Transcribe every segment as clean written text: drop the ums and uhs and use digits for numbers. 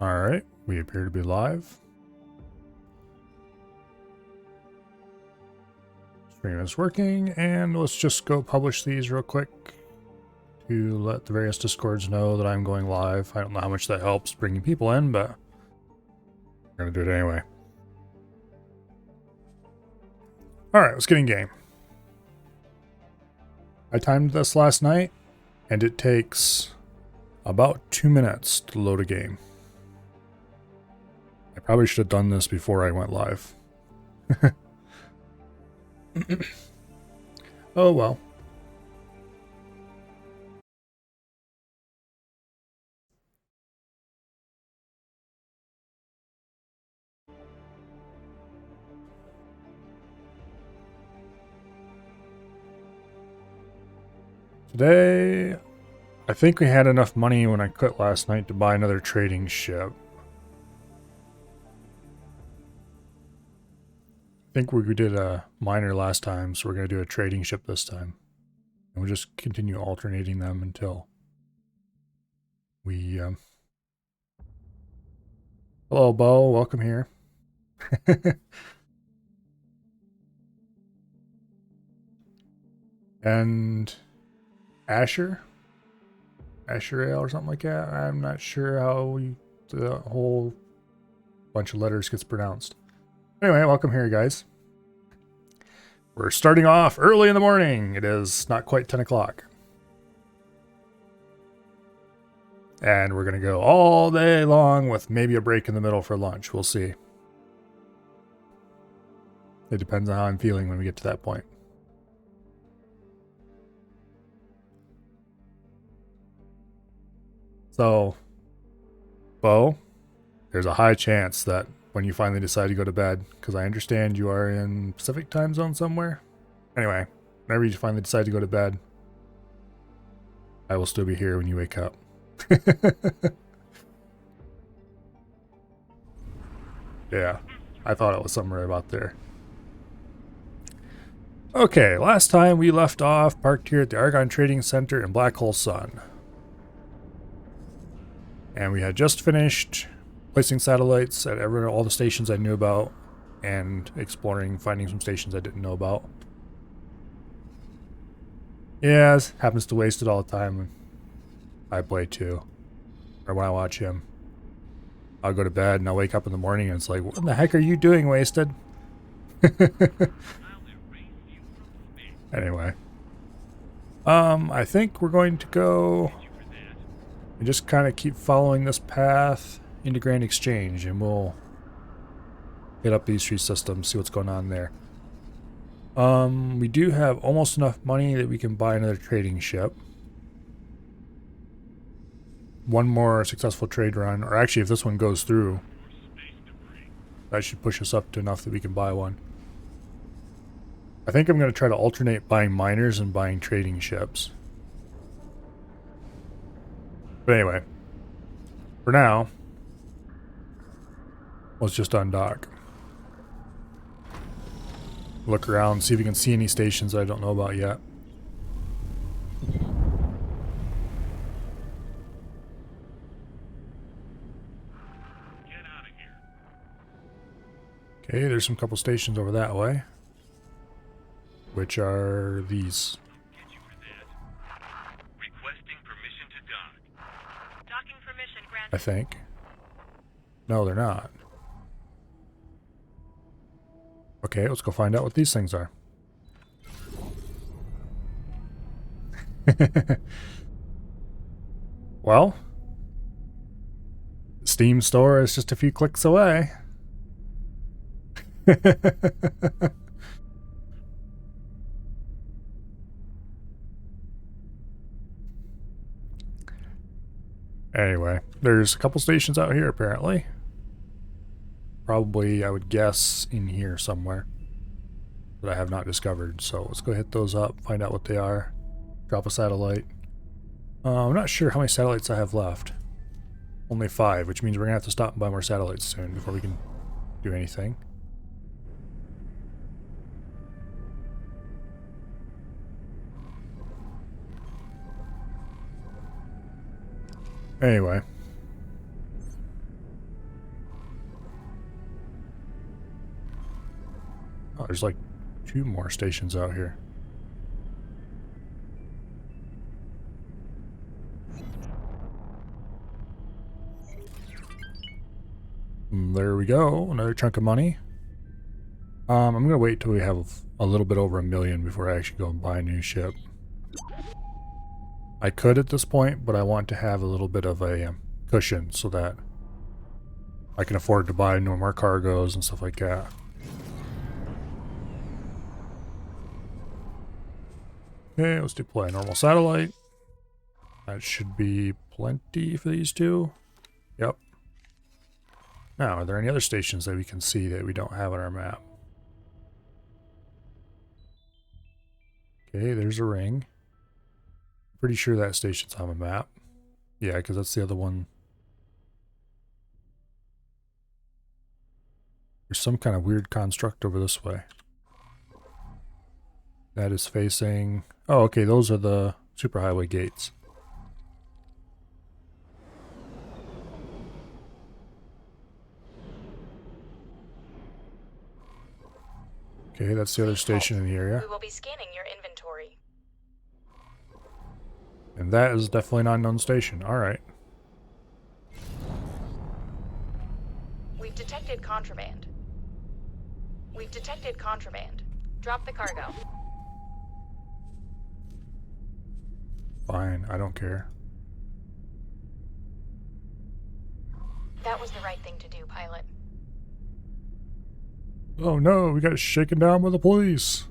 Alright, we appear to be live. Stream is working, and let's just go publish these real quick to let the various Discords know that I'm going live. I don't know how much that helps bringing people in, but we're going to do it anyway. Alright, let's get in game. I timed this last night, and it takes about 2 minutes to load a game. I probably should have done this before I went live. Oh well. Today, I think we had enough money when I quit last night to buy another trading ship. I think we did a miner last time, so we're going to do a trading ship this time. And we'll just continue alternating them until we... Hello, Bo. Welcome here. And Asher Ale or something like that. I'm not sure how the whole bunch of letters gets pronounced. Anyway, welcome here, guys. We're starting off early in the morning. It is not quite 10 o'clock. And we're going to go all day long with maybe a break in the middle for lunch. We'll see. It depends on how I'm feeling when we get to that point. So, Bo, there's a high chance that when you finally decide to go to bed, because I understand you are in Pacific time zone somewhere. Anyway, whenever you finally decide to go to bed, I will still be here when you wake up. Yeah, I thought it was somewhere about there. Okay, last time we left off parked here at the Argon Trading Center in Black Hole Sun. And we had just finished placing satellites at all the stations I knew about and exploring, finding some stations I didn't know about. Yeah, this happens to Wasted all the time when I play too. Or when I watch him. I'll go to bed and I'll wake up in the morning and it's like, what the heck are you doing, Wasted? Anyway. I think we're going to go and just kind of keep following this path into Grand Exchange, and we'll hit up these three systems, see what's going on there. We do have almost enough money that we can buy another trading ship. One more successful trade run, or actually if this one goes through, that should push us up to enough that we can buy one. I think I'm going to try to alternate buying miners and buying trading ships. But anyway, for now, let's just undock. Look around, see if we can see any stations I don't know about yet. Get out of here. Okay, there's some couple stations over that way. Which are these. Get you for that. Requesting permission to dock. Docking permission granted. I think. No, they're not. Okay, let's go find out what these things are. Well, Steam store is just a few clicks away. Anyway, there's a couple stations out here apparently. Probably, I would guess, in here somewhere that I have not discovered. So let's go hit those up, find out what they are. Drop a satellite. I'm not sure how many satellites I have left. Only 5, which means we're going to have to stop and buy more satellites soon before we can do anything. Anyway. there's like 2 more stations out here. There we go. Another chunk of money. I'm gonna wait till we have a little bit over 1 million before I actually go and buy a new ship. I could at this point, but I want to have a little bit of a cushion so that I can afford to buy no more cargoes and stuff like that. Okay, let's deploy a normal satellite. That should be plenty for these 2. Yep. Now, are there any other stations that we can see that we don't have on our map? Okay, there's a ring. Pretty sure that station's on the map. Yeah, because that's the other one. There's some kind of weird construct over this way. That is facing... Oh, okay, those are the superhighway gates. Okay, that's the other station in the area. We will be scanning your inventory. And that is definitely not an unknown station. Alright. We've detected contraband. We've detected contraband. Drop the cargo. Fine, I don't care. That was the right thing to do, pilot. Oh no, we got shaken down by the police.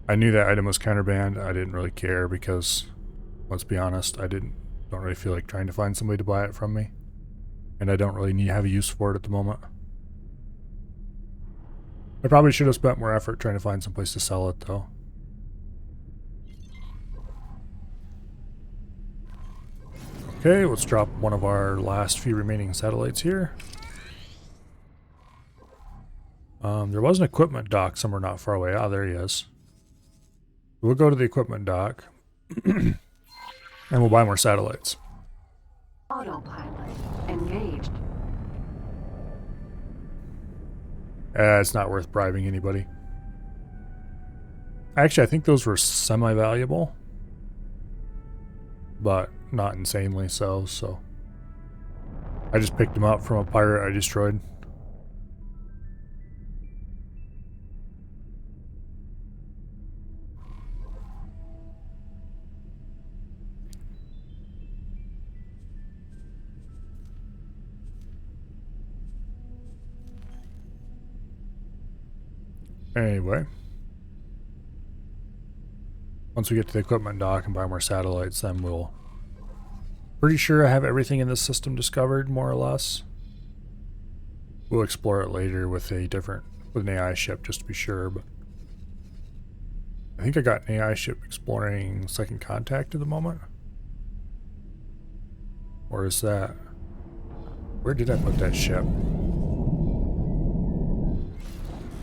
I knew that item was contraband. I didn't really care because, let's be honest, don't really feel like trying to find somebody to buy it from me. And I don't really have a use for it at the moment. I probably should have spent more effort trying to find some place to sell it though. Okay, let's drop one of our last few remaining satellites here. There was an equipment dock somewhere not far away. Ah, there he is. We'll go to the equipment dock and we'll buy more satellites. Autopilot engaged. It's not worth bribing anybody. Actually, I think those were semi-valuable, but not insanely so, so I just picked them up from a pirate I destroyed. Anyway, once we get to the equipment dock and buy more satellites, then we'll... Pretty sure I have everything in this system discovered, more or less. We'll explore it later with with an AI ship, just to be sure, but... I think I got an AI ship exploring Second Contact at the moment. Or is that... Where did I put that ship?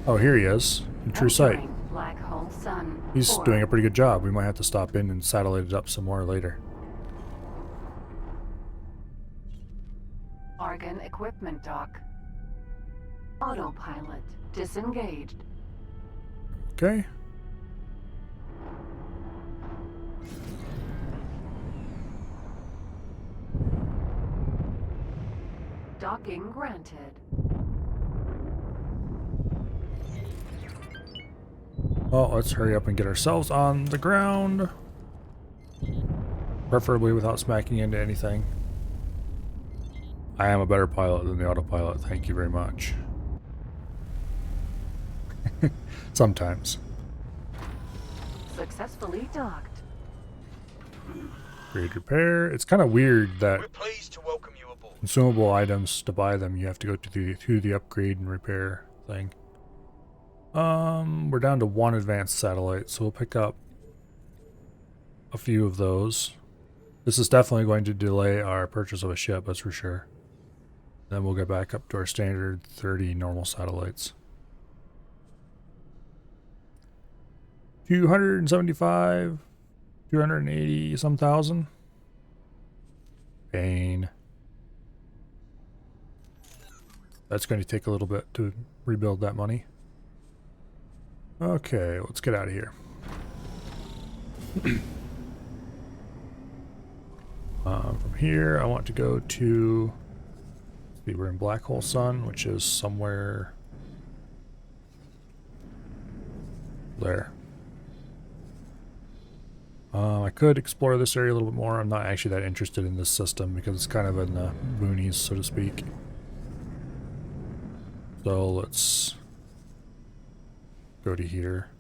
Oh, here he is, in true sight. Black hole sun. He's doing a pretty good job. We might have to stop in and satellite it up some more later. Argon equipment dock. Autopilot disengaged. Okay. Docking granted. Well, let's hurry up and get ourselves on the ground. Preferably without smacking into anything. I am a better pilot than the autopilot, thank you very much. Sometimes. Successfully docked. Grade repair. It's kind of weird that We're pleased to welcome you aboard. consumable items, to buy them, you have to go to the upgrade and repair thing. We're down to 1 advanced satellite, so we'll pick up a few of those. This is definitely going to delay our purchase of a ship, that's for sure. Then we'll get back up to our standard 30 normal satellites. 275, 280 some thousand. Pain. That's going to take a little bit to rebuild that money. Okay, let's get out of here. From here, I want to go to... See, we're in Black Hole Sun, which is somewhere... there. I could explore this area a little bit more. I'm not actually that interested in this system because it's kind of in the boonies, so to speak. So let's go to here.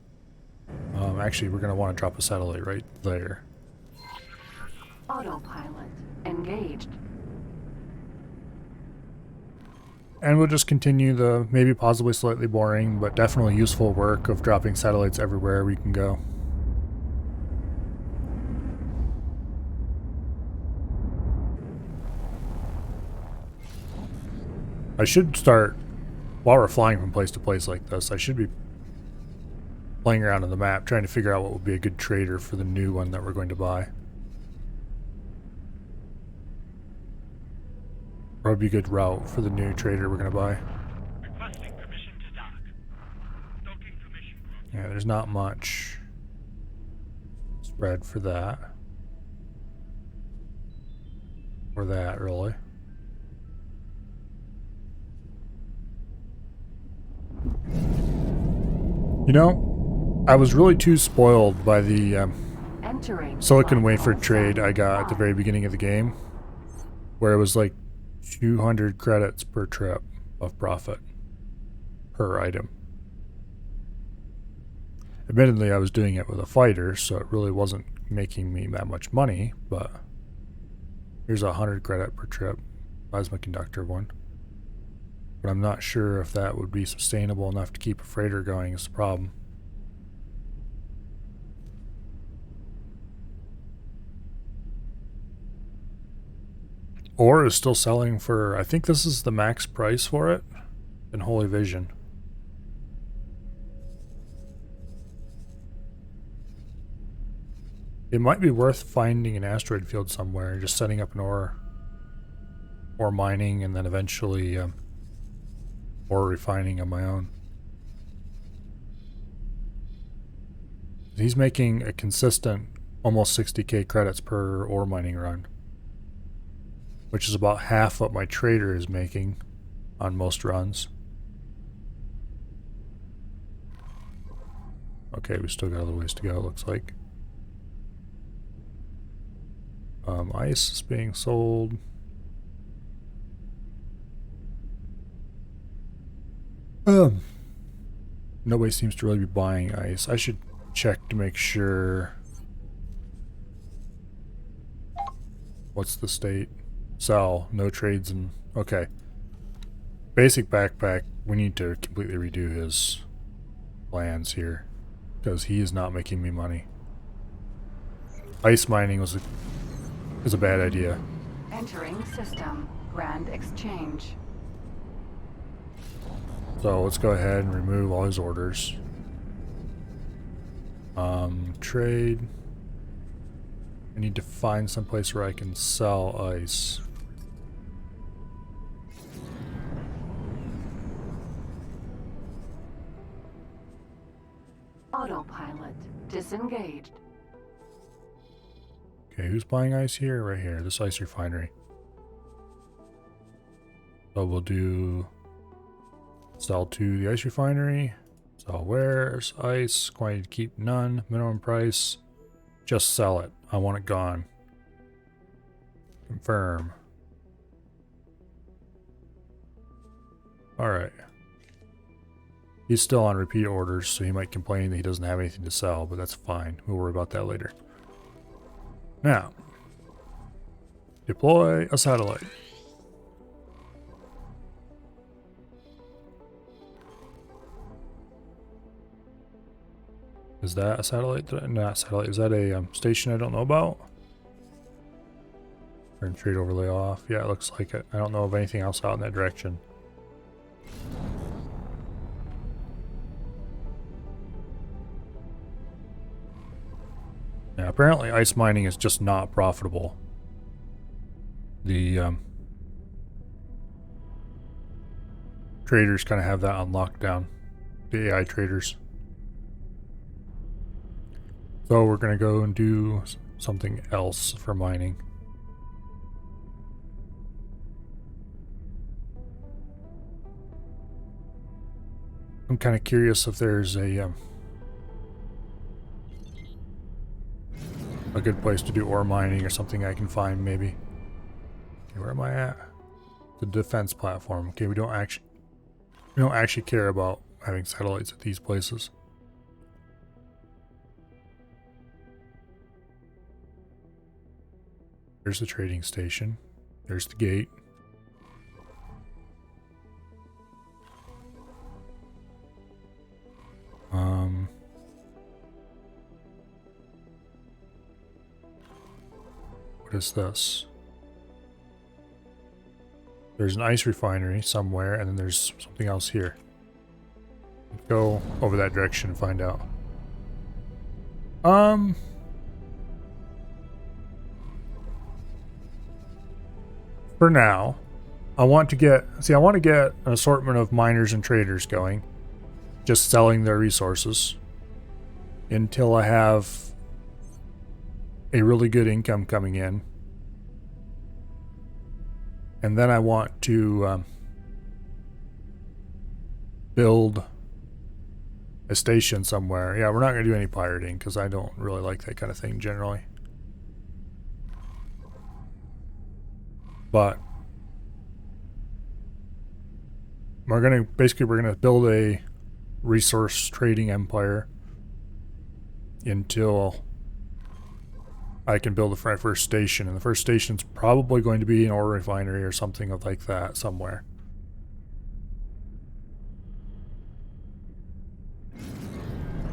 Actually, we're going to want to drop a satellite right there. Autopilot engaged. And we'll just continue the maybe possibly slightly boring, but definitely useful work of dropping satellites everywhere we can go. I should start, while we're flying from place to place like this, I should be playing around on the map, trying to figure out what would be a good trader for the new one that we're going to buy. Or would be a good route for the new trader we're going to buy. Requesting permission to dock. Docking permission granted. Yeah, there's not much spread for that. Or that, really. You know, I was really too spoiled by the Entering silicon Black wafer Hole trade Sun. I got at the very beginning of the game, where it was like 200 credits per trip of profit per item. Admittedly, I was doing it with a fighter, so it really wasn't making me that much money, but here's 100 credit per trip, plasma conductor one. But I'm not sure if that would be sustainable enough to keep a freighter going is the problem. Ore is still selling for, I think this is the max price for it in Holy Vision. It might be worth finding an asteroid field somewhere and just setting up an ore mining and then eventually ore refining on my own. He's making a consistent almost 60k credits per ore mining run, which is about half what my trader is making on most runs. Okay, we still got a little ways to go, it looks like. Ice is being sold. Nobody seems to really be buying ice. I should check to make sure. What's the state? Sell. No trades and... Okay. Basic backpack. We need to completely redo his plans here, because he is not making me money. Ice mining is a bad idea. Entering system. Grand exchange. So let's go ahead and remove all his orders. Trade. I need to find someplace where I can sell ice. Autopilot disengaged. Okay, who's buying ice here? Right here, this ice refinery. So we'll do sell to the ice refinery. Sell wares, ice, quantity to keep none, minimum price. Just sell it. I want it gone. Confirm. Alright. He's still on repeat orders, so he might complain that he doesn't have anything to sell, but that's fine. We'll worry about that later. Now, deploy a satellite. Is that a satellite? Not satellite. Is that a station I don't know about? Turn trade overlay off. Yeah, it looks like it. I don't know of anything else out in that direction. Yeah, apparently ice mining is just not profitable. The traders kind of have that on lockdown. The AI traders. So we're going to go and do something else for mining. I'm kind of curious if there's a good place to do ore mining or something I can find maybe. Okay, where am I at? The defense platform. Okay, we don't actually care about having satellites at these places. There's the trading station. There's the gate. What is this? There's an ice refinery somewhere, and then there's something else here. Let's go over that direction and find out. For now, I want to get an assortment of miners and traders going, just selling their resources until I have a really good income coming in. And then I want to build a station somewhere. Yeah, we're not going to do any pirating because I don't really like that kind of thing generally. But we're going to build a resource trading empire until I can build my first station, and the first station's probably going to be an ore refinery or something like that somewhere.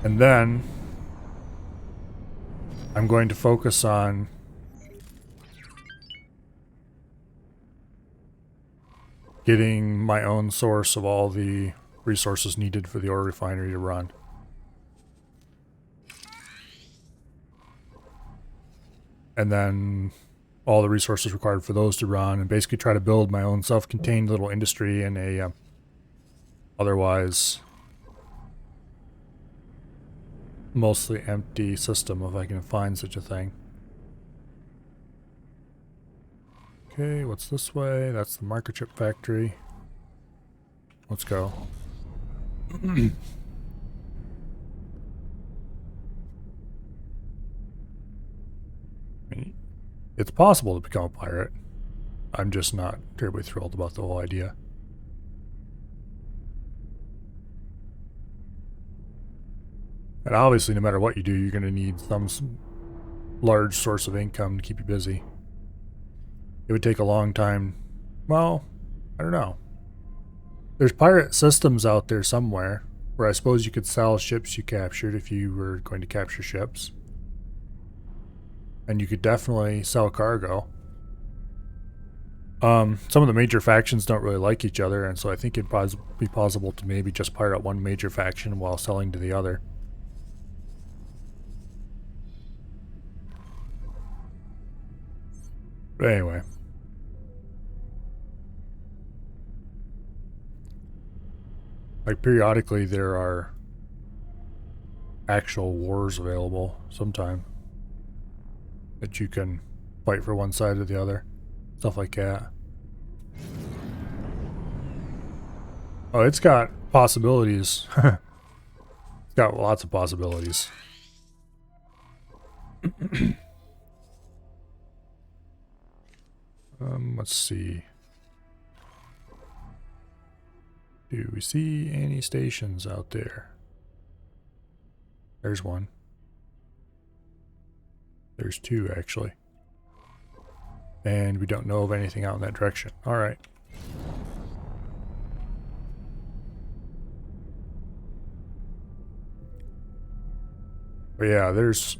And then I'm going to focus on getting my own source of all the resources needed for the ore refinery to run. And then all the resources required for those to run, and basically try to build my own self-contained little industry in a otherwise mostly empty system, if I can find such a thing. Okay, what's this way? That's the microchip factory. Let's go. It's possible to become a pirate. I'm just not terribly thrilled about the whole idea. And obviously, no matter what you do, you're going to need some large source of income to keep you busy. It would take a long time. Well, I don't know. There's pirate systems out there somewhere where I suppose you could sell ships you captured if you were going to capture ships. And you could definitely sell cargo. Some of the major factions don't really like each other, and so I think it'd be possible to maybe just pirate one major faction while selling to the other. But anyway. Like, periodically there are actual wars available sometime that you can fight for one side or the other. Stuff like that. Oh, it's got possibilities. It's got lots of possibilities. Let's see. Do we see any stations out there? There's one. There's two, actually. And we don't know of anything out in that direction. Alright. But yeah, there's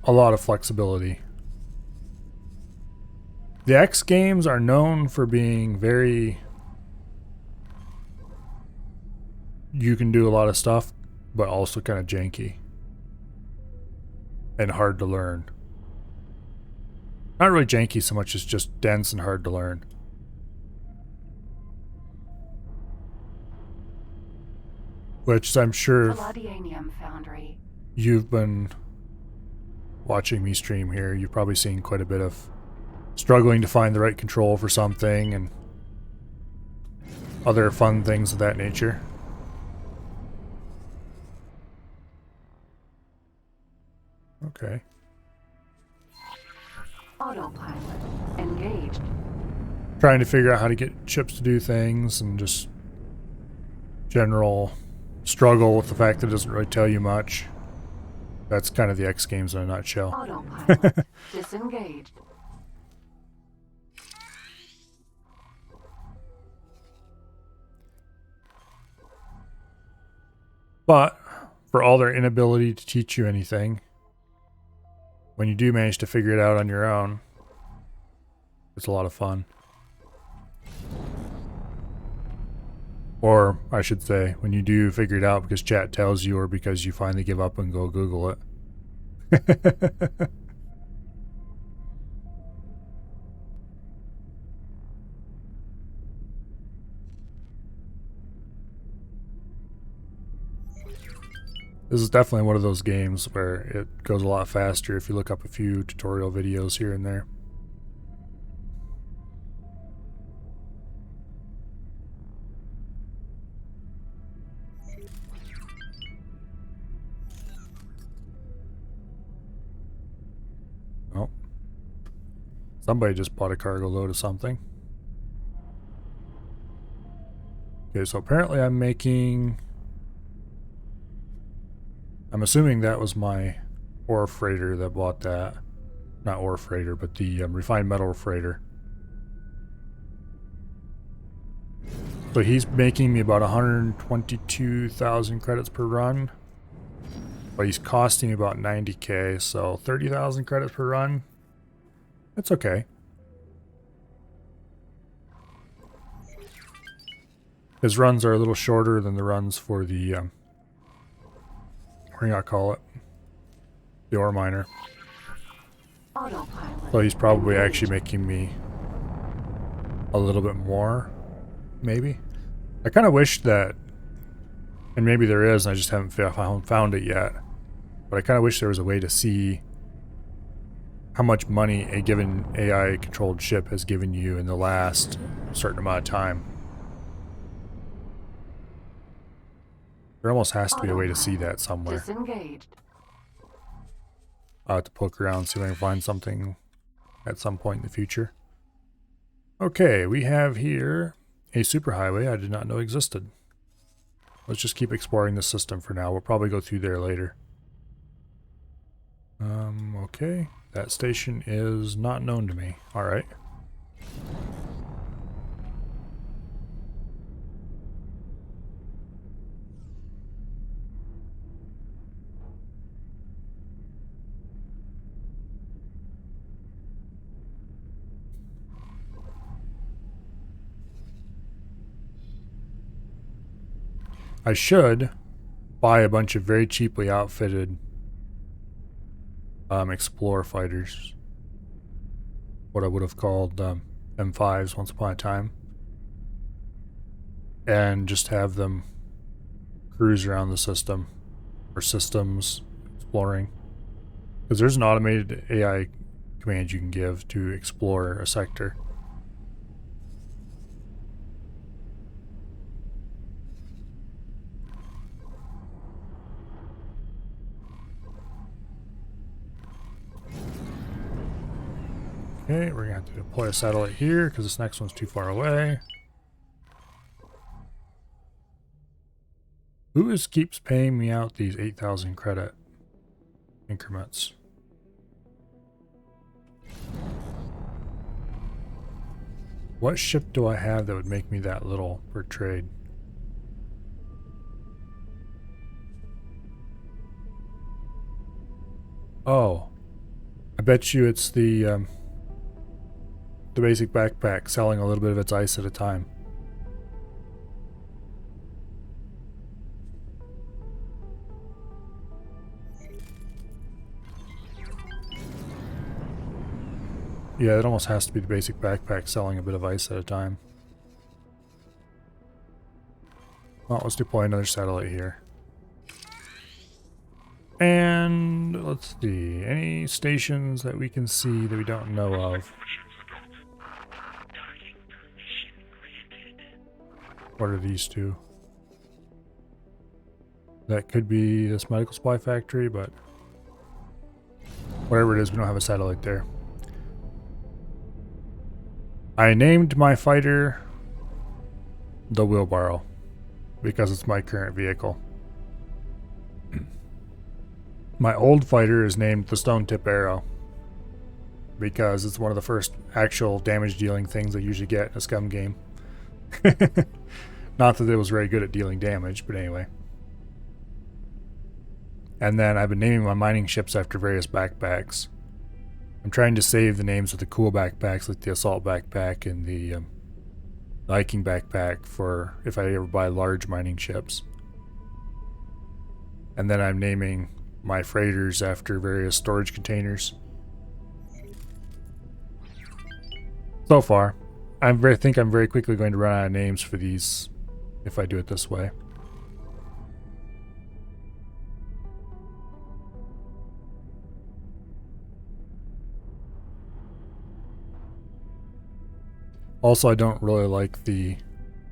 a lot of flexibility. The X games are known for being very... You can do a lot of stuff, but also kind of janky. And hard to learn. Not really janky so much as just dense and hard to learn. Which I'm sure Palladium foundry. you've been watching me stream here, you've probably seen quite a bit of struggling to find the right control for something and other fun things of that nature. Okay. Autopilot engaged. Trying to figure out how to get chips to do things and just general struggle with the fact that it doesn't really tell you much. That's kind of the X Games in a nutshell. Autopilot disengaged. But for all their inability to teach you anything, when you do manage to figure it out on your own, it's a lot of fun. Or I should say, when you do figure it out because chat tells you or because you finally give up and go Google it. This is definitely one of those games where it goes a lot faster if you look up a few tutorial videos here and there. Oh. Somebody just bought a cargo load of something. Okay, so apparently I'm assuming that was my ore freighter that bought that. Not ore freighter, but the refined metal freighter. So he's making me about 122,000 credits per run. But he's costing me about 90k, so 30,000 credits per run. That's okay. His runs are a little shorter than the runs for the, what do you call it? The ore miner. Autopilot. So he's probably actually making me a little bit more, maybe. I kind of wish that, and maybe there is, and I just haven't found it yet, but I kind of wish there was a way to see how much money a given AI-controlled ship has given you in the last certain amount of time. There almost has to be a way to see that somewhere. Disengaged. I'll have to poke around, see if I can find something at some point in the future. Okay, we have here a superhighway I did not know existed. Let's just keep exploring the system for now. We'll probably go through there later. Okay. That station is not known to me. Alright. I should buy a bunch of very cheaply outfitted Explorer fighters. What I would have called M5s once upon a time. And just have them cruise around the system. Or systems exploring. Because there's an automated AI command you can give to explore a sector. Okay, we're going to have to deploy a satellite here because this next one's too far away. Who keeps paying me out these 8,000 credit increments? What ship do I have that would make me that little per trade? Oh, I bet you it's the basic backpack selling a little bit of its ice at a time. Yeah, it almost has to be the basic backpack selling a bit of ice at a time. Well, let's deploy another satellite here. And let's see, any stations that we can see that we don't know of. What are these two? That could be this medical supply factory, but whatever it is, we don't have a satellite there. I named my fighter the Wheelbarrow because it's my current vehicle. My old fighter is named the Stone Tip Arrow because it's one of the first actual damage dealing things I usually get in a scum game. Not that it was very good at dealing damage, but anyway. And then I've been naming my mining ships after various backpacks. I'm trying to save the names of the cool backpacks like the Assault Backpack and the hiking backpack for if I ever buy large mining ships. And then I'm naming my freighters after various storage containers. So far, I think I'm very quickly going to run out of names for these if I do it this way. Also, I don't really like the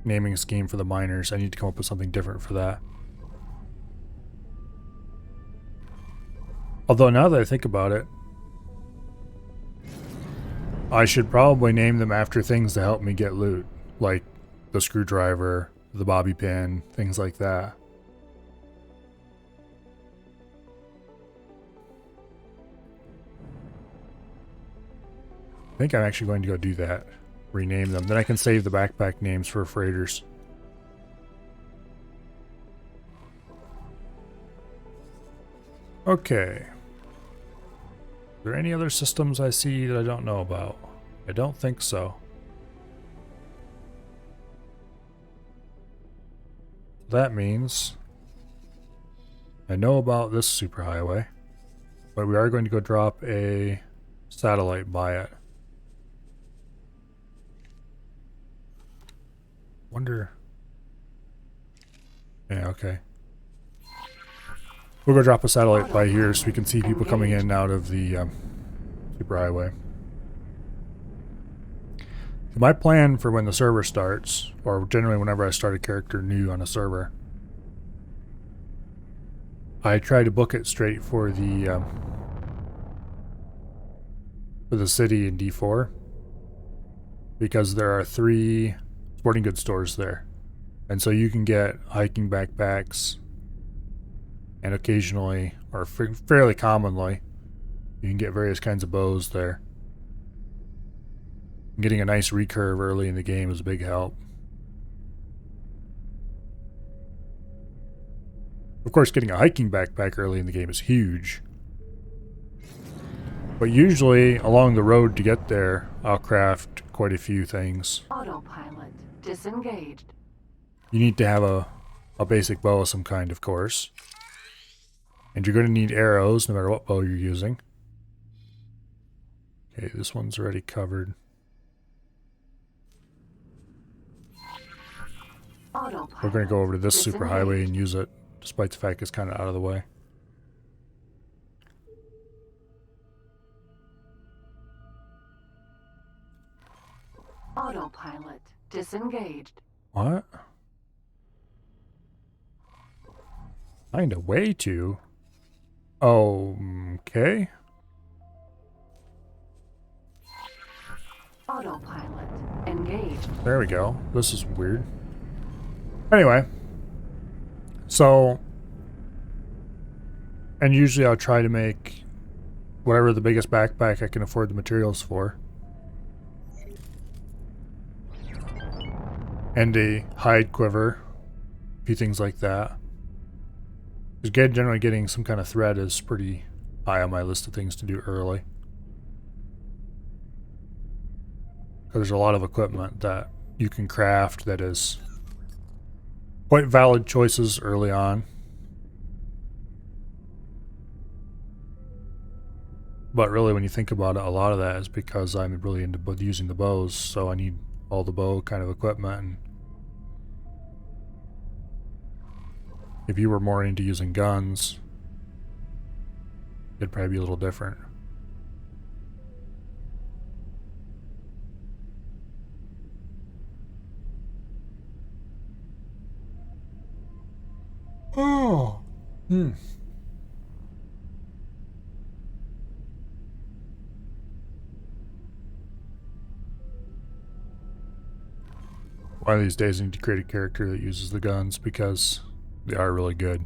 naming scheme for the miners. I need to come up with something different for that. Although now that I think about it, I should probably name them after things that help me get loot, like the screwdriver, the bobby pin, things like that. I think I'm actually going to go do that. Rename them. Then I can save the backpack names for freighters. Okay. Are there any other systems I see that I don't know about? I don't think so. That means I know about this superhighway, but we are going to go drop a satellite by it. Wonder. Yeah, okay. We'll go drop a satellite by here so we can see people coming in and out of the superhighway. My plan for when the server starts, or generally whenever I start a character new on a server, I try to book it straight for the city in D4 because there are 3 sporting goods stores there, and so you can get hiking backpacks, and occasionally, or fairly commonly, you can get various kinds of bows there. Getting a nice recurve early in the game is a big help. Of course, getting a hiking backpack early in the game is huge. But usually, along the road to get there, I'll craft quite a few things. Autopilot disengaged. You need to have a basic bow of some kind, of course. And you're going to need arrows, no matter what bow you're using. Okay, this one's already covered. Autopilot We're going to go over to this disengaged. superhighway and use it, despite the fact it's kind of out of the way. Autopilot disengaged. What? Find a way to? Okay. Autopilot engaged. There we go. This is weird. Anyway. So. And usually I'll try to make whatever the biggest backpack I can afford the materials for. And a hide quiver. A few things like that. Because generally getting some kind of thread is pretty high on my list of things to do early. Because there's a lot of equipment that you can craft that is quite valid choices early on. But really, when you think about it, a lot of that is because I'm really into using the bows, so I need all the bow kind of equipment. And if you were more into using guns, It'd probably be a little different. Oh. Hmm. One of these days I need to create a character that uses the guns because they are really good.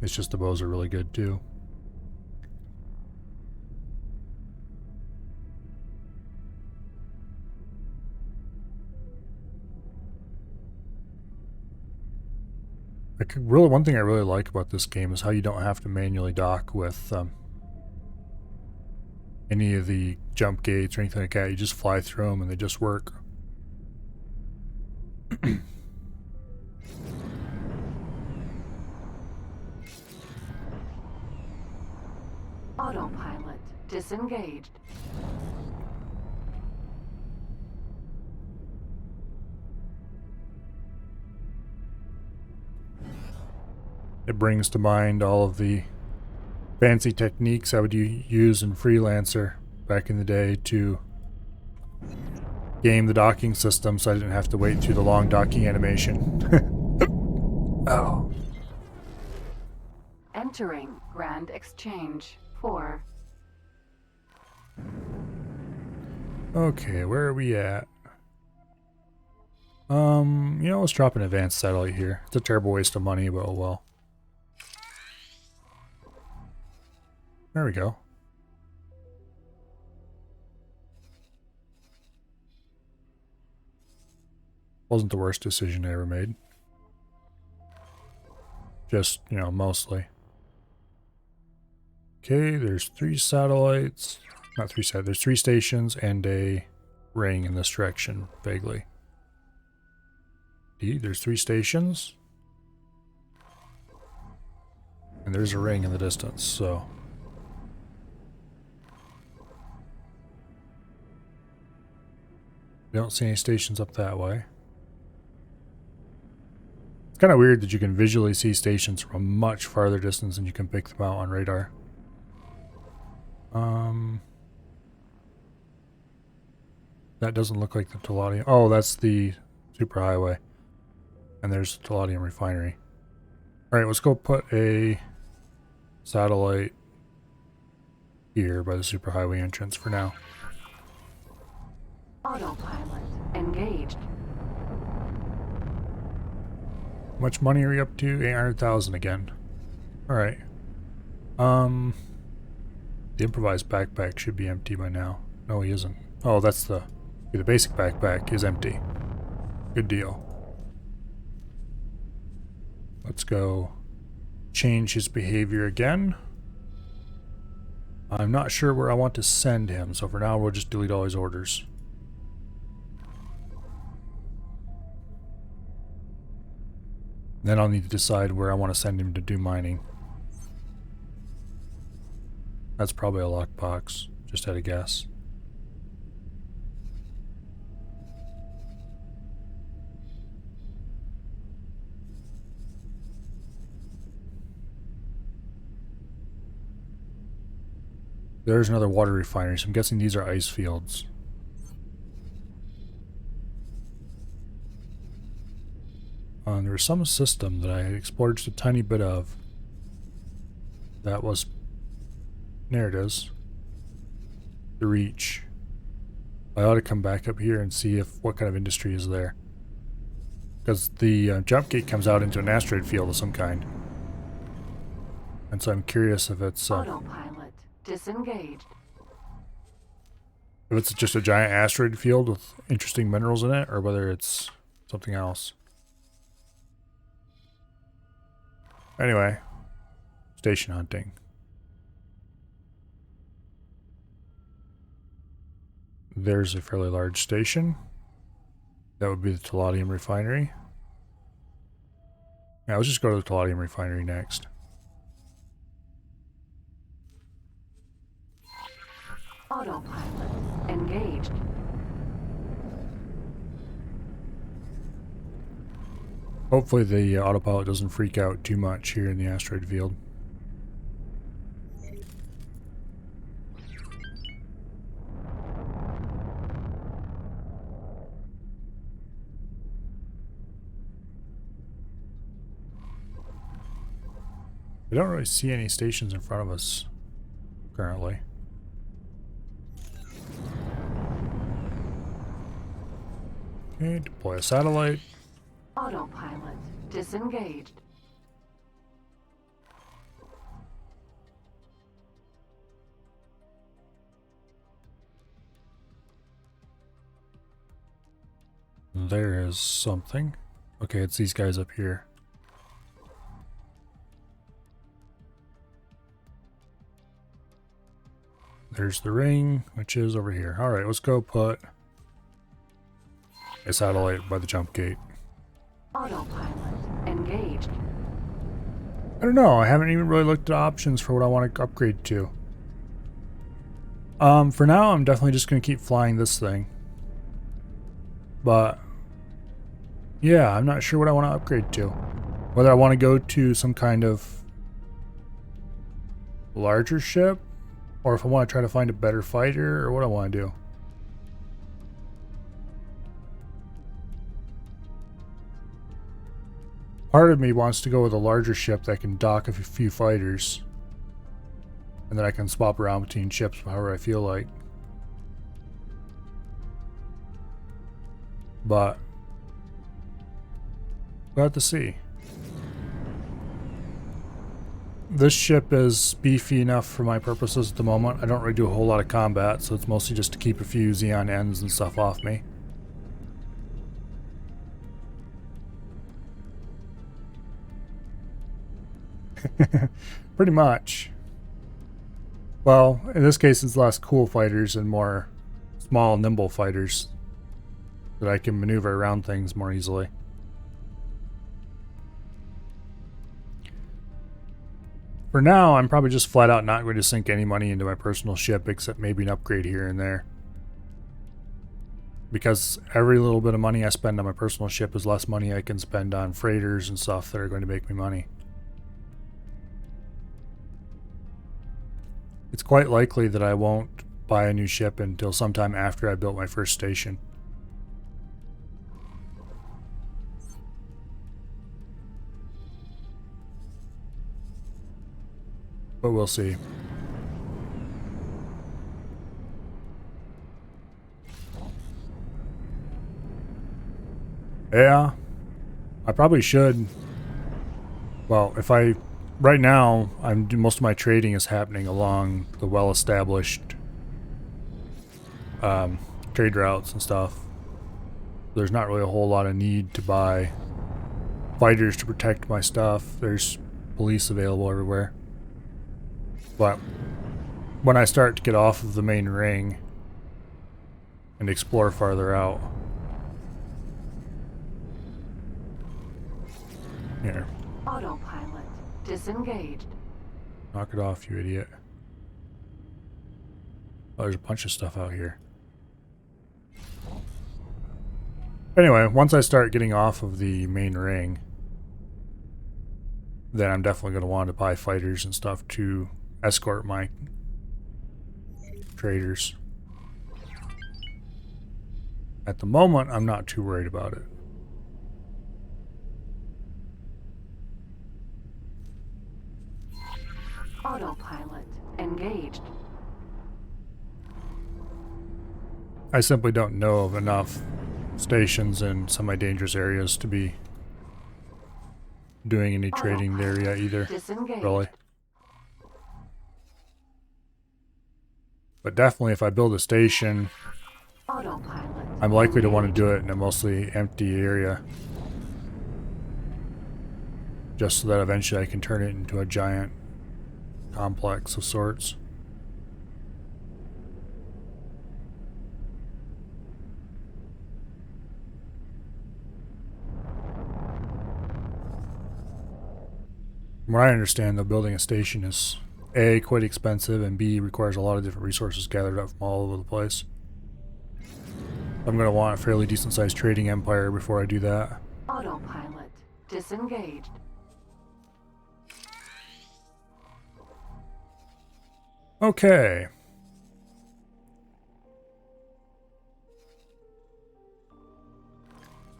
It's just the bows are really good too. One thing I really like about this game is how you don't have to manually dock with any of the jump gates or anything like that. You just fly through them and they just work. Autopilot disengaged. It brings to mind all of the fancy techniques I would use in Freelancer back in the day to game the docking system so I didn't have to wait through the long docking animation. Oh. Entering Grand Exchange 4. Okay, where are we at? Let's drop an advanced satellite here. It's a terrible waste of money, but oh well. There we go. Wasn't the worst decision I ever made. Just, mostly. Okay, there's 3 satellites. Not 3 satellites, there's 3 stations and a ring in this direction, vaguely. There's 3 stations. And there's a ring in the distance, so. I don't see any stations up that way. It's kind of weird that you can visually see stations from a much farther distance than you can pick them out on radar. That doesn't look like the Teladium. Oh, that's the superhighway. And there's the Teladium refinery. Alright, let's go put a satellite here by the superhighway entrance for now. Autopilot engaged. How much money are we up to? 800,000 again. Alright. The improvised backpack should be empty by now. No, he isn't. Oh, that's the basic backpack is empty. Good deal. Let's go change his behavior again. I'm not sure where I want to send him, so for now we'll just delete all his orders. Then I'll need to decide where I want to send him to do mining. That's probably a lockbox, just at a guess. There's another water refinery, so I'm guessing these are ice fields. There was some system that I explored just a tiny bit of. That was... There it is. The reach. I ought to come back up here and see what kind of industry is there. Because the jump gate comes out into an asteroid field of some kind. And so I'm curious if it's... Autopilot disengaged. if it's just a giant asteroid field with interesting minerals in it, or whether it's something else. Anyway, station hunting. There's a fairly large station. That would be the Teladium refinery. Yeah, let's just go to the Teladium refinery next. Autopilot engaged. Hopefully the autopilot doesn't freak out too much here in the asteroid field. I don't really see any stations in front of us currently. Okay, deploy a satellite. Autopilot disengaged. There is something. Okay, it's these guys up here. There's the ring, which is over here. Alright, let's go put a satellite by the jump gate. Autopilot engaged. I don't know, I haven't even really looked at options for what I want to upgrade to. For now, I'm definitely just going to keep flying this thing. But, yeah, I'm not sure what I want to upgrade to. Whether I want to go to some kind of larger ship, or if I want to try to find a better fighter, or what I want to do. Part of me wants to go with a larger ship that can dock a few fighters. And then I can swap around between ships however I feel like. But we'll have to see. This ship is beefy enough for my purposes at the moment. I don't really do a whole lot of combat, so it's mostly just to keep a few Xeon ends and stuff off me. Pretty much. Well, in this case it's less cool fighters and more small, nimble fighters that I can maneuver around things more easily. For now, I'm probably just flat out not going to sink any money into my personal ship except maybe an upgrade here and there. Because every little bit of money I spend on my personal ship is less money I can spend on freighters and stuff that are going to make me money. It's quite likely that I won't buy a new ship until sometime after I built my first station. But we'll see. Yeah, I probably should. Well, if I... Right now, most of my trading is happening along the well-established trade routes and stuff. There's not really a whole lot of need to buy fighters to protect my stuff. There's police available everywhere. But when I start to get off of the main ring and explore farther out... Here. Autopilot disengaged. Knock it off, you idiot. Oh, there's a bunch of stuff out here. Anyway, once I start getting off of the main ring, then I'm definitely going to want to buy fighters and stuff to escort my traders. At the moment, I'm not too worried about it. Autopilot engaged. I simply don't know of enough stations in semi-dangerous areas to be doing any trading there yet either, really. But definitely if I build a station, I'm likely to want to do it in a mostly empty area. Just so that eventually I can turn it into a giant complex of sorts. From what I understand, though, building a station is A, quite expensive, and B, requires a lot of different resources gathered up from all over the place. I'm going to want a fairly decent sized trading empire before I do that. Autopilot disengaged. Okay.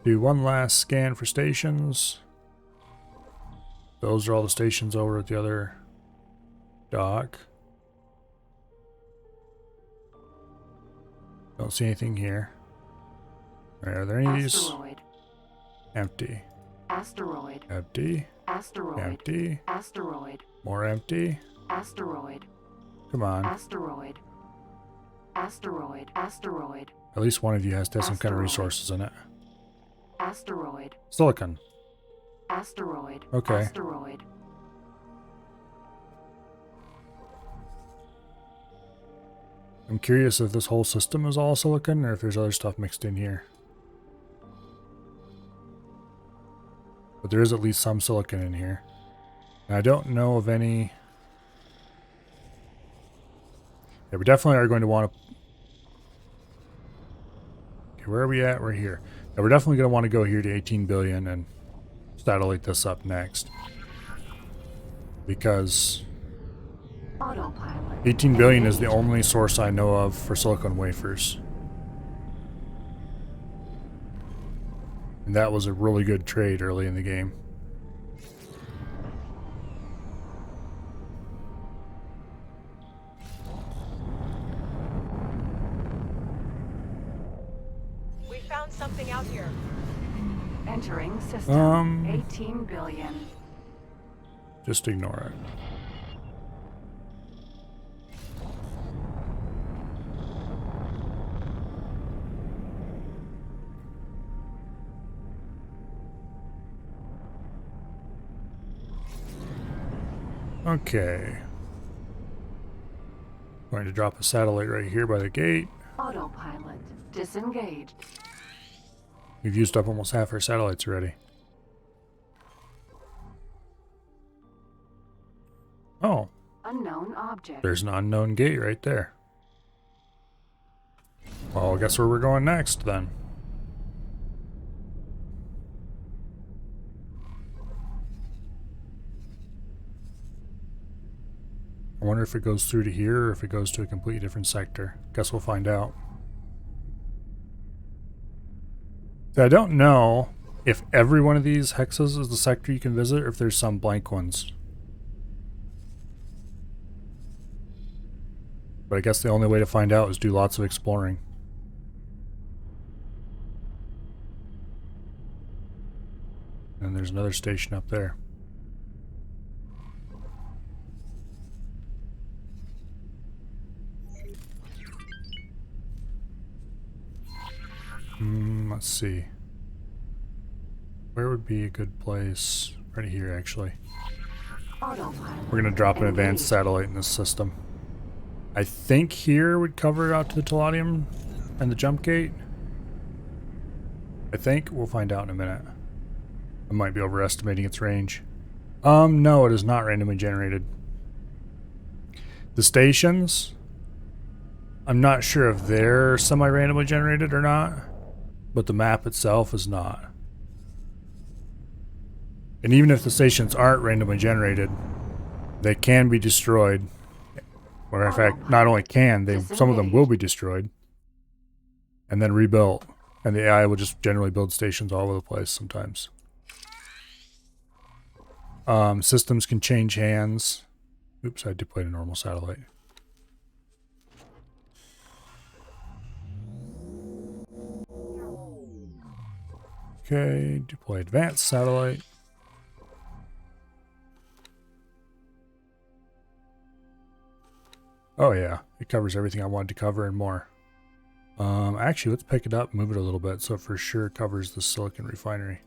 Do one last scan for stations. Those are all the stations over at the other dock. Don't see anything here. Alright, are there any of these? Asteroid. Empty. Asteroid. Empty. Asteroid. Empty. Asteroid. More empty. Asteroid. Come on. Asteroid. Asteroid. Asteroid. At least one of you has to have some kind of Asteroid. resources in it. Asteroid. Silicon. Asteroid. Okay. Asteroid. I'm curious if this whole system is all silicon or if there's other stuff mixed in here. But there is at least some silicon in here. And I don't know of any... Yeah, we definitely are going to want to... Okay, where are we at? We're here. Yeah, we're definitely going to want to go here to 18 billion and satellite this up next. Because... Autopilot. 18 billion is the only source I know of for silicon wafers. And that was a really good trade early in the game. We found something out here. Entering system. 18 Um, billion. Just ignore it. Okay. Going to drop a satellite right here by the gate. Autopilot. Disengaged. We've used up almost half our satellites already. Oh, Unknown object. there's an unknown gate right there. Well, I guess where we're going next then. I wonder if it goes through to here or if it goes to a completely different sector. Guess we'll find out. I don't know if every one of these hexes is the sector you can visit or if there's some blank ones. But I guess the only way to find out is do lots of exploring. And there's another station up there. Let's see. Where would be a good place? Right here, actually. Autopilot. We're going to drop an advanced Engaged. satellite in this system. I think here would cover it out to the Teladium and the jump gate. I think. We'll find out in a minute. I might be overestimating its range. No, it is not randomly generated. The stations, I'm not sure if they're semi-randomly generated or not, but the map itself is not. And even if the stations aren't randomly generated, they can be destroyed. Or in fact, not only can, some of them will be destroyed and then rebuilt. And the AI will just generally build stations all over the place sometimes. Systems can change hands. Oops, I deployed a normal satellite. Okay, deploy advanced satellite. Oh yeah, it covers everything I wanted to cover and more. Actually, let's pick it up, move it a little bit, so it for sure covers the silicon refinery.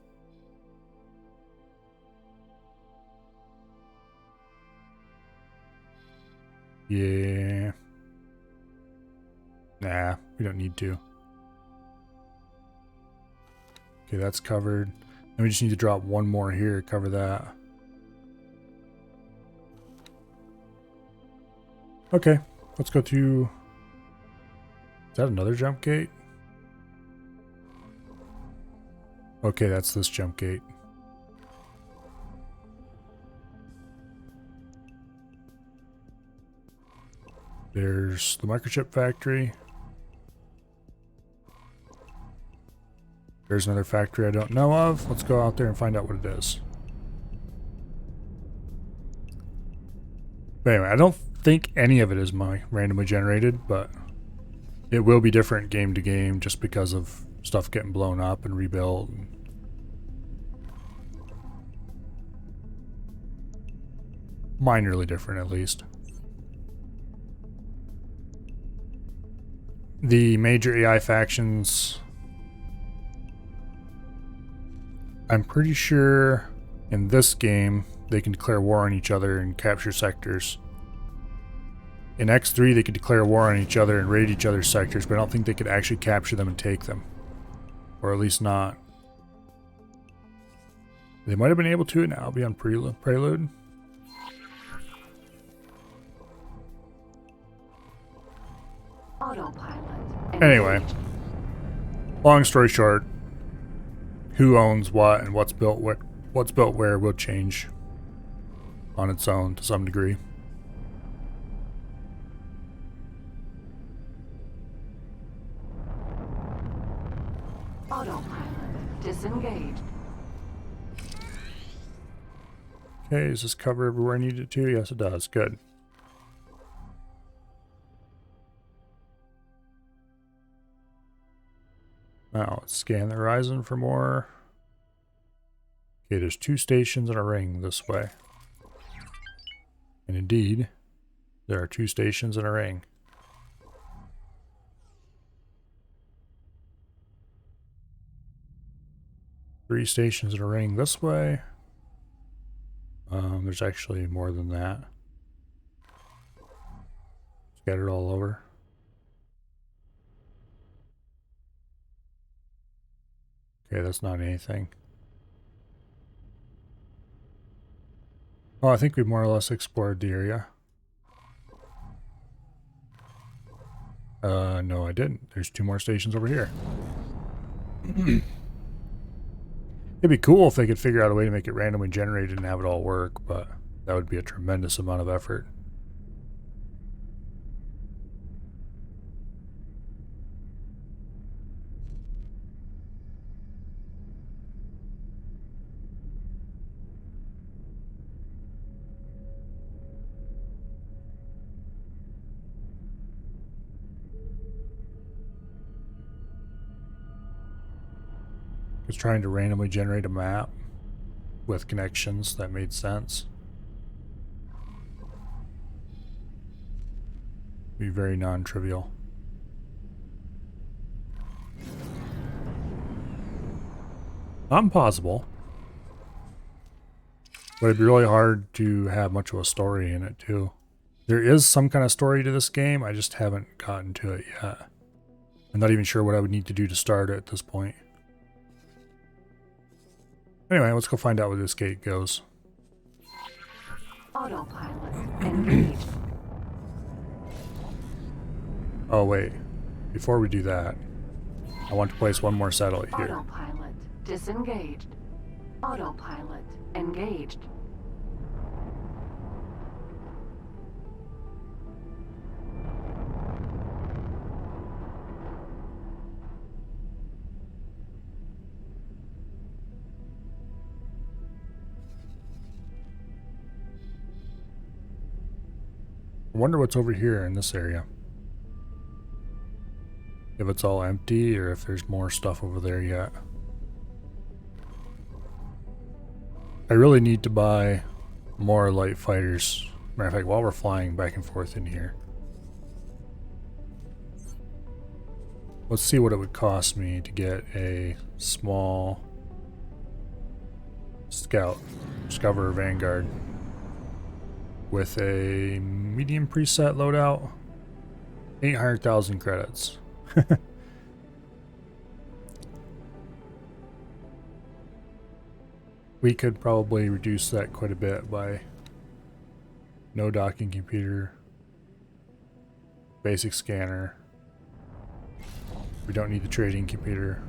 Yeah. Nah, we don't need to. Okay, that's covered. Then we just need to drop one more here, cover that. Okay, let's go to... Is that another jump gate? Okay, that's this jump gate. There's the microchip factory. There's another factory I don't know of. Let's go out there and find out what it is. But anyway, I don't think any of it is my randomly generated, but it will be different game to game just because of stuff getting blown up and rebuilt. Minorly different, at least. The major AI factions, I'm pretty sure in this game they can declare war on each other and capture sectors. In X3 they could declare war on each other and raid each other's sectors, but I don't think they could actually capture them and take them. Or at least not. They might have been able to, and now I'll be on Prelude. Autopilot. Anyway, engaged. long story short, who owns what and what's built where will change on its own to some degree. Autopilot. Disengaged. Okay, does this cover everywhere I need it to? Yes, it does. Good. Now, let's scan the horizon for more. Okay, there's 2 stations in a ring this way. And indeed, there are 2 stations in a ring. Three stations in a ring this way. There's actually more than that. Scattered all over. Okay, that's not anything. Oh, I think we've more or less explored the area. No, I didn't. There's 2 more stations over here. It'd be cool if they could figure out a way to make it randomly generated and have it all work, but that would be a tremendous amount of effort. I was trying to randomly generate a map with connections that made sense. Be very non-trivial. Not impossible. But it'd be really hard to have much of a story in it too. There is some kind of story to this game, I just haven't gotten to it yet. I'm not even sure what I would need to do to start it at this point. Anyway, let's go find out where this gate goes. Autopilot. Engaged. Oh wait, before we do that, I want to place one more satellite here. Autopilot. Disengaged. Autopilot. Engaged. I wonder what's over here in this area. If it's all empty or if there's more stuff over there yet. I really need to buy more light fighters. Matter of fact, while we're flying back and forth in here. Let's see what it would cost me to get a small scout, Discoverer Vanguard, with a medium preset loadout. 800,000 credits. We could probably reduce that quite a bit by no docking computer, basic scanner. We don't need the trading computer.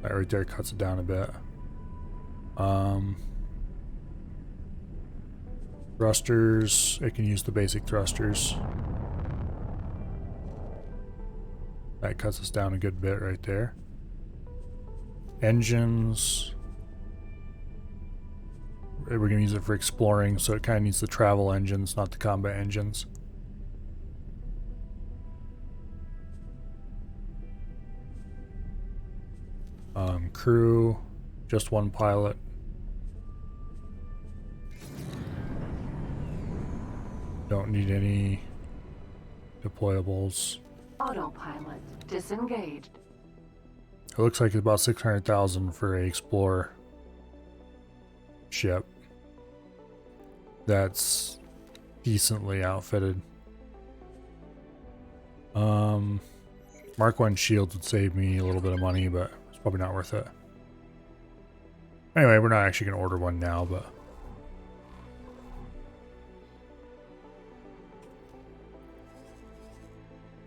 That right there cuts it down a bit. Thrusters, it can use the basic thrusters. That cuts us down a good bit right there. Engines. we're gonna use it for exploring, so it kind of needs the travel engines, not the combat engines. Crew, just one pilot. Don't need any deployables. Autopilot disengaged. It looks like it's about 600,000 for a explorer ship. That's decently outfitted. Mark 1 shields would save me a little bit of money, but it's probably not worth it. Anyway, we're not actually going to order one now, but...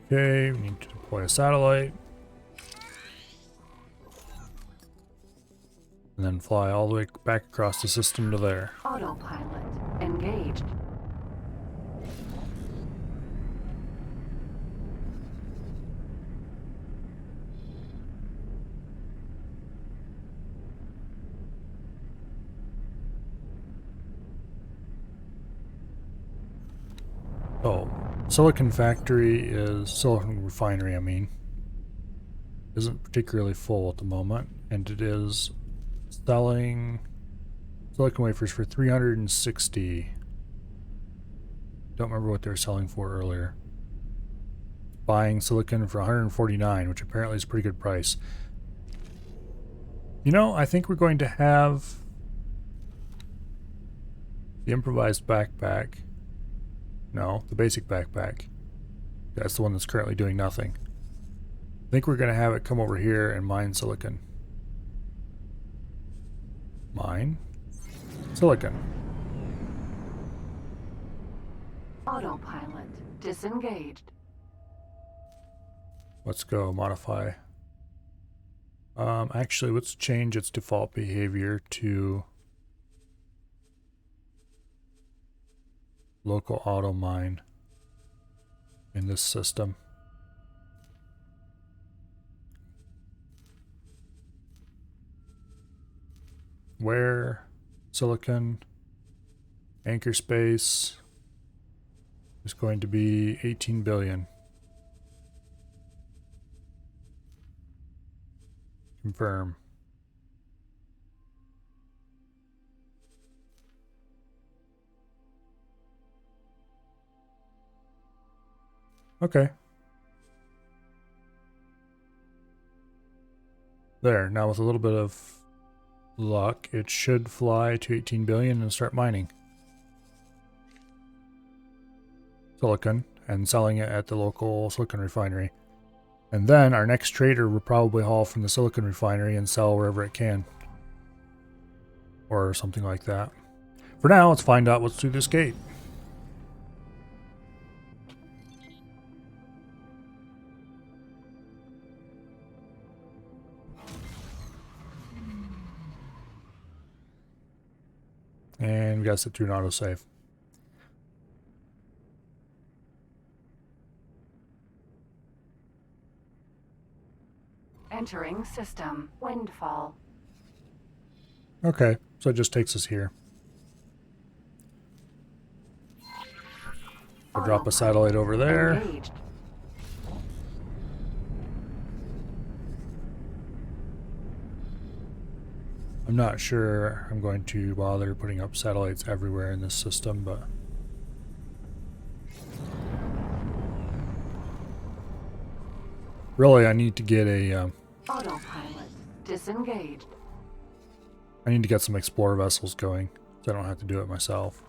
Okay, we need to deploy a satellite. And then fly all the way back across the system to there. Autopilot engaged. Oh, silicon refinery, I mean, isn't particularly full at the moment, and it is selling silicon wafers for 360. Don't remember what they were selling for earlier. Buying silicon for 149, which apparently is a pretty good price. You know, I think we're going to have the improvised backpack. No, the basic backpack. That's the one that's currently doing nothing. I think we're going to have it come over here and mine silicon. Mine silicon. Autopilot disengaged. Let's go modify. Actually, let's change its default behavior to local auto mine in this system. Where silicon anchor space is going to be 18 billion. Confirm. Okay. There, now with a little bit of luck, it should fly to 18 billion and start mining silicon and selling it at the local silicon refinery. And then our next trader will probably haul from the silicon refinery and sell wherever it can. Or something like that. For now, let's find out what's through this gate. And we gotta sit through an autosave. Entering system. Windfall. Okay, so it just takes us here. We'll drop a satellite over there. Engaged. I'm not sure I'm going to bother putting up satellites everywhere in this system, but... Really, I need to get a... Autopilot disengaged. I need to get some explorer vessels going, so I don't have to do it myself.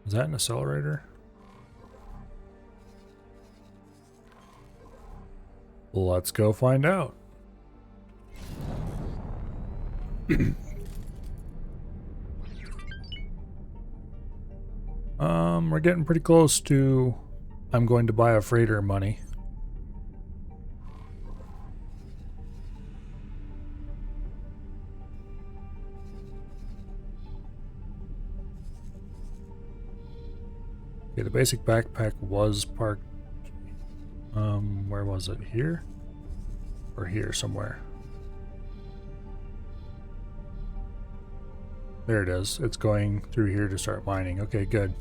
Is that an accelerator? Let's go find out. We're getting pretty close to I'm going to buy a freighter money. Okay, the basic backpack was parked Where was it? Here? Or here somewhere? There it is. It's going through here to start mining. Okay, good.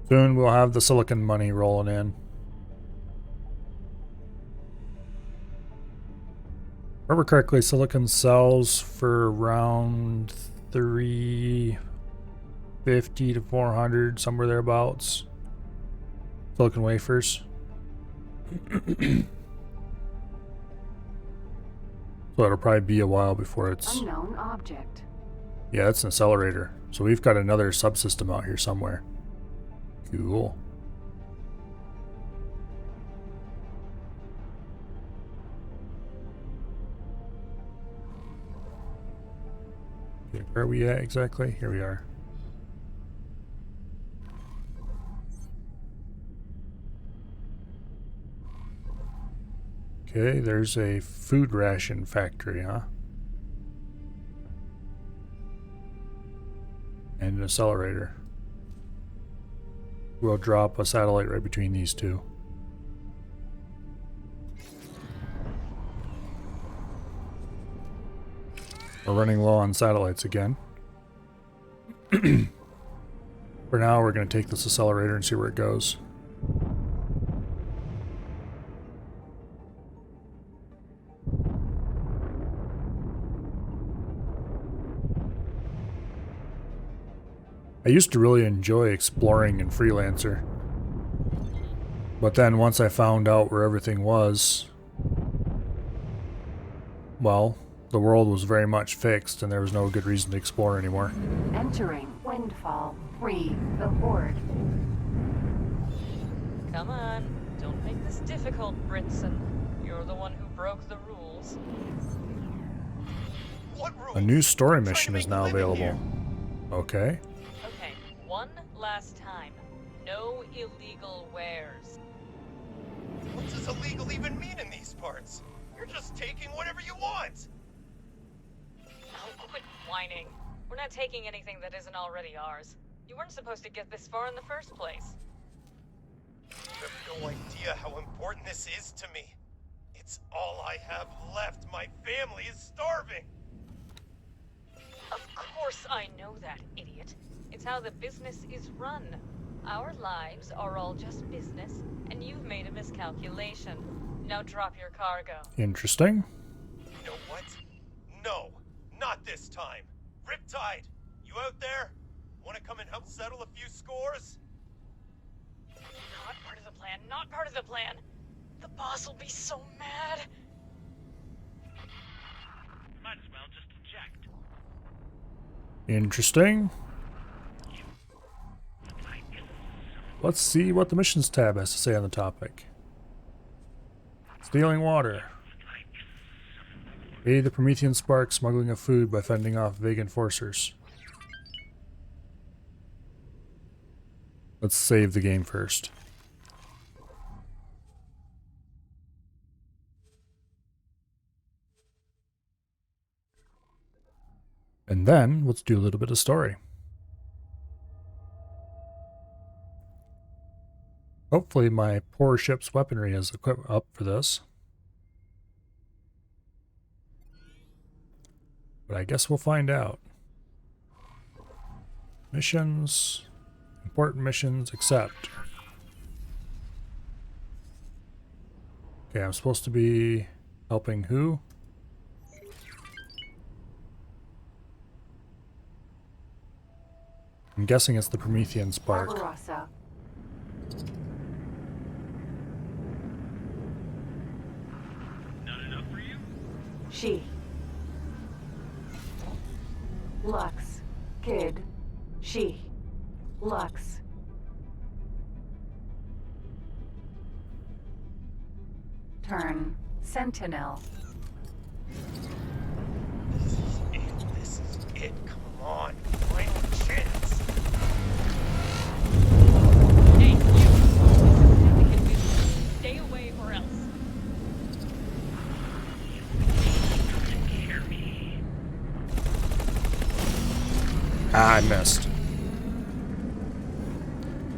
Soon we'll have the silicon money rolling in. If I remember correctly, silicon sells for around 350 to 400, somewhere thereabouts. Silicon wafers. So it'll probably be a while before it's... Unknown object. Yeah, it's an accelerator. So we've got another subsystem out here somewhere. Cool. Okay, where are we at exactly? Here we are. Okay, there's a food ration factory, huh? And an accelerator. We'll drop a satellite right between these two. We're running low on satellites again. For now, we're going to take this accelerator and see where it goes. I used to really enjoy exploring in Freelancer. But then once I found out where everything was, well, the world was very much fixed and there was no good reason to explore anymore. Entering Windfall. Free the Horde. Come on, don't make this difficult, Britson. You're the one who broke the rules. What rules? A new story I'm trying to mission is make a now living available. here. Okay. Okay, one last time. No illegal wares. What does illegal even mean in these parts? You're just taking whatever you want. Oh, quit whining. We're not taking anything that isn't already ours. You weren't supposed to get this far in the first place. You have no idea how important this is to me. It's all I have left. My family is starving. Of course I know that, idiot. It's how the business is run. Our lives are all just business, and you've made a miscalculation. Now drop your cargo. Interesting. You know what? No, not this time. Riptide, you out there? Want to come and help settle a few scores? Not part of the plan, not part of the plan. The boss will be so mad. Might as well just eject. Interesting. Let's see what the missions tab has to say on the topic. Stealing water. Aid the Promethean Spark smuggling of food by fending off vague enforcers. Let's save the game first. And then let's do a little bit of story. Hopefully my poor ship's weaponry is equipped up for this. But I guess we'll find out. Missions. Important missions, accept. Okay, I'm supposed to be helping who? I'm guessing it's the Promethean Spark. Barbarossa. Not enough for you? She. Lux. Kid. She. Lux. Turn. Sentinel. This is it. Come on. Final chance. Hey, you! This is significant business. Stay away or else.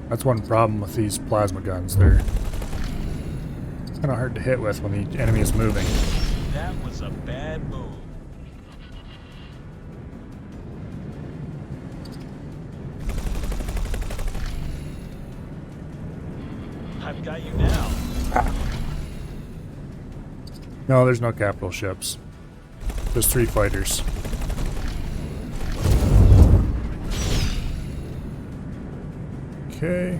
That's one problem with these plasma guns. They're kind of hard to hit with when the enemy is moving. That was a bad move. I've got you now. No, there's no capital ships. There's 3 fighters. Okay.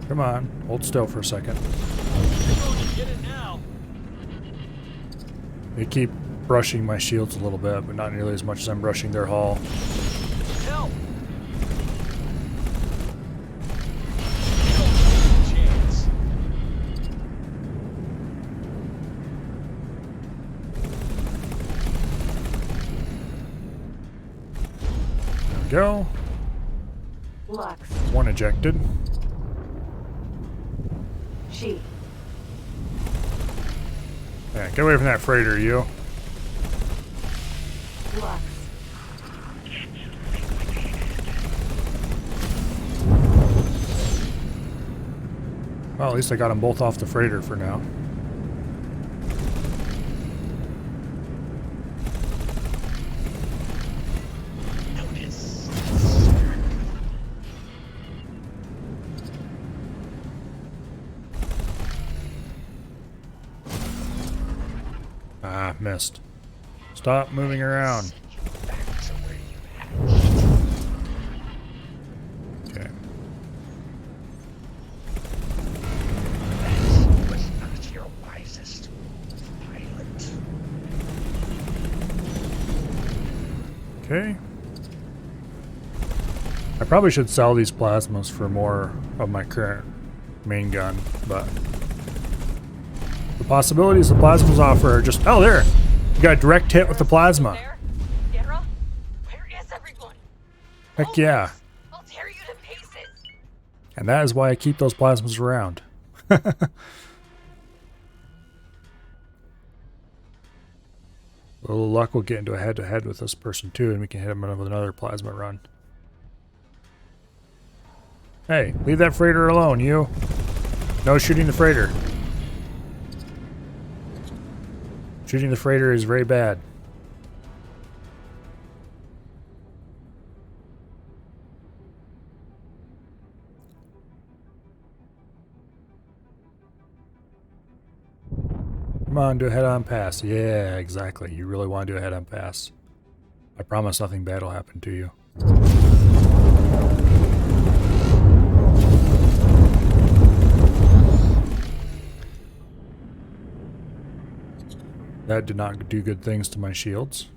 Come on, hold still for a second. You're going to get it now. They keep brushing my shields a little bit, but not nearly as much as I'm brushing their hull. Help! You don't have a chance. There we go. Lux. 1 ejected. She. Yeah, get away from that freighter, you. Lux. Well, at least I got them both off the freighter for now. Ah, missed. Stop moving around. Okay. Was not your wisest pilot. Okay. I probably should sell these plasmas for more of my current main gun, but the possibilities the plasmas offer are just... Oh, there! You got a direct hit with the plasma. Dara, where is everyone? Heck yeah. I'll tear you to pieces. And that is why I keep those plasmas around. A little luck, we'll get into a head-to-head with this person too, and we can hit him with another plasma run. Hey, leave that freighter alone, you. No shooting the freighter. Shooting the freighter is very bad. Come on, do a head-on pass. Yeah, exactly. You really want to do a head-on pass. I promise nothing bad will happen to you. That did not do good things to my shields.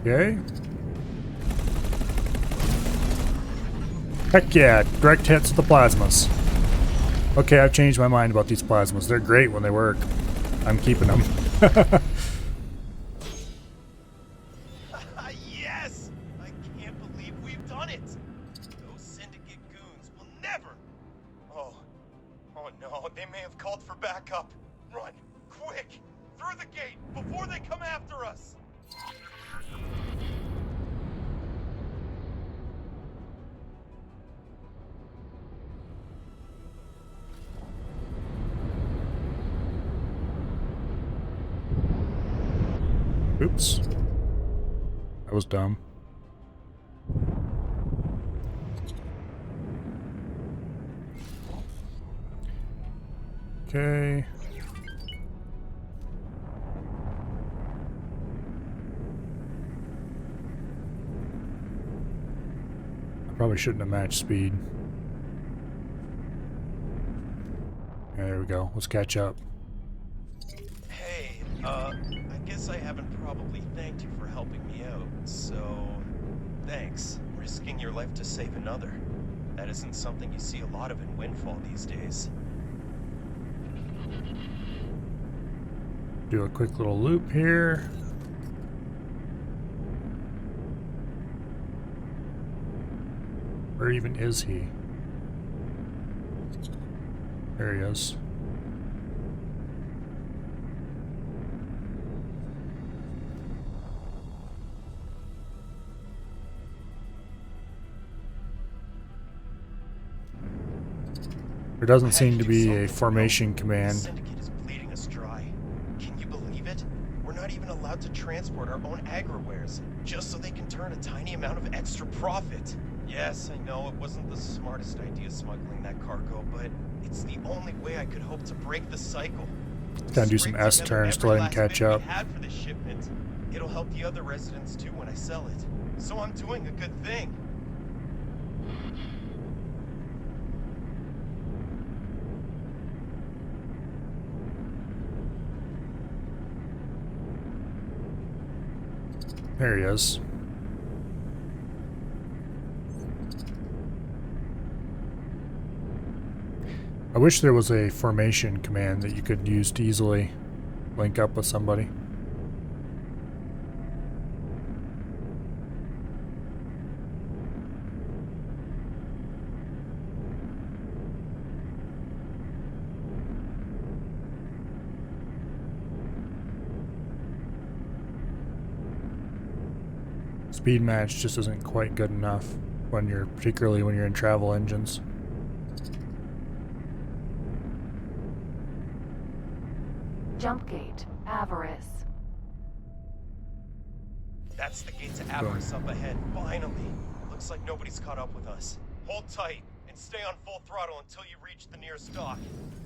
Okay. Heck yeah, direct hits with the plasmas. Okay, I've changed my mind about these plasmas. They're great when they work. I'm keeping them. Yes! I can't believe we've done it! Those syndicate goons will never... Oh no, they may have called for backup. Run, quick, through the gate, before they come after us! Oops. That was dumb. Okay. I probably shouldn't have matched speed. There we go. Let's catch up. Hey, I guess I haven't probably thanked you for helping me out, so thanks. Risking your life to save another. That isn't something you see a lot of in Windfall these days. Do a quick little loop here. Where even is he? There he is. There doesn't seem to be a formation command. Syndicate is bleeding us dry. Can you believe it? We're not even allowed to transport our own agri-wares, just so they can turn a tiny amount of extra profit. Yes, I know it wasn't the smartest idea smuggling that cargo, but it's the only way I could hope to break the cycle. Gotta do some S turns to let him catch up. Had for this shipment. It'll help the other residents too when I sell it. So I'm doing a good thing. There he is. I wish there was a formation command that you could use to easily link up with somebody. Speed match just isn't quite good enough particularly when you're in travel engines. Jump gate, Avarice. That's the gate to Avarice up ahead. Finally. Looks like nobody's caught up with us. Hold tight and stay on full throttle until you reach the nearest dock.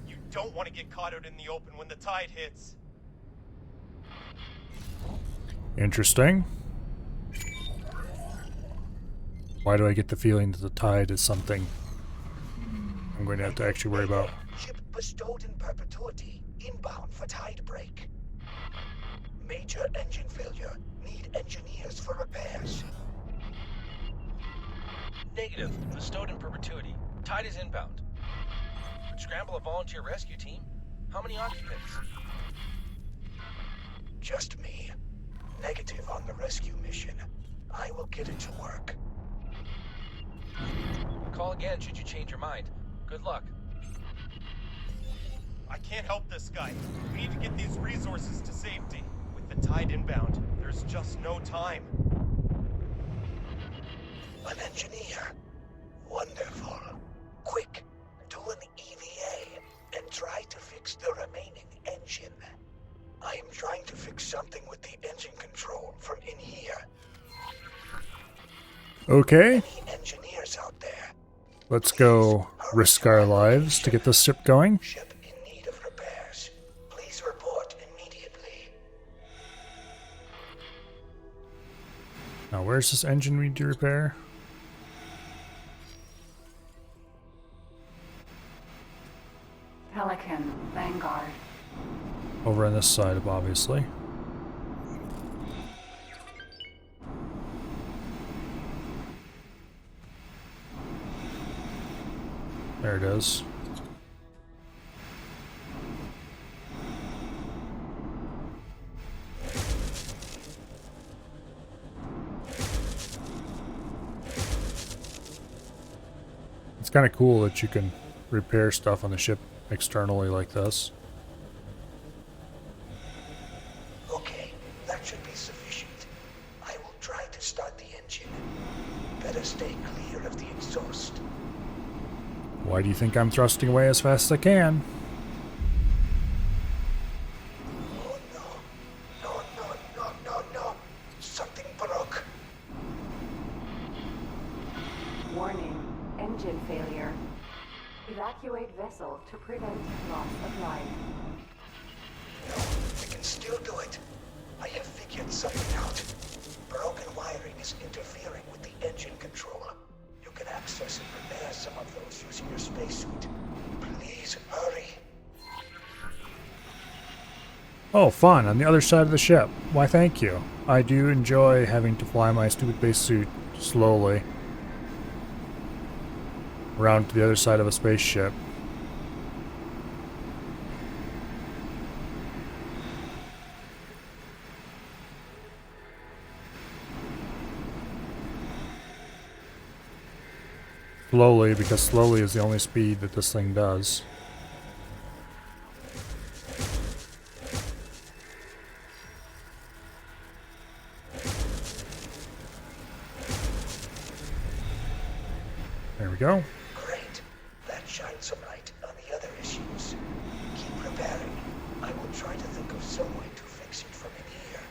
You don't want to get caught out in the open when the tide hits. Interesting. Why do I get the feeling that the tide is something I'm going to have to actually worry about? Ship bestowed in perpetuity, inbound for tide break. Major engine failure. Need engineers for repairs. Negative. Bestowed in perpetuity. Tide is inbound. Would scramble a volunteer rescue team? How many occupants? Just me. Negative on the rescue mission. I will get it to work. Call again should you change your mind. Good luck. I can't help this guy. We need to get these resources to safety. With the tide inbound, there's just no time. An engineer. Wonderful. Quick, do an EVA and try to fix the remaining engine. I am trying to fix something with the engine control from in here. Okay, Any engineers out there? let's go risk our lives to get this ship going. Ship in need of repairs. Please report immediately. Now, where's this engine we need to repair? Pelican, Vanguard. Over on this side, obviously. There it is. It's kind of cool that you can repair stuff on the ship externally like this. Okay, that should be sufficient. I will try to start the engine. Better stay clear of the exhaust. Why do you think I'm thrusting away as fast as I can? Oh no. No, no, no, no, no. Something broke. Warning, engine failure. Evacuate vessel to prevent loss of life. No, we can still do it. I have figured something out. Broken wiring is interfering with the engine controller. You can access and repair some of those using your spacesuit. Please hurry. Oh, fun, on the other side of the ship. Why, thank you. I do enjoy having to fly my stupid base suit slowly around to the other side of a spaceship. Slowly, because slowly is the only speed that this thing does. There we go. Great. That shines some light on the other issues. Keep preparing. I will try to think of some way to fix it from in here.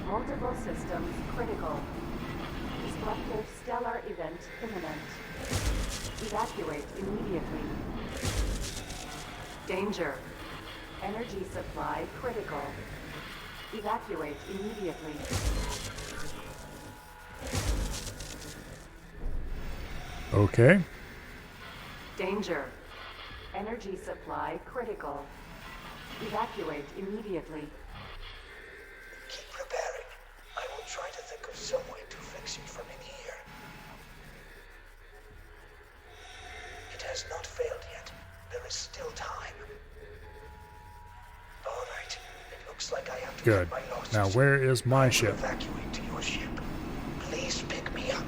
Multiple systems critical. Disruptive stellar event imminent. Evacuate immediately. Danger. Energy supply critical. Evacuate immediately. Okay. Danger. Energy supply critical. Evacuate immediately. Keep preparing. I will try to think of some way to fix it from in here. It has not failed yet. There is still time. All right. It looks like I have to Good. get my losses. Now, where is my I will ship? evacuate to your ship. Please pick me up.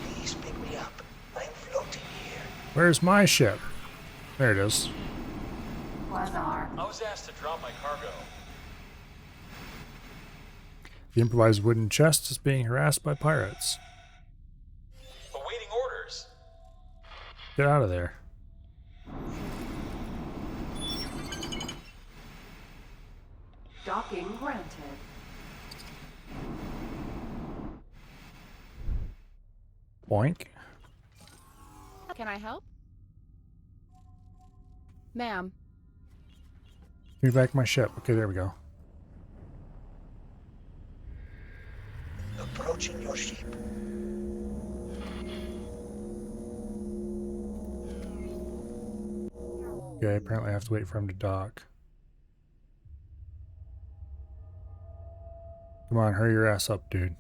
Please pick me up. I'm floating here. Where's my ship? There it is. Quasar. I was asked to drop my cargo. The improvised wooden chest is being harassed by pirates. Awaiting orders. Get out of there. Docking granted. Boink. Can I help? Ma'am. Give me back my ship. Okay, there we go. Approaching your ship. Okay, apparently I have to wait for him to dock. Come on, hurry your ass up, dude.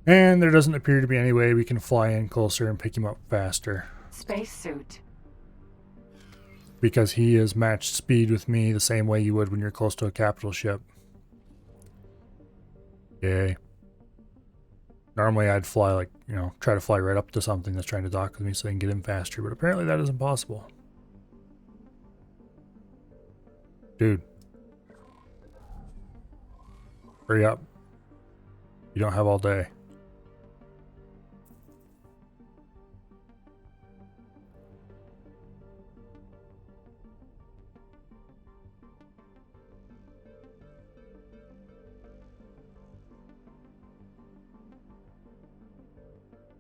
And there doesn't appear to be any way we can fly in closer and pick him up faster. Spacesuit. Because he is matched speed with me the same way you would when you're close to a capital ship. Yay. Normally I'd fly like, you know, try to fly right up to something that's trying to dock with me so I can get in faster, but apparently that isn't possible. Dude. Hurry up. You don't have all day.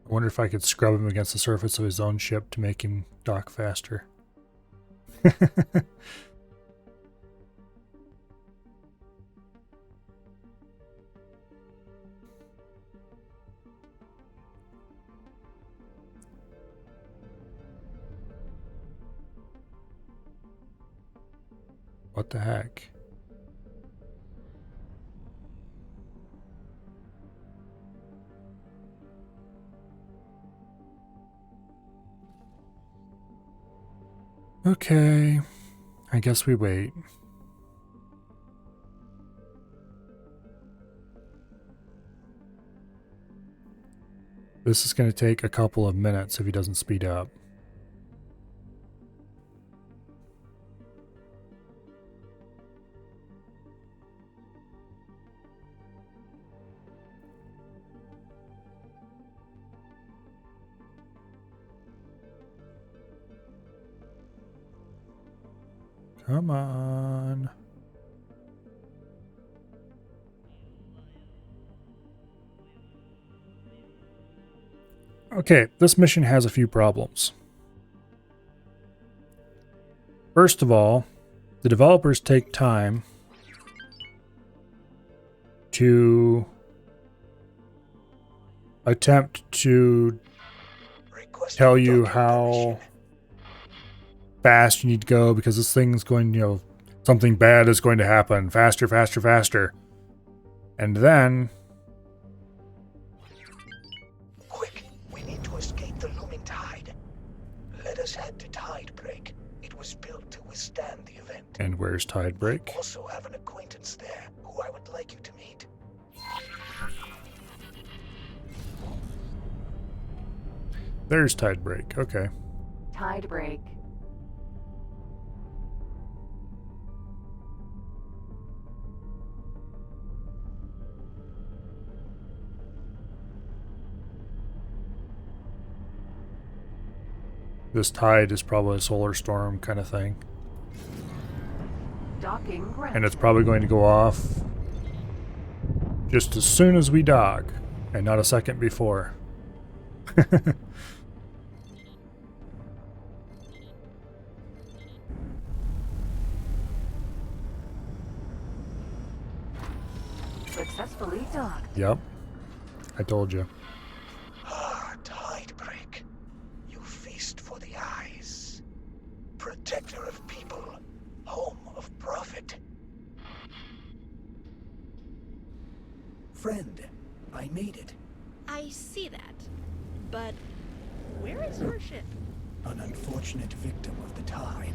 I wonder if I could scrub him against the surface of his own ship to make him dock faster. What the heck? Okay, I guess we wait. This is going to take a couple of minutes if he doesn't speed up. Come on. Okay, this mission has a few problems. First of all, the developers take time to attempt to tell you how fast you need to go, because this thing's going, something bad is going to happen. Faster, faster, faster. And then... Quick, we need to escape the looming tide. Let us head to Tide Break. It was built to withstand the event. And where's Tide Break? I also have an acquaintance there who I would like you to meet. There's Tide Break. Okay. Tide break. This tide is probably a solar storm kind of thing. Docking granted. And it's probably going to go off just as soon as we dock, and not a second before. Successfully docked. Yep. I told you. Ah, Tide Break. You feast for the eyes. Protector of people. Home of profit. Friend, I made it. I see that. But where is your ship? An unfortunate victim of the tide.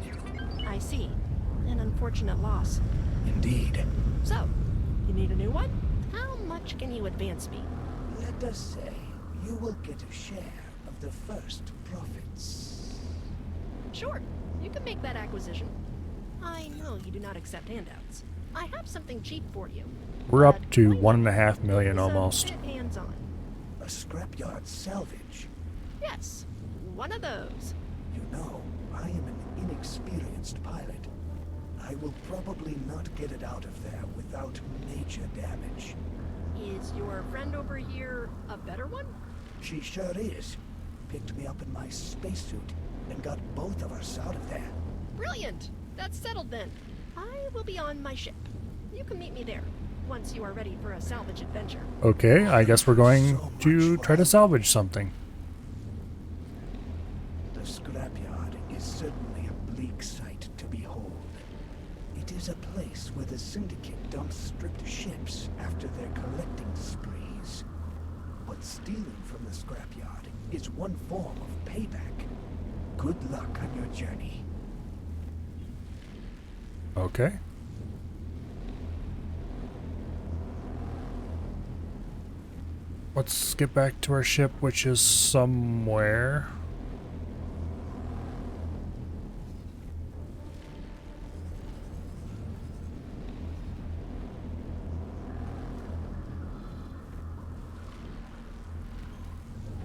I see. An unfortunate loss. Indeed. So, you need a new one? How much can you advance me? Let us say you will get a share of the first profits. Sure, you can make that acquisition. I know you do not accept handouts. I have something cheap for you. We're up but to why not? 1.5 million It's a almost. bit hands-on. A scrapyard salvage. Yes, one of those. You know, I am an inexperienced pilot. I will probably not get it out of there without major damage. Is your friend over here a better one? She sure is. Picked me up in my spacesuit and got both of us out of there. Brilliant! That's settled then. I will be on my ship. You can meet me there, once you are ready for a salvage adventure. Okay, I guess we're going to try to salvage something. The scrapyard is certainly a bleak sight to behold. It is a place where the Syndicate dumps stripped ships after their collecting sprees. But stealing from the scrapyard is one form of payback. Good luck on your journey. Okay. Let's get back to our ship, which is somewhere.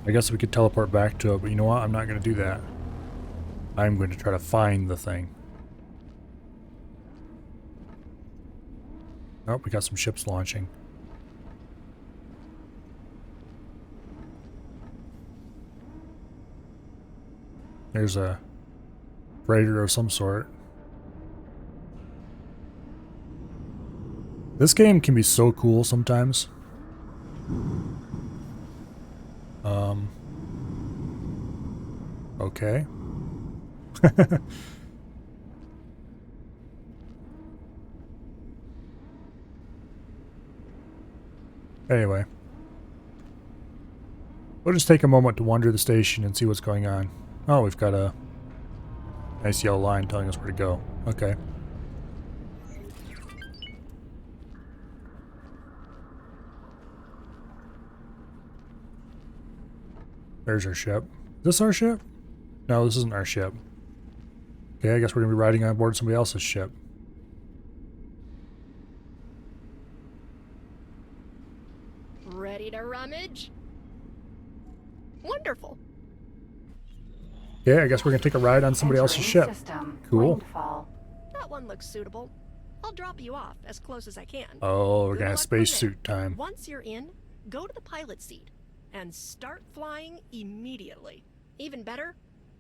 I guess we could teleport back to it, but you know what? I'm not going to do that. I'm going to try to find the thing. Oh, we got some ships launching. There's a freighter of some sort. This game can be so cool sometimes. Okay. Anyway. We'll just take a moment to wander the station and see what's going on. Oh, we've got a nice yellow line telling us where to go. Okay. There's our ship. Is this our ship? No, this isn't our ship. Okay, I guess we're going to be riding on board somebody else's ship. Ready to rummage? Wonderful. Okay, I guess we're going to take a ride on somebody else's Entering ship. System. Cool. Windfall. That one looks suitable. I'll drop you off as close as I can. Oh, we're Good going to have luck from there. spacesuit time. Once you're in, go to the pilot seat and start flying immediately. Even better,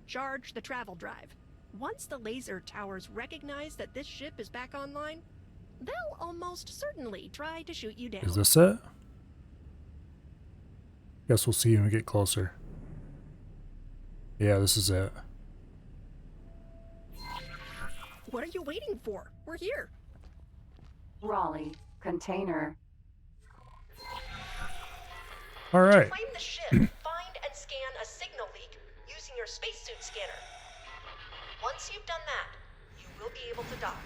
charge the travel drive. Once the laser towers recognize that this ship is back online, they'll almost certainly try to shoot you down. Is this it? Guess we'll see when we get closer. Yeah, this is it. What are you waiting for? We're here. Raleigh, container. All right. To claim the ship, find and scan a signal leak using your spacesuit scanner. Once you've done that, you will be able to dock.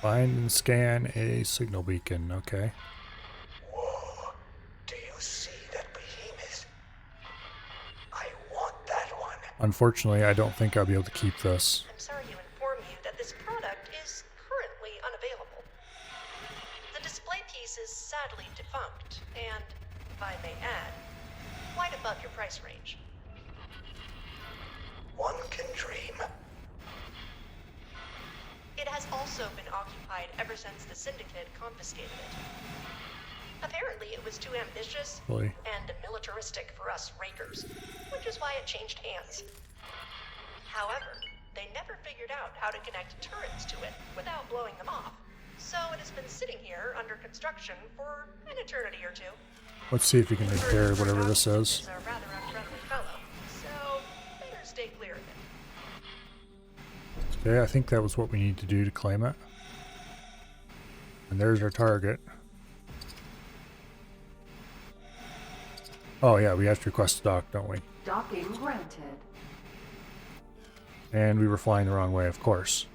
Find and scan a signal beacon. Okay. Whoa, do you see that behemoth? I want that one. Unfortunately, I don't think I'll be able to keep this. I'm sorry to inform you that this product is currently unavailable. The display piece is sadly defunct, and, if I may add, quite above your price range. One can dream. It has also been occupied ever since the Syndicate confiscated it. Apparently it was too ambitious Really? and militaristic for us Rakers, which is why it changed hands. However, they never figured out how to connect turrets to it without blowing them off. So it has been sitting here under construction for an eternity or two. Let's see if we can repair whatever this is. Is a rather unfriendly fellow, so better stay clear of it. Okay, I think that was what we need to do to claim it. And there's our target. Oh yeah, we have to request a dock, don't we? Docking granted. And we were flying the wrong way, of course.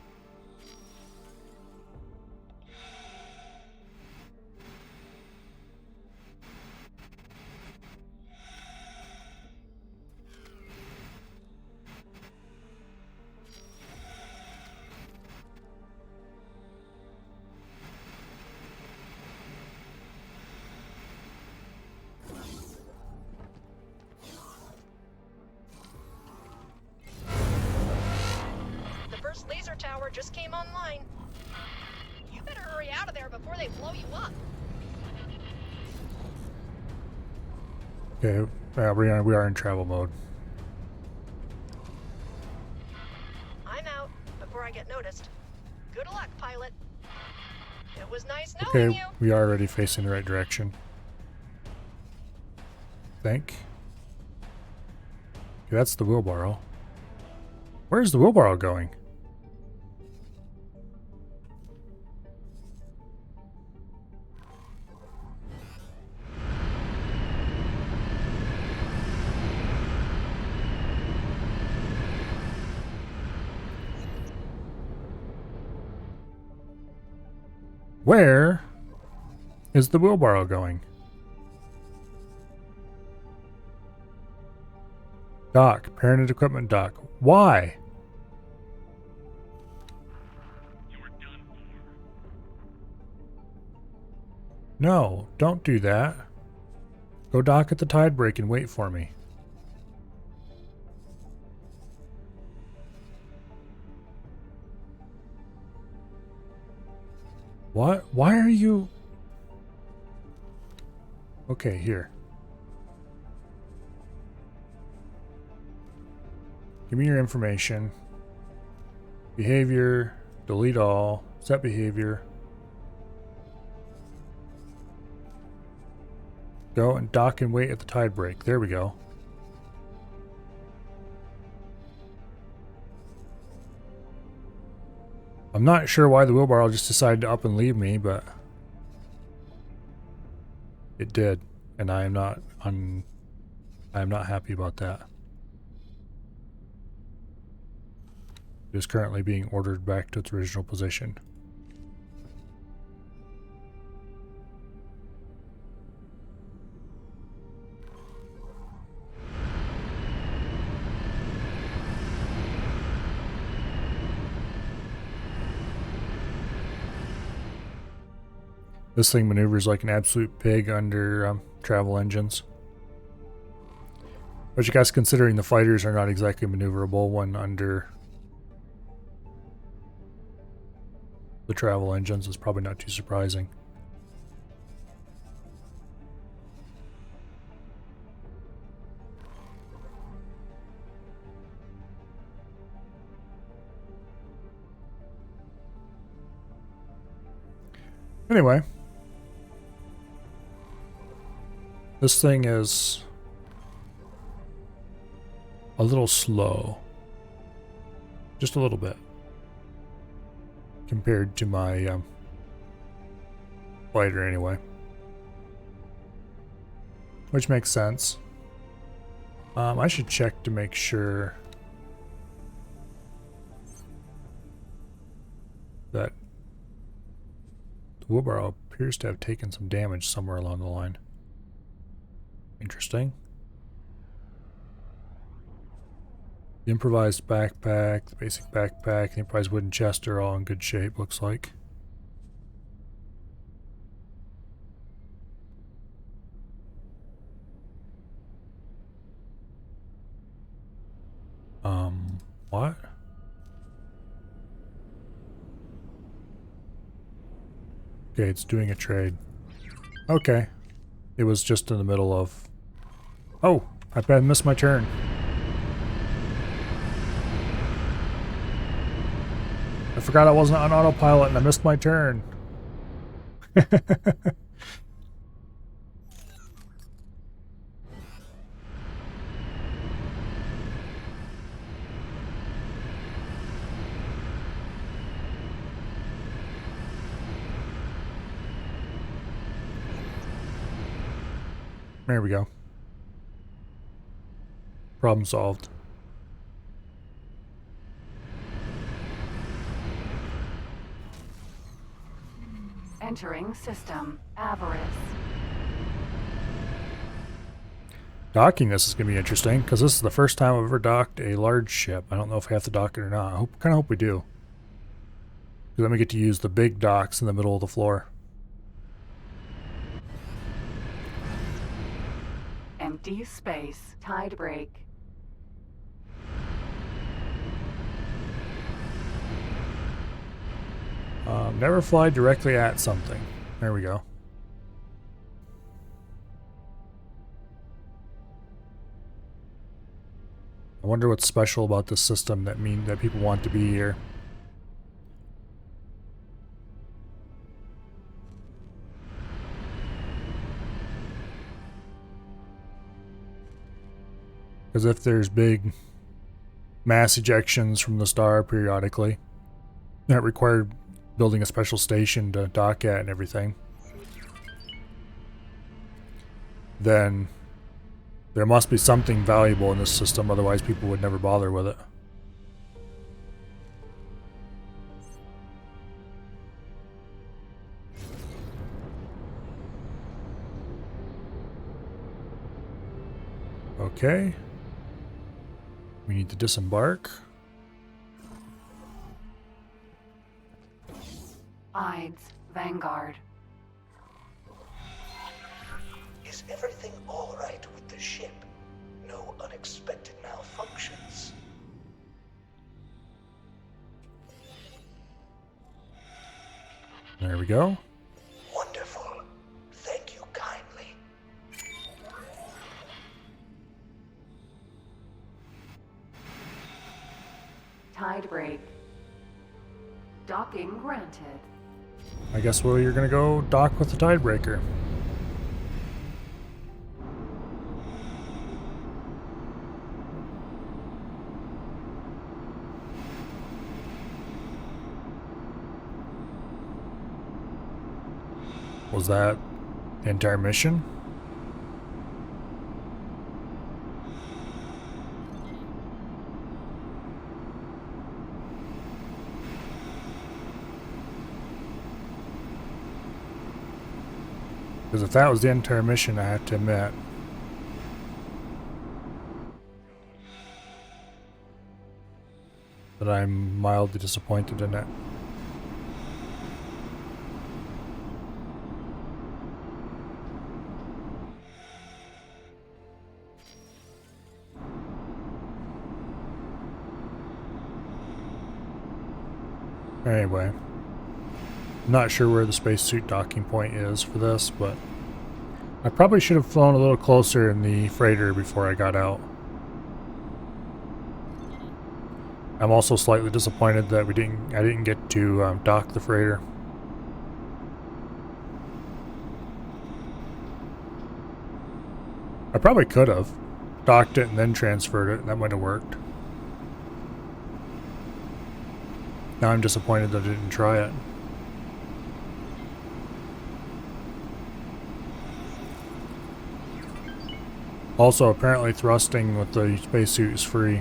The first laser tower just came online. You better hurry out of there before they blow you up. Okay, we are in travel mode. I'm out before I get noticed. Good luck, pilot. It was nice knowing Okay, you. we are already facing the right direction. Think. Okay, that's the wheelbarrow. Where's the wheelbarrow going? Where is the wheelbarrow going? Dock, parent and equipment dock. Why? No, don't do that. Go dock at the tide break and wait for me. What? Why are you... Okay, here. Give me your information. Behavior. Delete all. Set behavior. Go and dock and wait at the tide break. There we go. I'm not sure why the wheelbarrow just decided to up and leave me, but it did, and I am not happy about that. It is currently being ordered back to its original position. This thing maneuvers like an absolute pig under travel engines. But you guys, considering the fighters are not exactly maneuverable when under the travel engines, is probably not too surprising. Anyway. This thing is a little slow. Just a little bit. Compared to my lighter anyway. Which makes sense. I should check to make sure that the wheelbarrow appears to have taken some damage somewhere along the line. Interesting. The improvised backpack, the basic backpack, the improvised wooden chest are all in good shape, looks like. What? Okay, it's doing a trade. Okay. It was just in the middle of... Oh! I missed my turn. I forgot I wasn't on autopilot and I missed my turn. There we go. Problem solved. Entering system. Avarice. Docking this is going to be interesting, because this is the first time I've ever docked a large ship. I don't know if I have to dock it or not. I kind of hope we do. Because then we get to use the big docks in the middle of the floor. Empty space. Tide break. Never fly directly at something. There we go. I wonder what's special about this system that people want to be here. Because if there's big mass ejections from the star periodically, that require building a special station to dock at and everything, then there must be something valuable in this system, otherwise people would never bother with it. Okay. We need to disembark. Ides. Vanguard. Is everything all right with the ship? No unexpected malfunctions? There we go. Wonderful. Thank you kindly. Tide break. Docking granted. I guess you're gonna go dock with the tidebreaker. Was that the entire mission? Because if that was the entire mission, I have to admit, that I'm mildly disappointed in it. Anyway, not sure where the spacesuit docking point is for this, but I probably should have flown a little closer in the freighter before I got out. I'm also slightly disappointed that I didn't get to dock the freighter. I probably could have docked it and then transferred it. That might have worked. Now I'm disappointed that I didn't try it. Also, apparently thrusting with the spacesuit is free.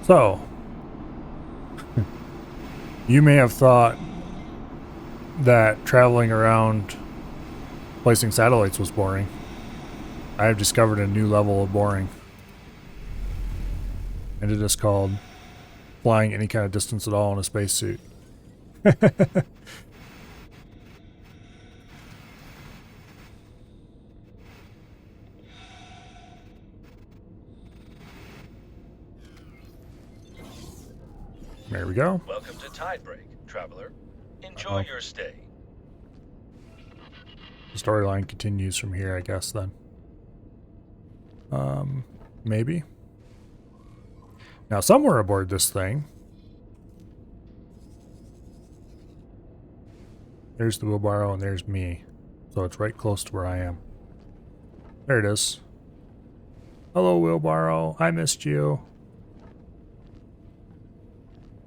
So, you may have thought that traveling around placing satellites was boring. I have discovered a new level of boring. And it is called flying any kind of distance at all in a spacesuit. There we go. Welcome to Tidebreak, traveler. Enjoy your stay. The storyline continues from here, I guess, then. Maybe. Now, somewhere aboard this thing, there's the wheelbarrow and there's me. So it's right close to where I am. There it is. Hello, wheelbarrow. I missed you.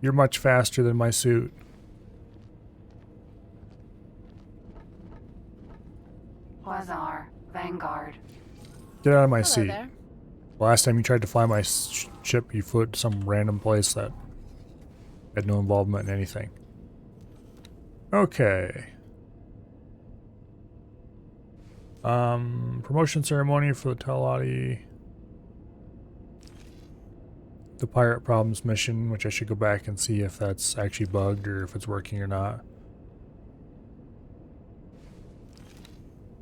You're much faster than my suit. Quasar, Vanguard. Get out of my Hello seat. there. Last time you tried to fly my ship, you flew it to some random place that had no involvement in anything. Okay. Promotion ceremony for the Telati. The Pirate Problems mission, which I should go back and see if that's actually bugged or if it's working or not.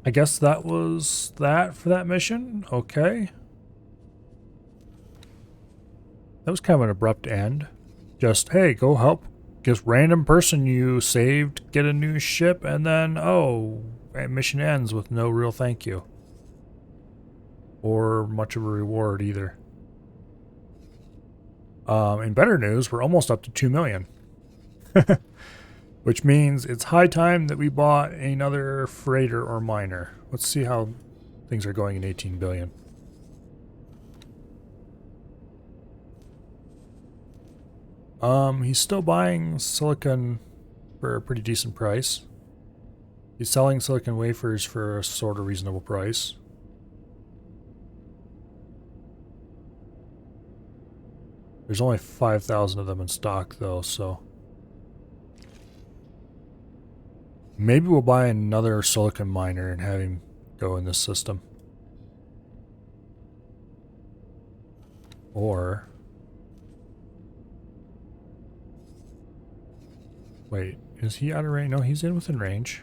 I guess that was that for that mission. Okay. That was kind of an abrupt end. Just, hey, go help this random person you saved get a new ship, and then, oh, mission ends with no real thank you. Or much of a reward either. In better news, we're almost up to 2 million. Which means it's high time that we bought another freighter or miner. Let's see how things are going in 18 billion. He's still buying silicon for a pretty decent price. He's selling silicon wafers for a sort of reasonable price. There's only 5,000 of them in stock though, so maybe we'll buy another silicon miner and have him go in this system. Or wait, is he out of range? No, he's in within range.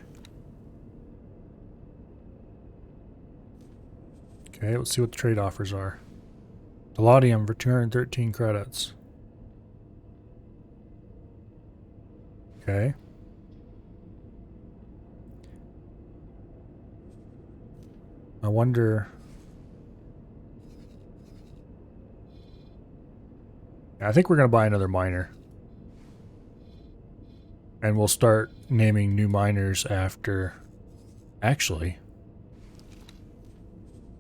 Okay, let's see what the trade offers are. Palladium for 213 credits. Okay. I wonder... I think we're going to buy another miner. And we'll start naming new miners after... Actually,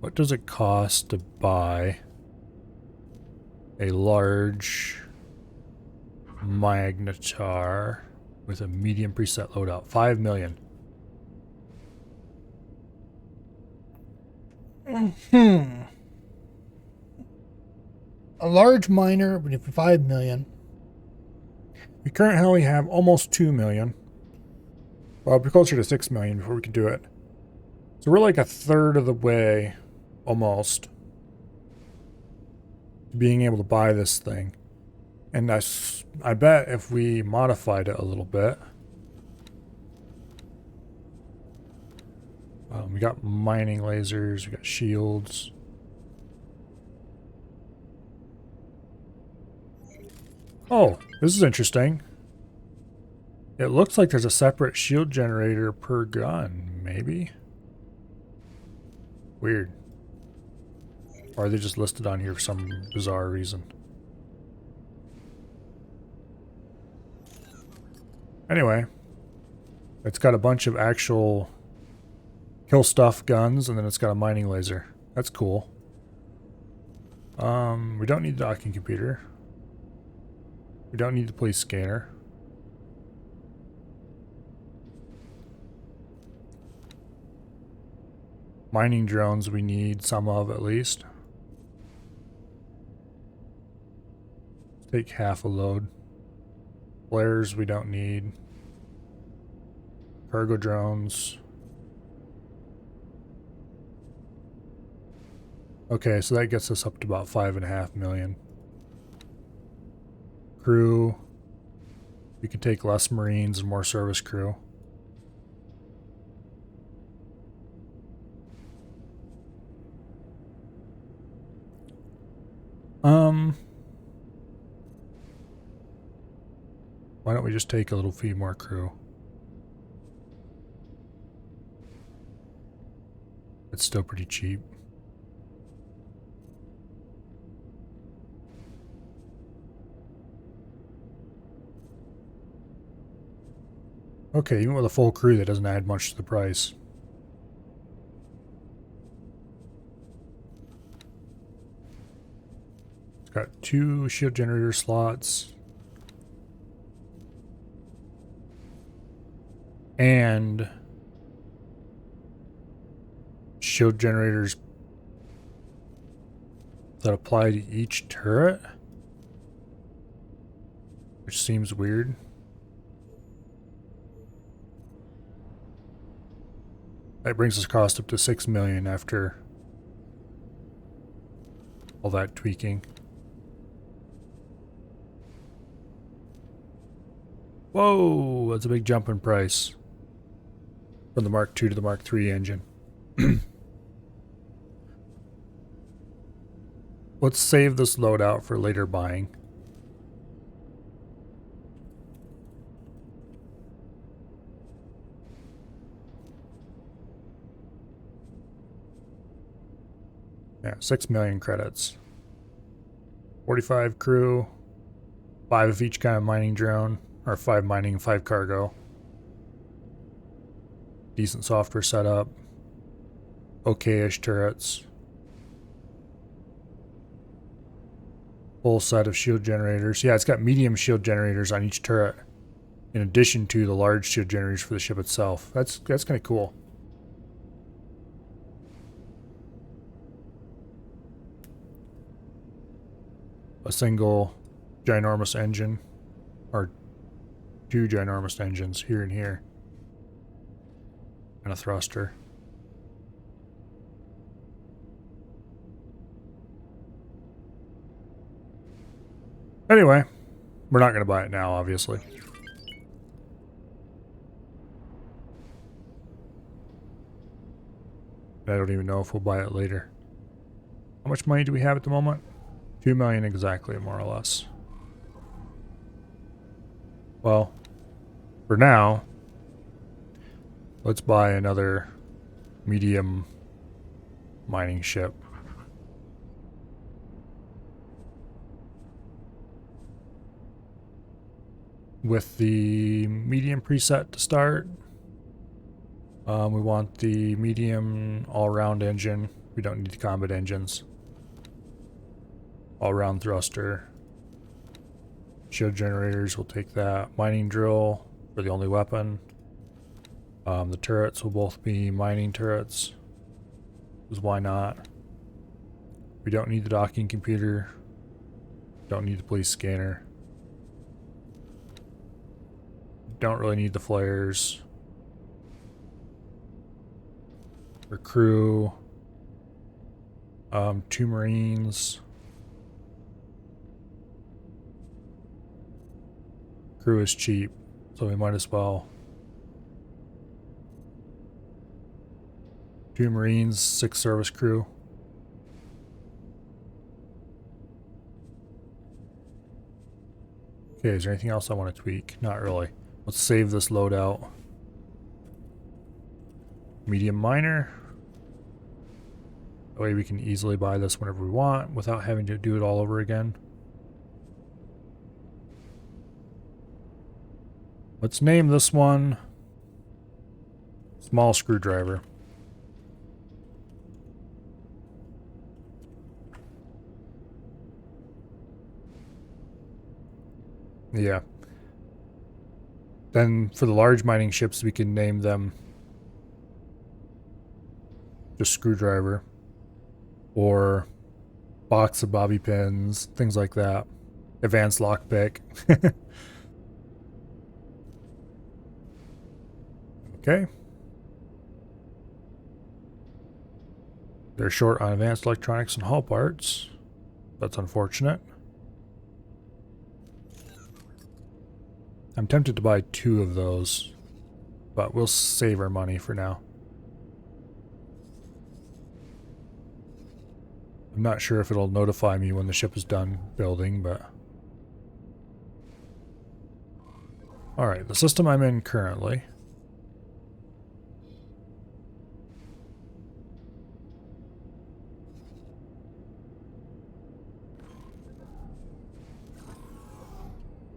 what does it cost to buy a large magnetar with a medium preset loadout? 5 million. A large miner would be 5 million. We currently have almost 2 million. Well, we're closer to 6 million before we can do it. So we're like a third of the way, almost, to being able to buy this thing. And I bet if we modified it a little bit, we got mining lasers, we got shields. Oh, this is interesting. It looks like there's a separate shield generator per gun, maybe? Weird. Or are they just listed on here for some bizarre reason? Anyway, it's got a bunch of actual kill stuff guns, and then it's got a mining laser. That's cool. We don't need the docking computer. We don't need the police scanner. Mining drones we need some of at least. Take half a load. Flares we don't need. Cargo drones. Okay, so that gets us up to about 5.5 million. Crew. We can take less Marines and more service crew. Why don't we just take a little few more crew? It's still pretty cheap. Okay, even with a full crew, that doesn't add much to the price. It's got 2 shield generator slots. And shield generators that apply to each turret, which seems weird. That brings us cost up to 6 million after all that tweaking. Whoa, that's a big jump in price from the Mark II to the Mark III engine. Let's save this loadout for later buying. Yeah, 6 million credits. 45 crew, 5 of each kind of mining drone, or 5 mining, 5 cargo. Decent software setup. Okay-ish turrets. Full set of shield generators. Yeah, it's got medium shield generators on each turret, in addition to the large shield generators for the ship itself. That's kind of cool. A single ginormous engine, or 2 ginormous engines here and here, and a thruster. Anyway, we're not going to buy it now, obviously. I don't even know if we'll buy it later. How much money do we have at the moment? 2 million exactly, more or less. Well, for now, let's buy another medium mining ship. With the medium preset to start, we want the medium all-round engine. We don't need the combat engines. All-round thruster. Shield generators, we'll take that. Mining drill for the only weapon. The turrets will both be mining turrets. Because why not? We don't need the docking computer. Don't need the police scanner. Don't really need the flares. For crew, 2 Marines. Crew is cheap, so we might as well. 2 Marines, 6 service crew. Okay, is there anything else I want to tweak? Not really. Let's save this loadout. Medium minor. That way we can easily buy this whenever we want without having to do it all over again. Let's name this one Small Screwdriver. Yeah. Then for the large mining ships, we can name them just Screwdriver or Box of Bobby Pins, things like that. Advanced Lockpick. Okay. They're short on advanced electronics and hull parts. That's unfortunate. I'm tempted to buy 2 of those, but we'll save our money for now. I'm not sure if it'll notify me when the ship is done building, but... Alright, the system I'm in currently.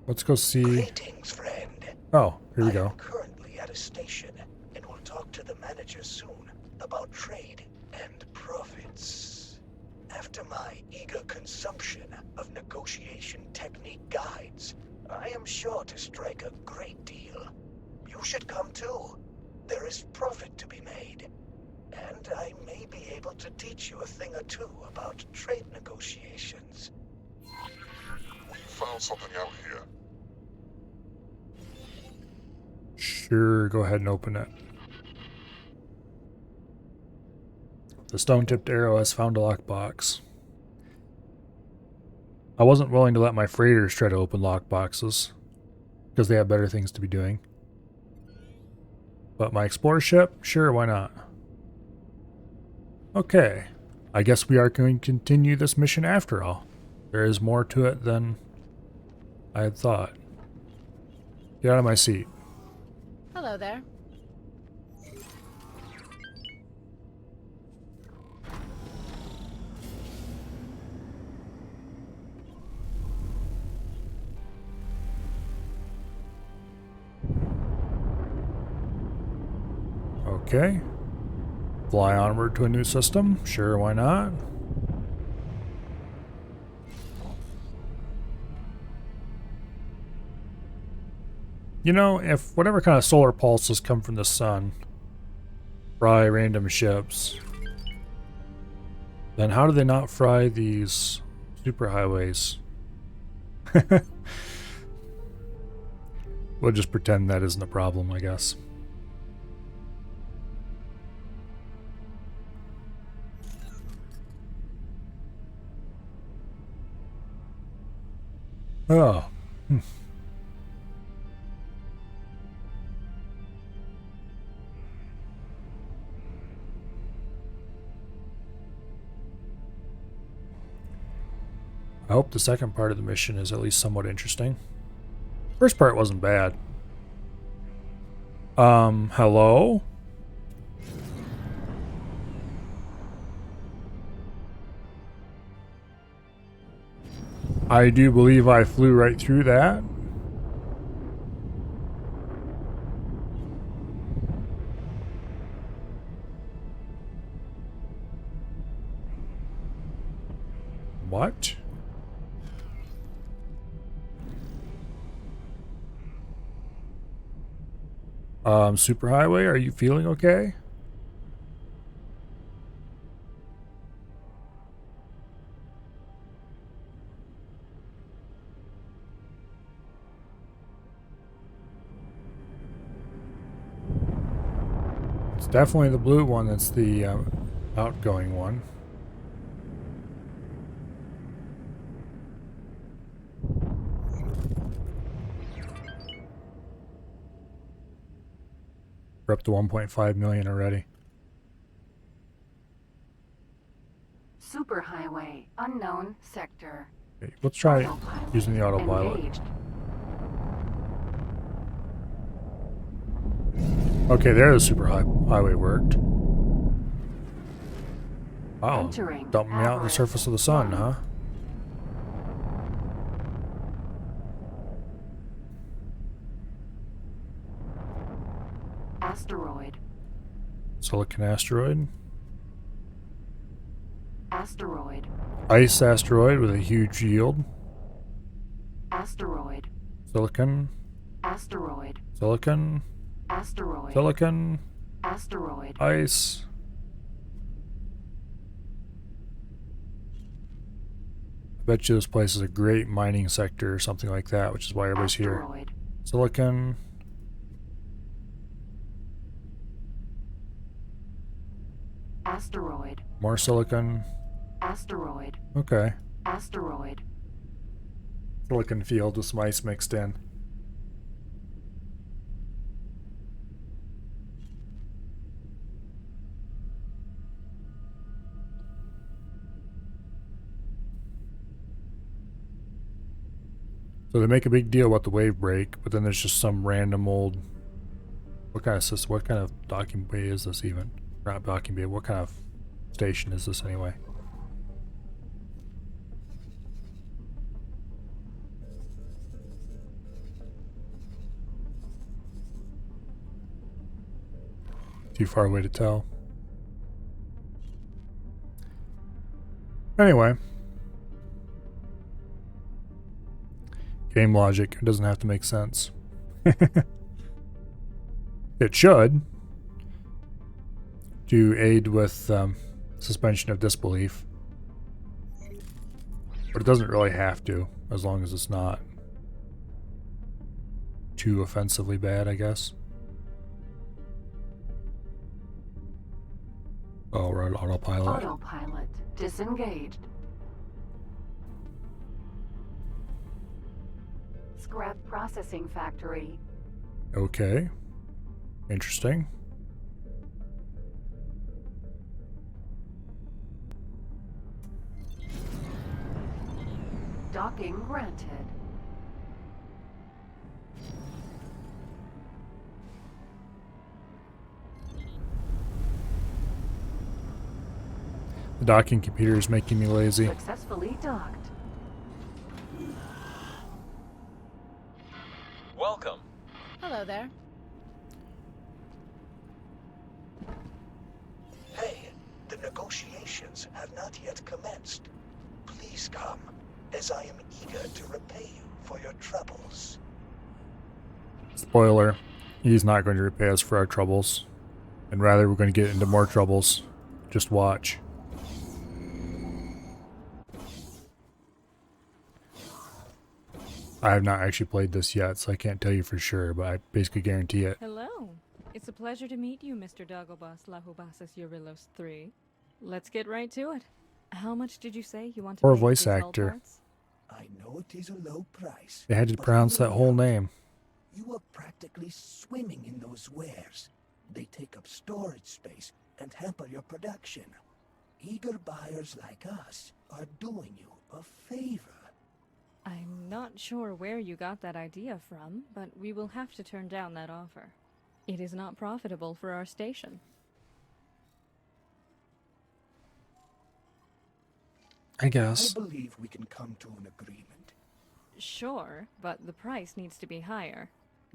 Let's go see... Greetings, friend. Oh, here we I go. am currently at a station and will talk to the manager soon about trade and profits. After my eager consumption of negotiation technique guides, I am sure to strike a great deal. You should come too. There is profit to be made. And I may be able to teach you a thing or two about trade negotiations. We found something out here. Sure, go ahead and open it. The stone-tipped arrow has found a lockbox. I wasn't willing to let my freighters try to open lockboxes, because they have better things to be doing. But my explorer ship? Sure, why not? Okay, I guess we are going to continue this mission after all. There is more to it than I had thought. Get out of my seat. Hello there. Okay. Fly onward to a new system? Sure, why not? You know, if whatever kind of solar pulses come from the sun fry random ships, then how do they not fry these superhighways? We'll just pretend that isn't a problem, I guess. Oh. I hope the second part of the mission is at least somewhat interesting. First part wasn't bad. Hello? I do believe I flew right through that. What? Superhighway, are you feeling okay? It's definitely the blue one that's the outgoing one. We're up to 1.5 million already. Superhighway, unknown sector. Okay, let's try Autopilot using the autopilot. engaged. Okay, there the super highway worked. Wow, Entering dumped me out on the surface of the sun, huh? Asteroid. Silicon asteroid. Asteroid. Ice asteroid with a huge yield. Asteroid. Silicon. Asteroid. Silicon. Asteroid. Silicon. Asteroid. Ice. I bet you this place is a great mining sector or something like that, which is why everybody's here. Asteroid. Silicon. Asteroid. More silicon. Asteroid. Okay. Asteroid. Silicon field with some ice mixed in. So they make a big deal about the wave break, but then there's just some random old... What kind of system? What kind of docking bay is this even? Not docking bay. What kind of station is this anyway? Too far away to tell. Anyway. Game logic. It doesn't have to make sense. It should. To aid with suspension of disbelief. But it doesn't really have to, as long as it's not too offensively bad, I guess. Oh, we're on autopilot. Autopilot disengaged. Scrap processing factory. Okay. Interesting. Docking granted. The docking computer is making me lazy. Successfully docked. Welcome. Hello there. Hey, the negotiations have not yet commenced. Please come, as I am eager to repay you for your troubles. Spoiler, he's not going to repay us for our troubles. And rather, we're going to get into more troubles. Just watch. I have not actually played this yet, so I can't tell you for sure, but I basically guarantee it. Hello. It's a pleasure to meet you, Mr. Dagobas Lahobasas Eurylos 3. Let's get right to it. How much did you say you want to Poor pay for voice these hull actor. parts? I know it is a low price. They had to but pronounce hear that me whole out. name. You are practically swimming in those wares. They take up storage space and hamper your production. Eager buyers like us are doing you a favor. I'm not sure where you got that idea from, but we will have to turn down that offer. It is not profitable for our station. I guess. I believe we can come to an agreement. Sure, but the price needs to be higher.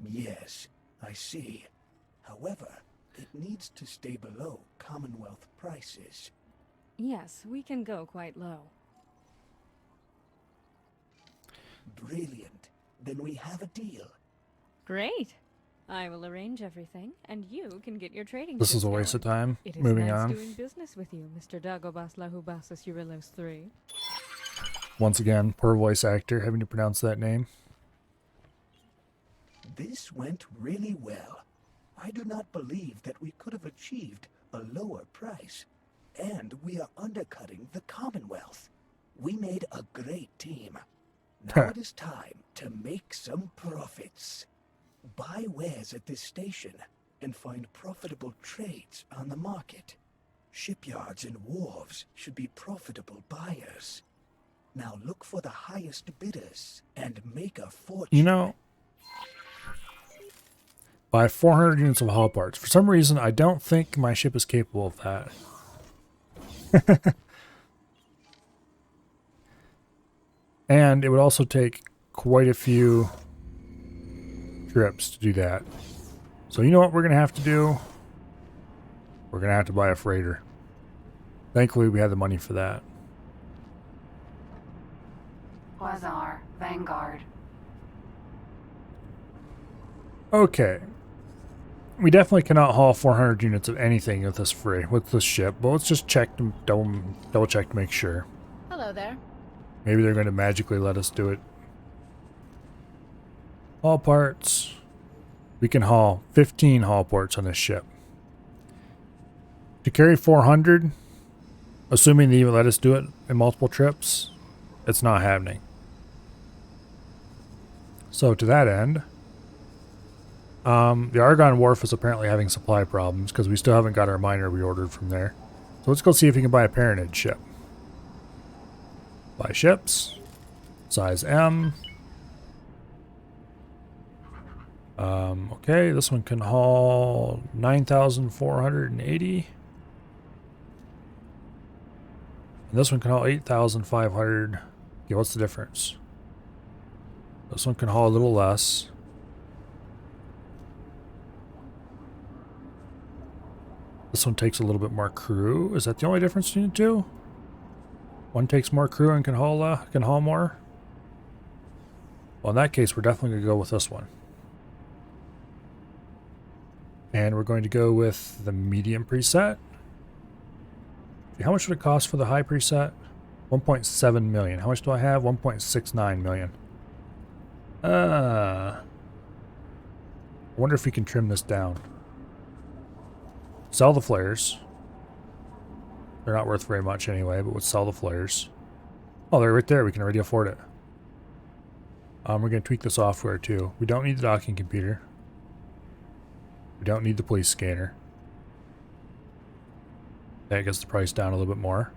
Yes, I see. However, it needs to stay below Commonwealth prices. Yes, we can go quite low. Brilliant. Then we have a deal. Great! I will arrange everything, and you can get your trading This is a ships waste of going. time. It is Moving nice on. doing business with you, Mr. Dagobas Lahubasas Eurylos 3. Once again, poor voice actor having to pronounce that name. This went really well. I do not believe that we could have achieved a lower price. And we are undercutting the Commonwealth. We made a great team. Now it is time to make some profits. Buy wares at this station and find profitable trades on the market. Shipyards and wharves should be profitable buyers. Now look for the highest bidders and make a fortune. You know, Buy 400 units of hull parts. For some reason, I don't think my ship is capable of that. And it would also take quite a few trips to do that. So you know what we're going to have to do? We're going to have to buy a freighter. Thankfully, we had the money for that. Quasar, Vanguard. Okay. We definitely cannot haul 400 units of anything with this ship, but let's just check to double check to make sure. Hello there. Maybe they're going to magically let us do it. Haul parts. We can haul 15 haul parts on this ship. To carry 400, assuming they even let us do it in multiple trips, it's not happening. So to that end, the Argonne Wharf is apparently having supply problems because we still haven't got our miner reordered from there. So let's go see if we can buy a Paranid ship. Buy ships. Size M. Okay, this one can haul 9,480. And this one can haul 8,500. Okay, what's the difference? This one can haul a little less. This one takes a little bit more crew. Is that the only difference between the two? One takes more crew and can haul more? Well, in that case, we're definitely going to go with this one. And we're going to go with the medium preset. How much would it cost for the high preset? 1.7 million. How much do I have? 1.69 million. I wonder if we can trim this down. Sell the flares. They're not worth very much anyway, but let's sell the flares. Oh, they're right there. We can already afford it. We're going to tweak the software too. We don't need the docking computer. We don't need the police scanner. That gets the price down a little bit more.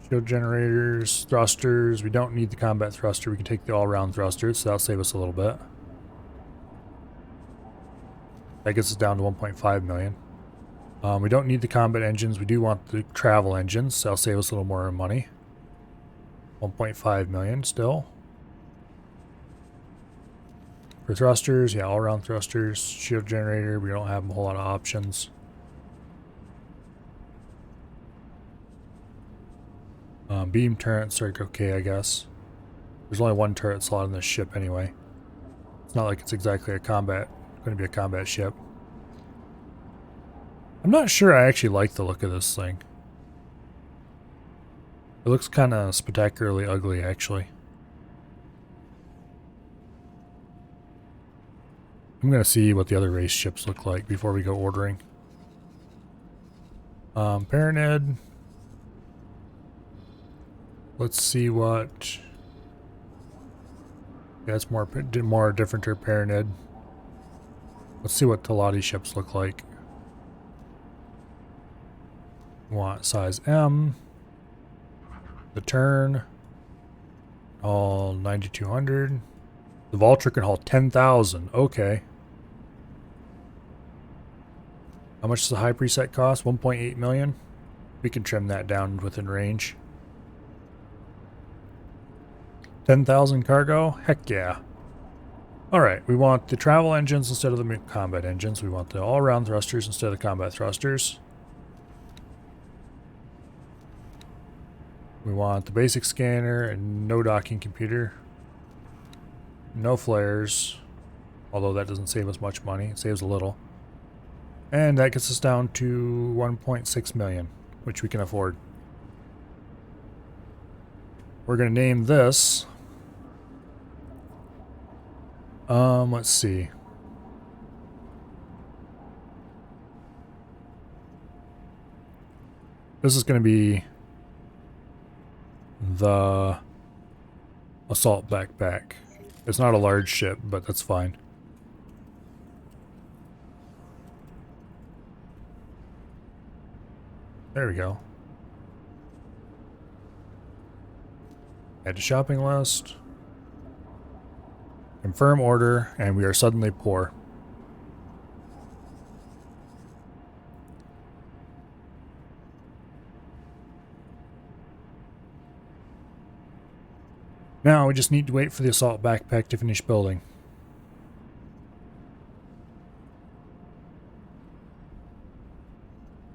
Shield generators, thrusters. We don't need the combat thruster. We can take the all-round thrusters, so that'll save us a little bit. That gets us down to 1.5 million. We don't need the combat engines. We do want the travel engines, so that'll save us a little more money. 1.5 million still. For thrusters, yeah, all-around thrusters. Shield generator, we don't have a whole lot of options. Beam turrets are okay, I guess. There's only one turret slot in this ship anyway. It's not like it's exactly going to be a combat ship. I'm not sure I actually like the look of this thing. It looks kind of spectacularly ugly, actually. I'm going to see what the other race ships look like before we go ordering. Paranid. Let's see what... Yeah, it's more differenter Paranid. Let's see what Talati ships look like. We want size M. The Turn. All 9,200. The Vulture can haul 10,000. Okay. How much does the high preset cost? 1.8 million. We can trim that down within range. 10,000 cargo? Heck yeah. Alright, we want the travel engines instead of the combat engines. We want the all-round thrusters instead of the combat thrusters. We want the basic scanner and no docking computer. No flares. Although that doesn't save us much money. It saves a little. And that gets us down to 1.6 million, which we can afford. We're going to name this... let's see. This is going to be the assault backpack. It's not a large ship, but that's fine. There we go. Add to shopping list. Confirm order, and we are suddenly poor. Now we just need to wait for the assault backpack to finish building.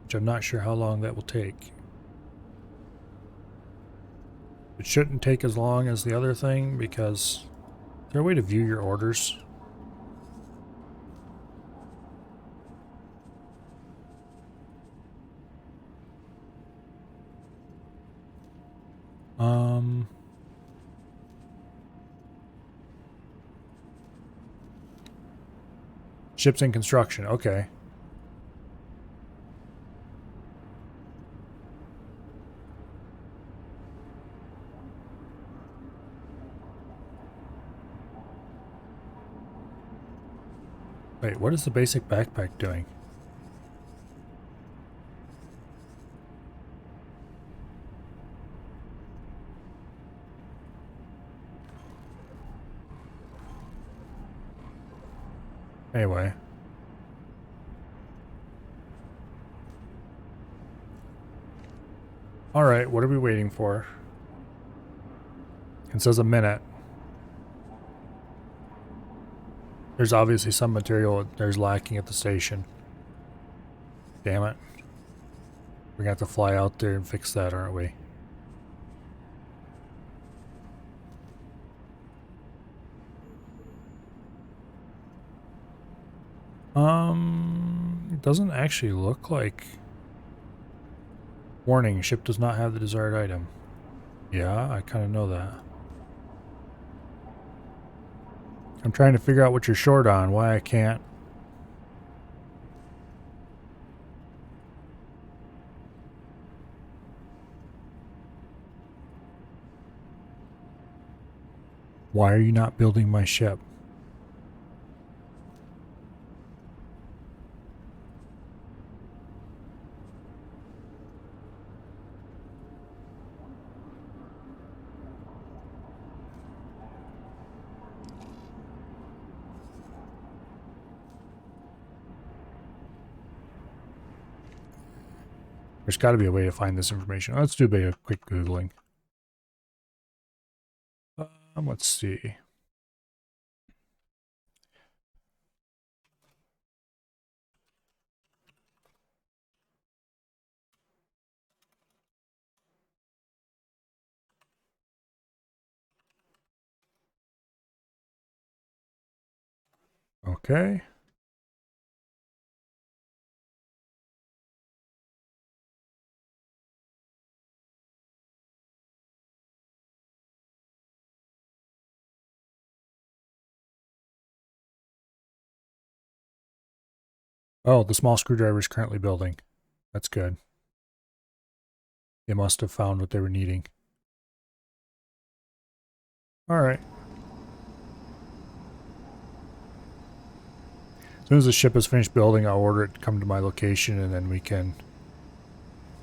Which I'm not sure how long that will take. It shouldn't take as long as the other thing because... Is there a way to view your orders? Ships in construction, okay. Wait, what is the basic backpack doing? Anyway. Alright, what are we waiting for? It says a minute. There's obviously some material there's lacking at the station. Damn it. We're gonna have to fly out there and fix that, aren't we? It doesn't actually look like... Warning, ship does not have the desired item. Yeah, I kind of know that. I'm trying to figure out what you're short on, why I can't. Why are you not building my ship? There's got to be a way to find this information. Let's do a bit of quick Googling. Let's see. Okay. Oh, the small screwdriver is currently building. That's good. They must have found what they were needing. Alright. As soon as the ship is finished building, I'll order it to come to my location and then we can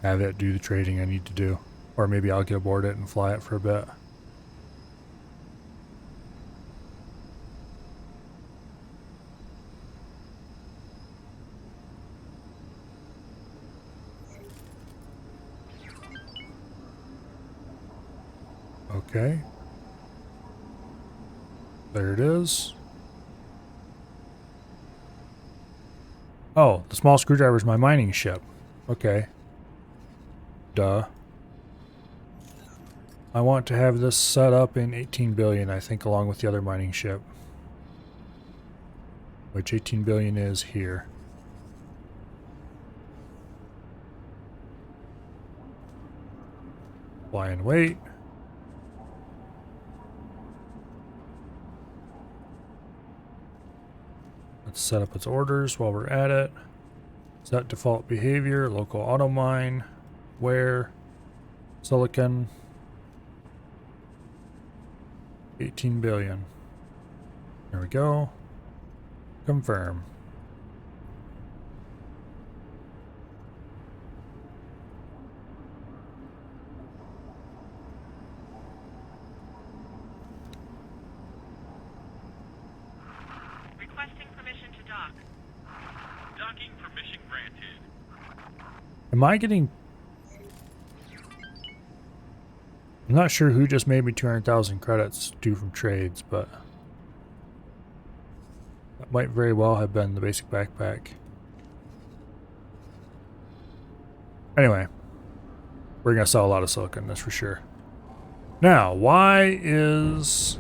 have it do the trading I need to do. Or maybe I'll get aboard it and fly it for a bit. Okay. There it is. Oh, the small screwdriver is my mining ship. Okay. Duh. I want to have this set up in 18 billion, I think, along with the other mining ship. Which 18 billion is here. Fly and wait. Let's set up its orders while we're at it. Set default behavior, local auto mine, where, silicon, 18 billion. There we go. Confirm. Am I getting... I'm not sure who just made me 200,000 credits due from trades, but that might very well have been the basic backpack. Anyway, we're going to sell a lot of silicon, that's for sure. Now, why is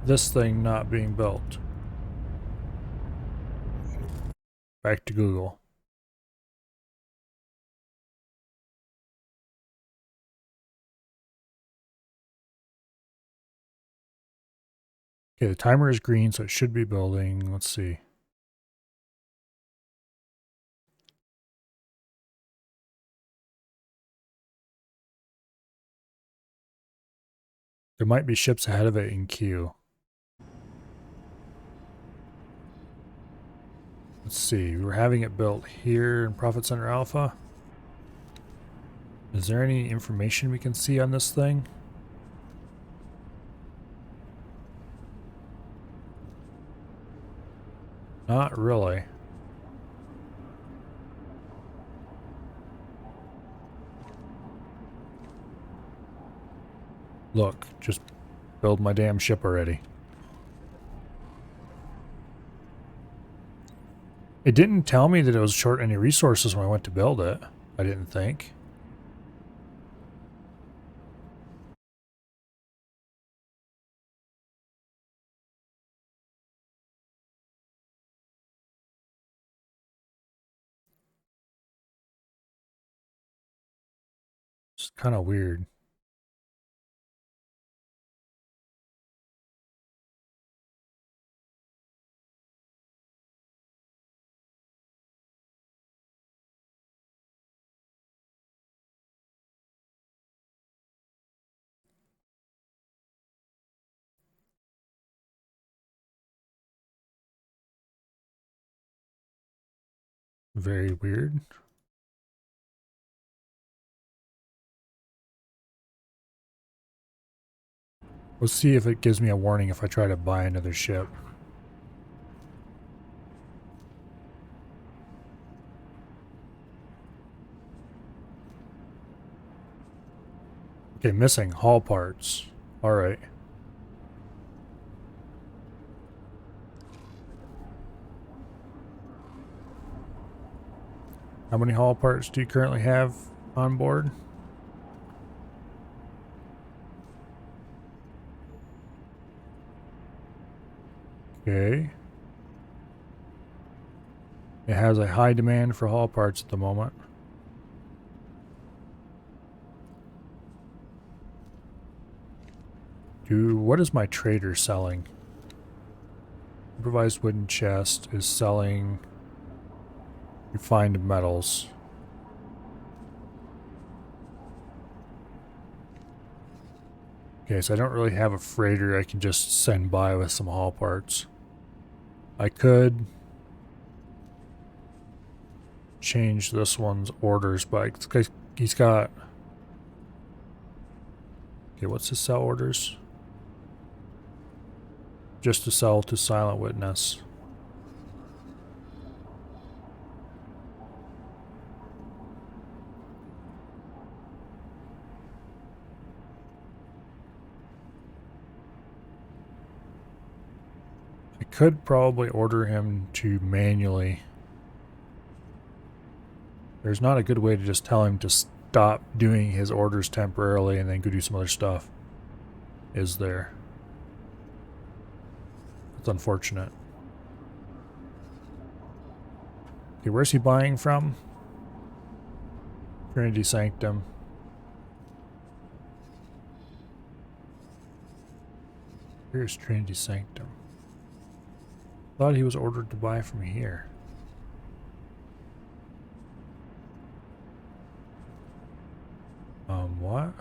this thing not being built? Back to Google. Okay, the timer is green, so it should be building. Let's see. There might be ships ahead of it in queue. Let's see. We're having it built here in Profit Center Alpha. Is there any information we can see on this thing? Not really. Look, just build my damn ship already. It didn't tell me that it was short any resources when I went to build it. I didn't think. It's kind of weird. Very weird. Let's see if it gives me a warning if I try to buy another ship. Okay, missing hull parts. Alright. How many hull parts do you currently have on board? Okay. It has a high demand for hull parts at the moment. What is my trader selling? Improvised wooden chest is selling refined metals. Okay, so I don't really have a freighter I can just send by with some haul parts. I could change this one's orders, but he's got... Okay, what's his sell orders? Just to sell to Silent Witness. I could probably order him to manually. There's not a good way to just tell him to stop doing his orders temporarily and then go do some other stuff, is there? It's unfortunate. Okay, where's he buying from? Trinity Sanctum. Here's Trinity Sanctum. Thought he was ordered to buy from here. What?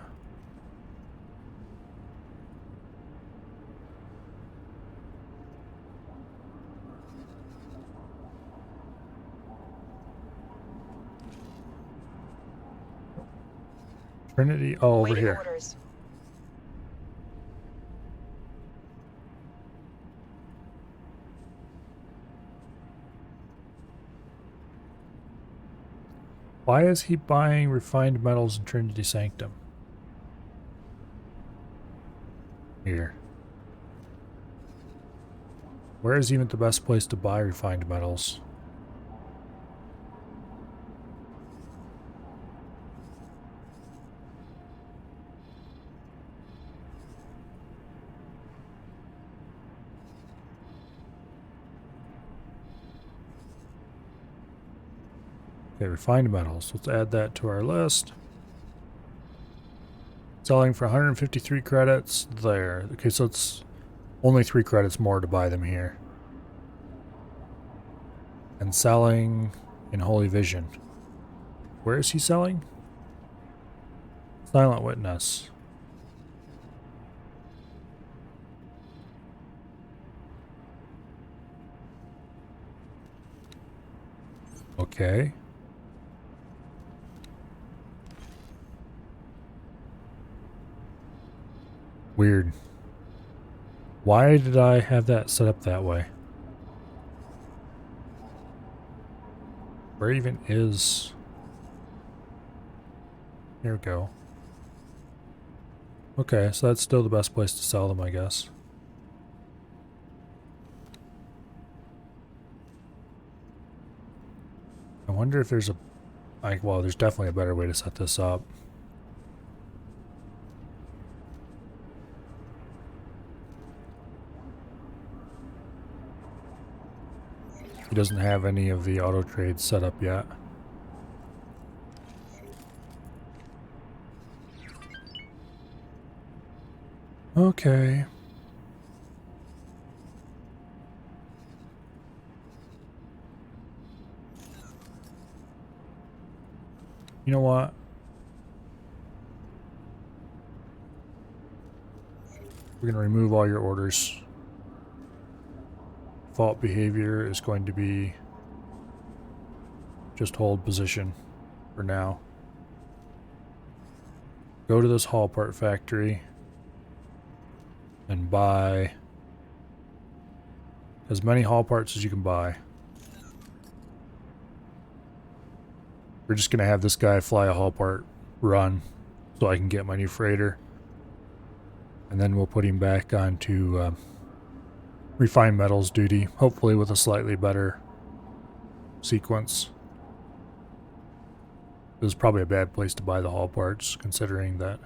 Trinity, oh, over here. Orders. Why is he buying refined metals in Trinity Sanctum? Here. Where is even the best place to buy refined metals? Okay, refined metals. Let's add that to our list. Selling for 153 credits there. Okay, so it's only 3 credits more to buy them here. And selling in Holy Vision. Where is he selling? Silent Witness. Okay. Weird. Why did I have that set up that way? Where even is... Here we go. Okay, so that's still the best place to sell them, I guess. I wonder if there's a... well, there's definitely a better way to set this up. He doesn't have any of the auto trades set up yet. Okay. You know what? We're going to remove all your orders. Default behavior is going to be just hold position for now. Go to this haul part factory and buy as many haul parts as you can buy. We're just going to have this guy fly a haul part run so I can get my new freighter. And then we'll put him back onto refined metals duty, hopefully with a slightly better sequence. It was probably a bad place to buy the haul parts, considering that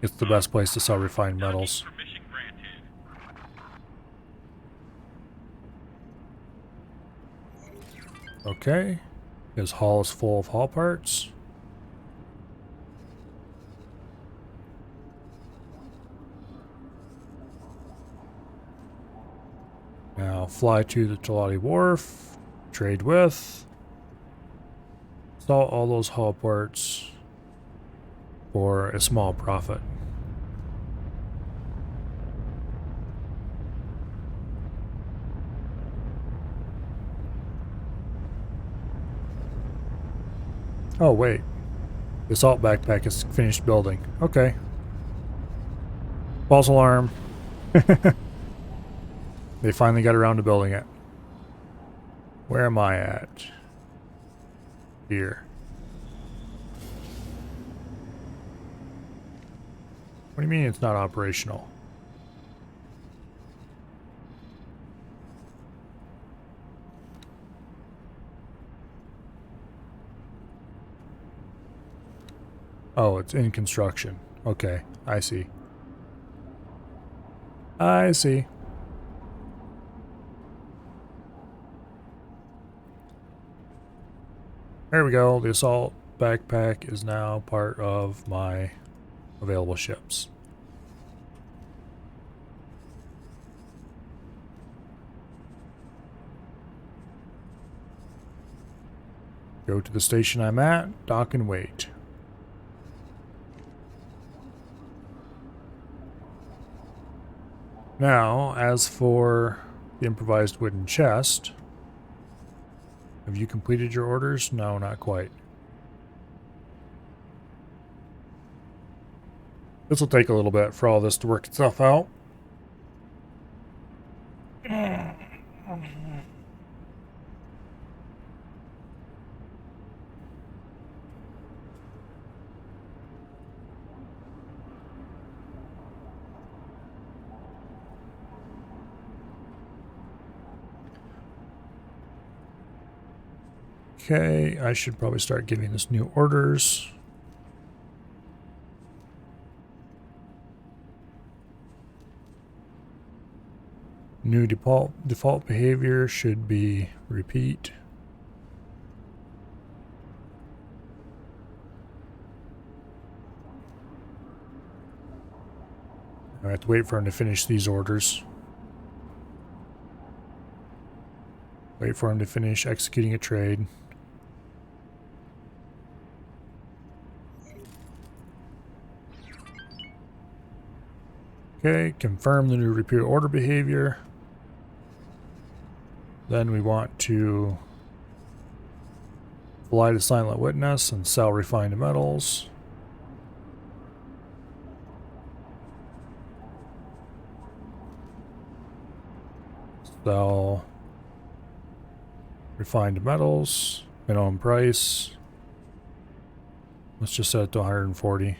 it's the best place to sell refined metals. Okay, his haul is full of haul parts. Now fly to the Gelati Wharf, trade with, sell all those haul parts for a small profit. Oh wait, the assault backpack is finished building. Okay. False alarm. They finally got around to building it. Where am I at? Here. What do you mean it's not operational? Oh, it's in construction. Okay, I see. I see. There we go. The assault backpack is now part of my available ships. Go to the station I'm at, dock and wait. Now, as for the improvised wooden chest, have you completed your orders? No, not quite. This will take a little bit for all this to work itself out. Okay, I should probably start giving this new orders. New default behavior should be repeat. I have to wait for him to finish these orders. Wait for him to finish executing a trade. Okay, confirm the new repeat order behavior. Then we want to fly to silent witness and sell refined metals. Sell refined metals, minimum price. Let's just set it to 140.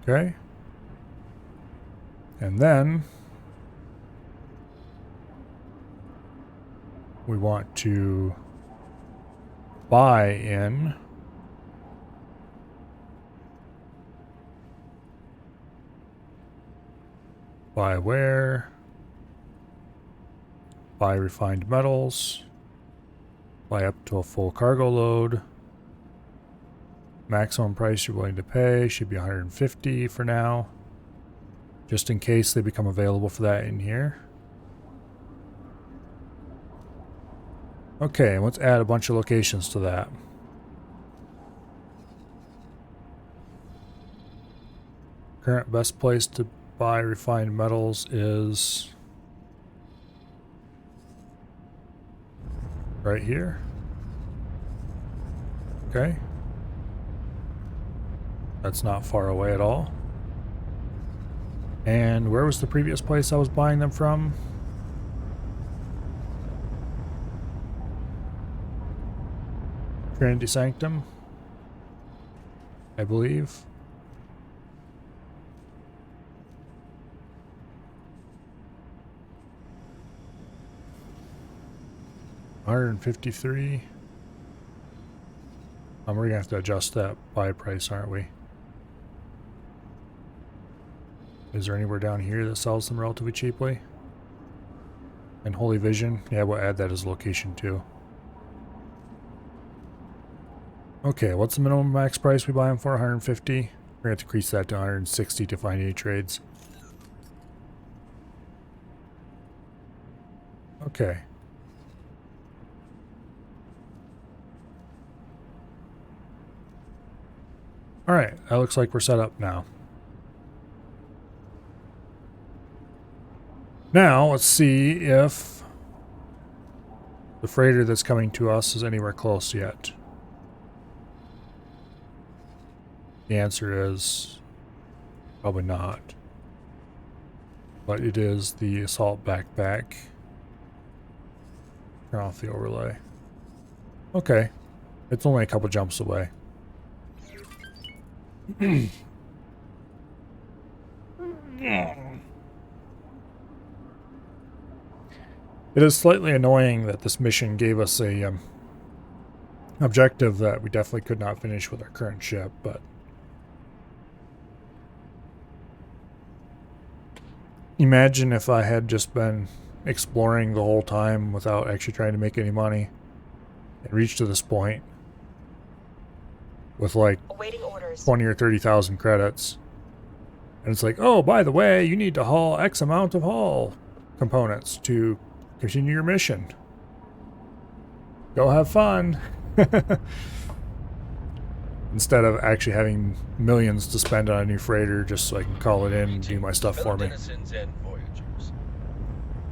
Okay. And then we want to buy in buy where, buy refined metals, buy up to a full cargo load. Maximum price you're willing to pay should be 150 for now, just in case they become available for that in here. Okay, let's add a bunch of locations to that. Current best place to buy refined metals is right here. Okay. That's not far away at all. And where was the previous place I was buying them from? Trinity Sanctum, I believe. $153. We're gonna have to adjust that buy price, aren't we? Is there anywhere down here that sells them relatively cheaply? And Holy Vision? Yeah, we'll add that as location too. Okay, what's the minimum max price we buy them for? 150. We're gonna have to increase that to 160 to find any trades. Okay. Alright, that looks like we're set up now. Now, let's see if the freighter that's coming to us is anywhere close yet. The answer is probably not. But it is the assault backpack. Turn off the overlay. Okay. It's only a couple jumps away. It is slightly annoying that this mission gave us a objective that we definitely could not finish with our current ship, but imagine if I had just been exploring the whole time without actually trying to make any money and reached to this point with like 20 or 30,000 credits. And it's like, oh, by the way, you need to haul X amount of haul components to continue your mission. Go have fun. Instead of actually having millions to spend on a new freighter just so I can call it in and do my stuff for me. And Voyagers.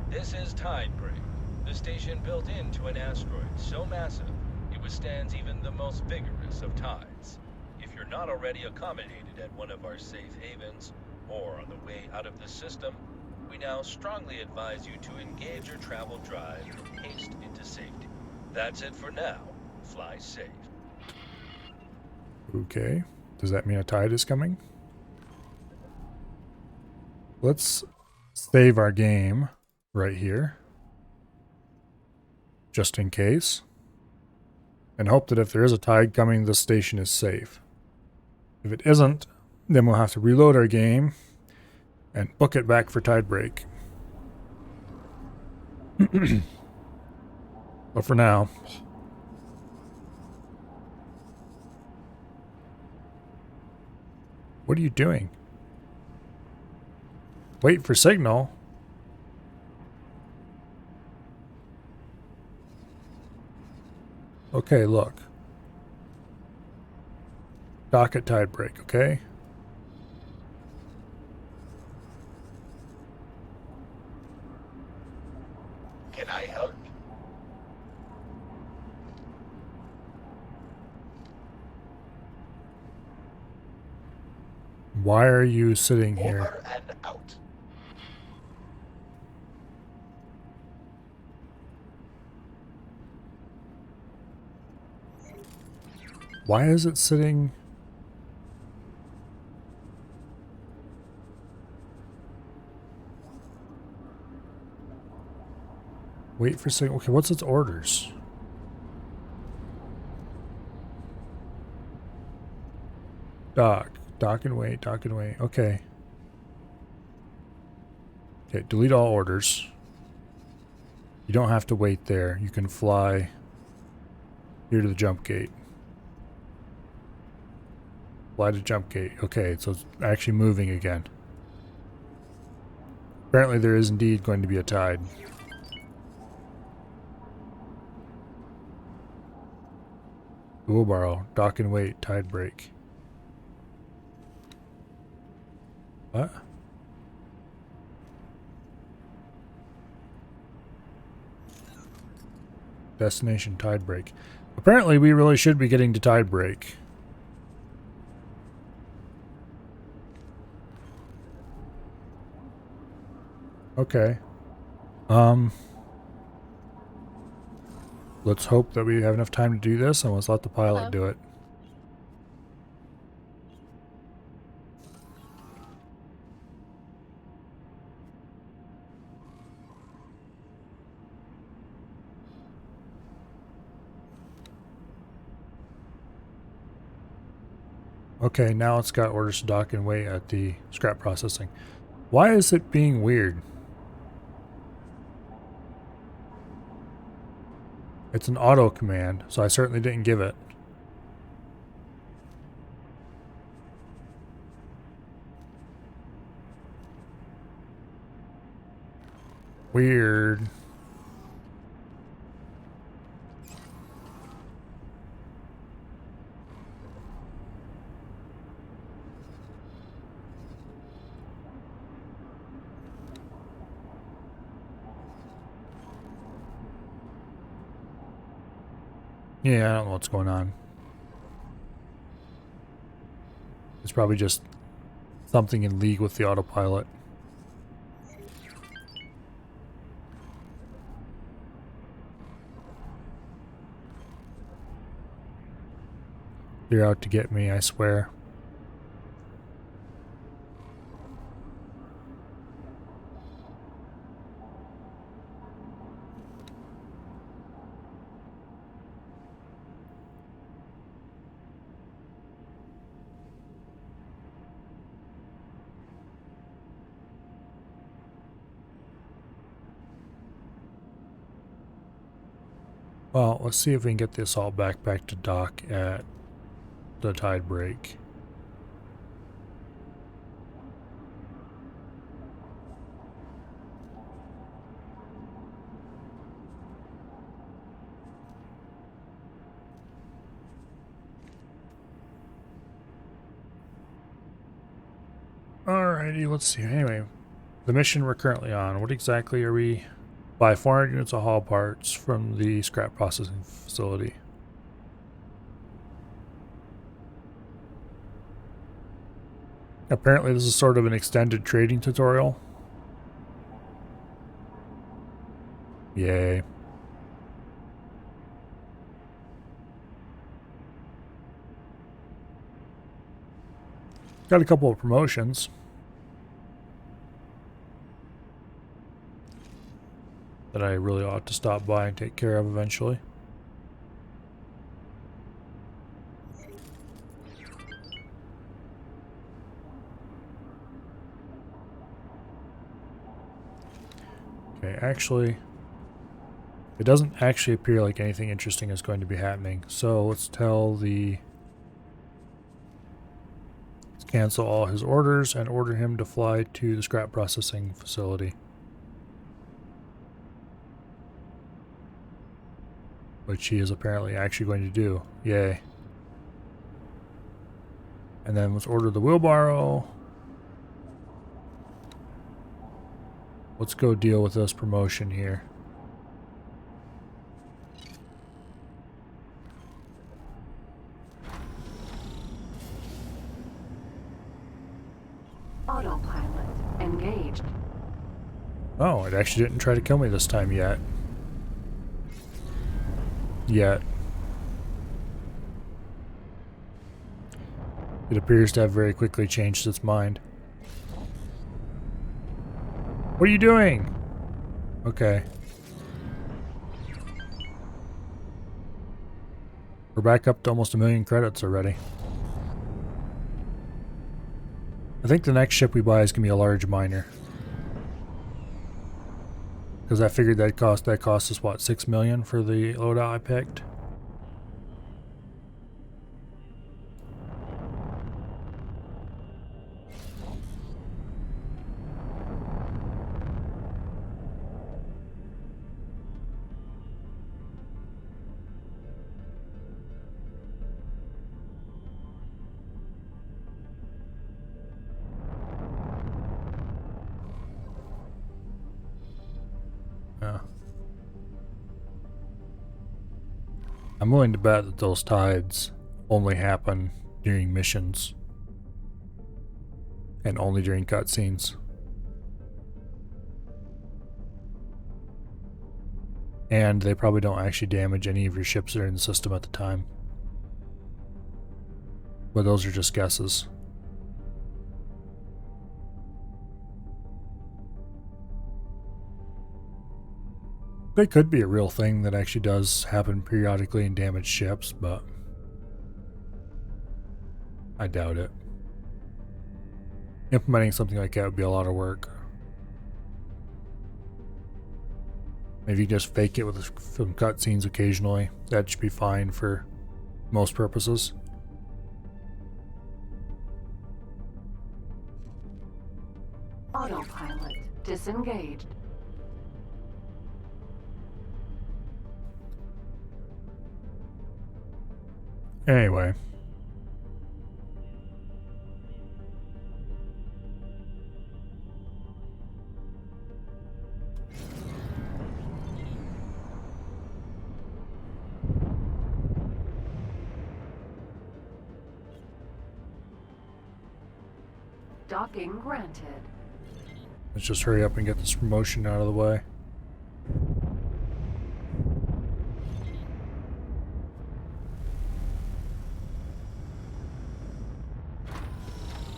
This is Tidebreak, the station built into an asteroid so massive it withstands even the most vigorous of tides. If you're not already accommodated at one of our safe havens, or on the way out of the system, we now strongly advise you to engage your travel drive and haste into safety. That's it for now. Fly safe. Okay. Does that mean a tide is coming? Let's save our game right here, just in case, and hope that if there is a tide coming, the station is safe. If it isn't, then we'll have to reload our game and book it back for tide break. But for now, what are you doing? Wait for signal. Okay, look. Dock at tide break, okay? Can I help? Why are you sitting here? Over and out. Why is it sitting? Wait for signal. Okay, what's its orders? Dock. Dock and wait. Dock and wait. Okay. Okay, delete all orders. You don't have to wait there. You can fly here to the jump gate. Fly to jump gate. Okay, so it's actually moving again. Apparently there is indeed going to be a tide. Wheelbarrow. Dock and wait. Tide break. What? Destination tide break. Apparently we really should be getting to tide break. Okay. Let's hope that we have enough time to do this, and let's let the pilot do it. Okay, now it's got orders to dock and wait at the scrap processing. Why is it being weird? It's an auto command, so I certainly didn't give it. Weird. Yeah, I don't know what's going on. It's probably just something in league with the autopilot. You're out to get me, I swear. Well, let's see if we can get this all back to dock at the tide break. Alrighty, let's see. Anyway, the mission we're currently on. What exactly are we? Buy 400 units of hull parts from the scrap processing facility. Apparently this is sort of an extended trading tutorial. Yay. Got a couple of promotions. that I really ought to stop by and take care of eventually. Okay, actually, it doesn't actually appear like anything interesting is going to be happening. So let's cancel all his orders and order him to fly to the scrap processing facility. Which he is apparently actually going to do. Yay. And then let's order the wheelbarrow. Let's go deal with this promotion here. Autopilot engaged. Oh, it actually didn't try to kill me this time yet. It appears to have very quickly changed its mind. What are you doing? Okay. We're back up to almost 1 million credits already. I think the next ship we buy is going to be a large miner. Because I figured that cost us what, 6 million for the loadout I picked? Yeah. I'm willing to bet that those tides only happen during missions. And only during cutscenes. And they probably don't actually damage any of your ships that are in the system at the time. But those are just guesses. They could be a real thing that actually does happen periodically in damaged ships, but I doubt it. Implementing something like that would be a lot of work. Maybe you just fake it with some cutscenes occasionally. That should be fine for most purposes. Autopilot disengaged. Anyway. Docking granted. Let's just hurry up and get this promotion out of the way.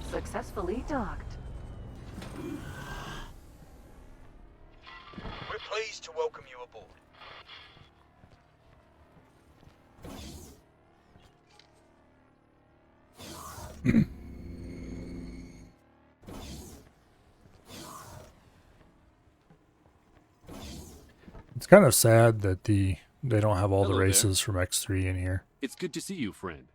Successfully docked. We're pleased to welcome you aboard. It's kind of sad that they don't have all Hello the there. races from X3 in here. It's good to see you, friend.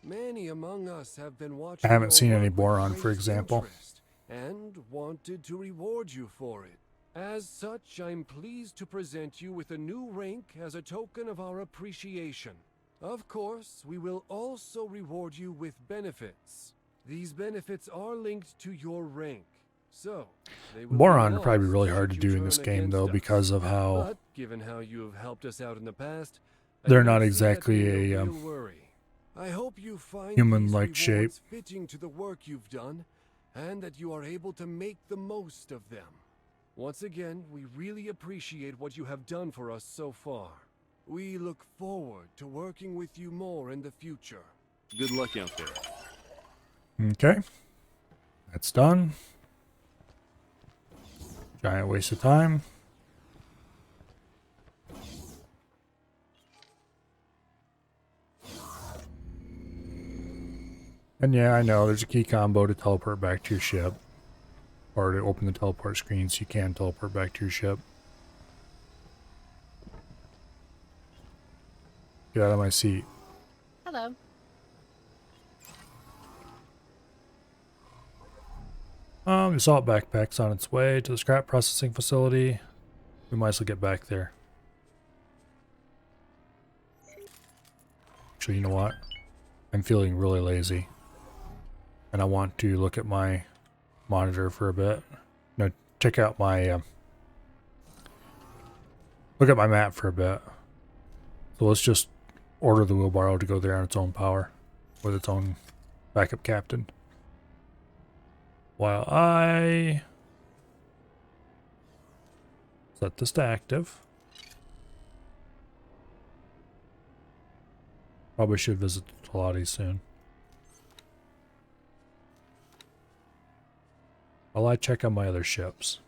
Many among us have been watching I haven't your seen any work with Boron, for great example. interest and wanted to reward you for it. As such, I'm pleased to present you with a new rank as a token of our appreciation. Of course, we will also reward you with benefits. These benefits are linked to your rank. So, they will Boron be would probably be really lost hard to should you do in this turn game, though, against us. because of how But given how you have helped us out in the past, I they're don't not see that exactly being a real worry. I hope you find human-like these shape. rewards fitting to the work you've done, and that you are able to make the most of them. Once again, we really appreciate what you have done for us so far. We look forward to working with you more in the future. Good luck out there. Okay. That's done. Giant waste of time. And yeah, I know there's a key combo to teleport back to your ship. Or to open the teleport screen so you can teleport back to your ship. Get out of my seat. Hello. The assault backpack's on its way to the scrap processing facility. We might as well get back there. Actually, you know what? I'm feeling really lazy. And I want to look at my monitor for a bit. No, check out my... look at my map for a bit. So let's just order the wheelbarrow to go there on its own power. With its own backup captain. While I... set this to active. Probably should visit the Pilates soon. While I check on my other ships.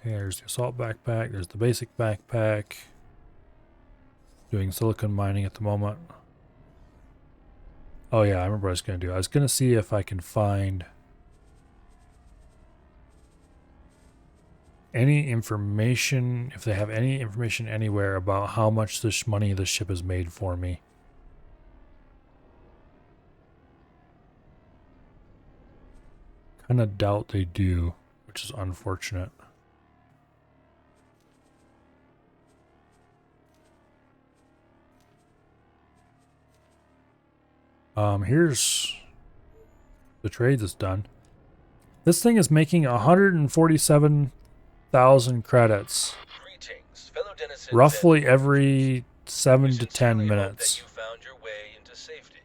Okay, there's the assault backpack. There's the basic backpack. Doing silicon mining at the moment. Oh yeah, I remember what I was going to do. I was going to see if I can find any information, if they have any information anywhere about how much this money this ship has made for me. Kind of doubt they do, which is unfortunate. Here's the trade that's done. This thing is making 147,000 credits. Greetings, fellow denizens, Roughly every 7 to 10 sincerely hope minutes. that you found your way into safety,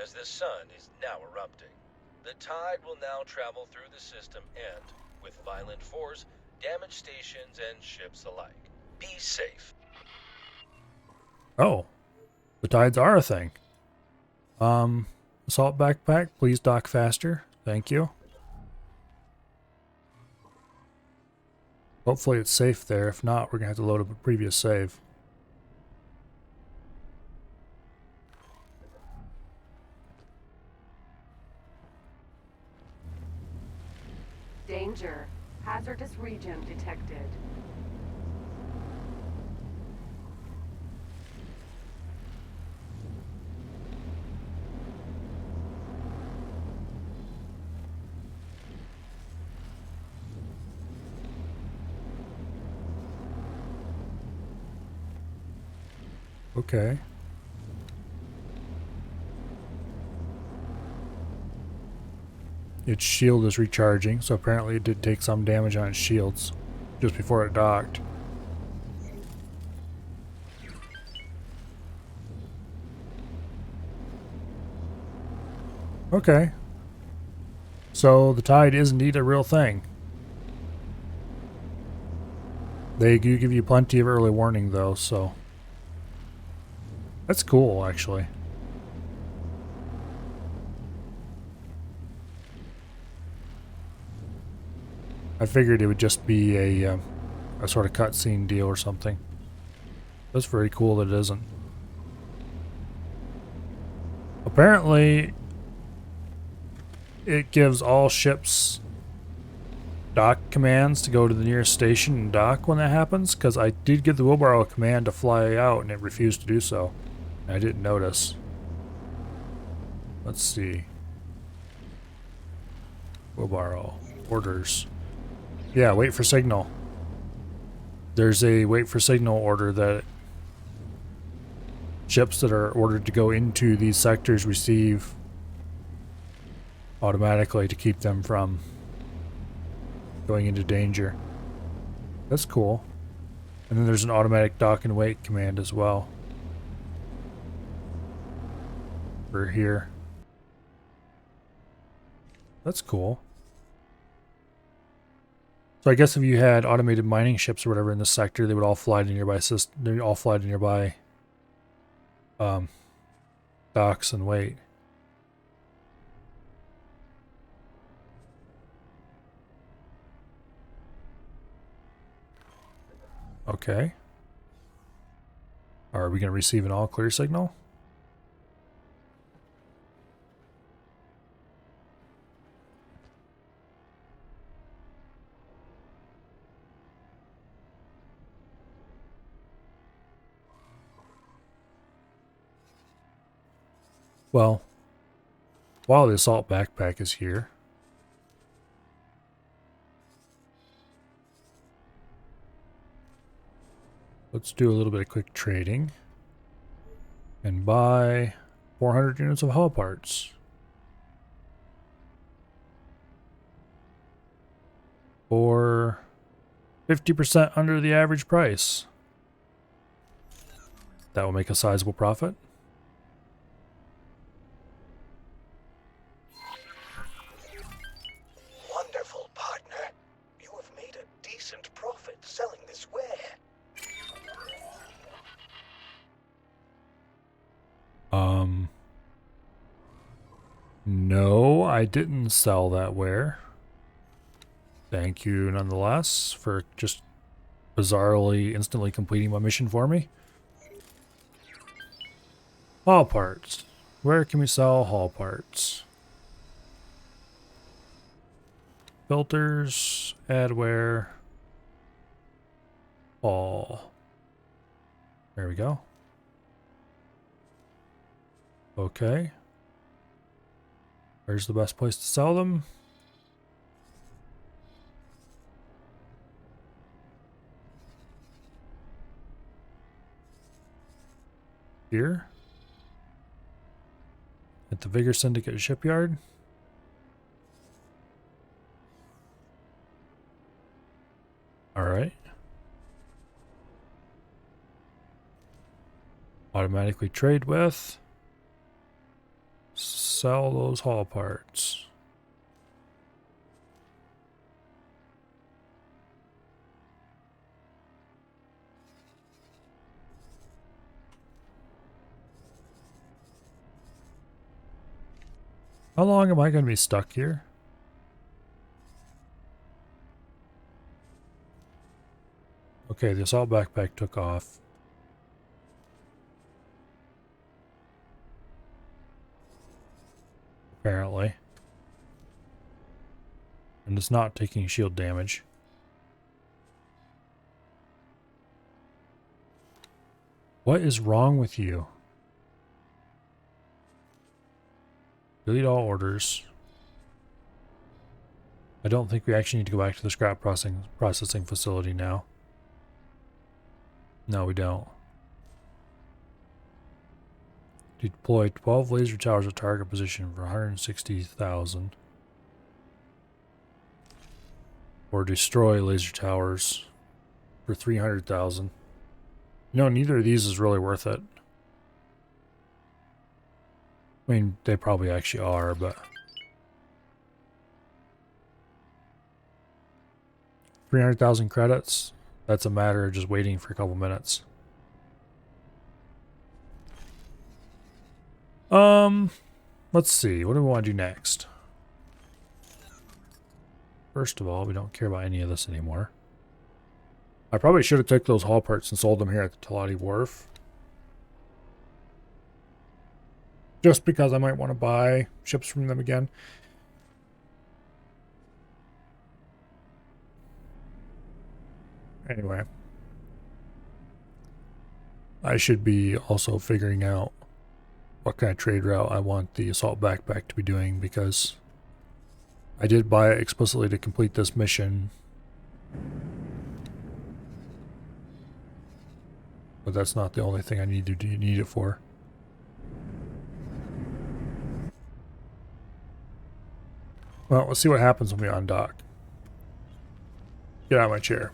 as the sun is now erupting. The tide will now travel through the system and, with violent force, damage stations and ships alike. Be safe. Oh, the tides are a thing. Assault backpack, please dock faster. Thank you. Hopefully it's safe there. If not, we're gonna have to load up a previous save. Danger. Hazardous region detected. Okay. Its shield is recharging, so apparently it did take some damage on its shields just before it docked. Okay. So the tide is indeed a real thing. They do give you plenty of early warning though, so that's cool actually. I figured it would just be a sort of cutscene deal or something. That's very cool that it isn't. Apparently, it gives all ships dock commands to go to the nearest station and dock when that happens, because I did give the wheelbarrow a command to fly out and it refused to do so. And I didn't notice. Let's see. Wheelbarrow. Orders. Yeah, wait for signal. There's a wait for signal order that ships that are ordered to go into these sectors receive automatically to keep them from going into danger. That's cool. And then there's an automatic dock and wait command as well. For here. That's cool. So I guess if you had automated mining ships or whatever in this sector, they would all fly to nearby they'd all fly to nearby docks and wait. Okay. Are we going to receive an all clear signal? Well, while the assault backpack is here, let's do a little bit of quick trading and buy 400 units of hull parts for 50% under the average price. That will make a sizable profit. Wonderful, partner. You have made a decent profit selling this ware. No, I didn't sell that ware. Thank you nonetheless for just bizarrely instantly completing my mission for me. Hull parts. Where can we sell hull parts? Filters, adware, all. There we go. Okay. Where's the best place to sell them? Here. At the Vigor Syndicate shipyard. Alright. Automatically trade with. Sell those hull parts. How long am I going to be stuck here? Okay, the assault backpack took off. Apparently. And it's not taking shield damage. What is wrong with you? Delete all orders. I don't think we actually need to go back to the scrap processing facility now. No, we don't. Deploy 12 laser towers at target position for 160,000. Or destroy laser towers for 300,000. No, neither of these is really worth it. I mean, they probably actually are, but 300,000 credits. That's a matter of just waiting for a couple minutes. Let's see. What do we want to do next? First of all, we don't care about any of this anymore. I probably should have took those hull parts and sold them here at the Talati Wharf. Just because I might want to buy ships from them again. Anyway. I should be also figuring out what kind of trade route I want the assault backpack to be doing, because I did buy it explicitly to complete this mission. But that's not the only thing I need it for. Well, let's see what happens when we undock. Get out of my chair.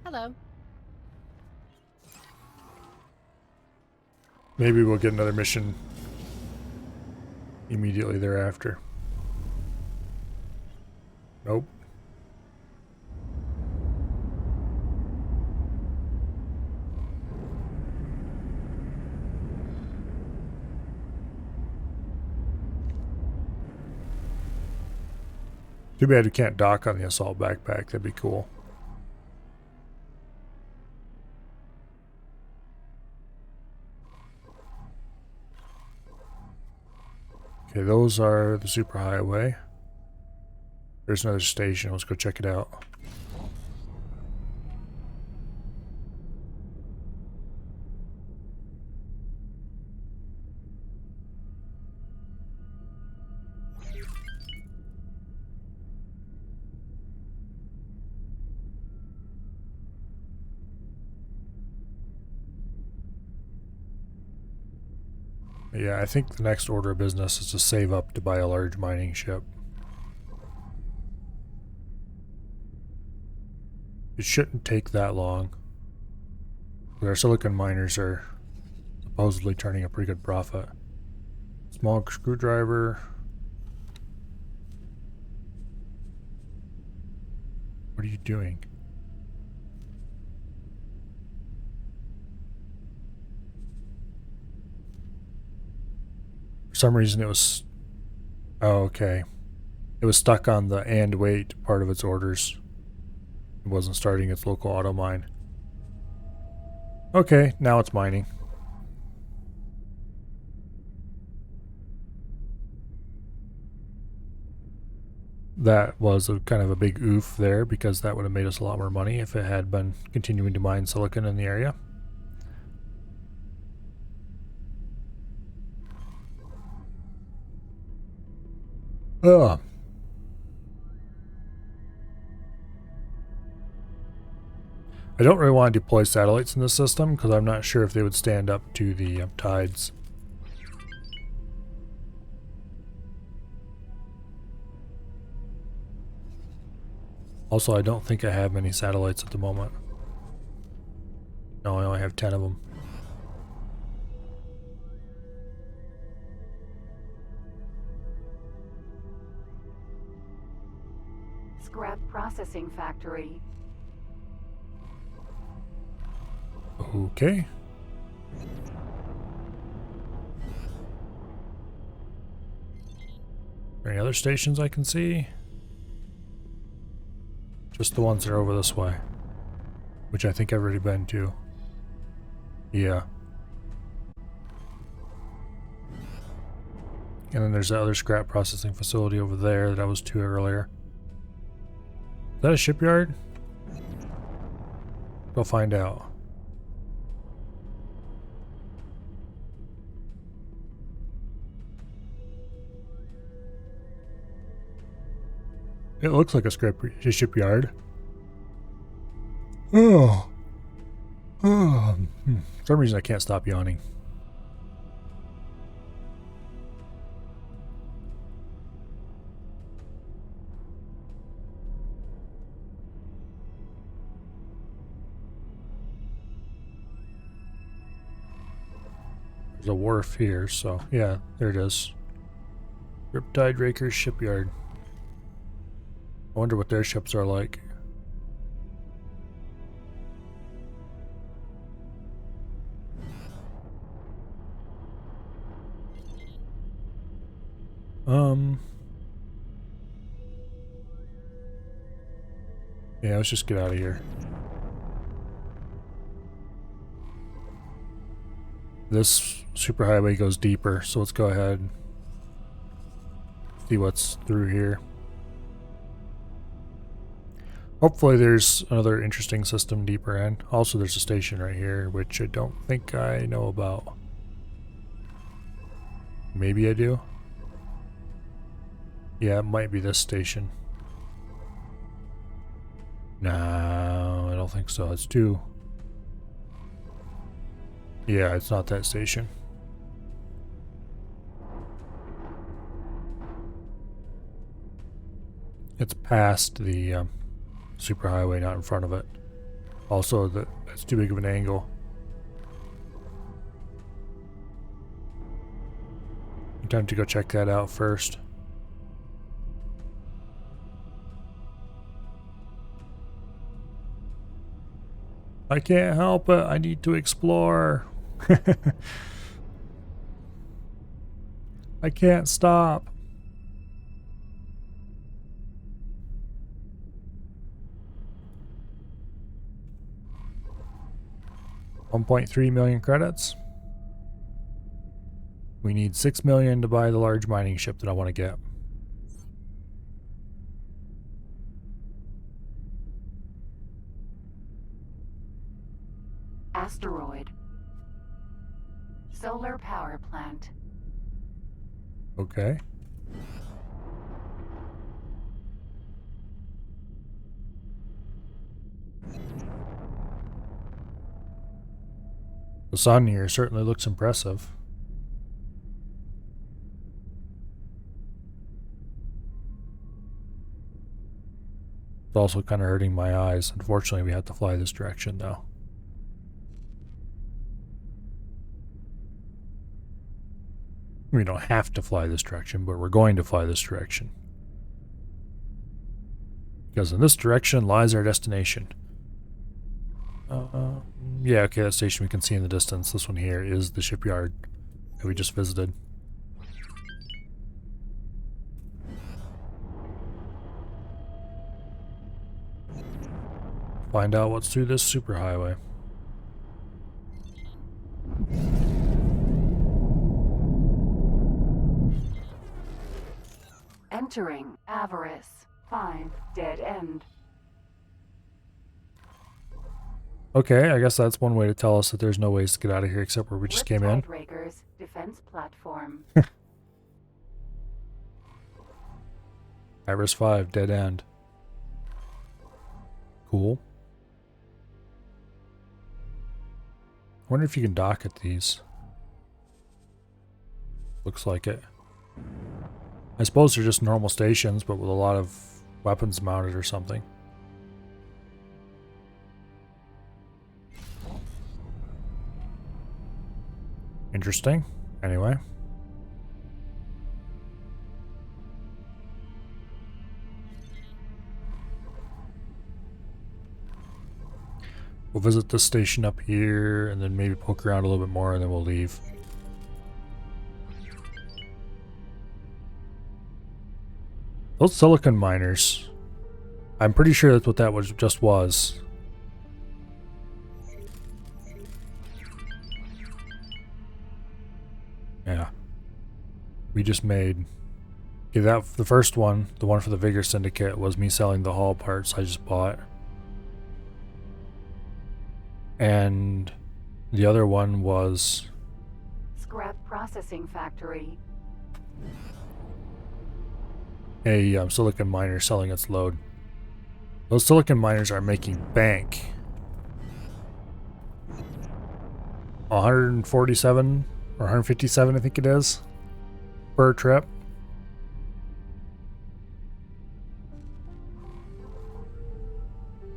Hello. Maybe we'll get another mission immediately thereafter. Nope. Too bad we can't dock on the assault backpack. That'd be cool. Okay, those are the superhighway. There's another station. Let's go check it out. Yeah, I think the next order of business is to save up to buy a large mining ship. It shouldn't take that long. Our silicon miners are supposedly turning a pretty good profit. Small screwdriver. What are you doing? For some reason it was... Oh, okay. It was stuck on the and wait part of its orders. It wasn't starting its local auto mine. Okay, now it's mining. That was a kind of a big oof there, because that would have made us a lot more money if it had been continuing to mine silicon in the area. Ugh. I don't really want to deploy satellites in this system because I'm not sure if they would stand up to the tides. Also, I don't think I have many satellites at the moment. No, I only have 10 of them. Scrap processing factory. Okay. Any other stations I can see? Just the ones that are over this way. Which I think I've already been to. Yeah. And then there's the other scrap processing facility over there that I was to earlier. Is that a shipyard? Go find out. It looks like a shipyard. Oh. Oh. For some reason I can't stop yawning. There's a wharf here, so yeah, there it is. Riptide Rakers Shipyard. I wonder what their ships are like. Yeah, let's just get out of here. This superhighway goes deeper, so let's go ahead and see what's through here. Hopefully there's another interesting system deeper in. Also, there's a station right here, which I don't think I know about. Maybe I do? Yeah, it might be this station. No, I don't think so. It's too... Yeah, it's not that station. It's past the superhighway, not in front of it. Also, that's too big of an angle. Time to go check that out first. I can't help it. I need to explore. I can't stop. $1.3 million credits. We need 6 million to buy the large mining ship that I want to get. Asteroid. Solar power plant. Okay. The sun here certainly looks impressive. It's also kind of hurting my eyes. Unfortunately, we have to fly this direction though. We don't have to fly this direction, but we're going to fly this direction. Because in this direction lies our destination. Yeah, okay, that station we can see in the distance. This one here is the shipyard that we just visited. Find out what's through this superhighway. Entering Avarice. 5. Dead end. Okay, I guess that's one way to tell us that there's no ways to get out of here except where we just came in. Rakers, defense platform. Iris 5, dead end. Cool. I wonder if you can dock at these. Looks like it. I suppose they're just normal stations, but with a lot of weapons mounted or something. Interesting. Anyway. We'll visit this station up here and then maybe poke around a little bit more and then we'll leave. Those silicon miners. I'm pretty sure that's what that was just was. Yeah. We just made... Okay, that, the first one, the one for the Vigor Syndicate, was me selling the hull parts I just bought. And the other one was... Scrap processing factory. A silicon miner selling its load. Those silicon miners are making bank. 147 or 157 I think it is per trip.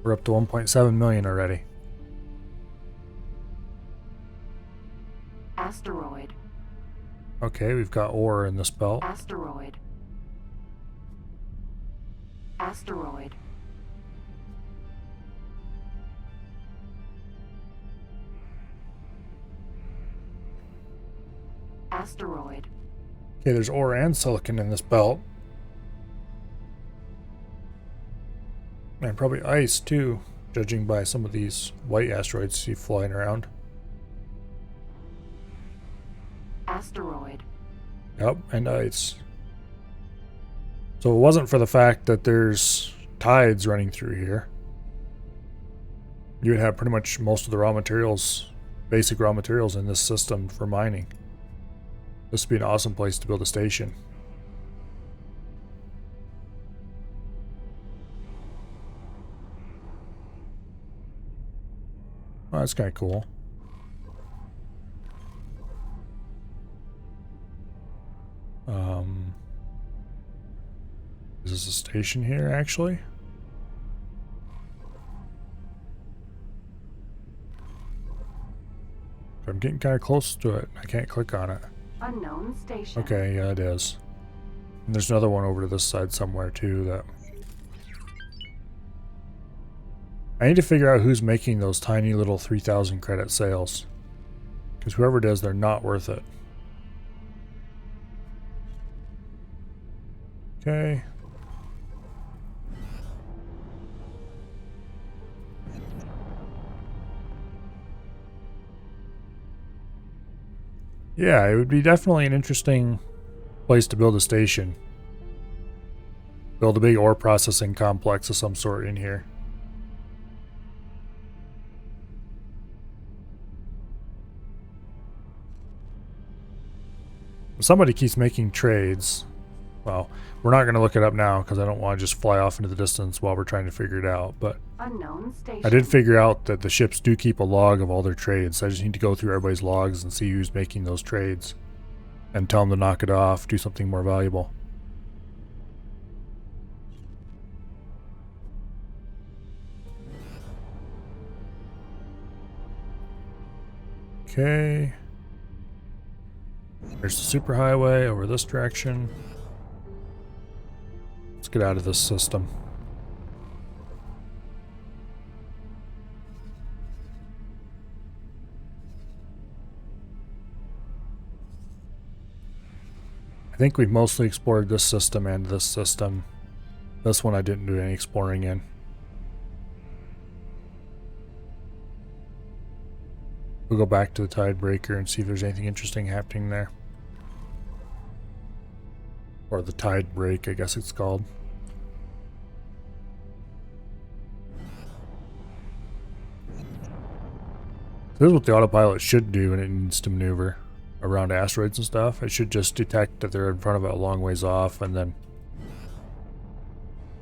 We're up to 1.7 million already. Asteroid. Okay, we've got ore in this belt. Asteroid. Asteroid. Asteroid. Okay, there's ore and silicon in this belt. And probably ice too, judging by some of these white asteroids you see flying around. Asteroid. Yep, and ice. So it wasn't for the fact that there's tides running through here. You would have pretty much most of the raw materials, basic raw materials in this system for mining. This would be an awesome place to build a station. Oh, that's kind of cool. Is this a station here, actually? I'm getting kind of close to it. I can't click on it. Unknown station. Okay, yeah, it is. And there's another one over to this side somewhere, too, that... I need to figure out who's making those tiny little 3,000 credit sales. Because whoever does, they're not worth it. Okay. Yeah, it would be definitely an interesting place to build a station. Build a big ore processing complex of some sort in here. Somebody keeps making trades. Well, we're not going to look it up now because I don't want to just fly off into the distance while we're trying to figure it out. But Unknown station. I did figure out that the ships do keep a log of all their trades. I just need to go through everybody's logs and see who's making those trades. And tell them to knock it off, do something more valuable. Okay. There's the superhighway over this direction. Let's get out of this system. I think we've mostly explored this system and this system. This one I didn't do any exploring in. We'll go back to the Tidebreaker and see if there's anything interesting happening there. Or the Tide Break, I guess it's called. This is what the autopilot should do when it needs to maneuver around asteroids and stuff. It should just detect that they're in front of it a long ways off and then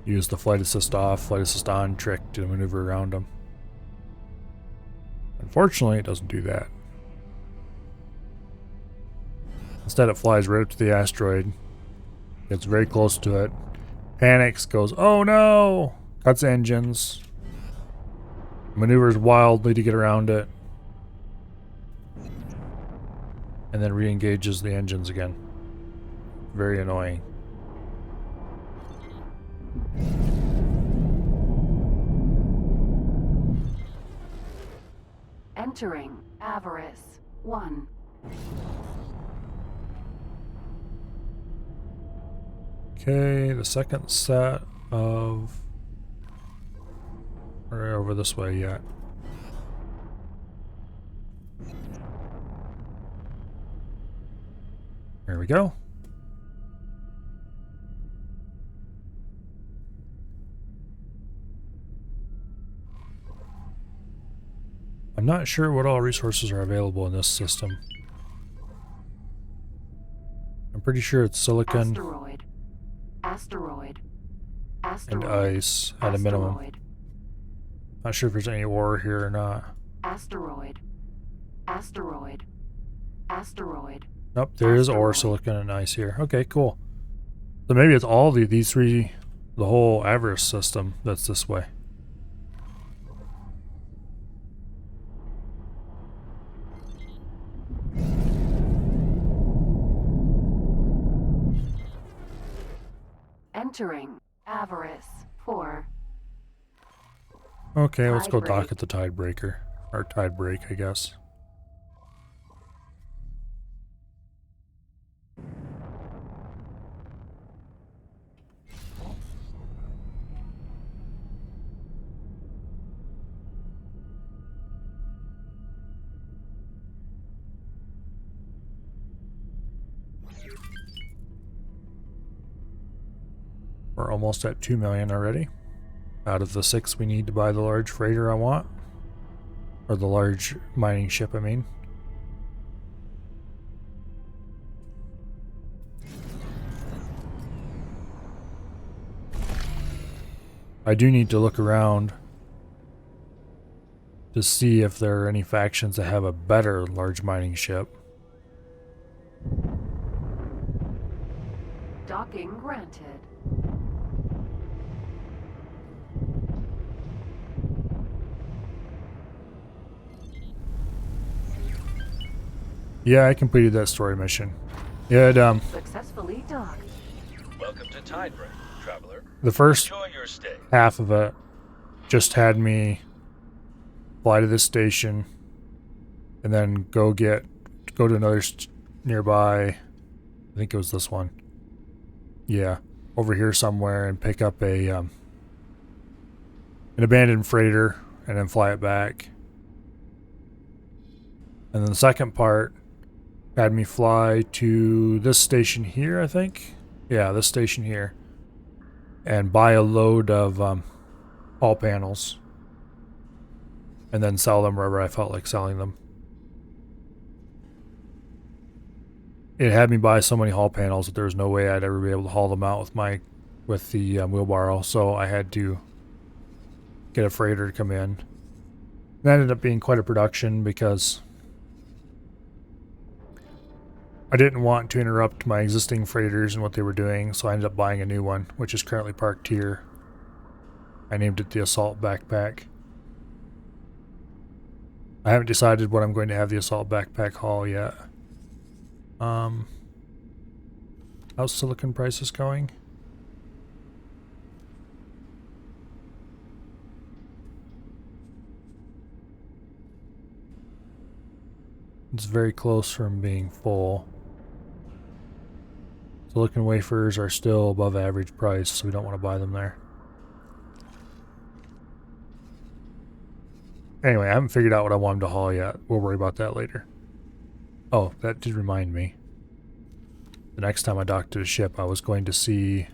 use the flight assist off, flight assist on trick to maneuver around them. Unfortunately, it doesn't do that. Instead, it flies right up to the asteroid, gets very close to it, panics, goes, "Oh no!" Cuts engines, maneuvers wildly to get around it, and then re-engages the engines again. Very annoying. Entering Avarice 1. Okay, the second set of... We're over this way yet. There we go. I'm not sure what all resources are available in this system. I'm pretty sure it's silicon Asteroid. and ice at a minimum. Not sure if there's any ore here or not. Asteroid. Nope, there is ore, silicon, and ice here. Okay, cool. So maybe it's all these three, the whole Avarice system that's this way. Entering Avarice 4. Okay, let's go dock at the Tidebreaker. Or Tide Break, I guess. We're almost at 2 million already. Out of the 6 we need to buy the large freighter I want. Or the large mining ship, I mean. I do need to look around to see if there are any factions that have a better large mining ship. Docking granted. Yeah, I completed that story mission. Yeah, Successfully docked. Welcome to Tidebreak, traveler. The first Enjoy your stay. half of it just had me fly to this station and then go to another nearby. I think it was this one. Yeah, over here somewhere and pick up an abandoned freighter and then fly it back. And then the second part Had me fly to this station here, I think. Yeah, this station here. And buy a load of hull panels. And then sell them wherever I felt like selling them. It had me buy so many hull panels that there was no way I'd ever be able to haul them out with the wheelbarrow. So I had to get a freighter to come in. That ended up being quite a production because I didn't want to interrupt my existing freighters and what they were doing, so I ended up buying a new one, which is currently parked here. I named it the Assault Backpack. I haven't decided what I'm going to have the Assault Backpack haul yet. How's silicon prices going? It's very close from being full. Silicon wafers are still above average price, so we don't want to buy them there. Anyway, I haven't figured out what I want them to haul yet. We'll worry about that later. Oh, that did remind me. The next time I docked at a ship, I was going to see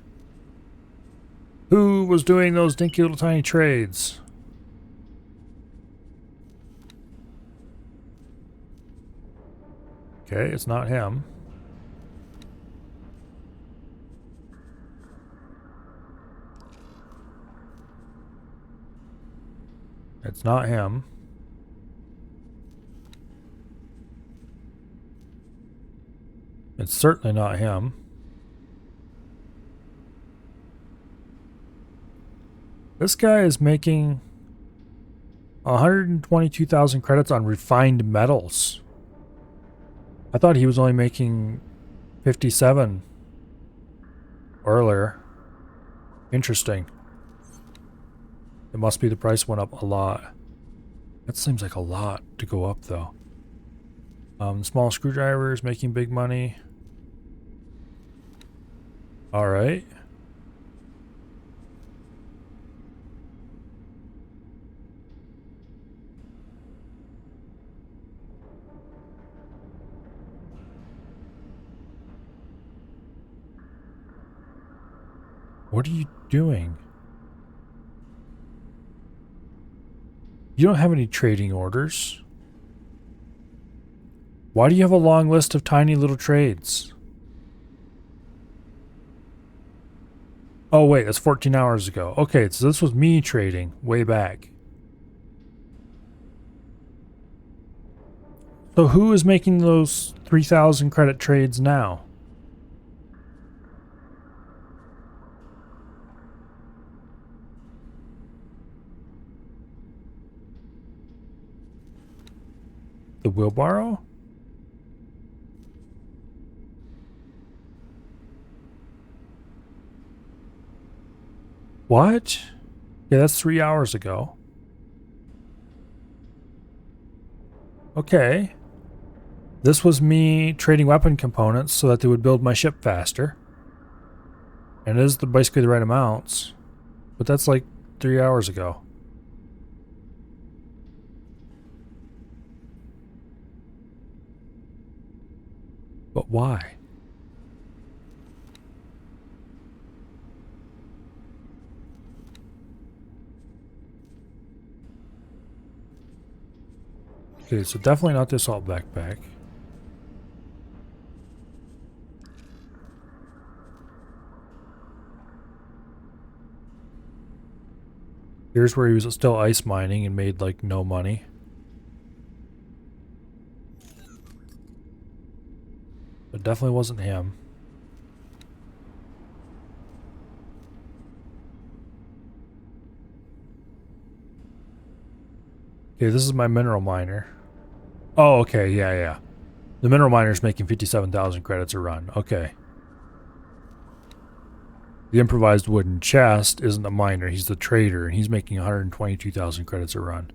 who was doing those dinky little tiny trades. Okay, it's not him. It's not him. It's certainly not him. This guy is making 122,000 credits on refined metals. I thought he was only making 57 earlier. Interesting. It must be the price went up a lot. That seems like a lot to go up though. Small screwdrivers making big money. Alright. What are you doing? You don't have any trading orders. Why do you have a long list of tiny little trades? Oh wait, that's 14 hours ago. Okay, so this was me trading way back. So who is making those 3,000 credit trades now? The wheelbarrow? What? Yeah, that's 3 hours ago. Okay. This was me trading weapon components so that they would build my ship faster. And it is basically the right amounts. But that's like 3 hours ago. But why? Okay, so definitely not the assault backpack. Here's where he was still ice mining and made like no money. It definitely wasn't him. Okay, this is my mineral miner. Oh, okay, yeah. The mineral miner's making 57,000 credits a run. Okay. The improvised wooden chest isn't a miner, he's the trader, and he's making 122,000 credits a run.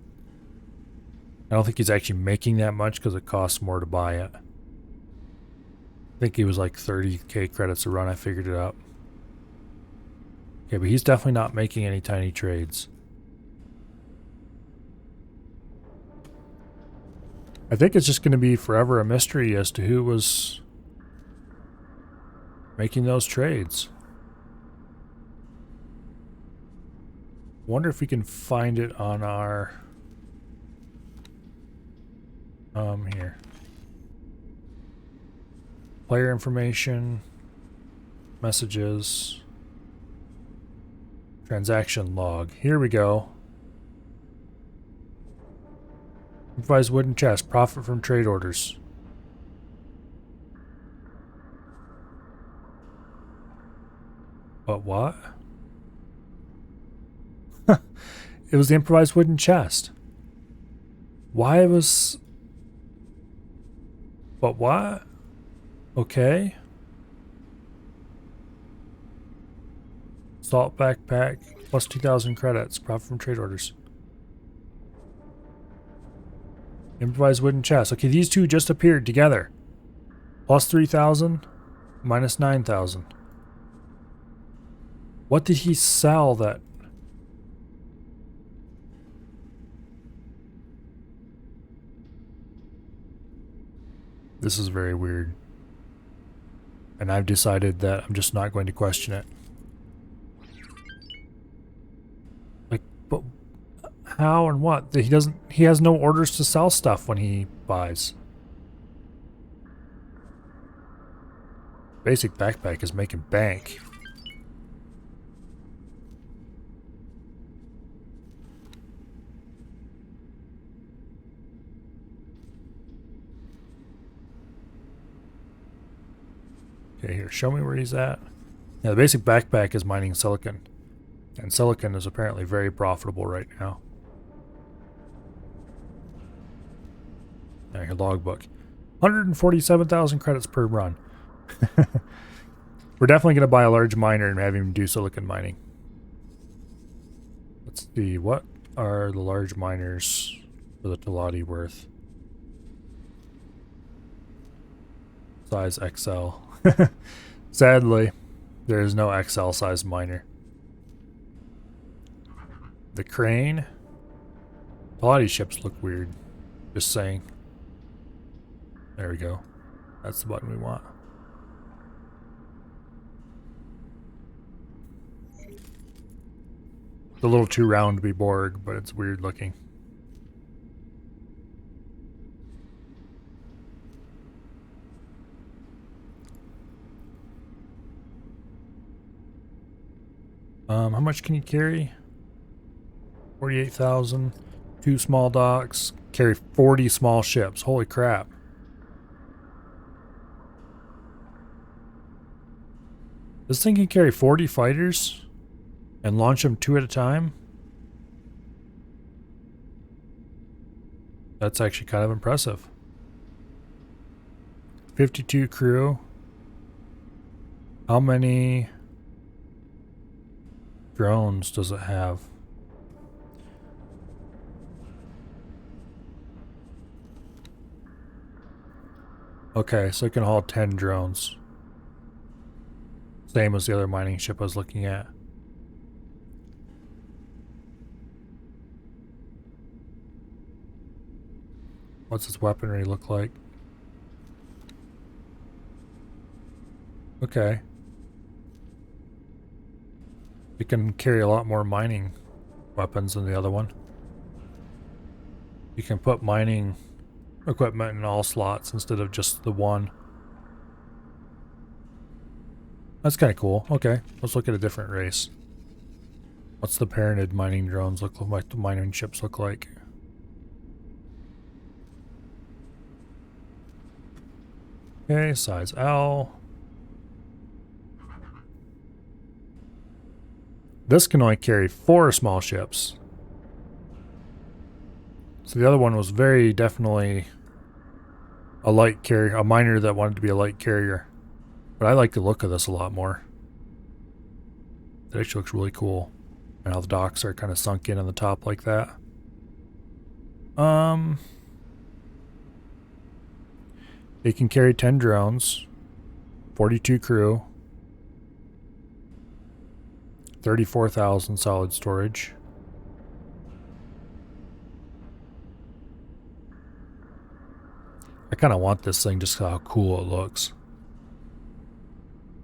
I don't think he's actually making that much because it costs more to buy it. I think he was like 30k credits a run, I figured it out. Okay, but he's definitely not making any tiny trades. I think it's just going to be forever a mystery as to who was making those trades. Wonder if we can find it on our here. Player information, messages, transaction log. Here we go. Improvised wooden chest, profit from trade orders. But what? It was the improvised wooden chest. Why was... But what? Okay. Salt backpack, plus 2,000 credits, profit from trade orders. Improvised wooden chest. Okay, these two just appeared together. Plus 3,000, minus 9,000. What did he sell that? This is very weird. And I've decided that I'm just not going to question it. Like, but how and what? He has no orders to sell stuff when he buys. Basic backpack is making bank. Okay, here, show me where he's at. Yeah, the basic backpack is mining silicon. And silicon is apparently very profitable right now. Your logbook. 147,000 credits per run. We're definitely going to buy a large miner and have him do silicon mining. Let's see, what are the large miners for the Talati worth? Size XL. Sadly, there is no XL size miner. The crane. Talati ships look weird. Just saying. There we go. That's the button we want. It's a little too round to be Borg, but it's weird looking. How much can you carry? 48,000. 2 small docks. Carry 40 small ships. Holy crap. This thing can carry 40 fighters and launch them 2 at a time? That's actually kind of impressive. 52 crew. How many drones does it have? Okay, so it can haul 10 drones. Same as the other mining ship I was looking at. What's its weaponry look like? Okay. It can carry a lot more mining weapons than the other one. You can put mining equipment in all slots instead of just the one. That's kind of cool. Okay, let's look at a different race. What's the parented mining drones look like? The mining ships look like? Okay, size L. This can only carry 4 small ships. So the other one was very definitely a light carrier, a miner that wanted to be a light carrier. But I like the look of this a lot more. It actually looks really cool. And how the docks are kind of sunk in on the top like that. It can carry 10 drones, 42 crew, 34,000 solid storage. I kind of want this thing just how cool it looks.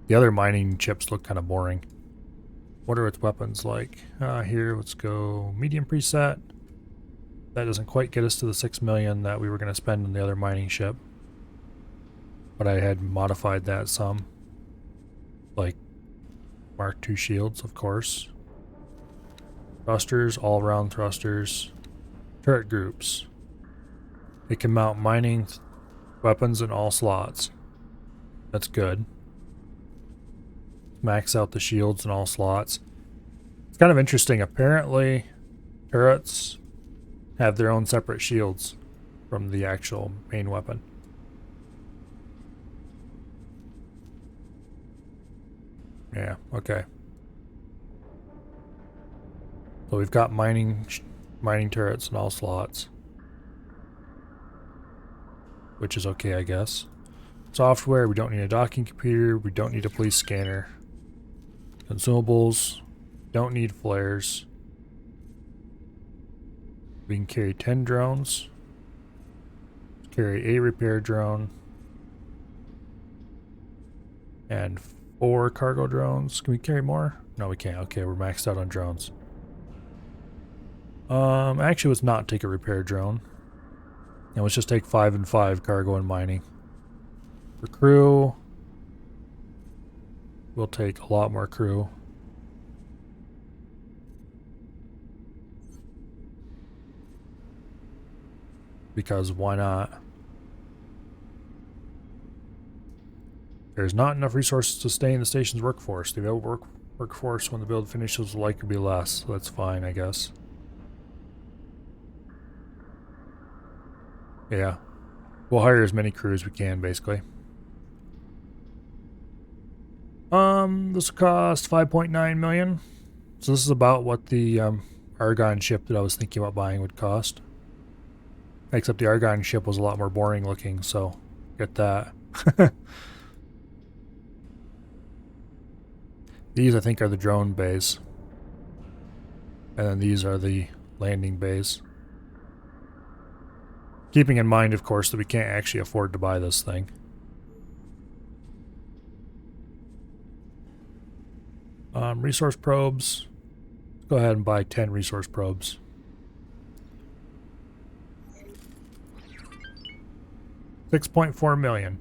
The other mining chips look kind of boring. What are its weapons like? Here, let's go medium preset. That doesn't quite get us to the 6 million that we were going to spend on the other mining ship. But I had modified that some. Like Mark II shields, of course. Thrusters, all-round thrusters. Turret groups. It can mount mining weapons in all slots. That's good. Max out the shields in all slots. It's kind of interesting. Apparently, turrets have their own separate shields from the actual main weapon. Yeah, okay. So we've got mining turrets in all slots. Which is okay, I guess. Software, we don't need a docking computer, we don't need a police scanner. Consumables, don't need flares. We can carry 10 drones. Carry a repair drone. And 4 cargo drones. Can we carry more? No, we can't. Okay, we're maxed out on drones. Actually, let's not take a repair drone. And let's just take 5 and 5 cargo and mining. For crew, we'll take a lot more crew. Because why not? There's not enough resources to sustain the station's workforce. The available workforce when the build finishes will likely be less, so that's fine, I guess. Yeah. We'll hire as many crew as we can, basically. This will cost 5.9 million. So this is about what the Argon ship that I was thinking about buying would cost. Except the Argon ship was a lot more boring looking, so get that. These, I think, are the drone bays. And then these are the landing bays. Keeping in mind, of course, that we can't actually afford to buy this thing. Resource probes. Let's go ahead and buy 10 resource probes. $6.4 million.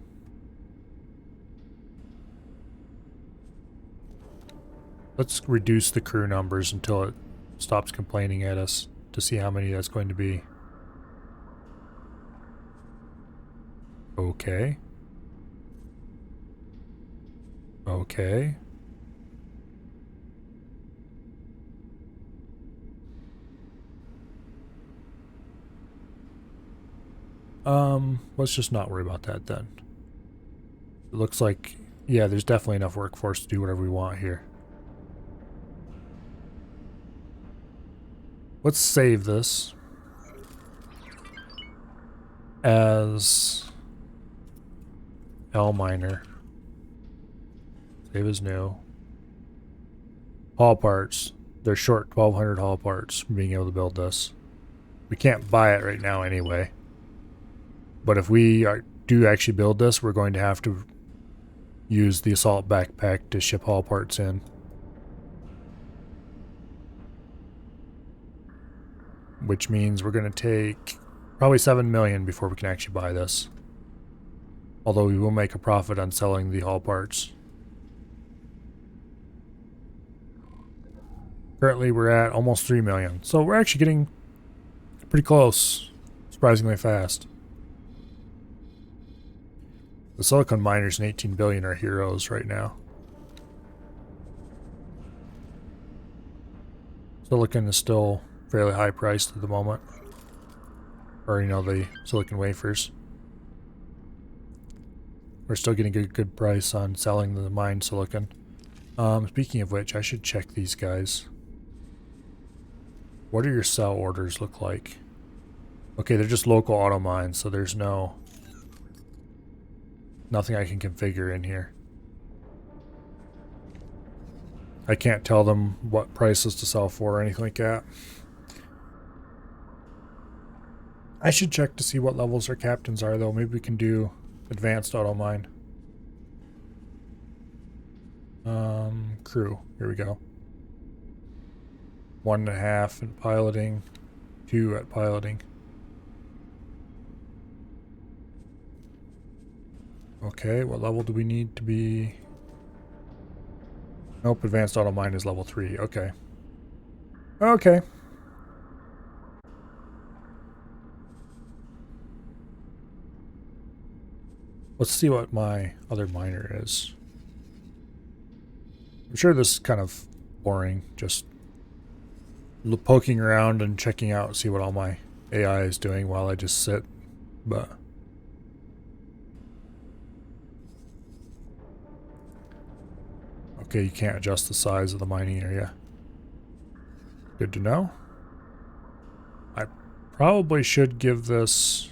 Let's reduce the crew numbers until it stops complaining at us to see how many that's going to be. Okay. Okay. Let's just not worry about that then. It looks like, yeah, there's definitely enough workforce to do whatever we want here. Let's save this as L miner. Save as new. Hull parts. They're short 1,200 hull parts from being able to build this. We can't buy it right now anyway. But if we do actually build this, we're going to have to use the assault backpack to ship hull parts in. Which means we're going to take probably 7 million before we can actually buy this. Although we will make a profit on selling the hull parts. Currently we're at almost 3 million. So we're actually getting pretty close. Surprisingly fast. The silicon miners and 18 billion are heroes right now. Silicon is still fairly high priced at the moment. Or, you know, the silicon wafers. We're still getting a good price on selling the mined silicon. Speaking of which, I should check these guys. What do your sell orders look like? Okay, they're just local auto mines, so there's nothing I can configure in here. I can't tell them what prices to sell for or anything like that. I should check to see what levels our captains are, though. Maybe we can do advanced auto mine. Crew. Here we go. 1.5 in piloting. 2 at piloting. Okay, what level do we need to be? Nope, advanced auto mine is level 3. Okay. Okay. Let's see what my other miner is. I'm sure this is kind of boring, just poking around and checking out, see what all my AI is doing while I just sit, but... Okay, you can't adjust the size of the mining area. Good to know. I probably should give this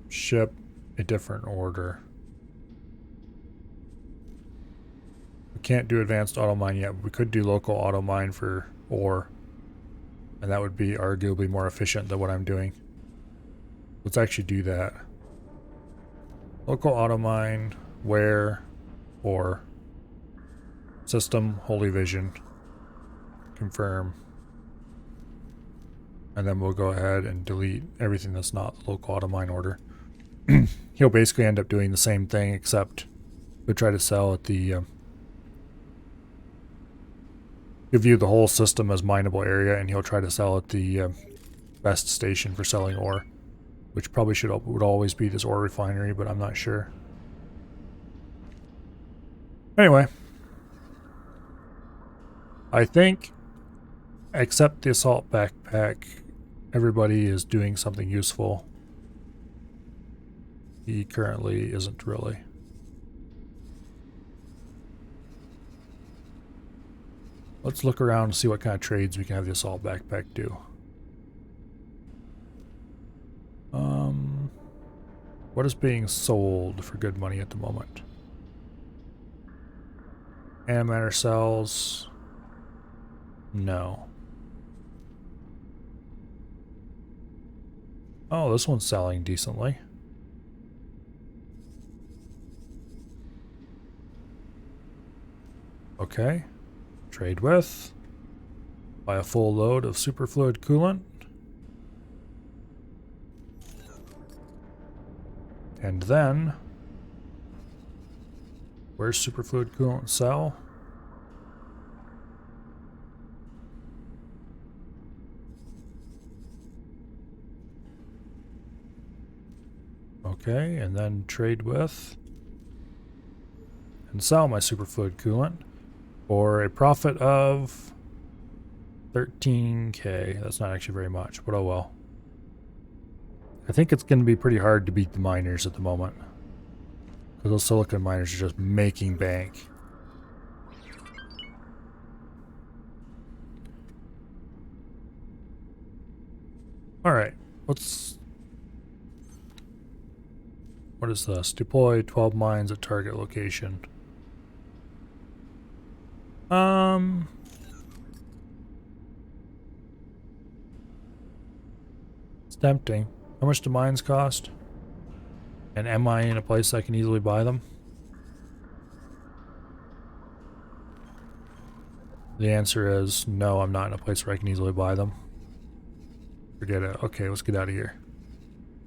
ship a different order. We can't do advanced auto mine yet, but we could do local auto mine for ore. And that would be arguably more efficient than what I'm doing. Let's actually do that. Local auto mine, where, ore. System, Holy Vision. Confirm. And then we'll go ahead and delete everything that's not the local auto mine order. He'll basically end up doing the same thing, except we'll try to sell at the... He'll view the whole system as mineable area, and he'll try to sell at the best station for selling ore, which probably would always be this ore refinery, but I'm not sure. Anyway, I think, except the assault backpack, everybody is doing something useful. He currently isn't really. Let's look around and see what kind of trades we can have the assault backpack do. What is being sold for good money at the moment? Antimatter cells. No. Oh, this one's selling decently. Okay. Trade with. Buy a full load of superfluid coolant. And then, where's superfluid coolant sell? Okay, and then trade with and sell my superfluid coolant for a profit of 13k. That's not actually very much, but oh well. I think it's going to be pretty hard to beat the miners at the moment, because those silicon miners are just making bank. Alright, let's... What is this? Deploy 12 mines at target location. It's tempting. How much do mines cost? And am I in a place I can easily buy them? The answer is no, I'm not in a place where I can easily buy them. Forget it. Okay, let's get out of here.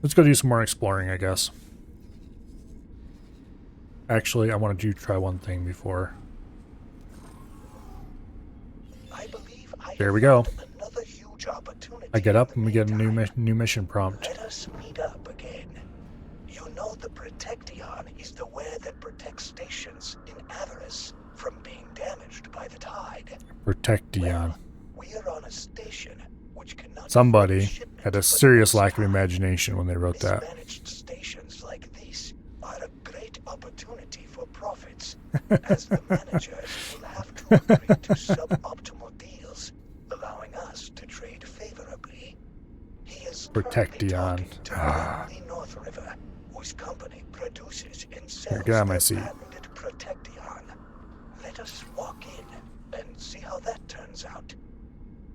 Let's go do some more exploring, I guess. Actually, I want to try one thing before. There we go. I get up and we get a new mission prompt. Let us meet up again. You know the Protection is the ware that protects stations in Avarice from being damaged by the tide. Protection. Well, we are on a station which cannot... Somebody had a serious lack of imagination when they wrote that. Mismanaged stations like these are a great opportunity for profits, as the managers will have to agree to suboptimal deals, allowing us to trade favorably. He is Protection. the North River, whose company produces and sells Get out of my seat. patented Protection. Let us walk in and see how that turns out.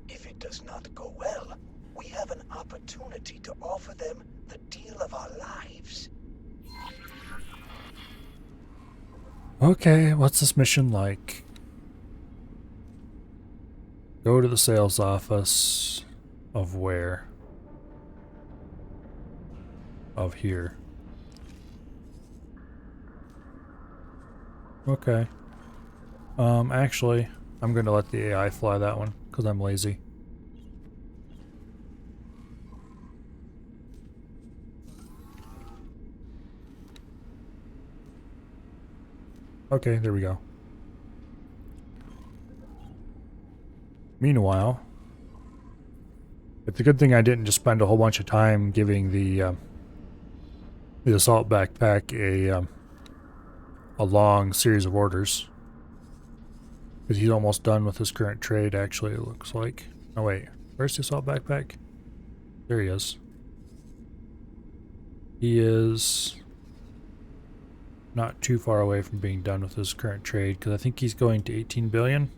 If it does not go well, we have an opportunity to offer them the deal of our lives. Okay, what's this mission like? Go to the sales office of where? Of here. Okay. Actually, I'm going to let the AI fly that one because I'm lazy. Okay, there we go. Meanwhile, it's a good thing I didn't just spend a whole bunch of time giving the assault backpack a long series of orders. Because he's almost done with his current trade, actually, it looks like. Oh wait, where's the assault backpack? There he is. He is not too far away from being done with his current trade, because I think he's going to 18 billion.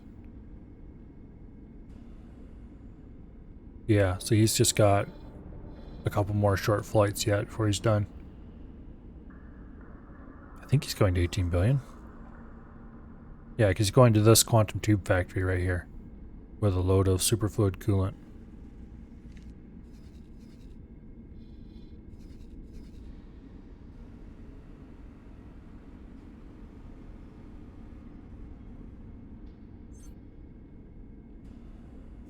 Yeah, so he's just got a couple more short flights yet before he's done. I think he's going to 18 billion. Yeah, because he's going to this quantum tube factory right here with a load of superfluid coolant.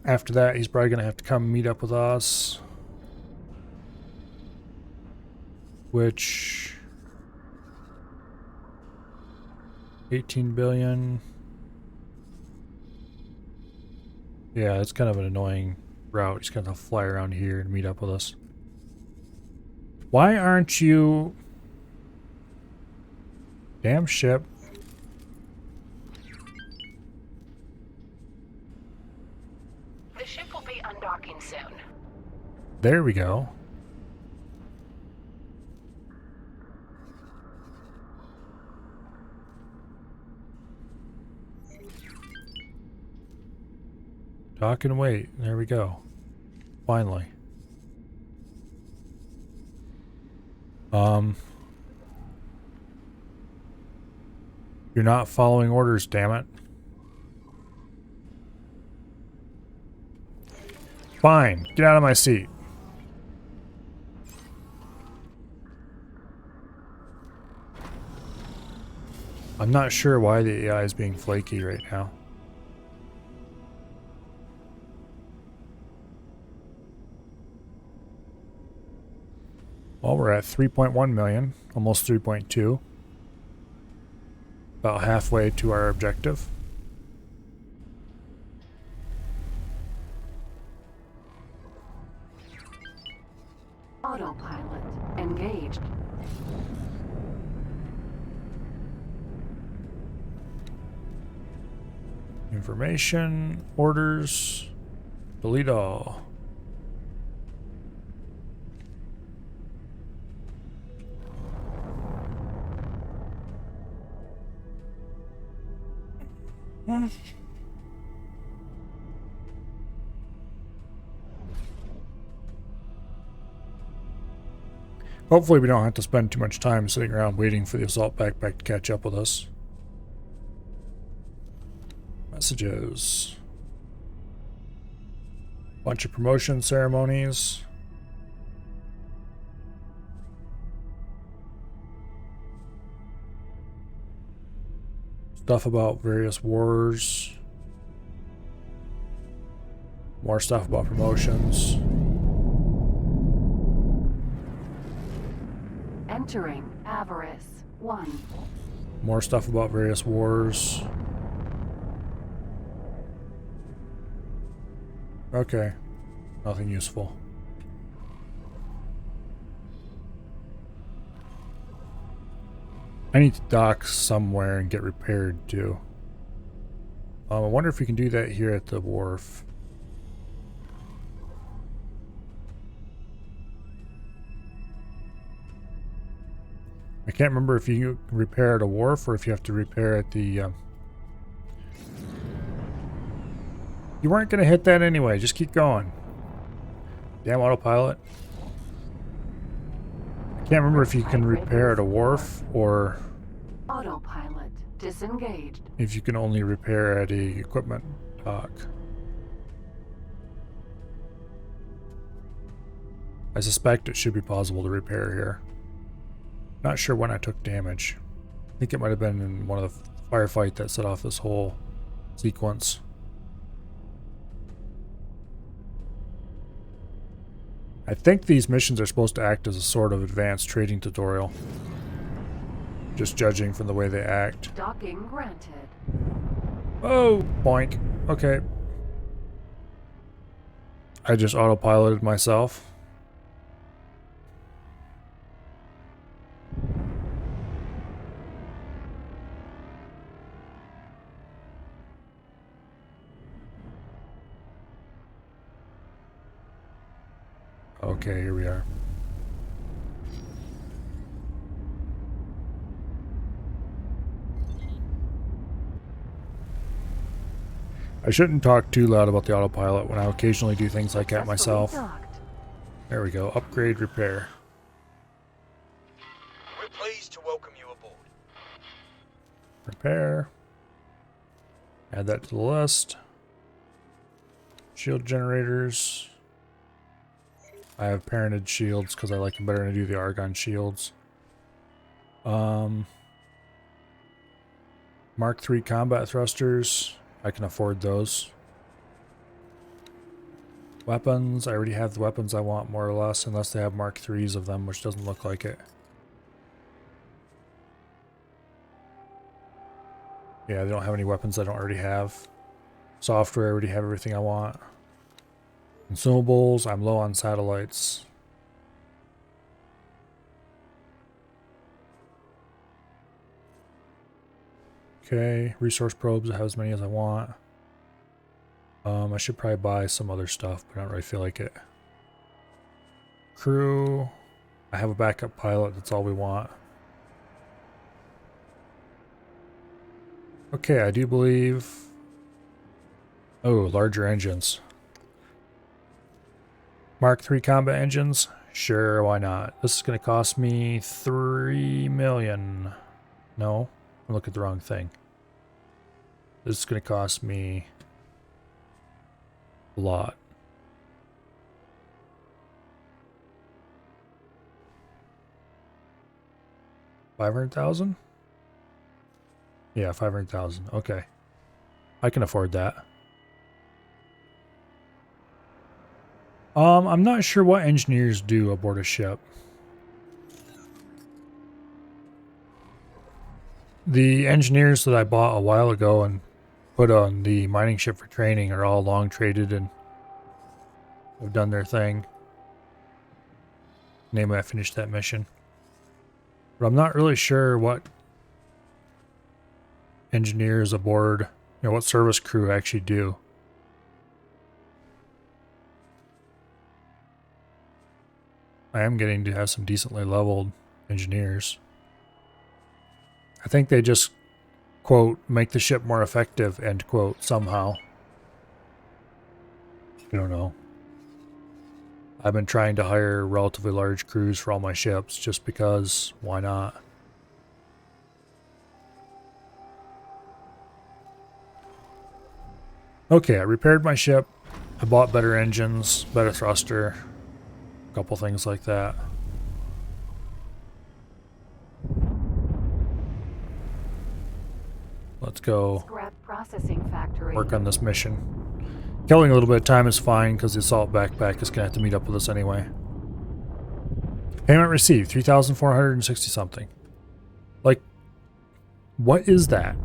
After that, he's probably going to have to come meet up with us. Which... 18 billion. Yeah, it's kind of an annoying route. He's going to fly around here and meet up with us. Why aren't you... Damn ship. The ship will be undocking soon. There we go. Dock and wait. There we go. Finally. You're not following orders, damn it. Fine. Get out of my seat. I'm not sure why the AI is being flaky right now. Well, we're at 3.1 million, almost 3.2. About halfway to our objective. Autopilot engaged. Information, orders, delete all. Hopefully we don't have to spend too much time sitting around waiting for the assault backpack to catch up with us. Messages. Bunch of promotion ceremonies. Stuff about various wars. More stuff about promotions. Entering Avarice 1. More stuff about various wars. Okay. Nothing useful. I need to dock somewhere and get repaired too. I wonder if we can do that here at the wharf. I can't remember if you repair at a wharf or if you have to repair at the You weren't going to hit that anyway. Just keep going. Damn autopilot. I can't remember if you can repair at a wharf or Autopilot disengaged. if you can only repair at a equipment dock. I suspect it should be possible to repair here. Not sure when I took damage. I think it might have been in one of the firefight that set off this whole sequence. I think these missions are supposed to act as a sort of advanced trading tutorial. Just judging from the way they act. Docking granted. Oh, boink. Okay. I just autopiloted myself. Okay, here we are. I shouldn't talk too loud about the autopilot when I occasionally do things like that myself. There we go. Upgrade, repair. We're pleased to welcome you aboard. Repair. Add that to the list. Shield generators. I have parented shields because I like them better than I do the argon shields. Mark III combat thrusters. I can afford those. Weapons. I already have the weapons I want more or less, unless they have Mark IIIs of them, which doesn't look like it. Yeah, they don't have any weapons I don't already have. Software, I already have everything I want. Consumables, I'm low on satellites. Okay, resource probes, I have as many as I want. I should probably buy some other stuff, but I don't really feel like it. Crew, I have a backup pilot, that's all we want. Okay, I do believe... Oh, larger engines. Mark III combat engines? Sure, why not? This is going to cost me 3 million. No, I'm looking at the wrong thing. This is going to cost me a lot. $500,000? Yeah, 500,000. Okay. I can afford that. I'm not sure what engineers do aboard a ship. The engineers that I bought a while ago and put on the mining ship for training are all long traded and have done their thing. Namely, I finished that mission. But I'm not really sure what engineers aboard, what service crew actually do. I am getting to have some decently leveled engineers. I think they just, quote, make the ship more effective, end quote, somehow. I don't know. I've been trying to hire relatively large crews for all my ships just because, why not? Okay, I repaired my ship. I bought better engines, better thruster, a couple things like that. Let's go Scrap processing factory. work on this mission. Killing a little bit of time is fine because the assault backpack is going to have to meet up with us anyway. Payment received, 3,460 something. Like, what is that?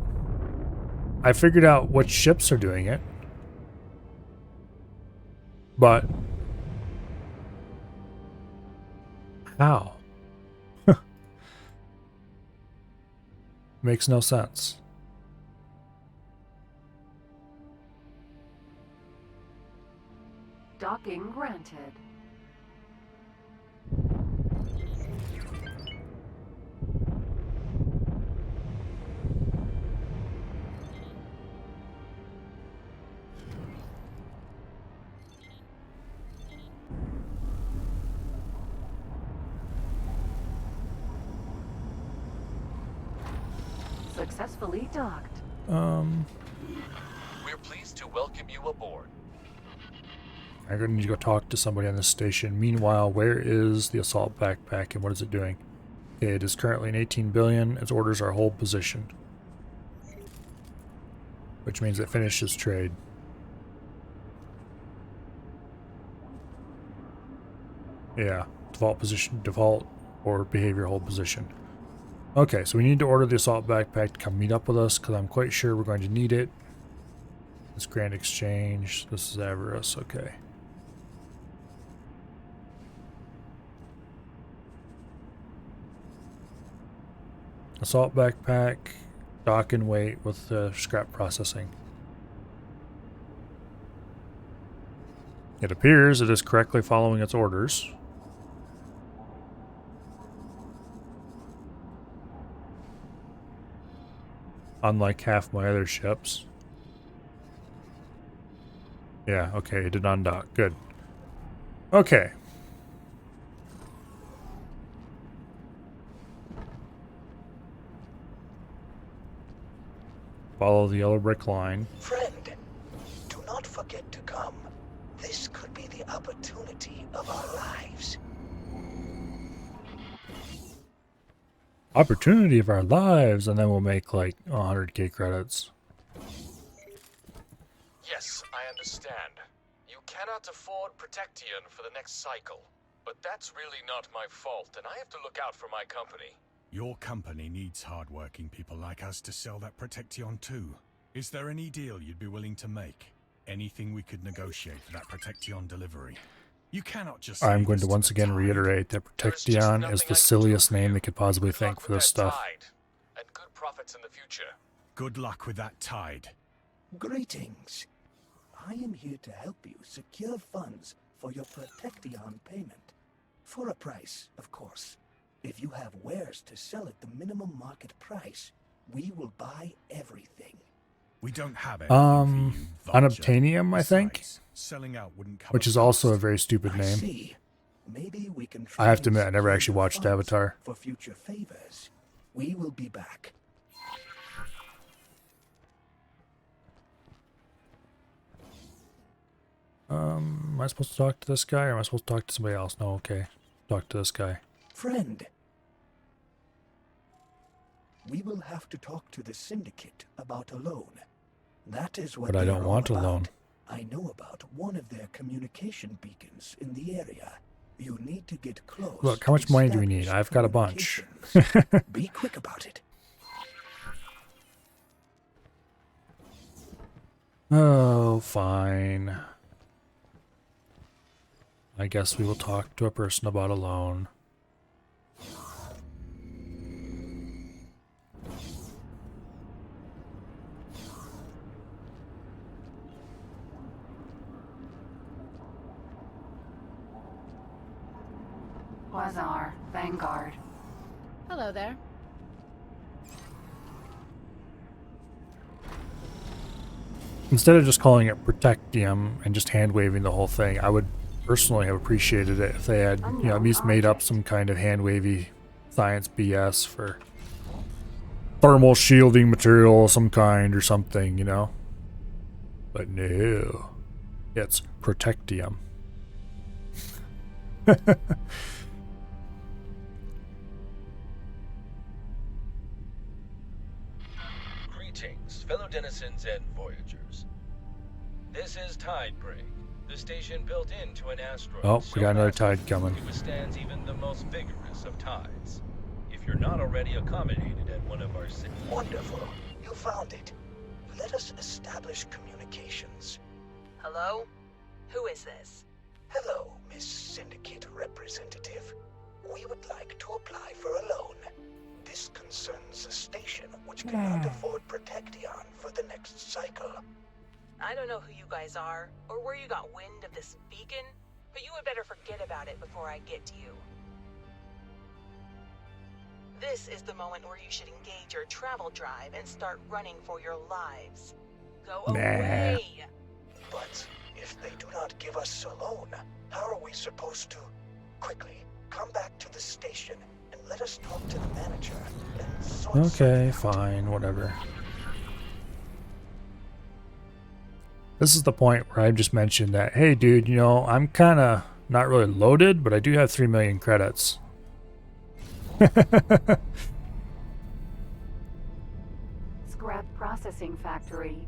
I figured out what ships are doing it. But how? Makes no sense. Docking granted. successfully docked. We're pleased to welcome you aboard. I'm going to need to go talk to somebody on the station. Meanwhile, where is the assault backpack and what is it doing? Okay, it is currently in 18 billion. Its orders are hold position, which means it finishes trade. Yeah, default position, default or behavior hold position. Okay, so we need to order the assault backpack to come meet up with us because I'm quite sure we're going to need it. This Grand Exchange. This is Avarice. Okay. Assault backpack, dock and wait with scrap processing. It appears it is correctly following its orders. Unlike half my other ships. Yeah, okay, it did undock. Good. Okay. Follow the yellow brick line. Friend, do not forget to come. This could be the opportunity of our lives. Opportunity of our lives, and then we'll make like 100k credits. Yes, I understand. You cannot afford Protection for the next cycle. But that's really not my fault, and I have to look out for my company. Your company needs hard-working people like us to sell that Protection too. Is there any deal you'd be willing to make? Anything we could negotiate for that Protection delivery? You cannot just... I'm going to once again reiterate that Protection is the silliest name they could possibly think for this stuff. And good profits in the future. Good luck with that tide. Greetings. I am here to help you secure funds for your Protection payment. For a price, of course. If you have wares to sell at the minimum market price, we will buy everything. We don't have anything for you, Unobtainium, I think, selling out wouldn't cover which is also a very stupid name. See. Maybe we can I have to admit, I never actually watched Avatar. For future favors. We will be back. Am I supposed to talk to this guy or am I supposed to talk to somebody else? No, okay. Talk to this guy. Friend, we will have to talk to the Syndicate about a loan. That is what But I they don't are want a all loan. about. I know about one of their communication beacons in the area. You need to get close. Look, how much money do we need? I've got a bunch. Be quick about it. Oh, fine. I guess we will talk to a person about a loan. Quasar, Vanguard. Hello there. Instead of just calling it Protectium and just hand-waving the whole thing, I would personally have appreciated it if they had, you know, at least made up some kind of hand-wavy science BS for thermal shielding material of some kind or something, you know? But no. It's Protectium. Greetings, fellow denizens and voyagers. This is Tidebreak, the station built into an asteroid. Oh, we got another massive tide coming. It withstands even the most vigorous of tides. If you're not already accommodated at one of our cities. Wonderful. You found it. Let us establish communications. Hello? Who is this? Hello, Miss Syndicate Representative. We would like to apply for a loan. This concerns a station which cannot afford Protection for the next cycle. I don't know who you guys are, or where you got wind of this beacon, but you had better forget about it before I get to you. This is the moment where you should engage your travel drive and start running for your lives. Go away! But if they do not give us a loan, how are we supposed to... Quickly, come back to the station and Let us talk to the manager and sort Okay, fine, whatever. This is the point where I've just mentioned that, hey dude, you know, I'm kind of not really loaded, but I do have 3 million credits. Scrap processing factory.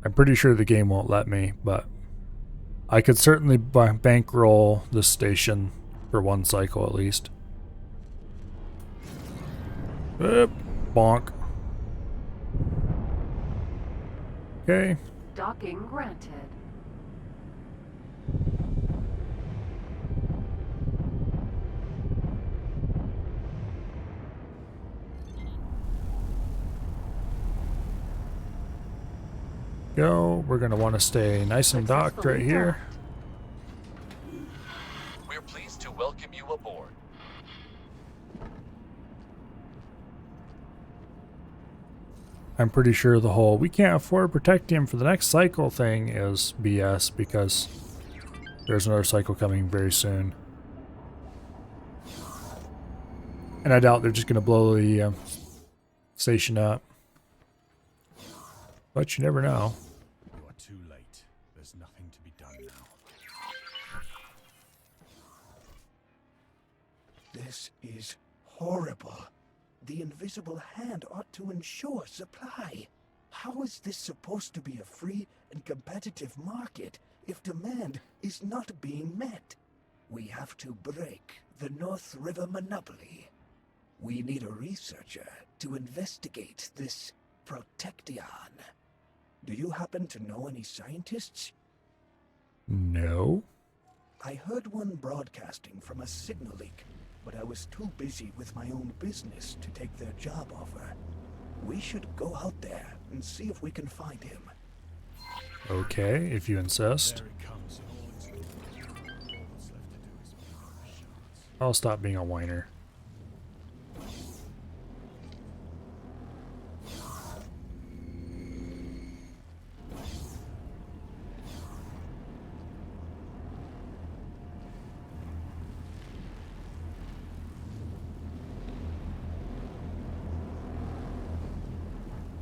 I'm pretty sure the game won't let me, but I could certainly bankroll this station for 1 cycle at least. Bonk. Okay. Docking granted. Go. We're gonna want to stay nice and docked right here. We're pleased to welcome you aboard. I'm pretty sure the whole we can't afford to protect him for the next cycle thing is BS because there's another cycle coming very soon. And I doubt they're just going to blow the station up. But you never know. You are too late. There's nothing to be done now. This is horrible. The invisible hand ought to ensure supply. How is this supposed to be a free and competitive market if demand is not being met? We have to break the North River monopoly. We need a researcher to investigate this protection. Do you happen to know any scientists? No. I heard one broadcasting from a signal leak, but I was too busy with my own business to take their job offer. We should go out there and see if we can find him. Okay, if you insist. There it comes in all its glory. All that's left to do is pick up the shards. I'll stop being a whiner.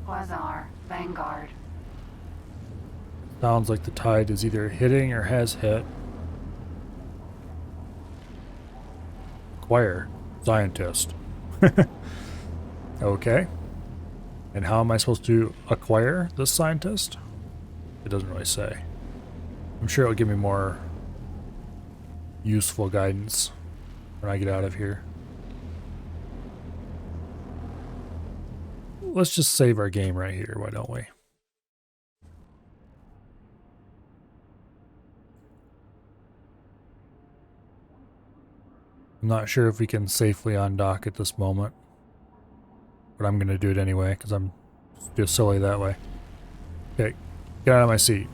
Quasar, Vanguard. Sounds like the tide is either hitting or has hit. Acquire. Scientist. Okay. And how am I supposed to acquire this scientist? It doesn't really say. I'm sure it'll give me more useful guidance when I get out of here. Let's just save our game right here, why don't we? I'm not sure if we can safely undock at this moment. But I'm going to do it anyway, because I'm just silly that way. Okay, get out of my seat.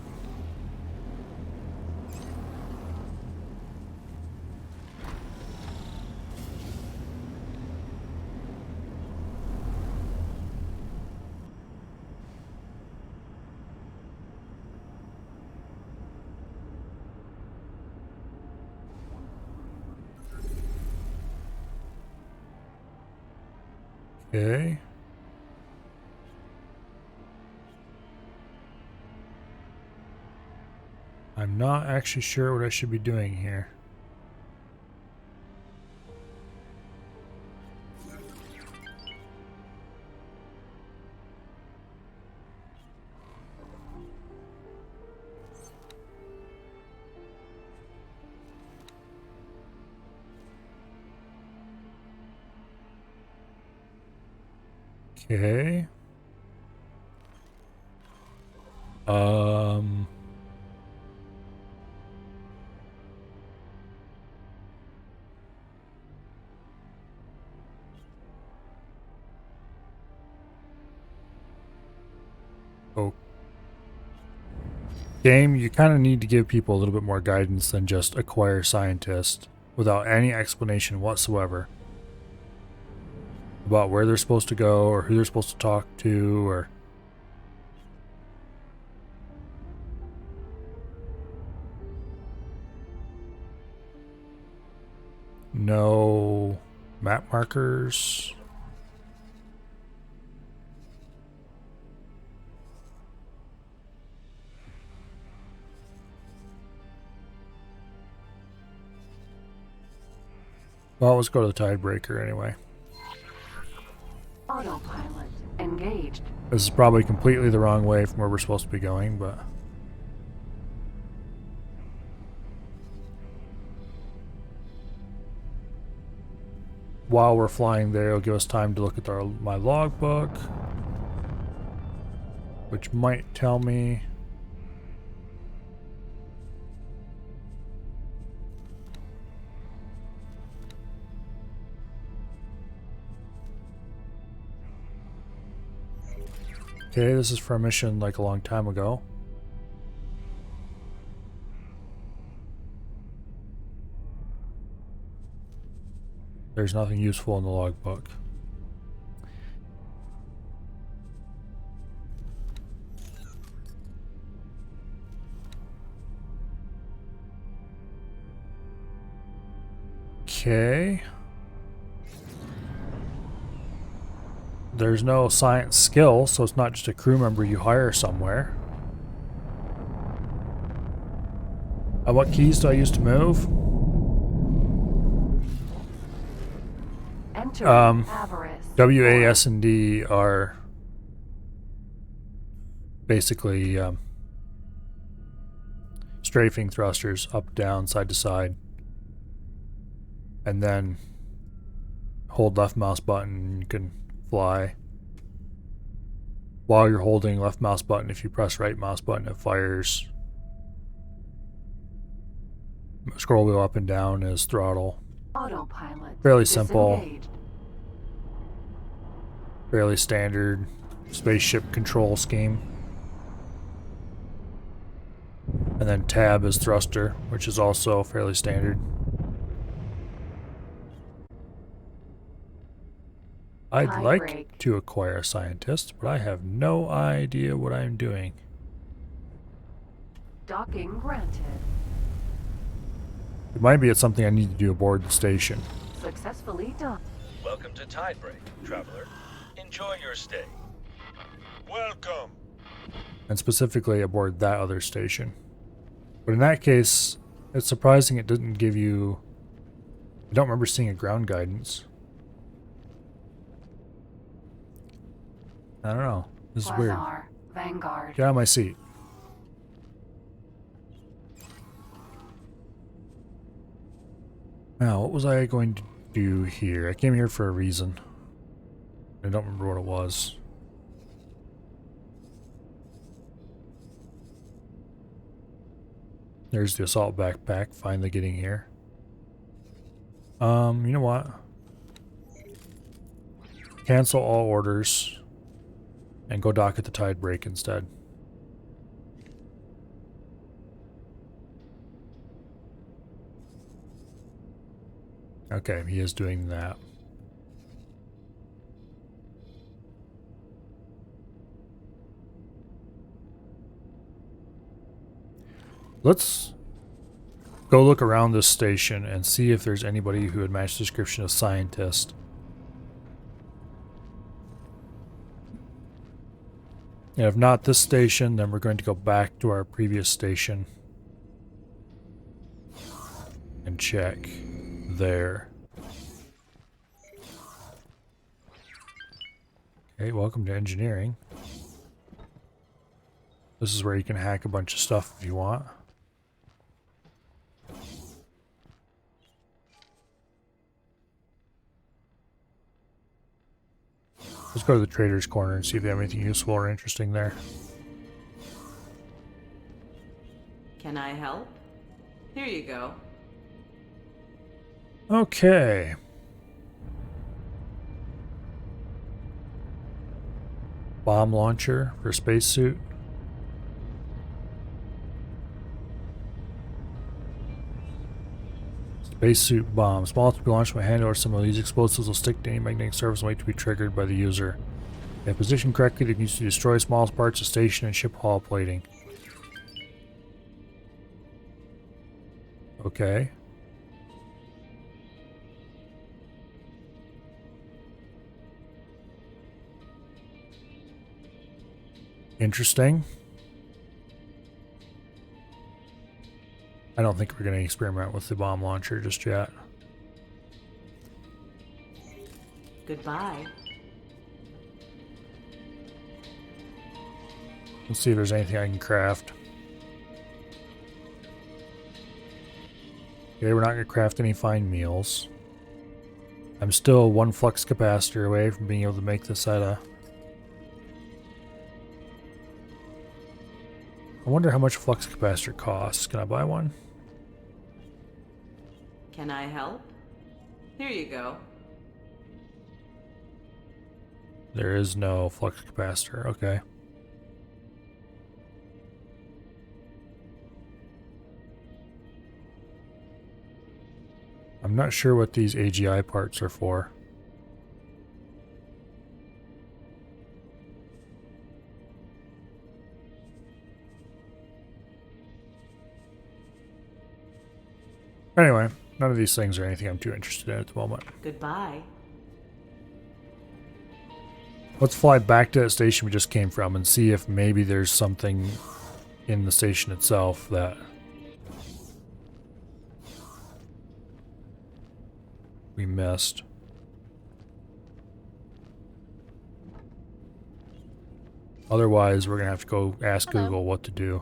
Okay. I'm not actually sure what I should be doing here. Okay. Oh. Game, you kind of need to give people a little bit more guidance than just acquire scientist without any explanation whatsoever about where they're supposed to go or who they're supposed to talk to or no map markers. Well, let's go to the Tidebreaker anyway. Autopilot engaged. This is probably completely the wrong way from where we're supposed to be going, but... while we're flying there, it'll give us time to look at my logbook, which might tell me... Okay, this is for a mission like a long time ago. There's nothing useful in the logbook. Okay. There's no science skill, so it's not just a crew member you hire somewhere. What keys do I use to move? W, A, S, and D are basically strafing thrusters, up, down, side to side. And then hold left mouse button, you can fly. While you're holding left mouse button, if you press right mouse button, it fires. Scroll wheel up and down is throttle. Autopilot. Fairly simple. Fairly standard spaceship control scheme. And then tab is thruster, which is also fairly standard. I'd like to acquire a scientist, but I have no idea what I'm doing. Docking granted. It might be it's something I need to do aboard the station. Successfully done. Welcome to Tidebreak, traveler. Enjoy your stay. Welcome. And specifically aboard that other station. But in that case, it's surprising it didn't give you... I don't remember seeing a ground guidance. I don't know. This is weird. Vanguard. Get out of my seat. Now, what was I going to do here? I came here for a reason. I don't remember what it was. There's the assault backpack, finally getting here. You know what? Cancel all orders and go dock at the Tidebreak instead. Okay, he is doing that. Let's go look around this station and see if there's anybody who would match the description of scientist. And if not this station, then we're going to go back to our previous station and check there. Okay, welcome to engineering. This is where you can hack a bunch of stuff if you want. Let's go to the trader's corner and see if they have anything useful or interesting there. Can I help? Here you go. Okay. Bomb launcher for spacesuit. Spacesuit bomb. Small to be launched by hand or similar. These explosives will stick to any magnetic surface and wait to be triggered by the user. If positioned correctly, they can use to destroy small parts of station and ship hull plating. Okay. Interesting. I don't think we're going to experiment with the bomb launcher just yet. Goodbye. Let's see if there's anything I can craft. Okay, we're not going to craft any fine meals. I'm still one flux capacitor away from being able to make this out of... I wonder how much flux capacitor costs. Can I buy one? Can I help? Here you go. There is no flux capacitor. Okay. I'm not sure what these AGI parts are for. Anyway, none of these things are anything I'm too interested in at the moment. Goodbye. Let's fly back to that station we just came from and see if maybe there's something in the station itself that we missed. Otherwise, we're gonna have to go ask Google what to do.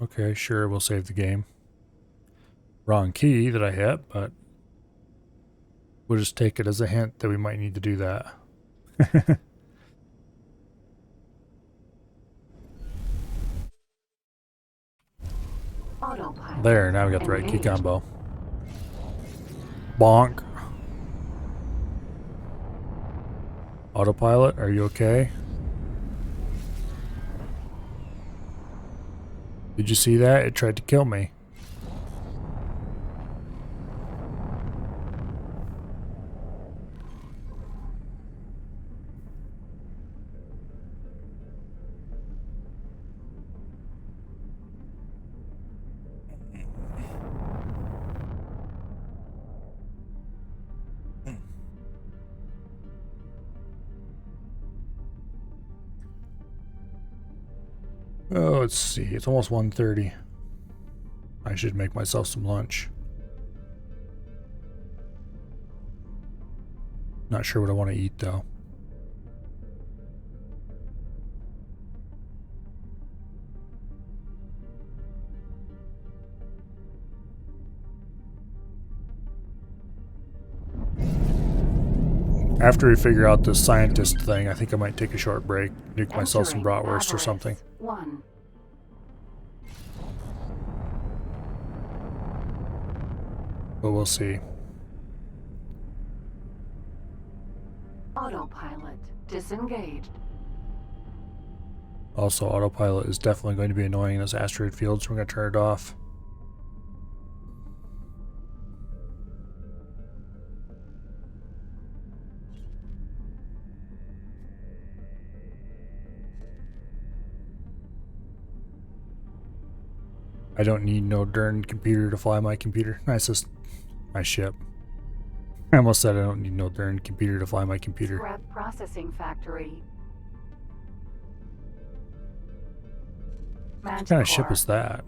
Okay, sure, we'll save the game. Wrong key that I hit, but we'll just take it as a hint that we might need to do that. There, now we got the right key combo. Bonk. Autopilot, are you okay? Did you see that? It tried to kill me. Oh, let's see. It's almost 1:30. I should make myself some lunch. Not sure what I want to eat, though. After we figure out this scientist thing, I think I might take a short break, nuke myself some bratwurst or something. But we'll see. Autopilot disengaged. Also, autopilot is definitely going to be annoying in this asteroid field, so we're going to turn it off. I don't need no darn computer to fly my computer. That's just my ship. I almost said I don't need no darn computer to fly my computer. Scrap processing factory. What kind of ship is that?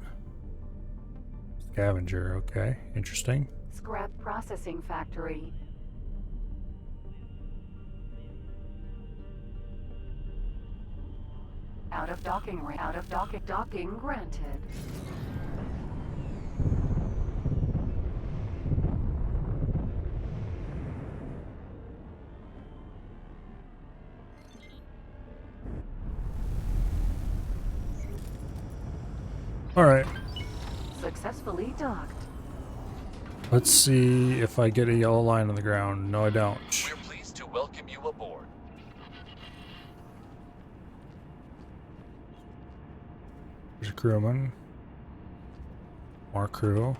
Scavenger, okay. Interesting. Scrap processing factory. Out of docking range. Out of docking granted. Alright. Successfully docked. Let's see if I get a yellow line on the ground. No, I don't. We're pleased to welcome you aboard. There's a crewman. More crew.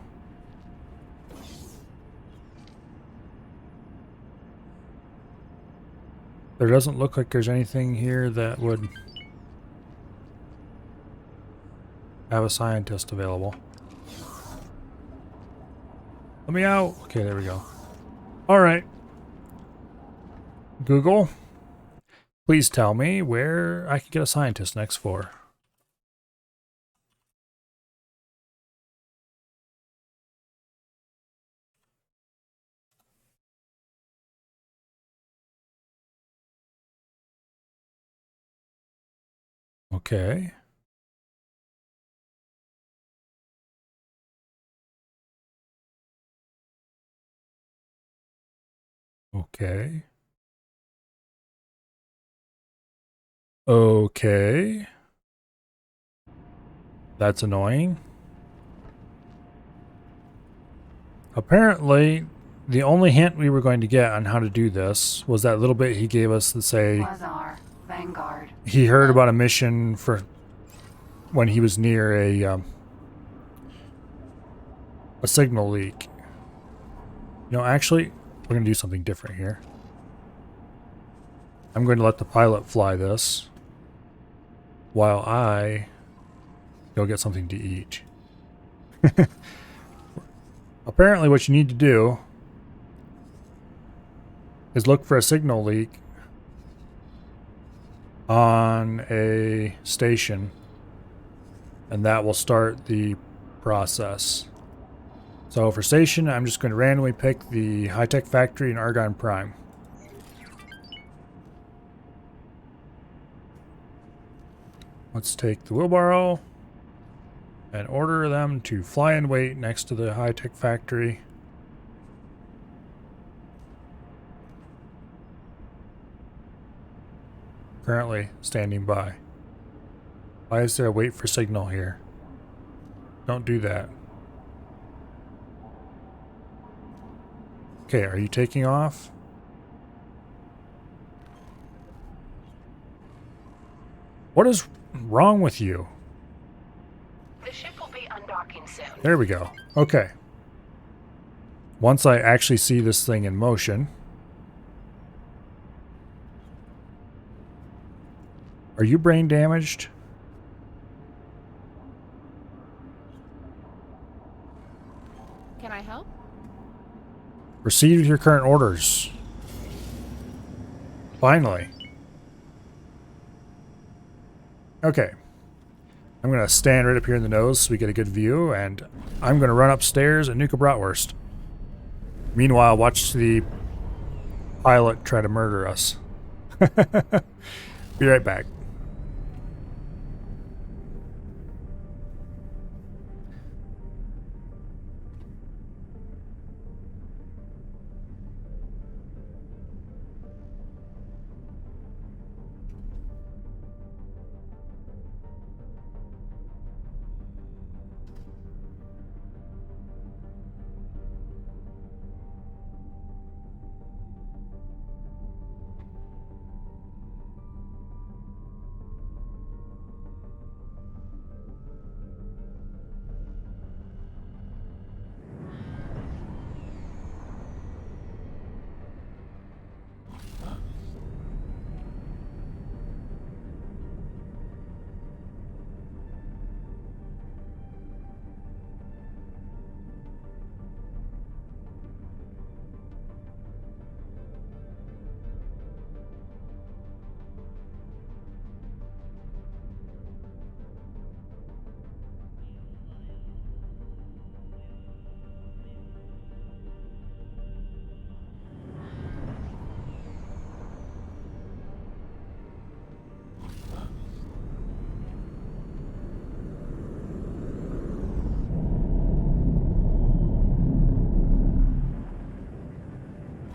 There doesn't look like there's anything here that would have a scientist available. Let me out. Okay, there we go. All right. Google, please tell me where I can get a scientist next for. Okay. Okay. Okay. That's annoying. Apparently, the only hint we were going to get on how to do this was that little bit he gave us to say Quasar, Vanguard. he heard about a mission for when he was near a signal leak. You know, actually, we're going to do something different here. I'm going to let the pilot fly this while I go get something to eat. Apparently what you need to do is look for a signal leak on a station, and that will start the process. So for station, I'm just going to randomly pick the high-tech factory in Argon Prime. Let's take the wheelbarrow and order them to fly and wait next to the high-tech factory. Currently standing by. Why is there a wait for signal here? Don't do that. Okay, are you taking off? What is wrong with you? The ship will be undocking soon. There we go. Okay. Once I actually see this thing in motion. Are you brain damaged? Can I help? Proceed with your current orders. Finally. Okay. I'm going to stand right up here in the nose so we get a good view, and I'm going to run upstairs and nuke a bratwurst. Meanwhile, watch the pilot try to murder us. Be right back.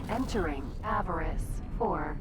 Entering Avarice 4.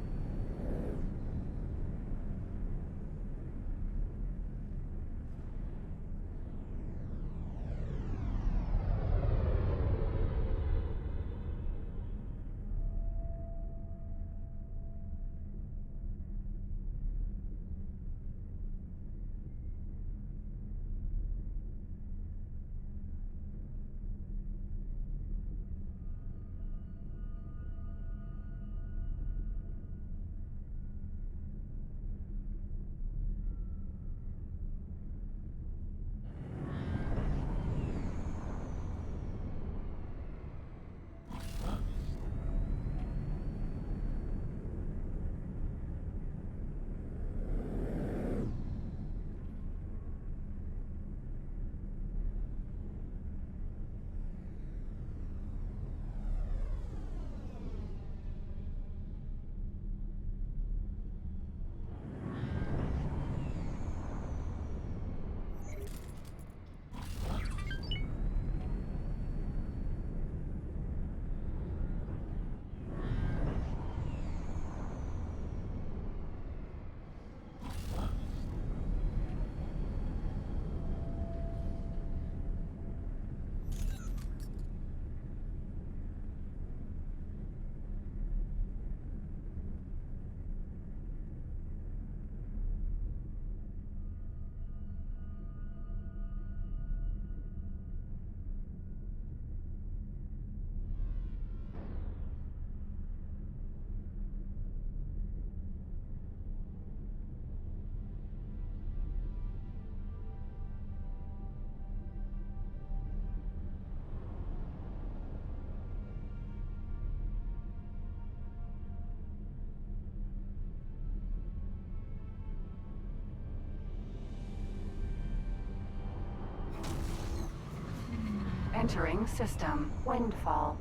Entering system. Windfall.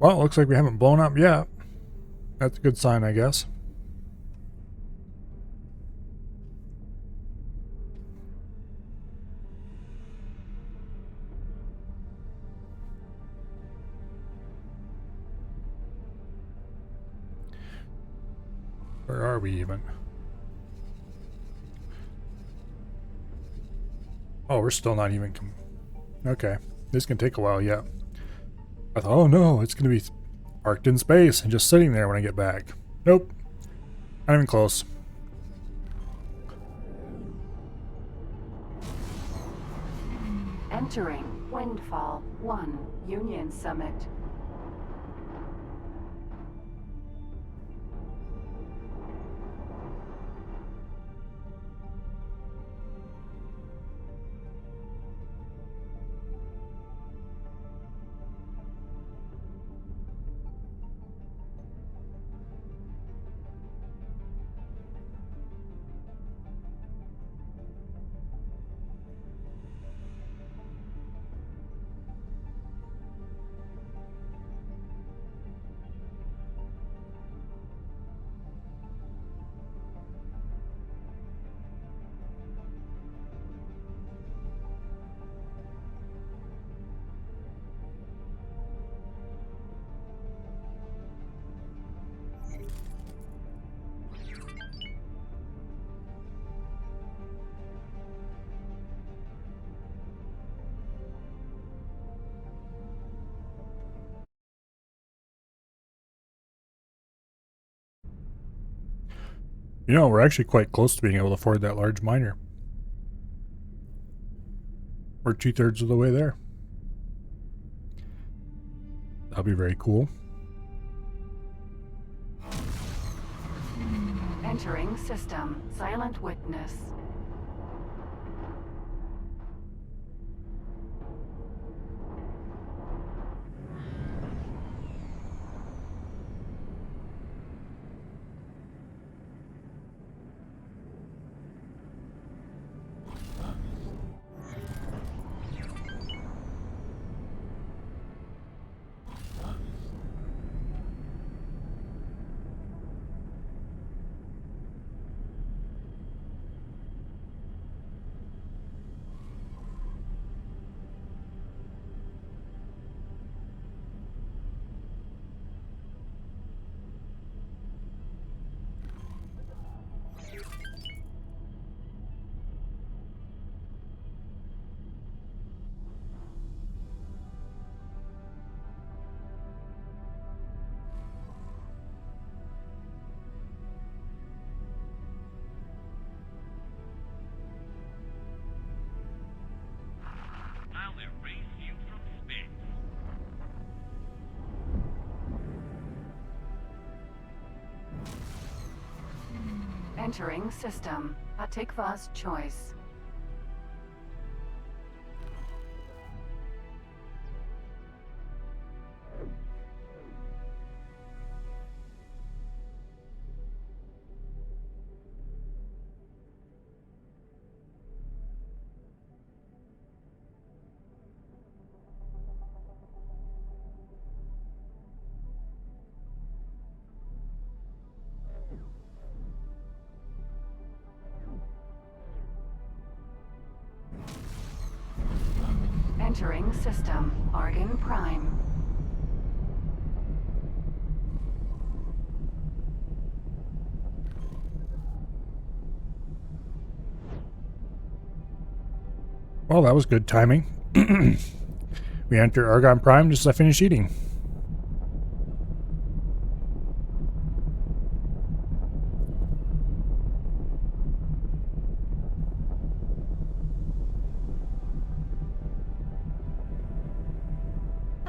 Well, it looks like we haven't blown up yet. That's a good sign, I guess. Where are we even? Oh, we're still not even... Okay. This can take a while yet. I thought, oh no, it's going to be parked in space and just sitting there when I get back. Nope. Not even close. Entering Windfall 1 Union Summit. You know, we're actually quite close to being able to afford that large miner. We're 2/3 of the way there. That'll be very cool. Entering system. Silent Witness. Entering system. Atikva's choice. Entering system. Argon Prime. Well, that was good timing. We enter Argon Prime just as I finish eating.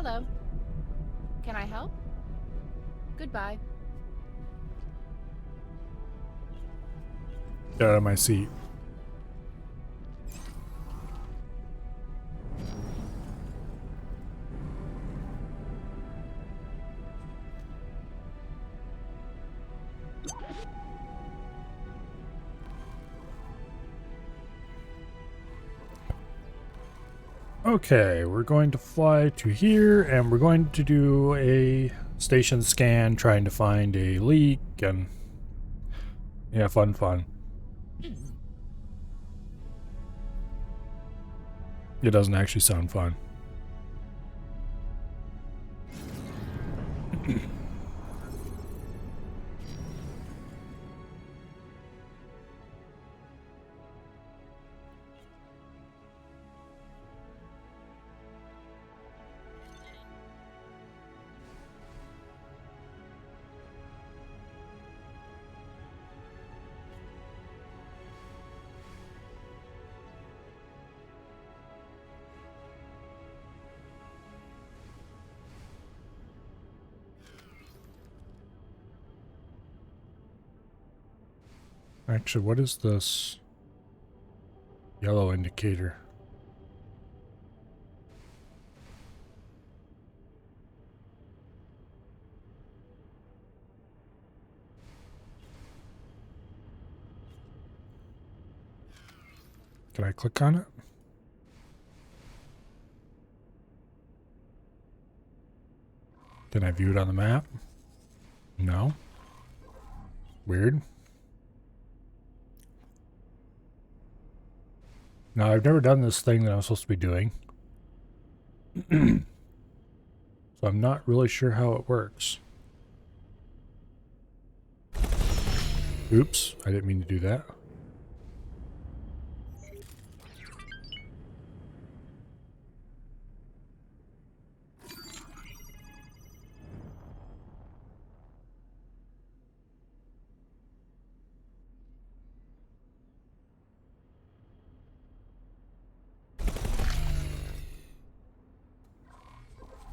Hello. Can I help? Goodbye. Get out of my seat. Okay, we're going to fly to here, and we're going to do a station scan, trying to find a leak, and yeah, fun. It doesn't actually sound fun. Actually, what is this yellow indicator? Can I click on it? Can I view it on the map? No. Weird. Now, I've never done this thing that I'm supposed to be doing. So I'm not really sure how it works. Oops, I didn't mean to do that.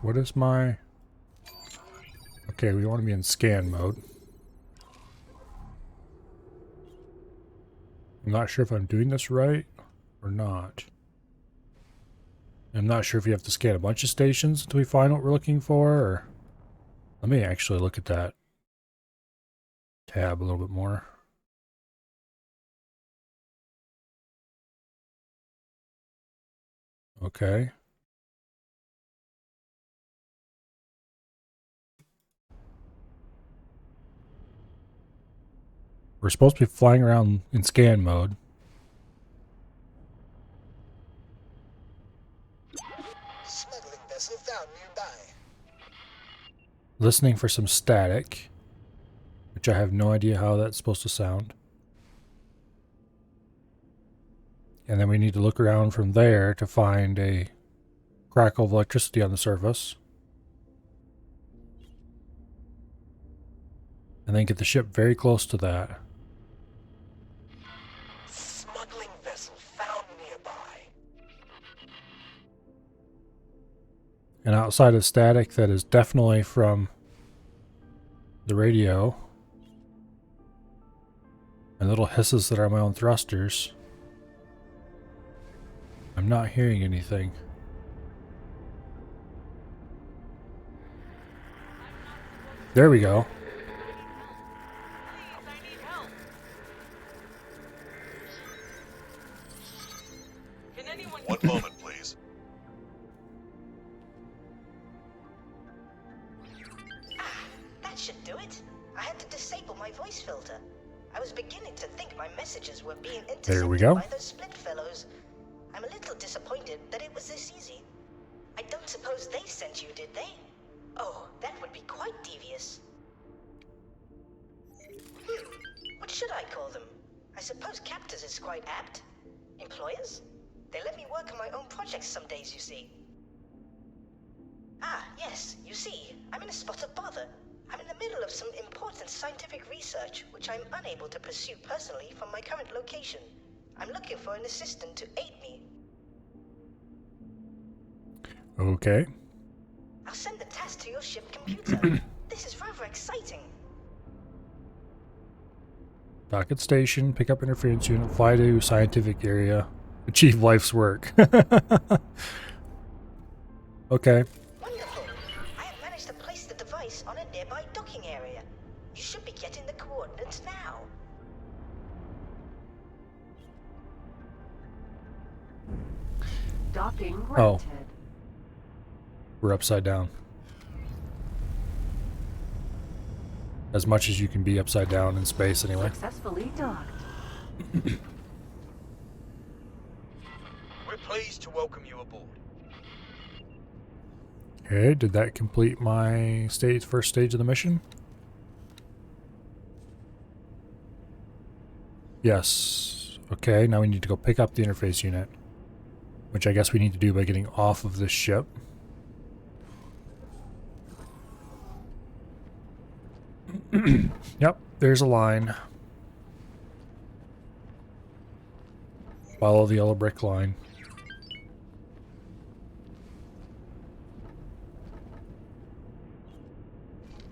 What is my... Okay, we want to be in scan mode. I'm not sure if I'm doing this right or not. I'm not sure if you have to scan a bunch of stations until we find what we're looking for, or... Let me actually look at that tab a little bit more. Okay. We're supposed to be flying around in scan mode. Smuggling vessel found nearby. Listening for some static, which I have no idea how that's supposed to sound. And then we need to look around from there to find a crackle of electricity on the surface. And then get the ship very close to that. Smuggling vessel found nearby. And outside of static, that is definitely from the radio. And little hisses that are my own thrusters. I'm not hearing anything. There we go. One moment, please. That should do it. I had to disable my voice filter. I was beginning to think my messages were being There we intercepted go. by those split fellows. I'm a little disappointed that it was this easy. I don't suppose they sent you, did they? Oh, that would be quite devious. What should I call them? I suppose captors is quite apt. Employers? They let me work on my own projects some days, you see. Ah, yes, you see, I'm in a spot of bother. I'm in the middle of some important scientific research, which I'm unable to pursue personally from my current location. I'm looking for an assistant to aid me. Okay. I'll send the task to your ship computer. This is rather exciting. Dock at station, pick up interference unit, fly to scientific area, achieve life's work. Okay. Wonderful. I have managed to place the device on a nearby docking area. You should be getting the coordinates now. Docking Oh. granted. We're upside down. As much as you can be upside down in space anyway. Successfully docked. We're pleased to welcome you aboard. Okay, did that complete my first stage of the mission? Yes. Okay, now we need to go pick up the interface unit. Which I guess we need to do by getting off of this ship. Yep, there's a line. Follow the yellow brick line.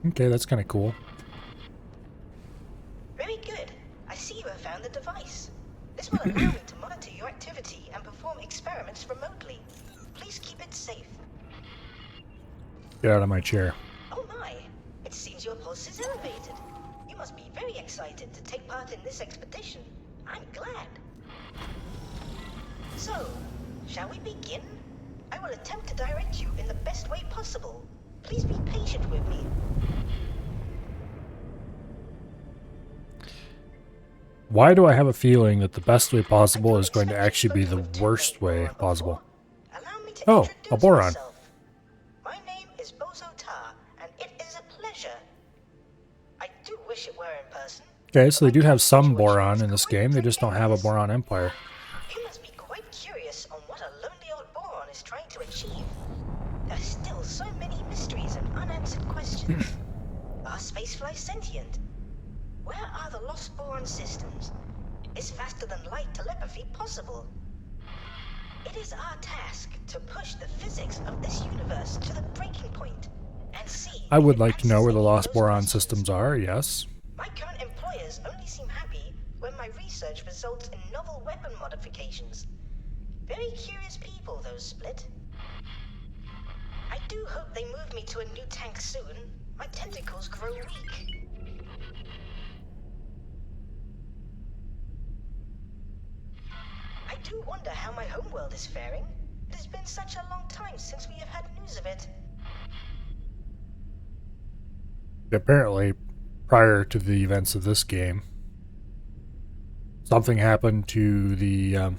Okay, that's kind of cool. Very good. I see you have found the device. This will allow me to monitor your activity and perform experiments remotely. Please keep it safe. Get out of my chair. Oh my! It seems your pulse is elevated. You must be very excited to take part in this expedition. I'm glad. So, shall we begin? I will attempt to direct you in the best way possible. Please be patient with me. Why do I have a feeling that the best way possible is going to actually be the worst way possible? Oh, a boron. My name is Sorta, and it is a pleasure. I do wish it were in person. Okay, so they do have some boron in this game, they just don't have a boron empire. You must be quite curious on what a lonely old boron is trying to achieve. There are still so many mysteries and unanswered questions. Are spaceflies sentient? Where are the lost boron systems? Is faster than light telepathy possible? It is our task to push the physics of this universe to the breaking point and see. I would like to know where the lost boron systems are, yes. My current employers only seem happy when my research results in novel weapon modifications. Very curious people, those Split. I do hope they move me to a new tank soon. My tentacles grow weak. I do wonder how my homeworld is faring. It has been such a long time since we have had news of it. Apparently, prior to the events of this game, something happened to the, what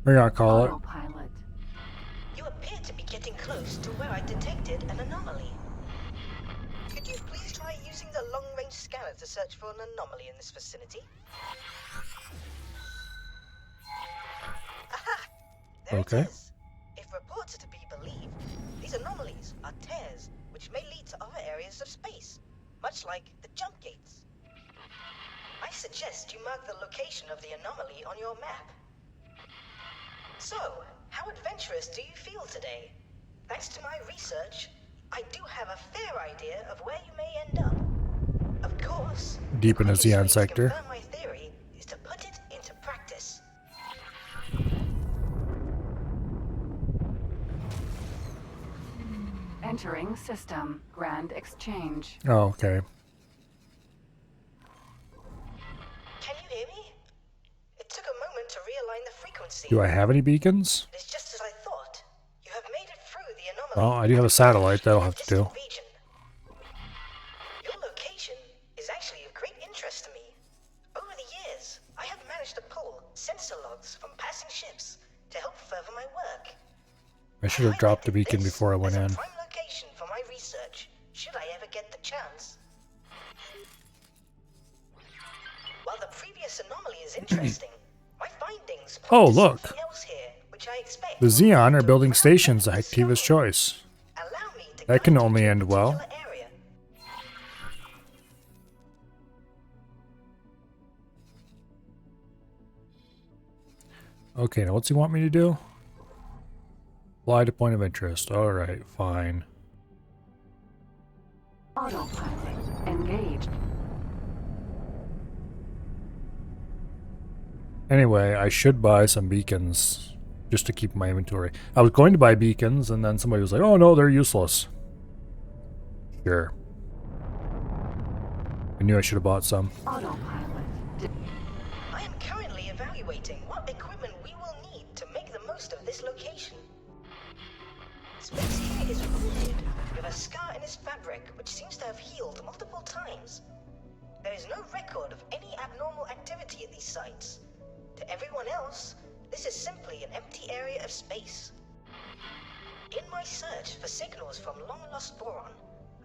do you call it? Autopilot. You appear to be getting close to where I detected an anomaly. Could you please try using the long-range scanner to search for an anomaly in this vicinity? Aha! There Okay. it is. If reports are to be believed, these anomalies are tears which may lead to other areas of space, much like the jump gates. I suggest you mark the location of the anomaly on your map. So, how adventurous do you feel today? Thanks to my research, I do have a fair idea of where you may end up. Of course, Deep in a the quickest way Xeon to sector. confirm my theory is to put it into practice. Entering system. Grand exchange. Oh, okay. Can you hear me? It took a moment to realign the frequency. Do I have any beacons? It is just as I thought. You have made it through the anomaly. Well, I do have a satellite, that'll have to do. Region. Your location is actually of great interest to me. Over the years, I have managed to pull sensor logs from passing ships to help further my work. I should have dropped the beacon before I went in. Prime location for my research, should I ever get the chance. While the previous anomaly is interesting, my findings point Oh, to look. something else here, which I expect The will Xeon lead are to building rapid stations, a discovery. Hectiva's choice. Allow me to That can guide you only to a end well. particular area. Okay, now what's he want me to do? Fly to point of interest. Alright, fine. Autopilot engaged. Anyway, I should buy some beacons just to keep my inventory. I was going to buy beacons and then somebody was like, oh no, they're useless. Sure. I knew I should have bought some. Autopilot. I am currently evaluating what equipment we will need to make the most of this location. Space here is wounded, with a scar in its fabric which seems to have healed multiple times. There is no record of any abnormal activity at these sites. To everyone else, this is simply an empty area of space. In my search for signals from long-lost boron,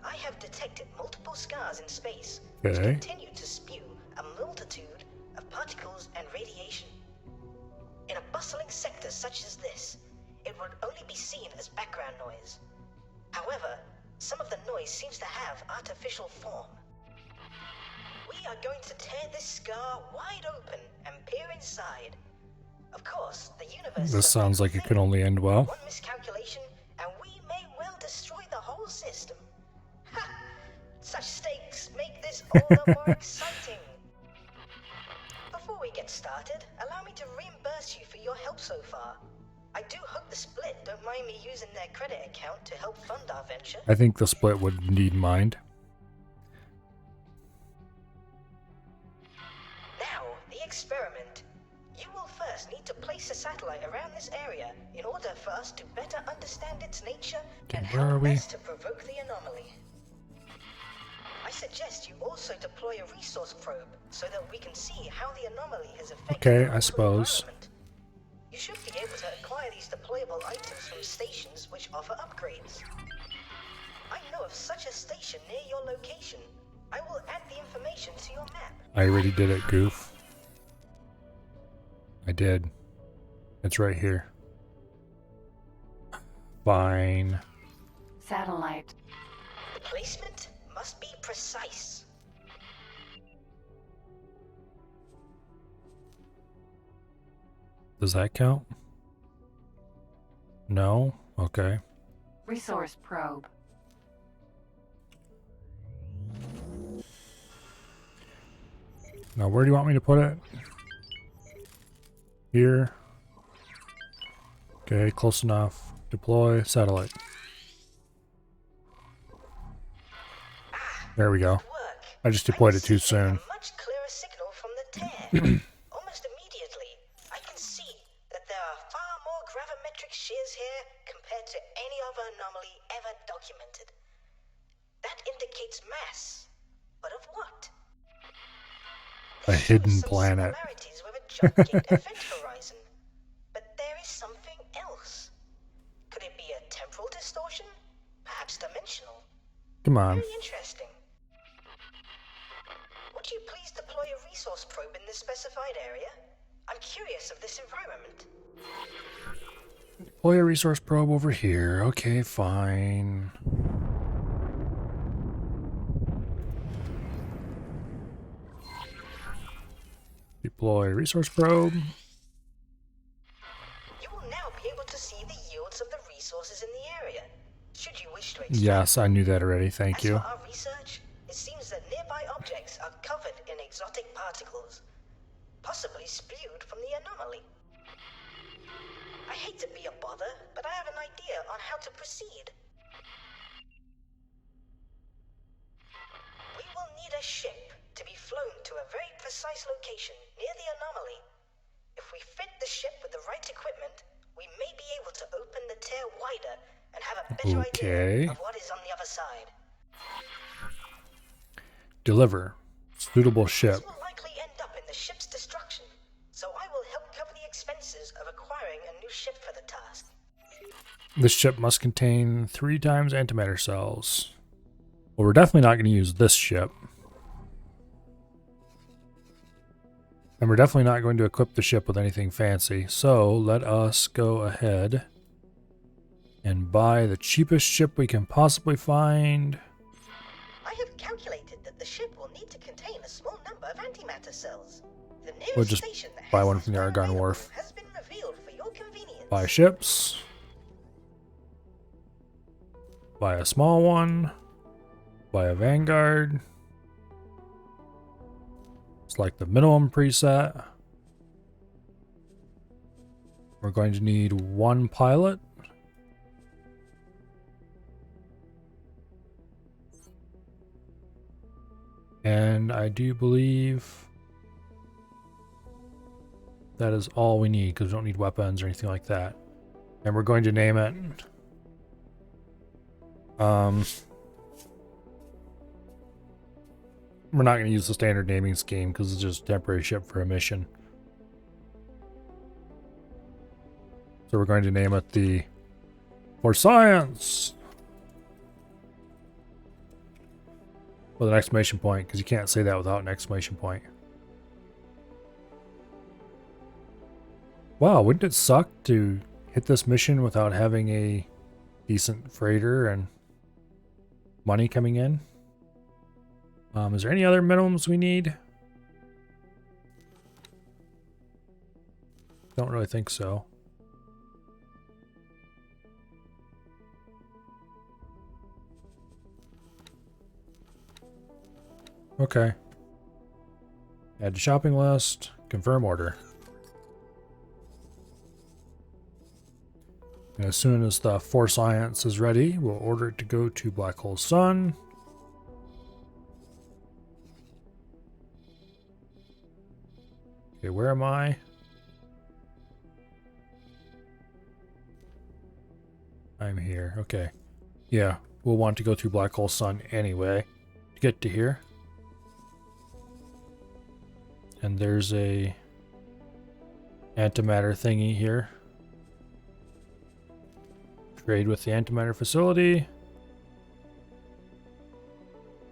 I have detected multiple scars in space which continue to spew a multitude of particles and radiation. In a bustling sector such as this, it would only be seen as background noise. However, some of the noise seems to have artificial form. We are going to tear this scar wide open and peer inside. Of course, the universe... This sounds like it could only end well. One miscalculation, and we may well destroy the whole system. Ha! Such stakes make this all the more exciting. Before we get started, allow me to reimburse you for your help so far. I do hope the Split don't mind me using their credit account to help fund our venture. I think the Split would indeed mind. Now, the experiment. You will first need to place a satellite around this area in order for us to better understand its nature and how best to provoke the anomaly. I suggest you also deploy a resource probe so that we can see how the anomaly has affected I suppose. You should be able to acquire these deployable items from stations which offer upgrades. I know of such a station near your location. I will add the information to your map. I already did it, goof. I did. It's right here. Fine. Satellite. The placement must be precise. Does that count? No? Okay. Resource probe. Now where do you want me to put it? Here. Okay, close enough. Deploy satellite. There we go. I just deployed it too soon. Much clearer signal from the tear. Almost immediately, I can see that there are far more gravimetric shears here compared to any other anomaly ever documented. That indicates mass. But of what? A hidden planet. Similarities with a jump-gate event horizon. But there is something else. Could it be a temporal distortion? Perhaps dimensional? Come on. Very interesting. Would you please deploy a resource probe in this specified area? I'm curious of this environment. Deploy a resource probe over here. Okay, fine. Deploy resource probe. You will now be able to see the yields of the resources in the area. Should you wish to extract. Yes, I knew that already. Thank you. As for our research, it seems that nearby objects are covered in exotic particles, possibly spewed from the anomaly. I hate to be a bother, but I have an idea on how to proceed. We will need a ship to be flown to a very precise location near the anomaly. If we fit the ship with the right equipment, we may be able to open the tear wider and have a better idea of what is on the other side. Deliver. Suitable ship. This will likely end up in the ship's destruction, so I will help cover the expenses of acquiring a new ship for the task. This ship must contain 3 times antimatter cells. Well, we're definitely not going to use this ship. And we're definitely not going to equip the ship with anything fancy. So let us go ahead and buy the cheapest ship we can possibly find. I have calculated that the ship will need to contain a small number of antimatter cells. The nearest We'll just station that buy has one this from the Argonne Wharf. has been revealed for your convenience. Buy ships. Buy a small one. Buy a Vanguard. Select the minimum preset. We're going to need one pilot. And I do believe that is all we need because we don't need weapons or anything like that. And we're going to name it we're not going to use the standard naming scheme because it's just a temporary ship for a mission. So we're going to name it the For Science with an exclamation point because you can't say that without an exclamation point. Wow, wouldn't it suck to hit this mission without having a decent freighter and money coming in? Is there any other minimums we need? Don't really think so. Okay. Add to shopping list. Confirm order. And as soon as the For Science is ready, we'll order it to go to Black Hole Sun. Okay, where am I? I'm here. Okay. Yeah, we'll want to go through Black Hole Sun anyway to get to here. And there's a antimatter thingy here. Trade with the antimatter facility.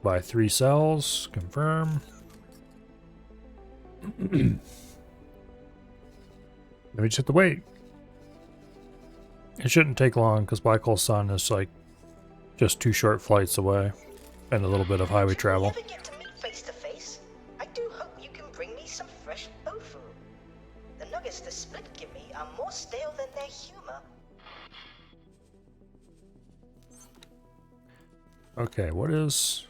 Buy 3 cells. Confirm. Let me just hit the wait. It shouldn't take long because Black Hole Sun is like just 2 short flights away and a little bit of highway travel. Never get to meet face to face. I do hope you can bring me some fresh tofu. The nuggets the split give me are more stale than their humor. Okay, what is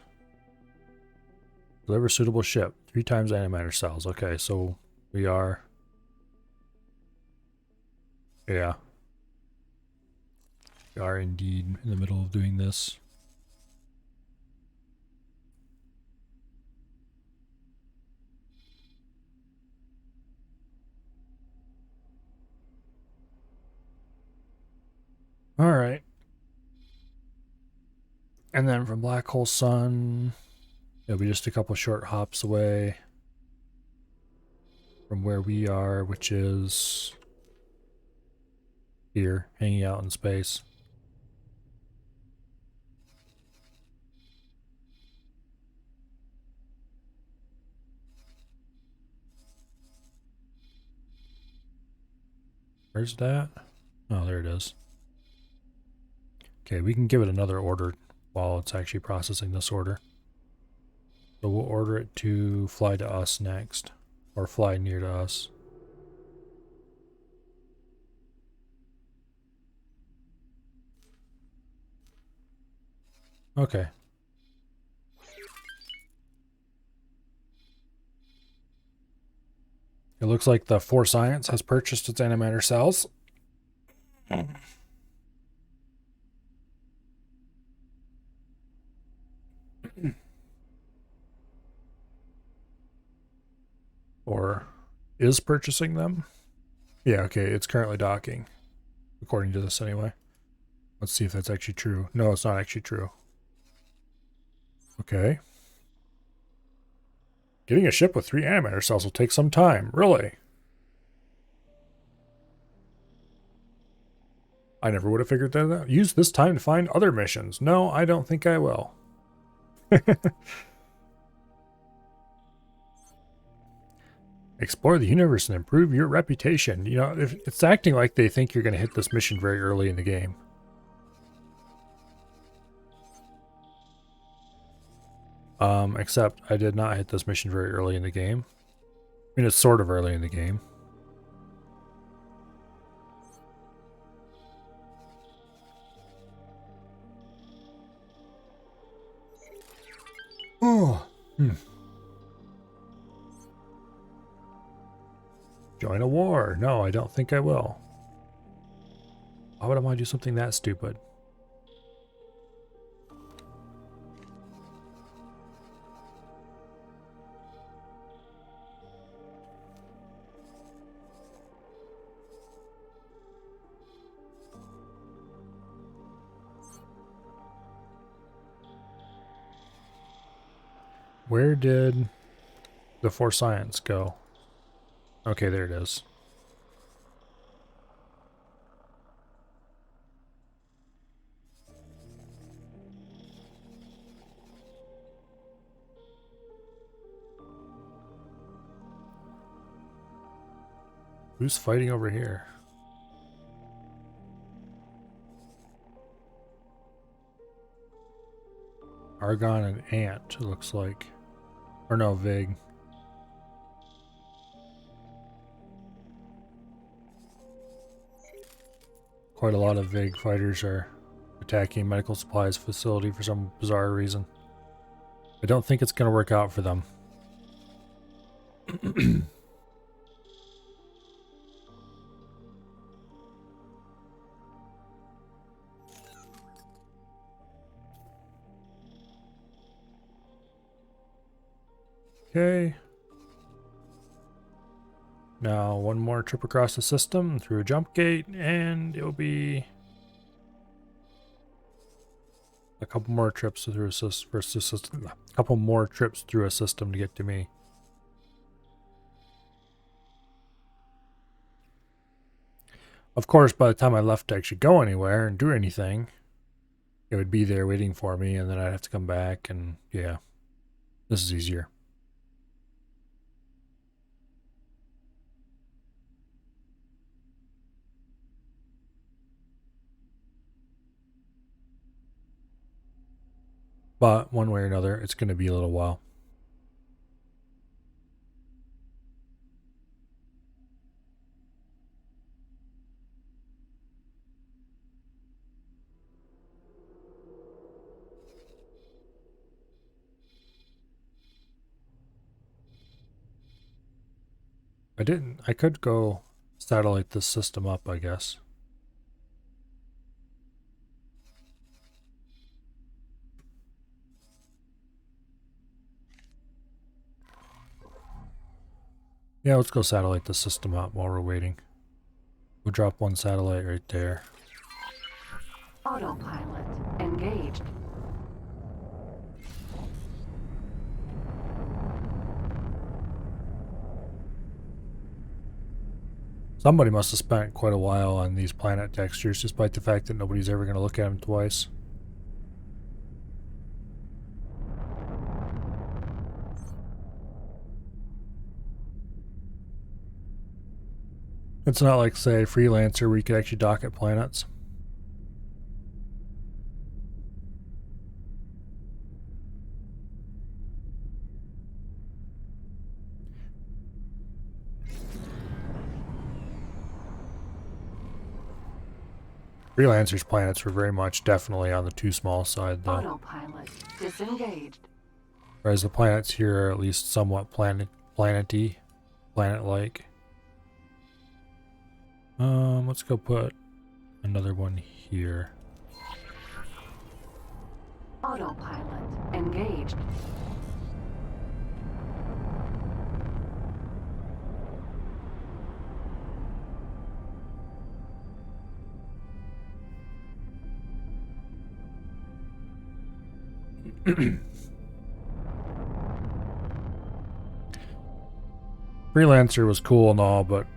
deliver suitable ship 3 times antimatter cells? Okay, so we are, yeah, we are indeed in the middle of doing this. All right. And then from Black Hole Sun, it'll be just a couple short hops away from where we are, which is here, hanging out in space. Where's that? Oh, there it is. Okay, we can give it another order while it's actually processing this order. So we'll order it to fly to us next, or fly near to us. Okay. It looks like the For Science has purchased its antimatter cells. Or is purchasing them. Yeah, okay, it's currently docking. According to this anyway. Let's see if that's actually true. No, it's not actually true. Okay. Getting a ship with 3 animator cells will take some time. Really? I never would have figured that out. Use this time to find other missions. No, I don't think I will. Explore the universe and improve your reputation. You know, if it's acting like they think you're going to hit this mission very early in the game. Except I did not hit this mission very early in the game. I mean, it's sort of early in the game. Oh. Join a war. No, I don't think I will. Why would I want to do something that stupid? Where did the For Science go? Okay, there it is. Who's fighting over here? Argon and Ant, it looks like. Or no, Vig. Quite a lot of Vig fighters are attacking medical supplies facility for some bizarre reason. I don't think it's going to work out for them. Okay. Now one more trip across the system through a jump gate, and it'll be a couple more trips through a system. A couple more trips through a system to get to me. Of course, by the time I left to actually go anywhere and do anything, it would be there waiting for me, and then I'd have to come back, and yeah, this is easier. But one way or another, it's going to be a little while. I could go satellite this system up, I guess. Yeah, let's go satellite the system up while we're waiting. We'll drop one satellite right there. Autopilot engaged. Somebody must have spent quite a while on these planet textures, despite the fact that nobody's ever going to look at them twice. It's not like, say, Freelancer where you could actually dock at planets. Freelancer's planets were very much definitely on the too small side, though. Autopilot disengaged. Whereas the planets here are at least somewhat planet-y, planet-like. Let's go put another one here. Autopilot engaged. Freelancer was cool and all, but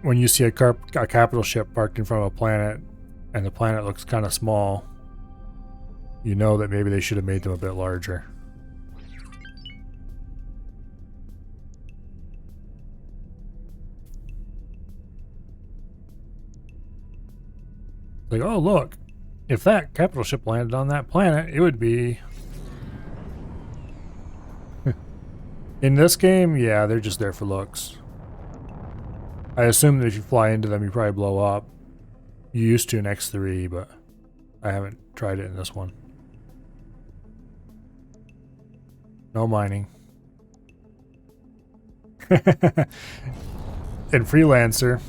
when you see a capital ship parked in front of a planet and the planet looks kind of small, you know that maybe they should have made them a bit larger. Like, oh look, if that capital ship landed on that planet, it would be... In this game, yeah, they're just there for looks. I assume that if you fly into them, you probably blow up. You used to in X3, but I haven't tried it in this one. No mining. In Freelancer,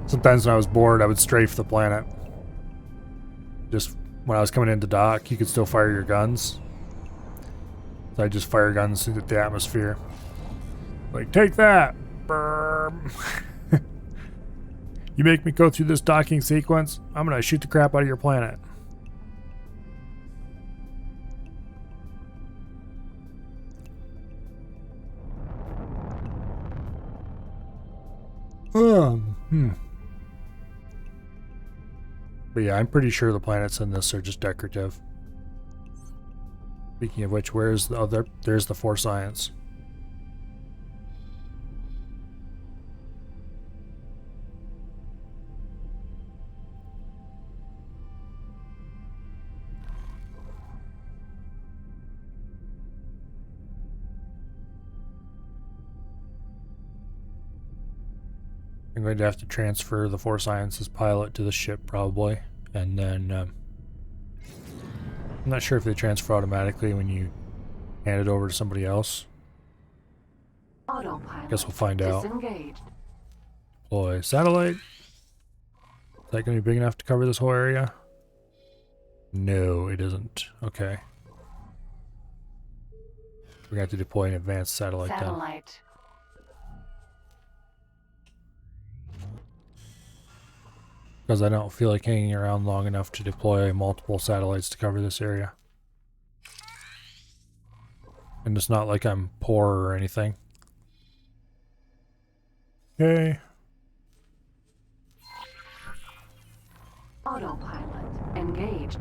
sometimes when I was bored, I would strafe the planet. Just when I was coming into dock, you could still fire your guns. So I just fire guns into the atmosphere. Like, take that! Burm. You make me go through this docking sequence, I'm gonna shoot the crap out of your planet. But yeah, I'm pretty sure the planets in this are just decorative. Speaking of which, where's the other? There's the 4 science. I'm going to have to transfer the 4 sciences pilot to the ship probably, and then I'm not sure if they transfer automatically when you hand it over to somebody else. Autopilot. Guess we'll find out. Disengaged. Deploy satellite. Is that going to be big enough to cover this whole area? No, it isn't. Okay. We're going to have to deploy an advanced satellite then. Because I don't feel like hanging around long enough to deploy multiple satellites to cover this area. And it's not like I'm poor or anything. Okay. Autopilot engaged.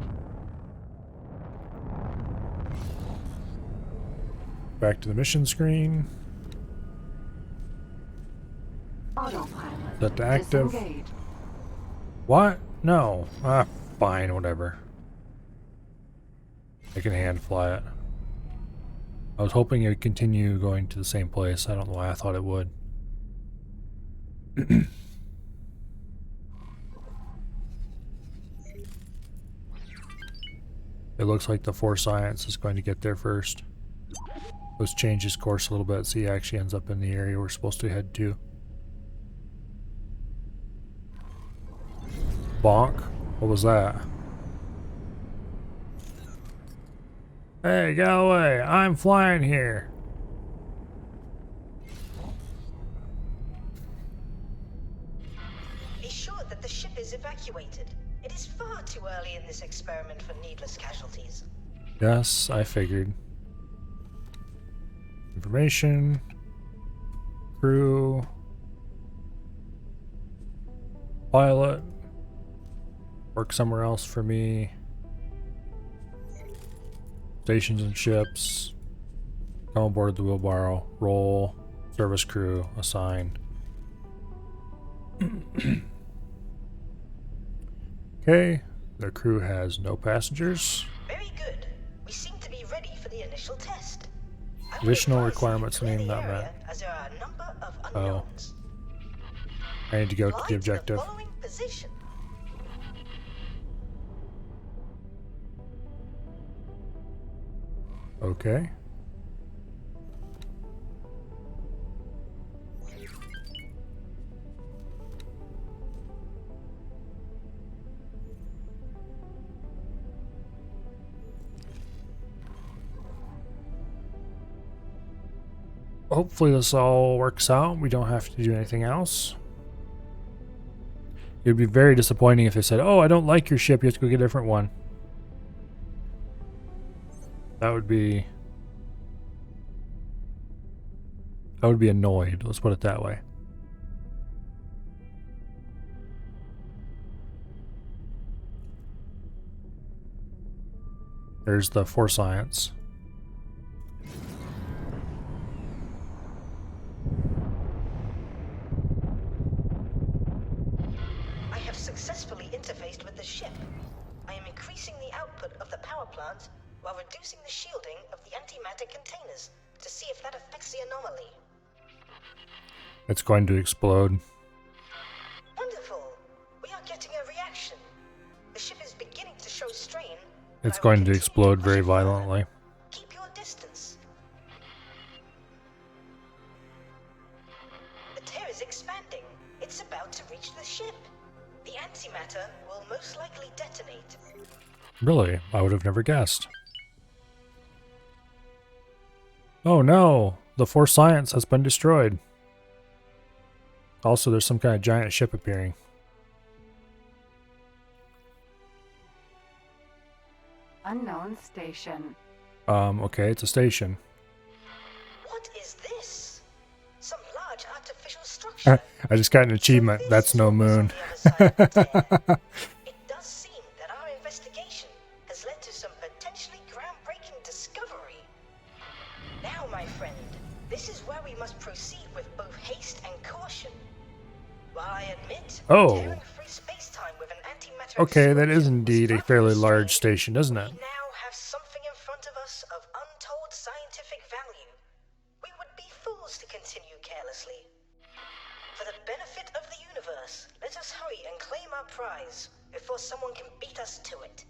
Back to the mission screen. Autopilot. Set to active. Disengaged. What? No. Ah, fine, whatever. I can hand fly it. I was hoping it would continue going to the same place. I don't know why I thought it would. It looks like the 4 science is going to get there first. Let's change his course a little bit so he actually ends up in the area we're supposed to head to. Bonk? What was that? Hey, get away! I'm flying here! Be sure that the ship is evacuated. It is far too early in this experiment for needless casualties. Yes, I figured. Information. Crew. Pilot. Work somewhere else for me. Stations and ships. Come aboard the wheelbarrow. Roll. Service crew. Assign. Okay. The crew has no passengers. Very good. We seem to be ready for the initial test. Additional requirements named not met. As there are a number of Oh. unknowns. I need to go to Fly the objective. following position. Okay. Hopefully this all works out. We don't have to do anything else. It would be very disappointing if they said, "Oh, I don't like your ship. You have to go get a different one." That would be annoyed. Let's put it that way. There's the 4 science. I have successfully interfaced with the ship. I am increasing the output of the power plant while reducing the shielding of the antimatter containers to see if that affects the anomaly. It's going to explode. Wonderful! We are getting a reaction. The ship is beginning to show strain. It's going to explode very violently. Keep your distance. most likely detonate. Really? I would have never guessed. Oh no! The Force Science has been destroyed. Also, there's some kind of giant ship appearing. Unknown station. Okay, it's a station. What is this? Some large artificial structure. I just got an achievement. That's no moon. It does seem that our investigation has led to some potentially groundbreaking discovery. Now, my friend, this is where we must proceed with both haste and caution. While I admit, tearing free space-time with an antimatter Okay, that is explosion indeed a fairly large station, isn't it? we now have something in front of us of untold scientific value. We would be fools to continue carelessly. For the benefit of the universe, let us hurry and claim our prize before someone can beat us to it.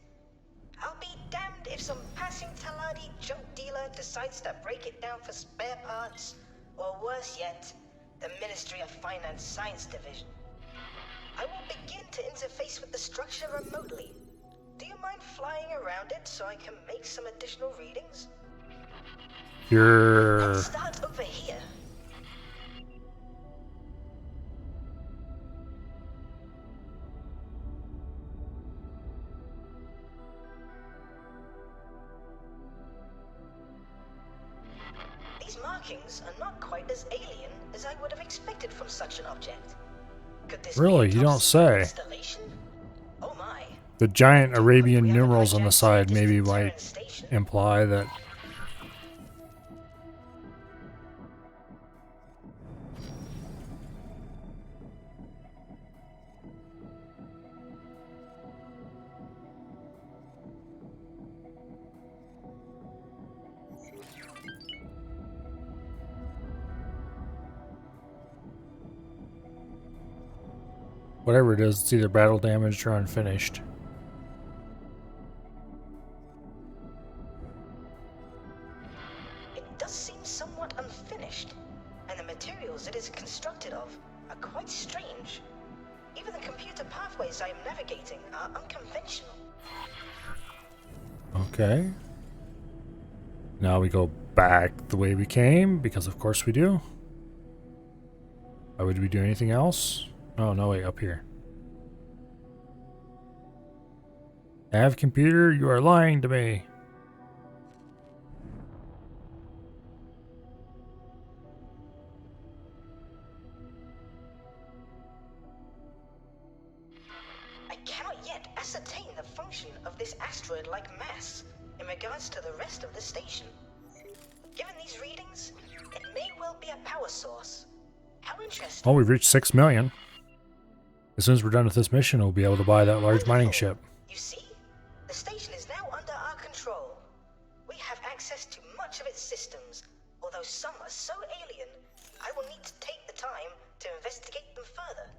I'll be damned if some passing Taladi junk dealer decides to break it down for spare parts, or worse yet, the Ministry of Finance Science Division. I will begin to interface with the structure remotely. Do you mind flying around it so I can make some additional readings? Let's start over here. These markings are not quite as alien as I would have expected from such an object. Could this Really? be a You don't top-secret say. installation? Oh my. The giant Arabian numerals on the side maybe might imply that. Whatever it is, it's either battle damaged or unfinished. It does seem somewhat unfinished, and the materials it is constructed of are quite strange. Even the computer pathways I am navigating are unconventional. Okay. Now we go back the way we came, because of course we do. Why would we do anything else? Oh, no, wait, up here. Nav computer, you are lying to me. I cannot yet ascertain the function of this asteroid-like mass in regards to the rest of the station. Given these readings, it may well be a power source. How interesting. Oh, we've reached 6 million. As soon as we're done with this mission, we'll be able to buy that large mining ship. You see? The station is now under our control. We have access to much of its systems, although some are so alien, I will need to take the time to investigate them further.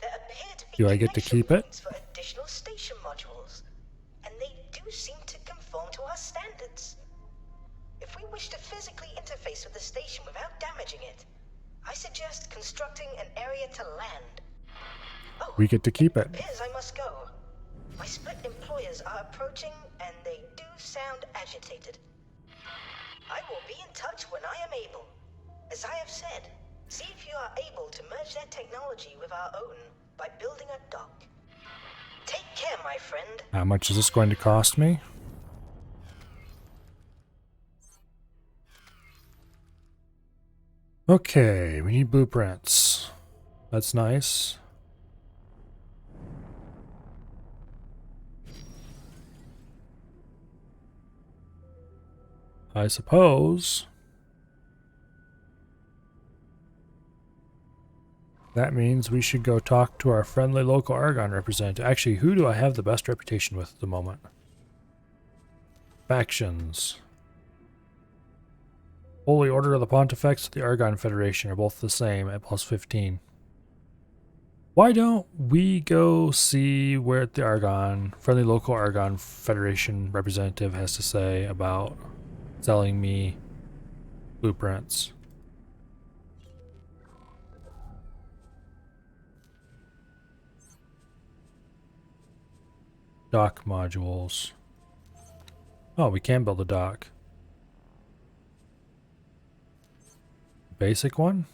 There appear to be Do I get to keep it? for additional station modules, and they do seem to conform to our standards. If we wish to physically interface with the station without damaging it, I suggest constructing an area to land. Oh, We get to keep it. appears I must go. My split employers are approaching, and they do sound agitated. I will be in touch when I am able. As I have said, see if you are able to merge their technology with our own by building a dock. Take care, my friend. How much is this going to cost me? Okay, we need blueprints. That's nice. I suppose that means we should go talk to our friendly local Argon representative. Actually, who do I have the best reputation with at the moment? Factions. Holy Order of the Pontifex and the Argon Federation are both the same at plus 15. Why don't we go see what the friendly local Argon Federation representative has to say about selling me blueprints? Dock modules. Oh, we can build a dock. Basic one?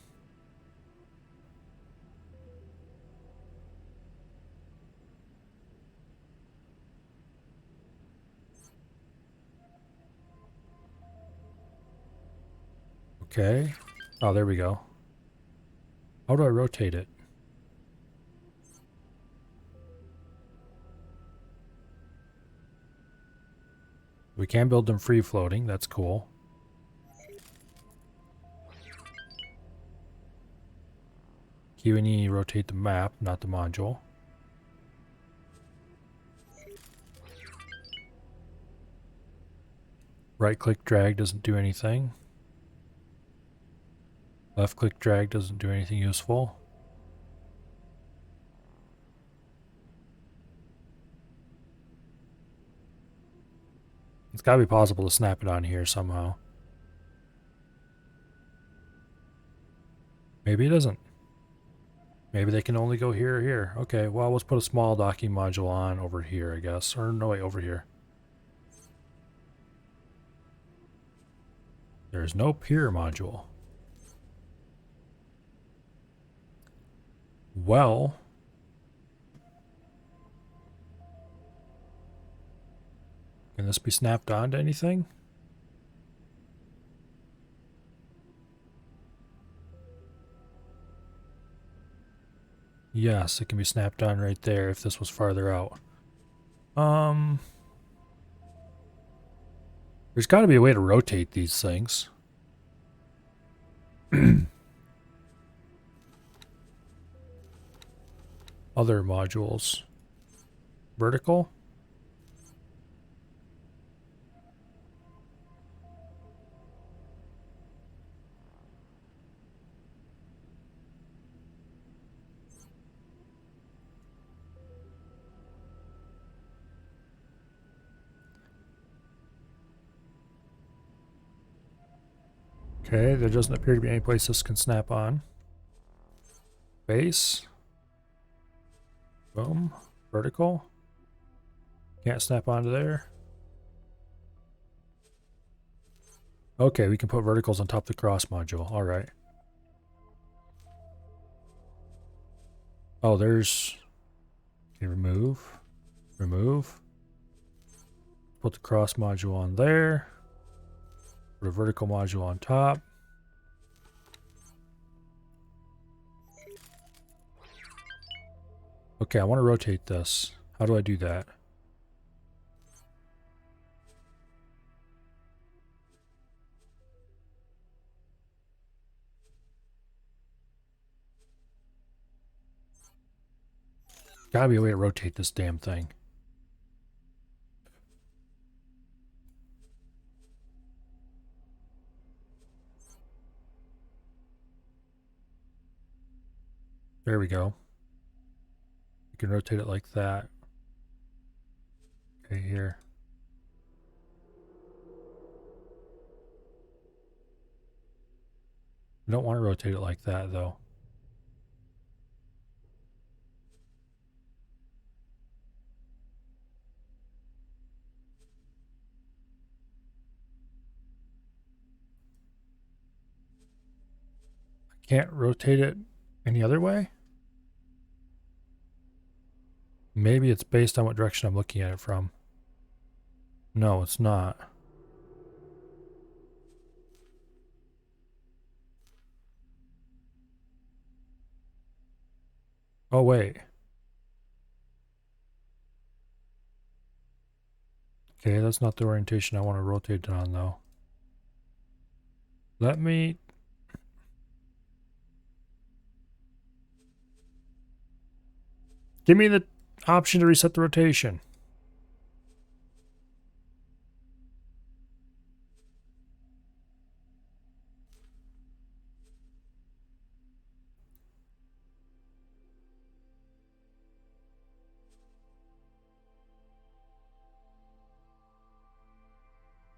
Okay. Oh, there we go. How do I rotate it? We can build them free floating. That's cool. Q and E rotate the map, not the module. Right click drag doesn't do anything. Left click drag doesn't do anything useful. It's gotta be possible to snap it on here somehow. Maybe it doesn't. Maybe they can only go here or here. Okay, well, let's put a small docking module on over here, I guess. Or no, wait, over here. There's no pier module. Well, can this be snapped onto anything? Yes, it can be snapped on right there if this was farther out. There's got to be a way to rotate these things. Other modules. Vertical? Okay, there doesn't appear to be any place this can snap on. Base. Boom. Vertical. Can't snap onto there. Okay, we can put verticals on top of the cross module. Alright. Oh, there's... Okay, remove. Remove. Put the cross module on there. Put a vertical module on top. Okay, I want to rotate this. How do I do that? Gotta be a way to rotate this damn thing. There we go. You can rotate it like that. Okay, here. I don't want to rotate it like that, though. I can't rotate it any other way? Maybe it's based on what direction I'm looking at it from. No, it's not. Oh, wait. Okay, that's not the orientation I want to rotate it on, though. Let me... Give me the option to reset the rotation.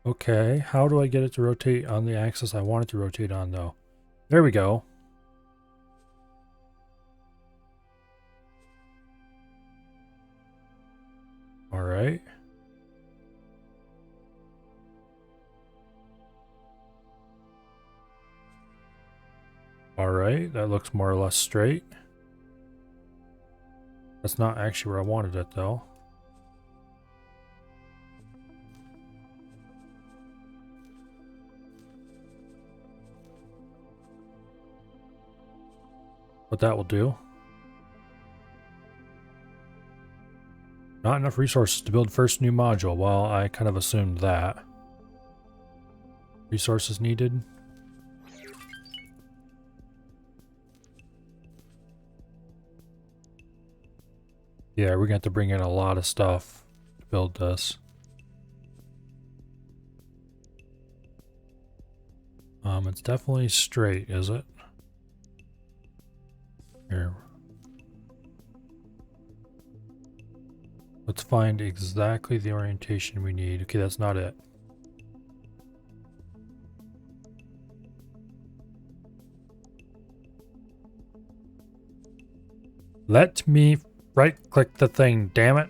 Okay, how do I get it to rotate on the axis I want it to rotate on, though? There we go. Alright. Okay, that looks more or less straight. That's not actually where I wanted it, though. But that will do. Not enough resources to build first new module. Well, I kind of assumed that. Resources needed. Yeah, we're going to have to bring in a lot of stuff to build this. It's definitely straight, is it? Here. Let's find exactly the orientation we need. Okay, that's not it. Let me right-click the thing, damn it.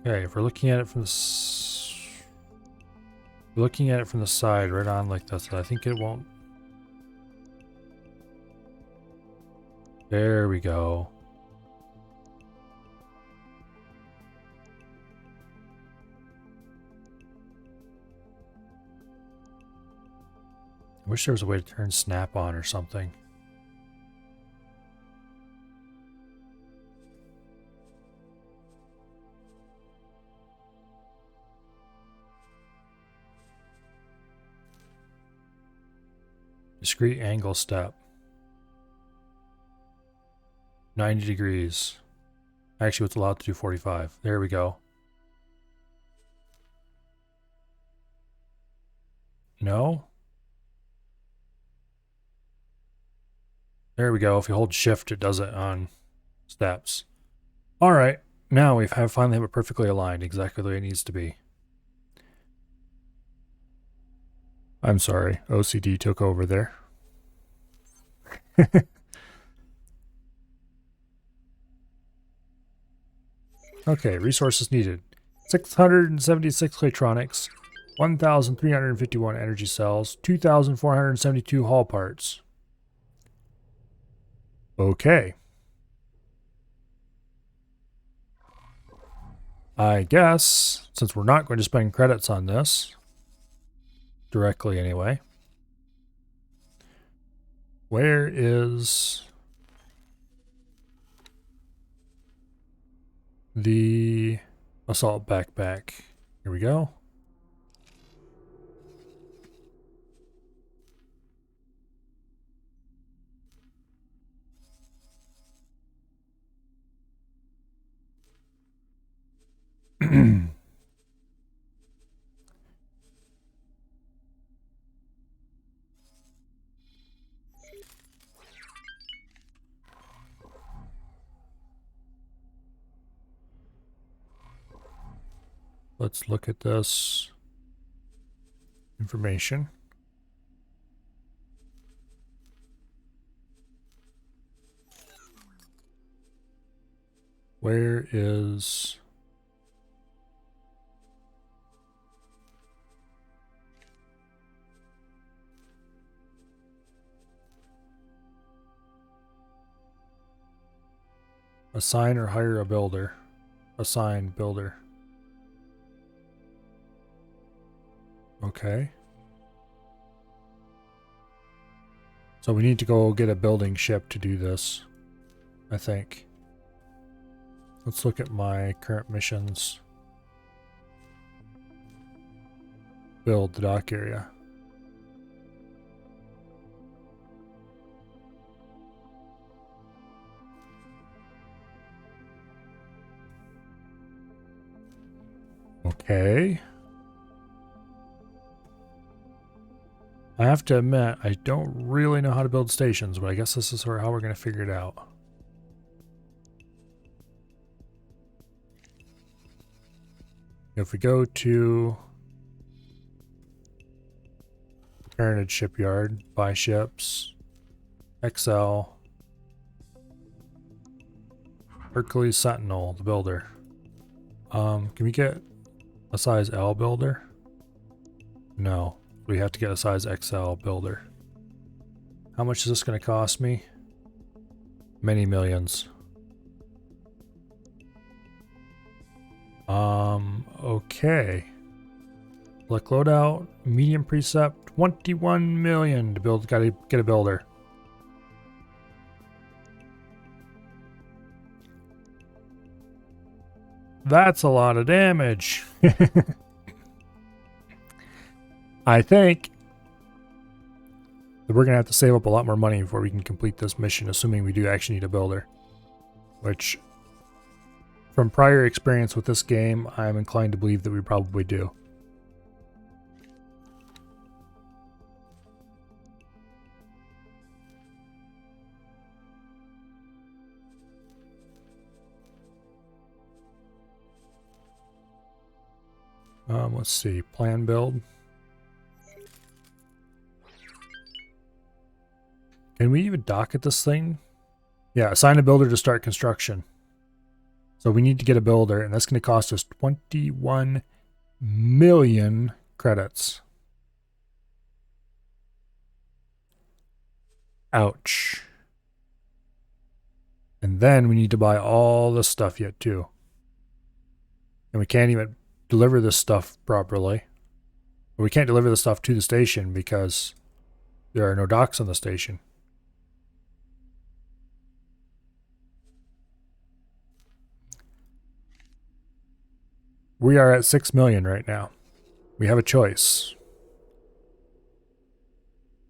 Okay, if we're looking at it from the side, right on like this, I think it won't. There we go. I wish there was a way to turn snap on or something. Discrete angle step. 90 degrees. Actually, it's allowed to do 45. There we go. No? There we go. If you hold shift, it does it on steps. Alright, now we finally have it perfectly aligned, exactly the way it needs to be. I'm sorry, OCD took over there. Okay, resources needed. 676 electronics, 1,351 energy cells, 2,472 hull parts. Okay. I guess, since we're not going to spend credits on this, directly anyway, where is the assault backpack? Here we go. Let's look at this information. Where is assign or hire a builder? Assign builder. Okay. So we need to go get a building ship to do this, I think. Let's look at my current missions. Build the dock area. Okay. I have to admit, I don't really know how to build stations, but I guess this is how we're going to figure it out. If we go to Parentage Shipyard, buy ships, XL, Hercules Sentinel, the builder. Can we get a size L builder? No. We have to get a size XL builder. How much is this going to cost me? Many millions. Okay. Select loadout, medium precept, 21 million to build, gotta get a builder. That's a lot of damage. I think that we're gonna have to save up a lot more money before we can complete this mission, assuming we do actually need a builder. Which, from prior experience with this game, I'm inclined to believe that we probably do. Let's see, plan build. Can we even dock at this thing? Yeah, assign a builder to start construction. So we need to get a builder, and that's going to cost us 21 million credits. Ouch. And then we need to buy all this stuff yet too. And we can't even deliver this stuff properly. We can't deliver the stuff to the station because there are no docks on the station. We are at 6 million right now. We have a choice.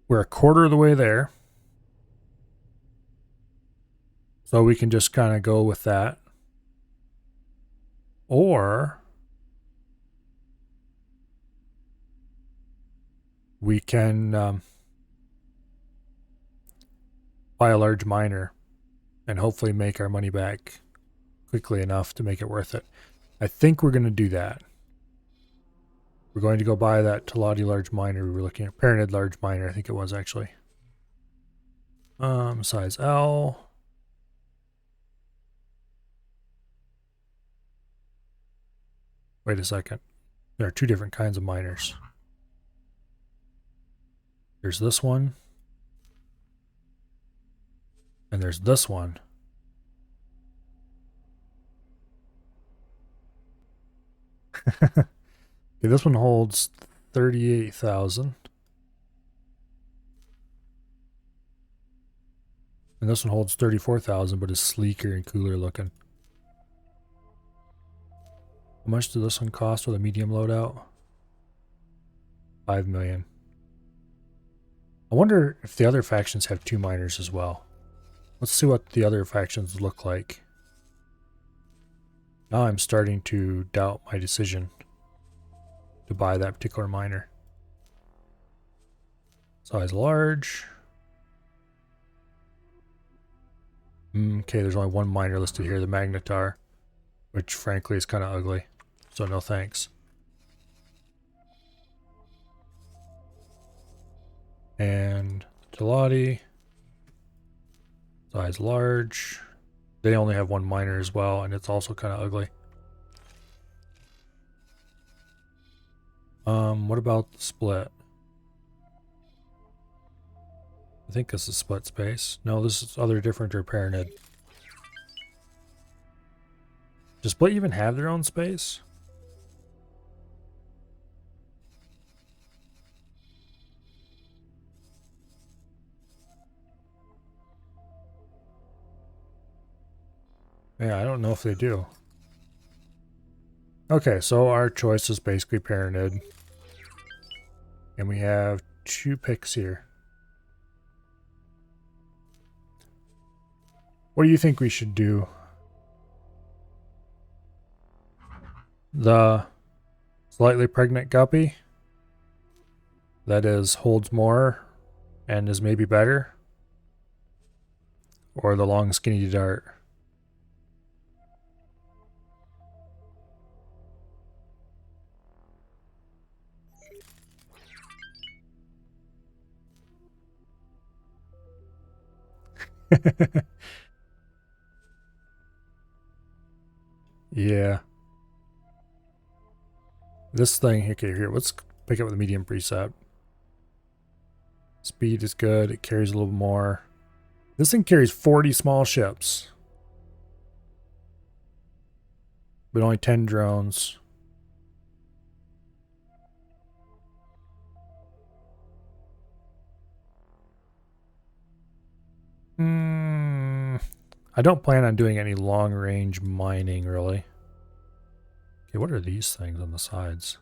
We're a quarter of the way there. So we can just kind of go with that. Or we can buy a large miner and hopefully make our money back quickly enough to make it worth it. I think we're going to do that. We're going to go buy that Talati large miner we were looking at. Pyramid large miner, I think it was actually. Size L. Wait a second. There are two different kinds of miners. There's this one. And there's this one. Okay, this one holds 38,000. And this one holds 34,000, but is sleeker and cooler looking. How much does this one cost with a medium loadout? 5 million. I wonder if the other factions have 2 miners as well. Let's see what the other factions look like. Now I'm starting to doubt my decision to buy that particular miner. Size large. Okay, there's only one miner listed here, the Magnetar, which frankly is kind of ugly, so no thanks. And Gelati, size large. They only have one miner as well, and it's also kind of ugly. What about the split? I think this is split space. No, this is other different or Pyramid. Does split even have their own space? Yeah, I don't know if they do. Okay, so our choice is basically Pyramid. And we have 2 picks here. What do you think we should do? The slightly pregnant guppy that is holds more and is maybe better? Or the long skinny dart? Yeah. This thing, okay, here, let's pick it with a medium preset. Speed is good. It carries a little more. This thing carries 40 small ships. But only 10 drones. I don't plan on doing any long-range mining, really. Okay, what are these things on the sides?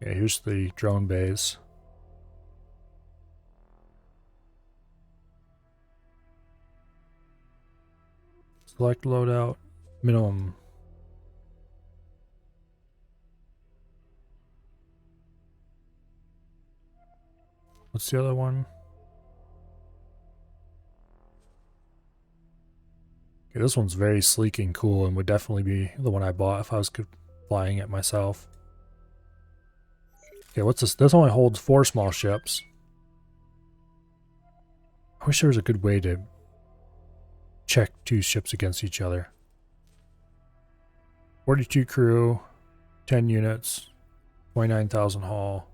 Okay, here's the drone bays. Select loadout. Minimum. What's the other one? Okay, this one's very sleek and cool and would definitely be the one I bought if I was flying it myself. Okay, what's this? This only holds 4 small ships. I wish there was a good way to check 2 ships against each other. 42 crew, 10 units, 29,000 hull.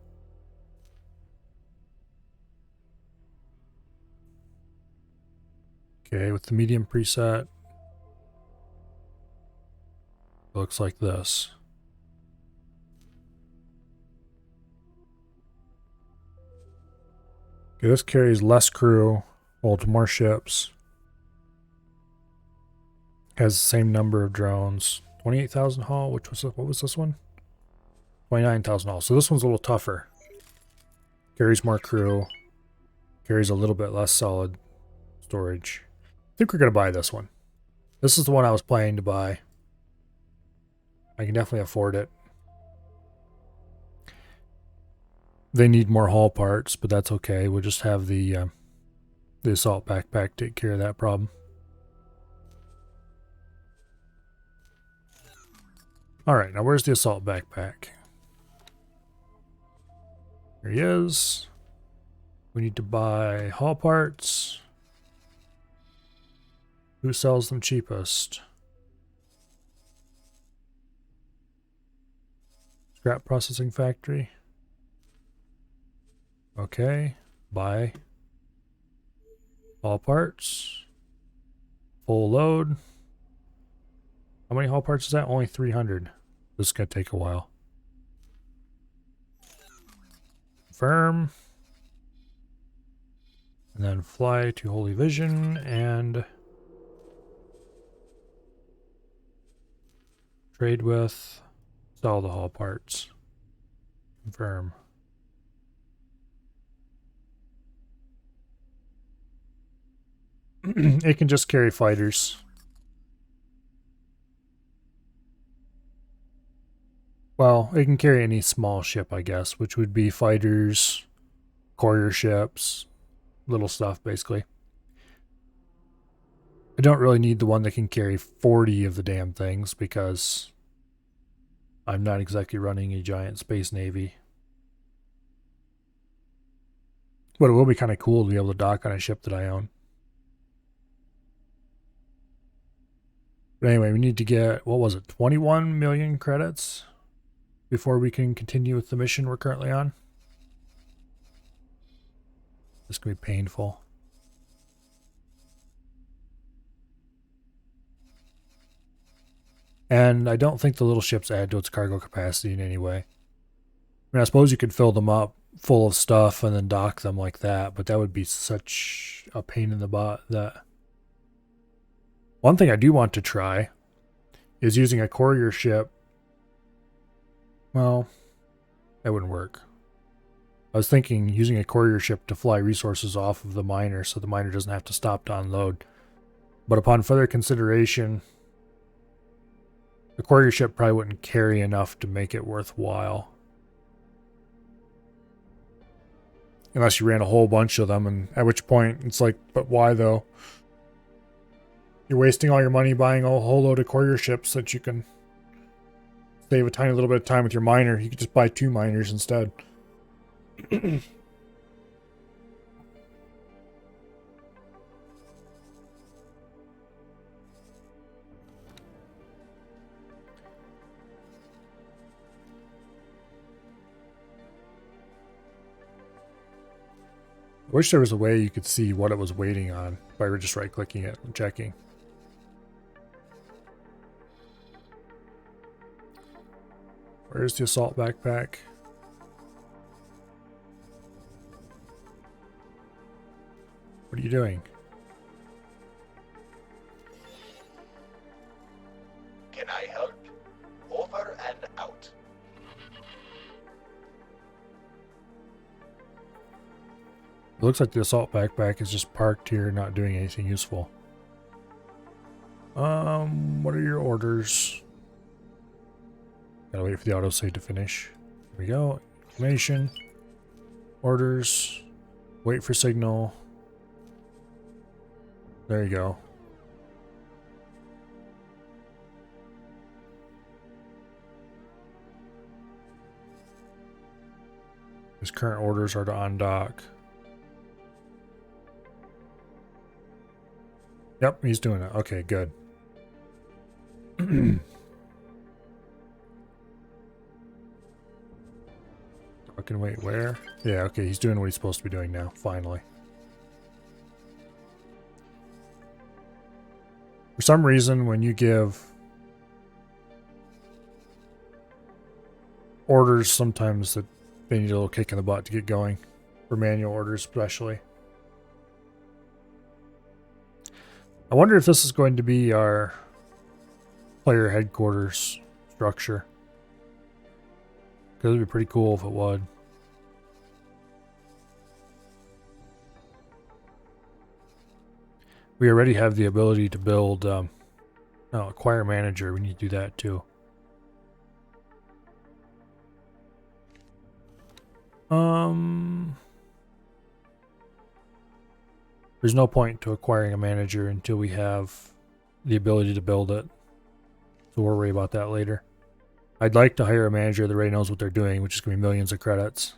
Okay, with the medium preset, it looks like this. Okay, this carries less crew, holds more ships. Has the same number of drones. 28,000 hull, which was, what was this one? 29,000 hull. So this one's a little tougher. Carries more crew. Carries a little bit less solid storage. I think we're going to buy this one. This is the one I was planning to buy. I can definitely afford it. They need more hull parts, but that's okay. We'll just have the assault backpack take care of that problem. Alright, now where's the assault backpack? Here he is. We need to buy hull parts. Who sells them cheapest? Scrap processing factory. Okay, buy hull parts. Full load. How many hull parts is that? Only 300. This is going to take a while. Confirm. And then fly to Holy Vision and trade with, sell the hull parts. Confirm. It can just carry fighters. Well, it can carry any small ship, I guess, which would be fighters, courier ships, little stuff, basically. I don't really need the one that can carry 40 of the damn things because I'm not exactly running a giant space navy. But it will be kind of cool to be able to dock on a ship that I own. But anyway, we need to get, what was it, 21 million credits before we can continue with the mission we're currently on. This could be painful. And I don't think the little ships add to its cargo capacity in any way. I mean, I suppose you could fill them up full of stuff and then dock them like that, but that would be such a pain in the butt that... One thing I do want to try is using a courier ship. Well, that wouldn't work. I was thinking using a courier ship to fly resources off of the miner so the miner doesn't have to stop to unload. But upon further consideration, the courier ship probably wouldn't carry enough to make it worthwhile. Unless you ran a whole bunch of them, and at which point it's like, but why though? You're wasting all your money buying a whole load of courier ships that you can save a tiny little bit of time with your miner. You could just buy 2 miners instead. I wish there was a way you could see what it was waiting on by just right-clicking it and checking. Where's the assault backpack? What are you doing? Can I help? Over and out. It looks like the assault backpack is just parked here, not doing anything useful. What are your orders? Gotta wait for the autosave to finish. Here we go. Information. Orders. Wait for signal. There you go. His current orders are to undock. Yep, he's doing it. Okay, good. I can wait where? Yeah, okay, he's doing what he's supposed to be doing now, finally. For some reason, when you give orders, sometimes that they need a little kick in the butt to get going. For manual orders, especially. I wonder if this is going to be our player headquarters structure. Because it'd be pretty cool if it would. We already have the ability to build, acquire manager. We need to do that too. There's no point to acquiring a manager until we have the ability to build it. So we'll worry about that later. I'd like to hire a manager that already knows what they're doing, which is going to be millions of credits.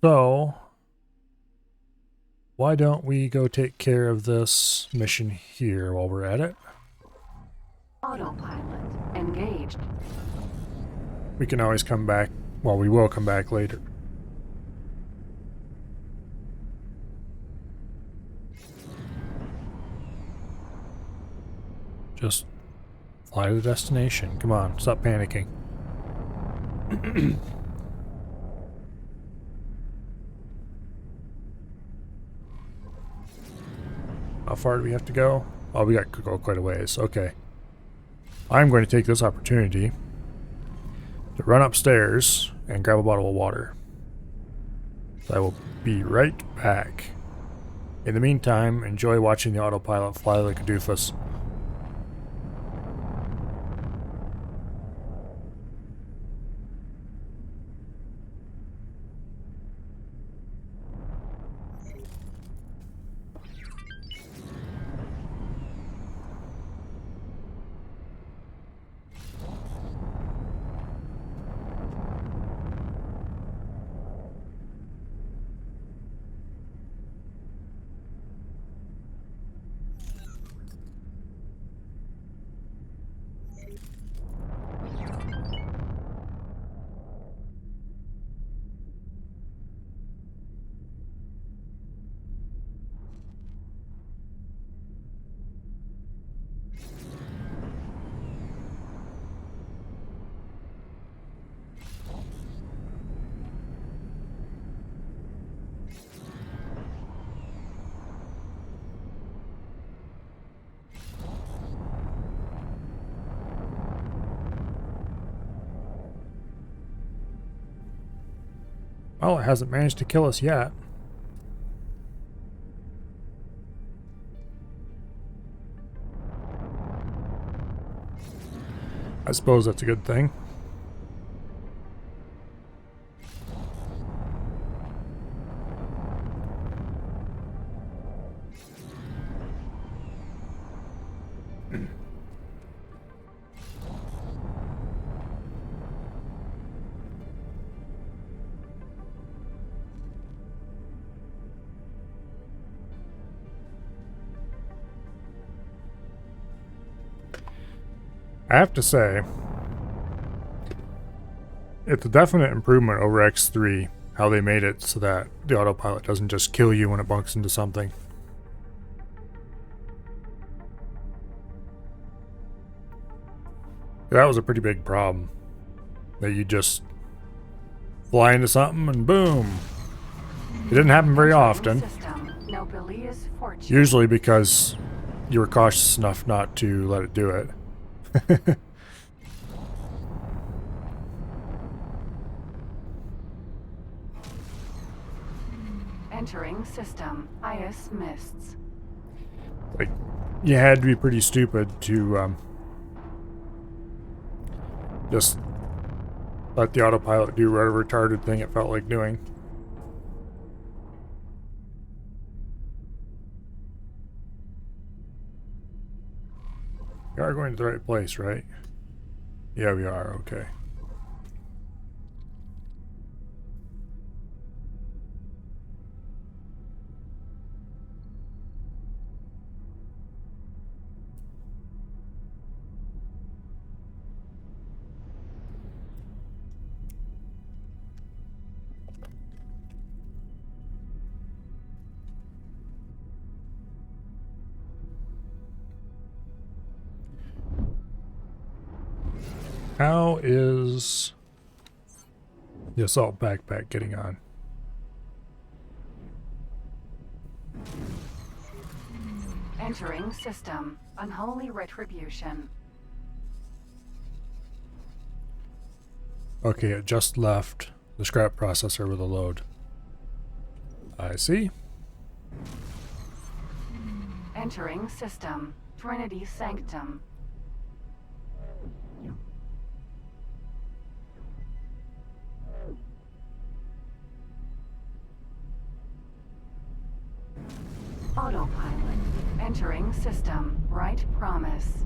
So, why don't we go take care of this mission here while we're at it? Autopilot engaged. We can always come back. Well, we will come back later. Just fly to the destination. Come on, stop panicking. How far do we have to go? Oh, we got to go quite a ways. Okay. I'm going to take this opportunity to run upstairs and grab a bottle of water. So I will be right back. In the meantime, enjoy watching the autopilot fly like a doofus. Well, it hasn't managed to kill us yet. I suppose that's a good thing. I have to say, it's a definite improvement over X3, how they made it so that the autopilot doesn't just kill you when it bunks into something. That was a pretty big problem. That you just fly into something and boom. It didn't happen very often. Usually because you were cautious enough not to let it do it. Entering system. IS mists. Like, you had to be pretty stupid to just let the autopilot do whatever retarded thing it felt like doing. We are going to the right place, right? Yeah, we are. Okay. How is the assault backpack getting on? Entering system. Unholy retribution. Okay, it just left the scrap processor with a load. I see. Entering system. Trinity Sanctum. Autopilot. Entering system. Right promise.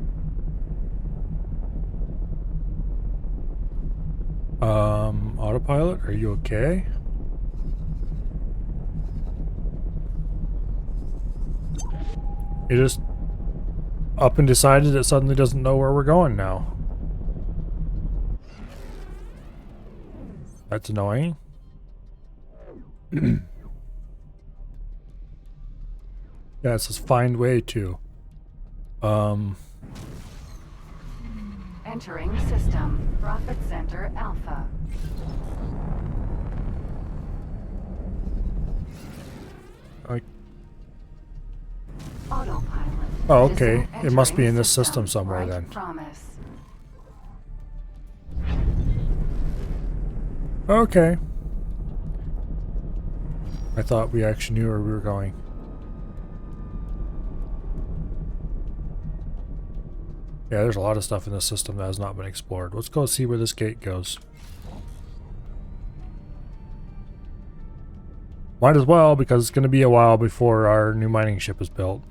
Autopilot, are you okay? It just up and decided it suddenly doesn't know where we're going now. That's annoying. Yeah, it says find way to. Entering system. Profit Center Alpha. Autopilot. Oh, okay. It must be in this system somewhere then. Promise. Okay. I thought we actually knew where we were going. Yeah, there's a lot of stuff in this system that has not been explored. Let's go see where this gate goes. Might as well, because it's going to be a while before our new mining ship is built.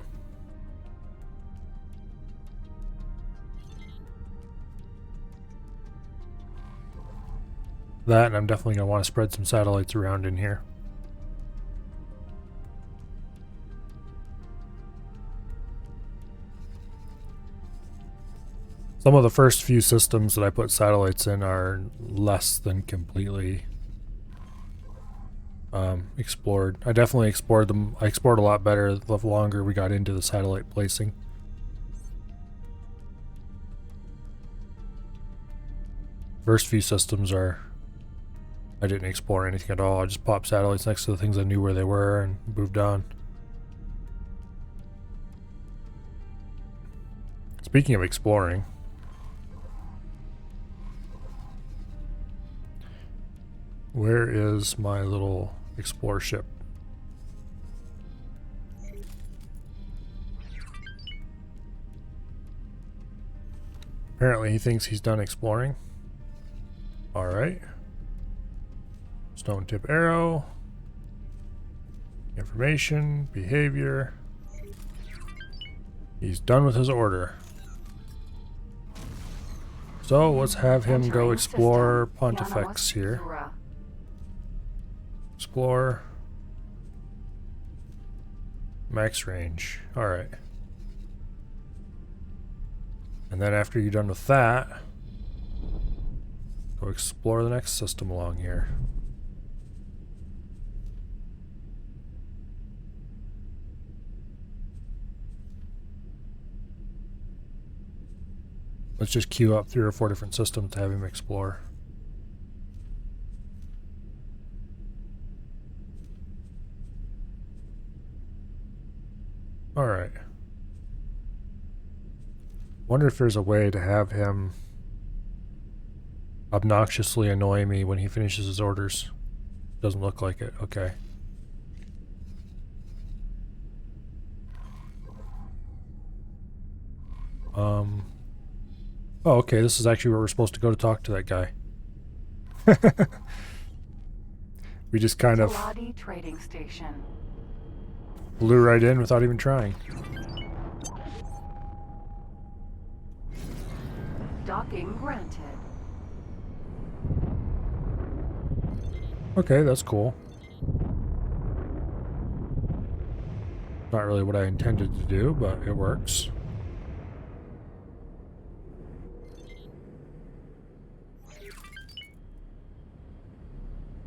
That, and I'm definitely going to want to spread some satellites around in here. Some of the first few systems that I put satellites in are less than completely explored. I definitely explored them. I explored a lot better the longer we got into the satellite placing. First few systems are... I didn't explore anything at all. I just popped satellites next to the things I knew where they were and moved on. Speaking of exploring... where is my little explore ship? Apparently he thinks he's done exploring. Alright. Stone tip arrow. Information, behavior. He's done with his order. So let's have him go explore Pontifex here. Explore. Max range. Alright. And then after you're done with that, go explore the next system along here. Let's just queue up 3 or 4 different systems to have him explore. Alright. Wonder if there's a way to have him obnoxiously annoy me when he finishes his orders. Doesn't look like it. Okay. Oh, okay, this is actually where we're supposed to go to talk to that guy. We just kind of trading station. Blew right in without even trying. Docking granted. Okay, that's cool. Not really what I intended to do, but it works.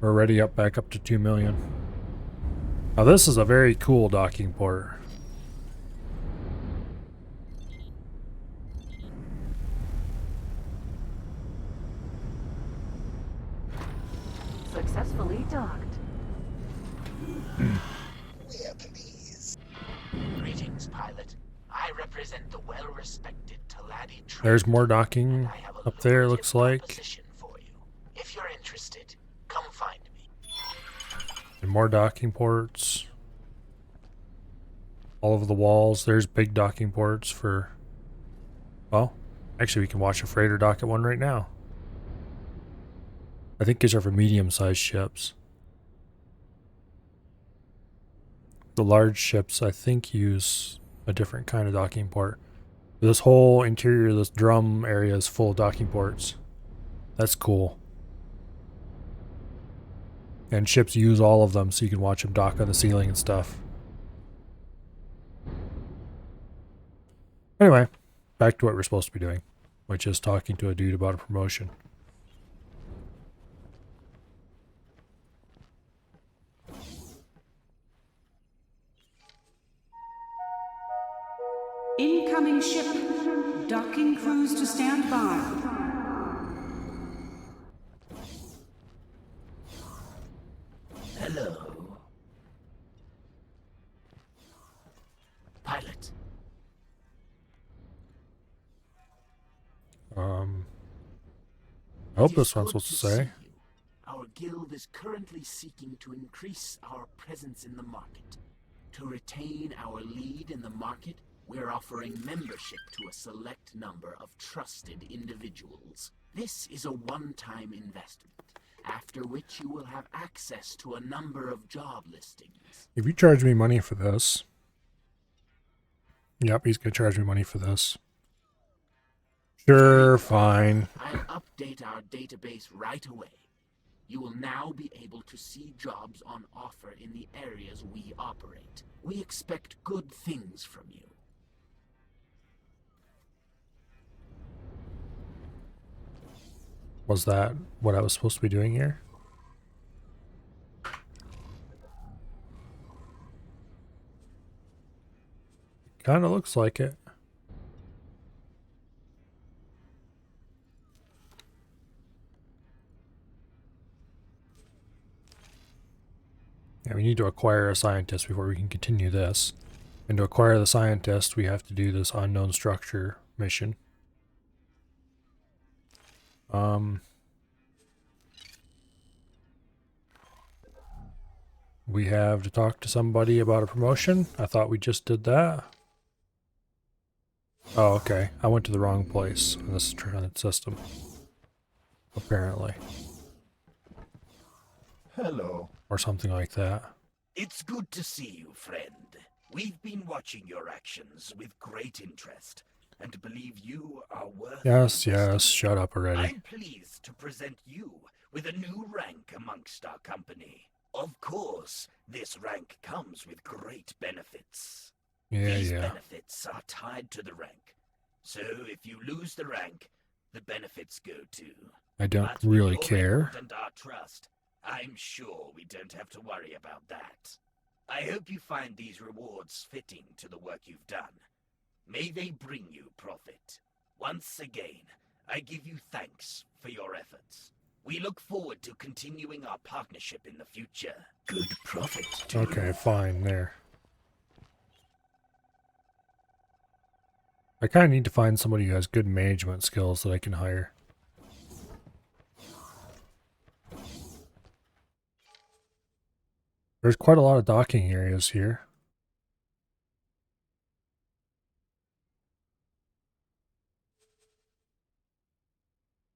We're already back up to 2 million. Now this is a very cool docking port. Successfully docked. Greetings, pilot. I represent the well-respected Taladi Trade. There's more docking up there, looks like. If you're interested, come find me. And more docking ports. All over the walls. There's big docking ports for... Well, actually we can watch a freighter dock at one right now. I think these are for medium-sized ships. The large ships, I think, use a different kind of docking port. This whole interior, this drum area is full of docking ports. That's cool. And ships use all of them, so you can watch them dock on the ceiling and stuff. Anyway, back to what we're supposed to be doing, which is talking to a dude about a promotion. Incoming ship. Docking crews to stand by. Hello. Pilot. I hope this one's supposed to say. Our guild is currently seeking to increase our presence in the market. To retain our lead in the market, we're offering membership to a select number of trusted individuals. This is a one-time investment, after which you will have access to a number of job listings. If you charge me money for this... Yep, he's gonna charge me money for this. Sure, fine. I'll update our database right away. You will now be able to see jobs on offer in the areas we operate. We expect good things from you. Was that what I was supposed to be doing here? Kinda looks like it. Yeah, we need to acquire a scientist before we can continue this. And to acquire the scientist, we have to do this unknown structure mission. We have to talk to somebody about a promotion. I thought we just did that. Oh, okay. I went to the wrong place in this transit system. Apparently. Hello. Or something like that. It's good to see you, friend. We've been watching your actions with great interest, and believe you are worth... Yes, shut up already. I'm pleased to present you with a new rank amongst our company. Of course, this rank comes with great benefits. These benefits are tied to the rank. So if you lose the rank, the benefits go too. I don't But with really your care. record and our trust, I'm sure we don't have to worry about that. I hope you find these rewards fitting to the work you've done. May they bring you profit. Once again, I give you thanks for your efforts. We look forward to continuing our partnership in the future. Good profit to you. Okay, fine, there. I kind of need to find somebody who has good management skills that I can hire. There's quite a lot of docking areas here.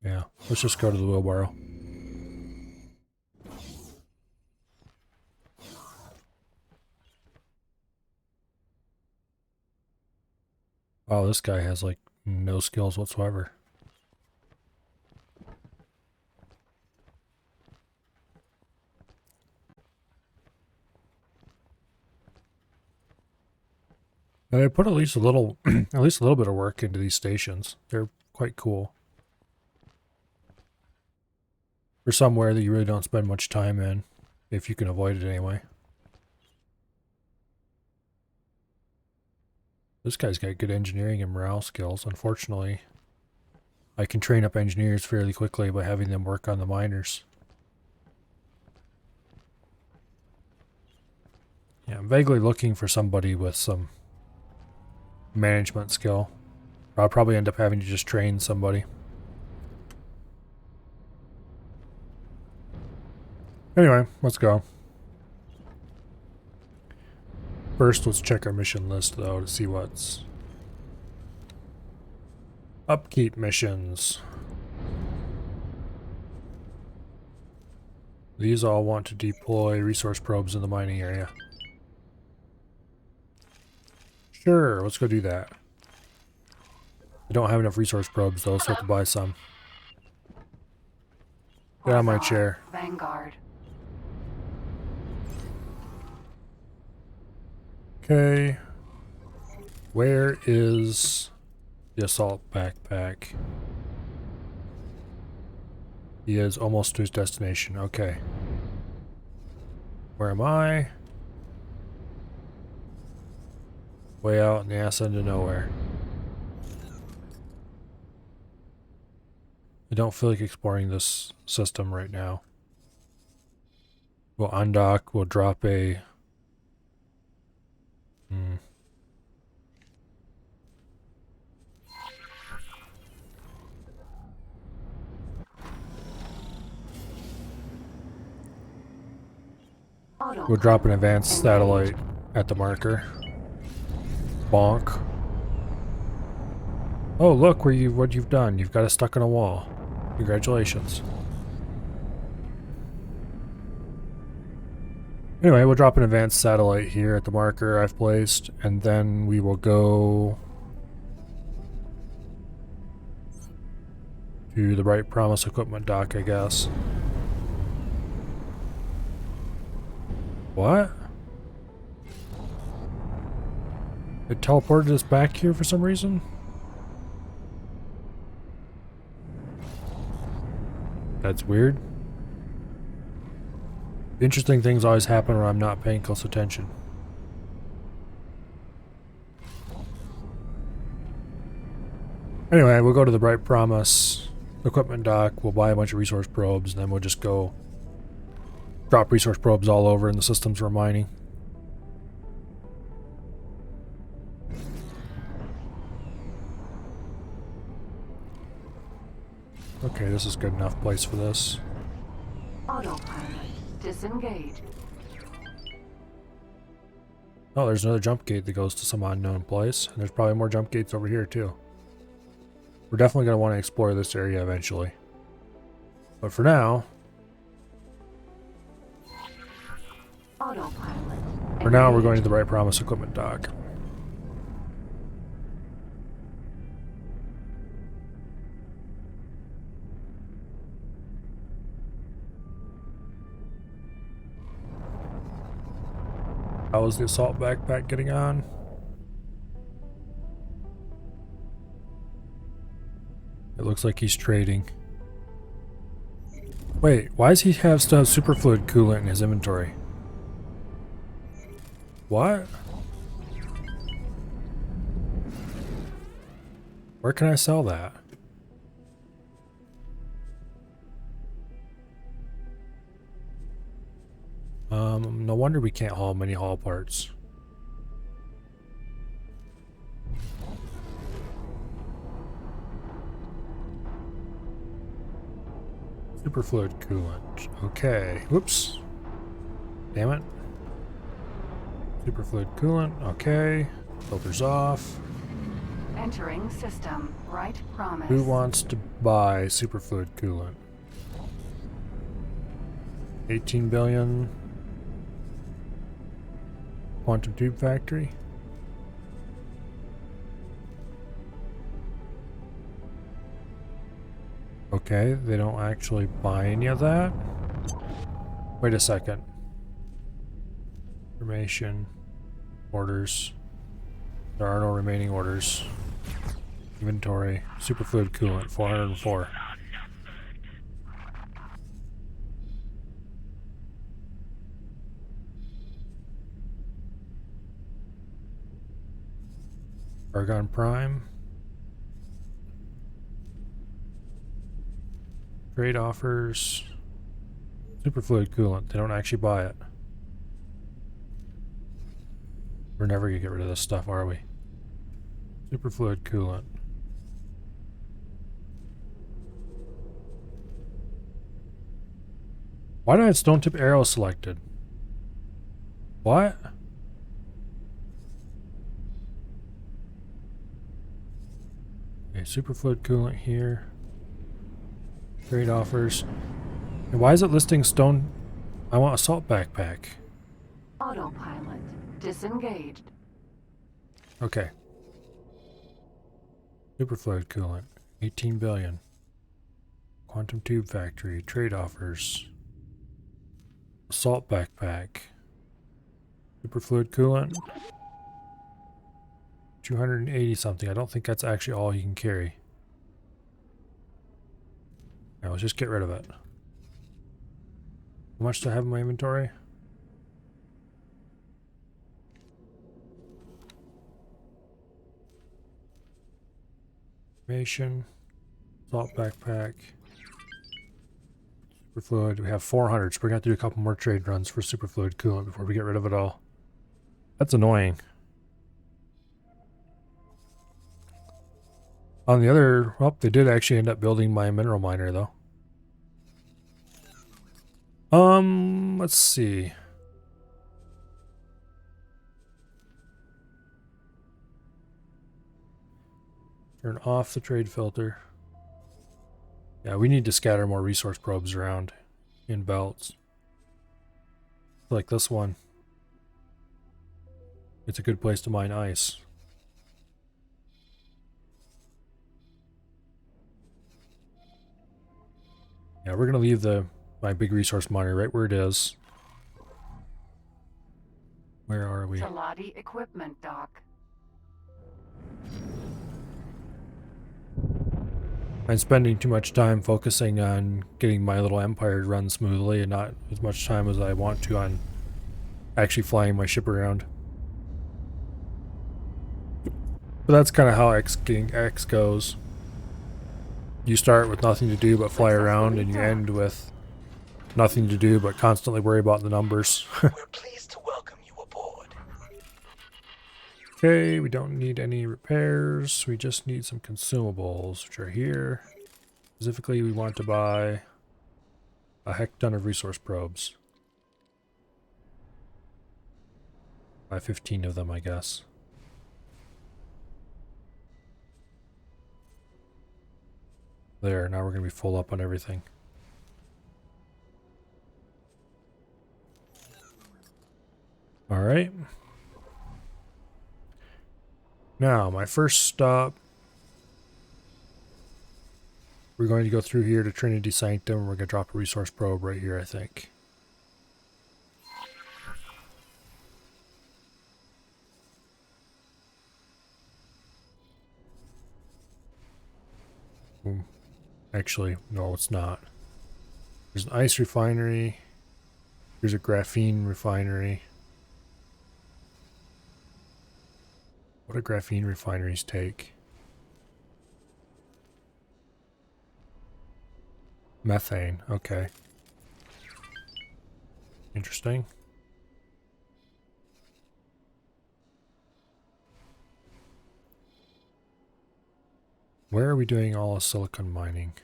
Yeah, let's just go to the wheelbarrow. Oh, this guy has like no skills whatsoever. And I put at least a little, at least a little bit of work into these stations. They're quite cool. For somewhere that you really don't spend much time in, if you can avoid it anyway. This guy's got good engineering and morale skills. Unfortunately, I can train up engineers fairly quickly by having them work on the miners. Yeah, I'm vaguely looking for somebody with some management skill. I'll probably end up having to just train somebody. Anyway, let's go. First, let's check our mission list, though, to see what's... Upkeep missions. These all want to deploy resource probes in the mining area. Sure, let's go do that. I don't have enough resource probes, though, so I have to buy some. Get on my chair. Vanguard. Okay. Where is the assault backpack? He is almost to his destination. Okay. Where am I? Way out in the ass end of nowhere. I don't feel like exploring this system right now. We'll undock, we'll drop a... We'll drop an advanced satellite at the marker. Bonk. Oh, look what you've done. You've got us stuck on a wall. Congratulations. Anyway, we'll drop an advanced satellite here at the marker I've placed, and then we will go to the Bright Promise equipment dock, I guess. What? It teleported us back here for some reason? That's weird. Interesting things always happen when I'm not paying close attention. Anyway, we'll go to the Bright Promise equipment dock, we'll buy a bunch of resource probes, and then we'll just go drop resource probes all over in the systems we're mining. Okay, this is good enough place for this. Autopilot. Disengage. Oh, there's another jump gate that goes to some unknown place, and there's probably more jump gates over here too. We're definitely going to want to explore this area eventually. But for now... Autopilot. For now, we're going to the Bright Promise equipment dock. How is the assault backpack getting on? It looks like he's trading. Wait, why does he still have superfluid coolant in his inventory? What? Where can I sell that? No wonder we can't haul many haul parts. Superfluid coolant. Okay. Whoops. Damn it. Superfluid coolant. Okay. Filters off. Entering system. Right promise. Who wants to buy superfluid coolant? 18 billion. Quantum tube factory. Okay, they don't actually buy any of that. Wait a second. Information. Orders. There are no remaining orders. Inventory. Superfluid coolant. 404. Argon Prime. Trade offers. Superfluid coolant. They don't actually buy it. We're never gonna get rid of this stuff, are we? Superfluid coolant. Why did I have stone tip arrow selected? What? Okay, superfluid coolant here. Trade offers. And why is it listing stone? I want assault backpack. Autopilot. Disengaged. Okay. Superfluid coolant. 18 billion. Quantum tube factory. Trade offers. Assault backpack. Superfluid coolant. 280 something. I don't think that's actually all you can carry. Now let's just get rid of it. How much do I have in my inventory? Information. Salt backpack. Superfluid. We have 400, so we're going to have to do a couple more trade runs for superfluid coolant before we get rid of it all. That's annoying. On the other, well, they did actually end up building my mineral miner though. Let's see. Turn off the trade filter. Yeah, we need to scatter more resource probes around in belts. Like this one. It's a good place to mine ice. Yeah, we're gonna leave my big resource miner right where it is. Where are we? Salati equipment dock. I'm spending too much time focusing on getting my little empire to run smoothly and not as much time as I want to on actually flying my ship around. But that's kind of how X goes. You start with nothing to do but fly around, and you end with nothing to do but constantly worry about the numbers. We're pleased to welcome you aboard. Okay, we don't need any repairs. We just need some consumables, which are here. Specifically, we want to buy a heck ton of resource probes. Buy 15 of them, I guess. There, now we're going to be full up on everything. Alright. Now, my first stop. We're going to go through here to Trinity Sanctum, and we're going to drop a resource probe right here, I think. Actually, no, it's not. There's an ice refinery. There's a graphene refinery. What do graphene refineries take? Methane, okay. Interesting. Where are we doing all the silicon mining?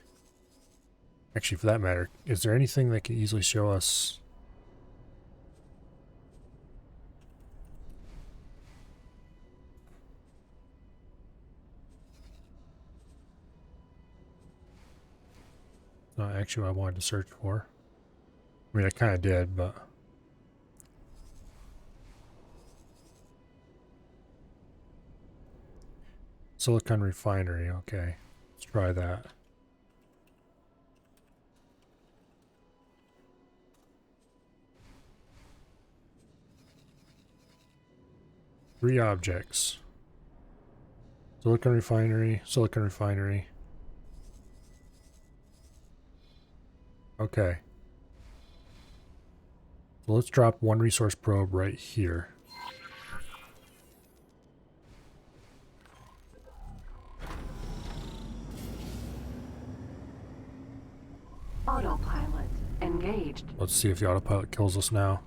Actually, for that matter, is there anything that can easily show us? Not actually what I wanted to search for. I mean, I kind of did, but... Silicon refinery, okay. Let's try that. Three objects. Silicon refinery, silicon refinery. Okay. So let's drop one resource probe right here. Autopilot engaged. Let's see if the autopilot kills us now.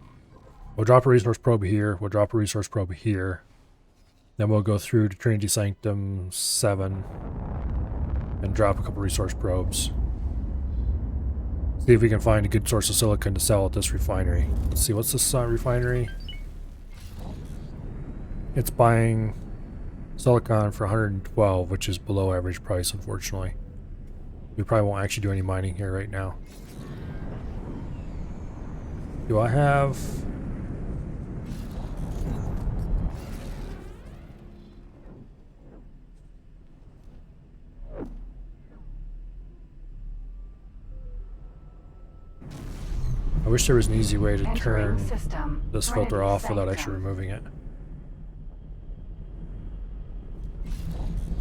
We'll drop a resource probe here. We'll drop a resource probe here. Then we'll go through to Trinity Sanctum 7 and drop a couple resource probes. See if we can find a good source of silicon to sell at this refinery. Let's see, what's this refinery? It's buying silicon for 112, which is below average price, unfortunately. We probably won't actually do any mining here right now. Do I have... I wish there was an easy way to turn this filter off without actually removing it.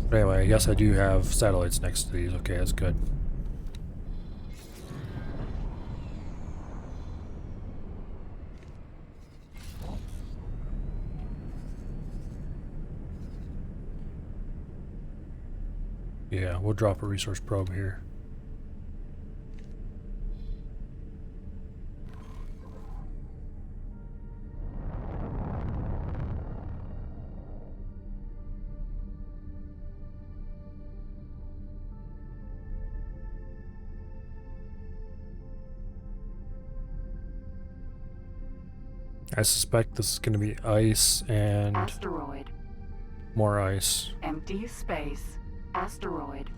But anyway, yes, I do have satellites next to these. Okay, that's good. Yeah, we'll drop a resource probe here. I suspect this is going to be ice and Asteroid. more ice. Empty space. Asteroid.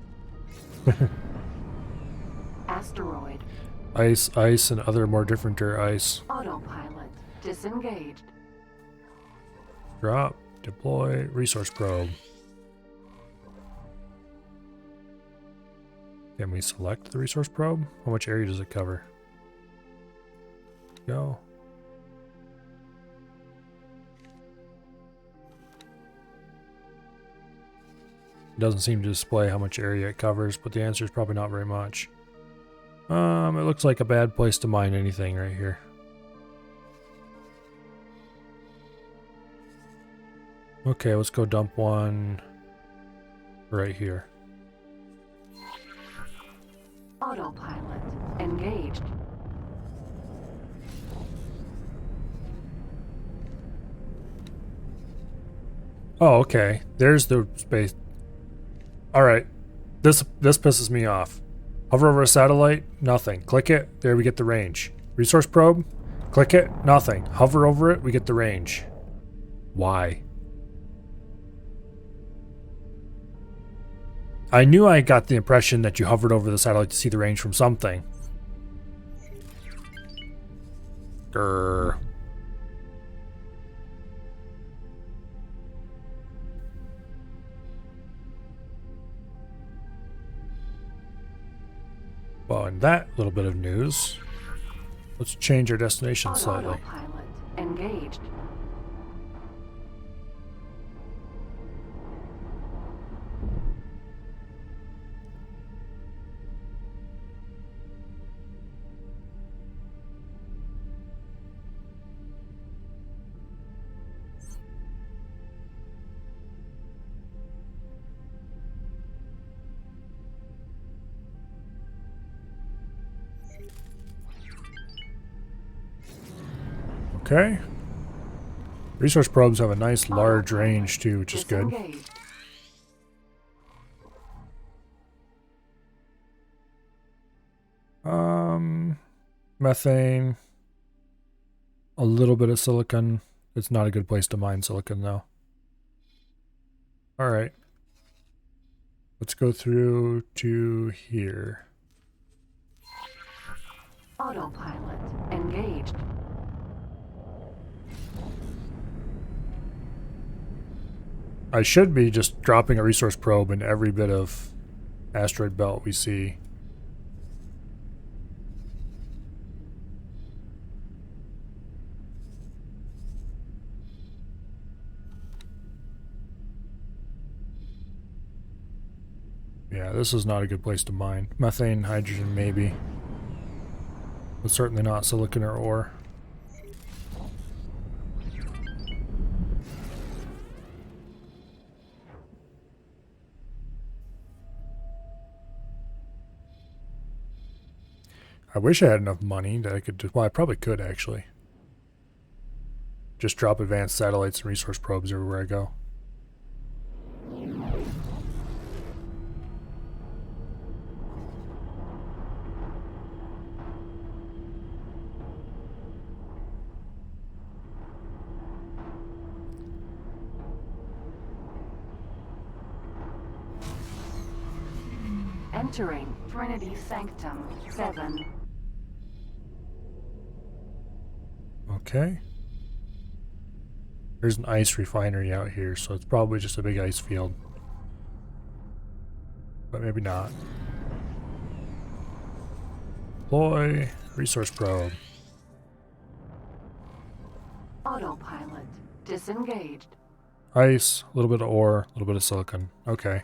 Asteroid. Ice, ice, and other more different ice. Autopilot disengaged. Drop, deploy, resource probe. Can we select the resource probe? How much area does it cover? Go. It doesn't seem to display how much area it covers, but the answer is probably not very much. It looks like a bad place to mine anything right here. Okay, let's go dump one right here. Autopilot engaged. Oh, okay. There's the space. Alright. This pisses me off. Hover over a satellite, nothing. Click it, there we get the range. Resource probe, click it, nothing. Hover over it, we get the range. Why? I knew I got the impression that you hovered over the satellite to see the range from something. Grr. Well, in that little bit of news, let's change our destination slightly. Autopilot engaged. Okay. Resource probes have a nice large range too, which is good. Methane. A little bit of silicon. It's not a good place to mine silicon though. Alright. Let's go through to here. Autopilot engaged. I should be just dropping a resource probe in every bit of asteroid belt we see. Yeah, this is not a good place to mine. Methane, hydrogen, maybe. But certainly not silicon or ore. I wish I had enough money that I could just, well, I probably could actually. Just drop advanced satellites and resource probes everywhere I go. Entering Trinity Sanctum 7. Okay. There's an ice refinery out here, so it's probably just a big ice field. But maybe not. Deploy resource probe. Autopilot disengaged. Ice, a little bit of ore, a little bit of silicon. Okay.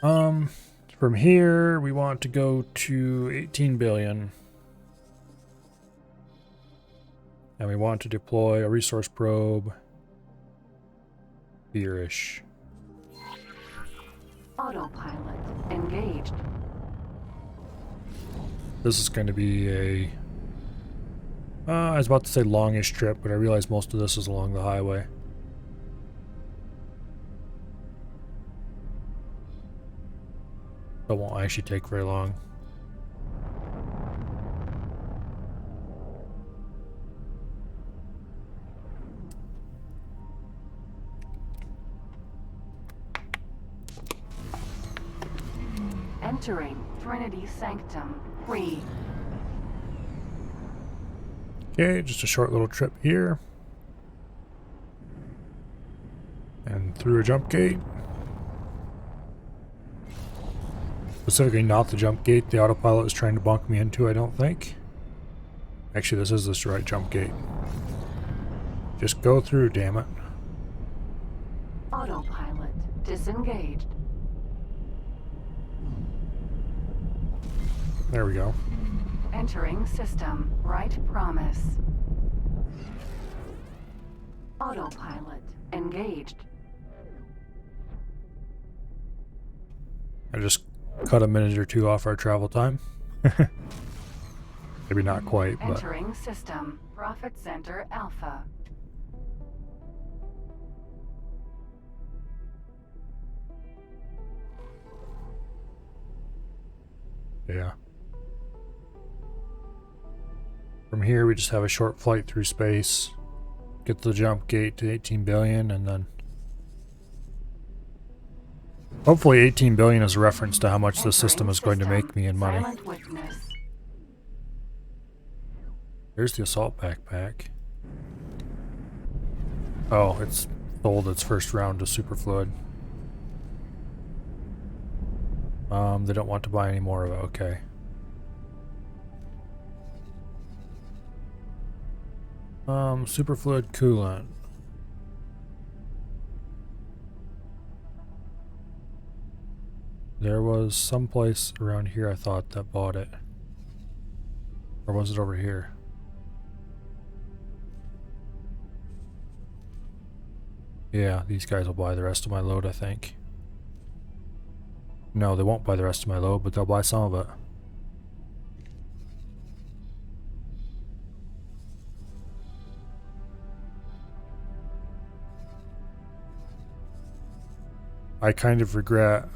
From here, we want to go to 18 billion. And we want to deploy a resource probe here-ish. Autopilot engaged. This is going to be a... I was about to say longish trip, but I realize most of this is along the highway. That won't actually take very long. Entering Trinity Sanctum 3. Okay, just a short little trip here. And through a jump gate. Specifically not the jump gate the autopilot is trying to bonk me into, I don't think. Actually, this is the right jump gate. Just go through, damn it. Autopilot disengaged. There we go. Entering system right promise. Autopilot engaged. I just cut a minute or two off our travel time. Maybe not quite, but... Entering system Profit Center Alpha. Yeah. From here, we just have a short flight through space. Get the jump gate to 18 billion, and then... Hopefully 18 billion is a reference to how much this system is going to make me in money. There's the assault backpack. Oh, it's sold its first round to Superfluid. They don't want to buy any more of it, okay. Superfluid coolant. There was some place around here I thought that bought it. Or was it over here? Yeah, these guys will buy the rest of my load, I think. No, they won't buy the rest of my load, but they'll buy some of it. I kind of regret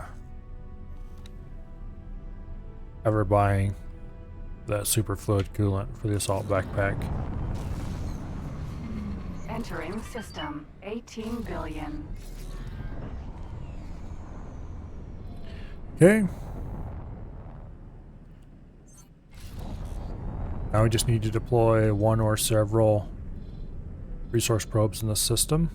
ever buying that superfluid coolant for the assault backpack. Entering system. 18 billion. Okay. Now we just need to deploy one or several resource probes in the system.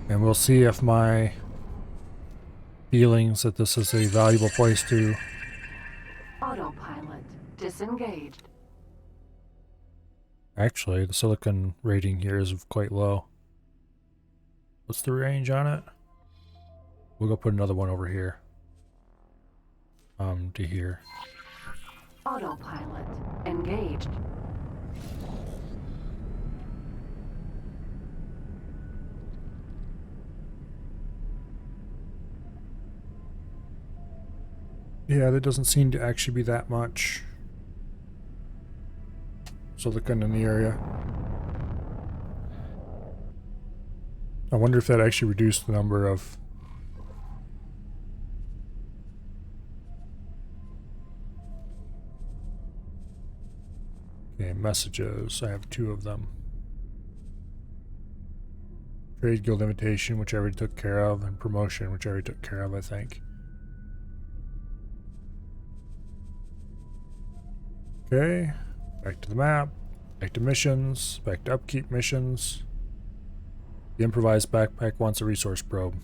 And we'll see if my feelings that this is a valuable place to... Autopilot disengaged. Actually, the silicon rating here is quite low. What's the range on it? We'll go put another one over here. To here. Autopilot engaged. Yeah, there doesn't seem to actually be that much silicon in the area. I wonder if that actually reduced the number of... Okay, messages. I have 2 of them. Trade guild invitation, which I already took care of, and promotion, which I already took care of, I think. Okay, back to the map, back to missions, back to upkeep missions. The improvised backpack wants a resource probe.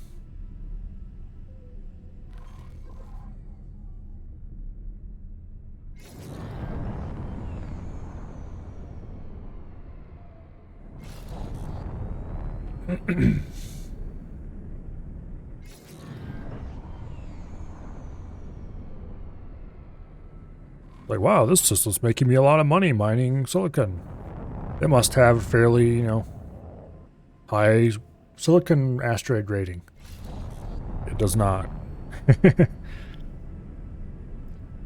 Like, wow, this system's making me a lot of money mining silicon. It must have fairly, you know, high silicon asteroid rating. It does not. It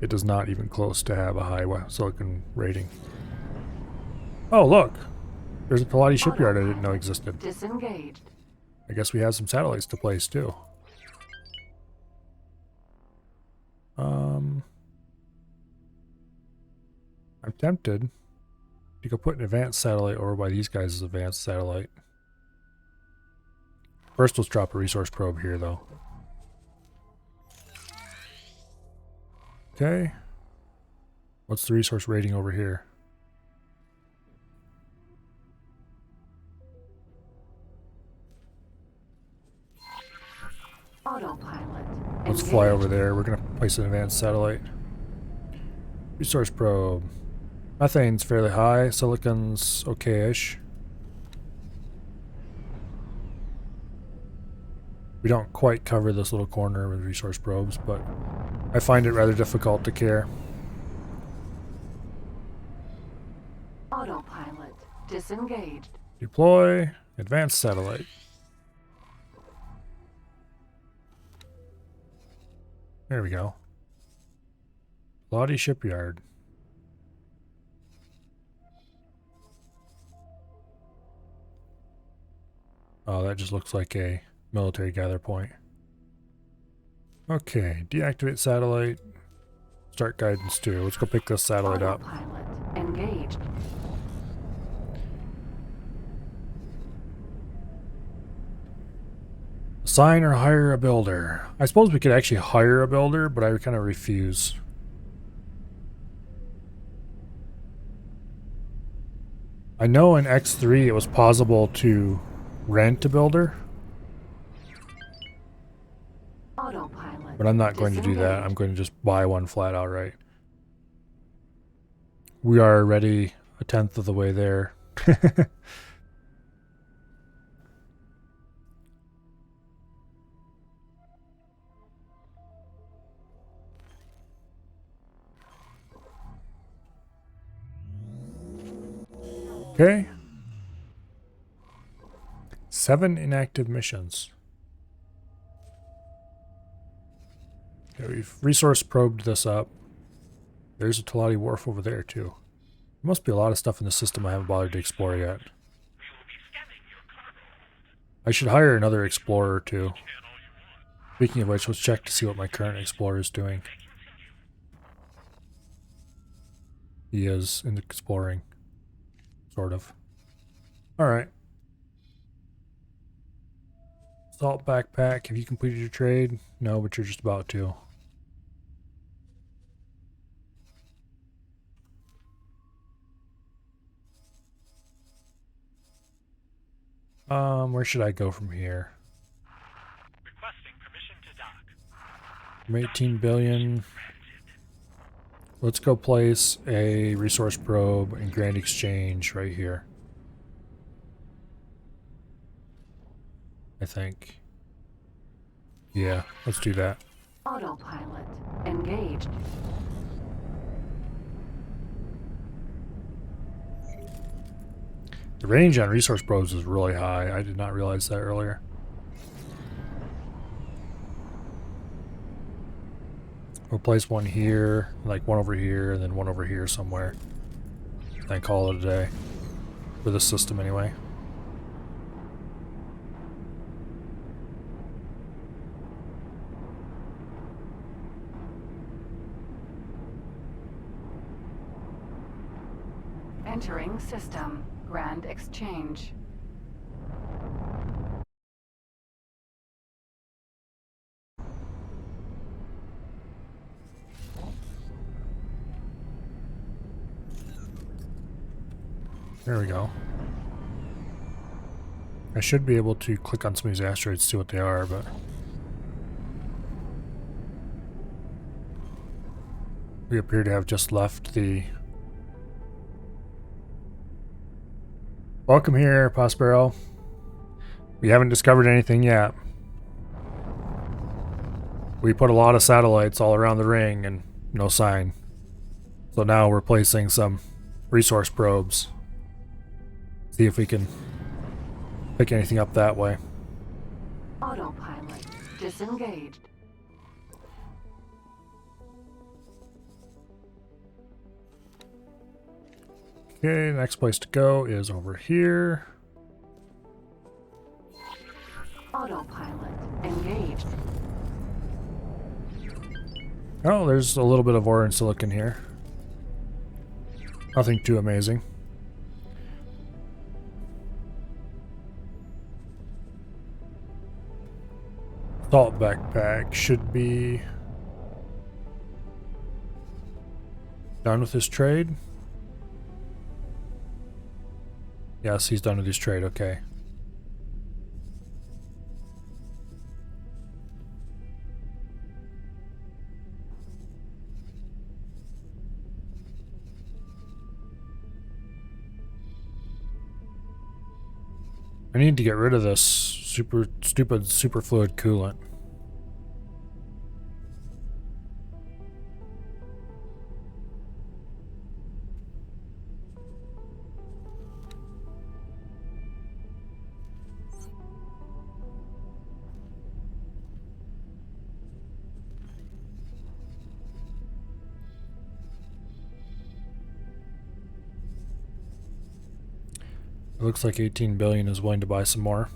does not even close to have a high silicon rating. Oh, look! There's a Pilati shipyard I didn't know existed. Disengaged. I guess we have some satellites to place, too. I'm tempted to go put an advanced satellite over by these guys' advanced satellite. First, let's drop a resource probe here, though. Okay. What's the resource rating over here? Autopilot. Let's fly over there. We're going to place an advanced satellite. Resource probe. Methane's fairly high. Silicon's okay-ish. We don't quite cover this little corner with resource probes, but I find it rather difficult to care. Autopilot disengaged. Deploy advanced satellite. There we go. Lottie Shipyard. Oh, that just looks like a military gather point. Okay, deactivate satellite. Start guidance 2. Let's go pick this satellite up. Autopilot engaged. Assign or hire a builder. I suppose we could actually hire a builder, but I kind of refuse. I know in X3 it was possible to rent a builder, Autopilot. but I'm not going to do that. I'm going to just buy one flat outright. We are already 1/10 of the way there. Okay. 7 inactive missions. Okay, we've resource probed this up. There's a Talati wharf over there too. must be a lot of stuff in the system I haven't bothered to explore yet. I should hire another explorer too. Speaking of which, let's check to see what my current explorer is doing. He is in exploring. Sort of. Alright. Salt backpack. Have you completed your trade? No, but you're just about to. Where should I go from here? Requesting permission to dock. From 18 billion. Let's go place a resource probe and Grand Exchange right here. I think. Yeah, let's do that. Autopilot engaged. The range on resource probes is really high. I did not realize that earlier. We'll place one here, like one over here, and then one over here somewhere. Then call it a day. For this system anyway. Entering system. Grand Exchange. There we go. I should be able to click on some of these asteroids to see what they are, but... we appear to have just left the... Welcome here, Prospero. We haven't discovered anything yet. We put a lot of satellites all around the ring and no sign. So now we're placing some resource probes. See if we can pick anything up that way. Autopilot disengaged. Okay, next place to go is over here. Autopilot engaged. Oh, there's a little bit of ore and silicon here. Nothing too amazing. Salt backpack should be done with his trade. Yes, he's done with his trade, okay. I need to get rid of this stupid superfluid coolant. It looks like 18 billion is willing to buy some more.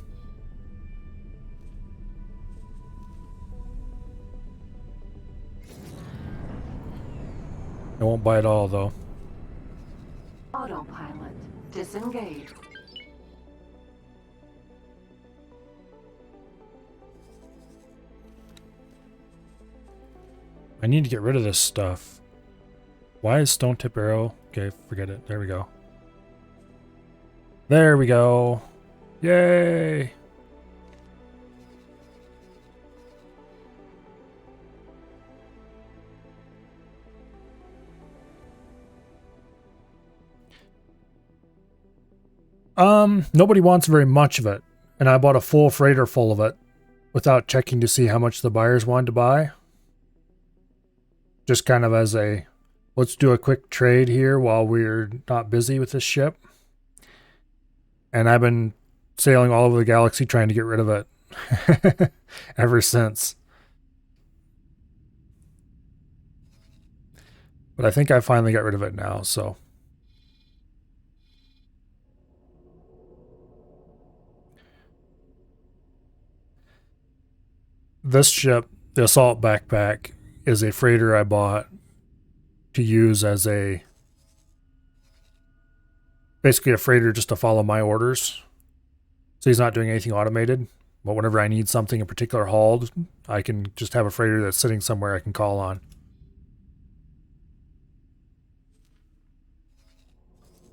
I won't buy it all though. Autopilot disengaged. I need to get rid of this stuff. Why is stone tip arrow? Okay, forget it. There we go. There we go. Yay! Nobody wants very much of it, and I bought a full freighter full of it without checking to see how much the buyers wanted to buy. Just kind of as a, let's do a quick trade here while we're not busy with this ship. And I've been sailing all over the galaxy trying to get rid of it ever since. But I think I finally got rid of it now, so this ship, the assault backpack, is a freighter I bought to use as basically a freighter just to follow my orders. So he's not doing anything automated. But whenever I need something in particular hauled, I can just have a freighter that's sitting somewhere I can call on.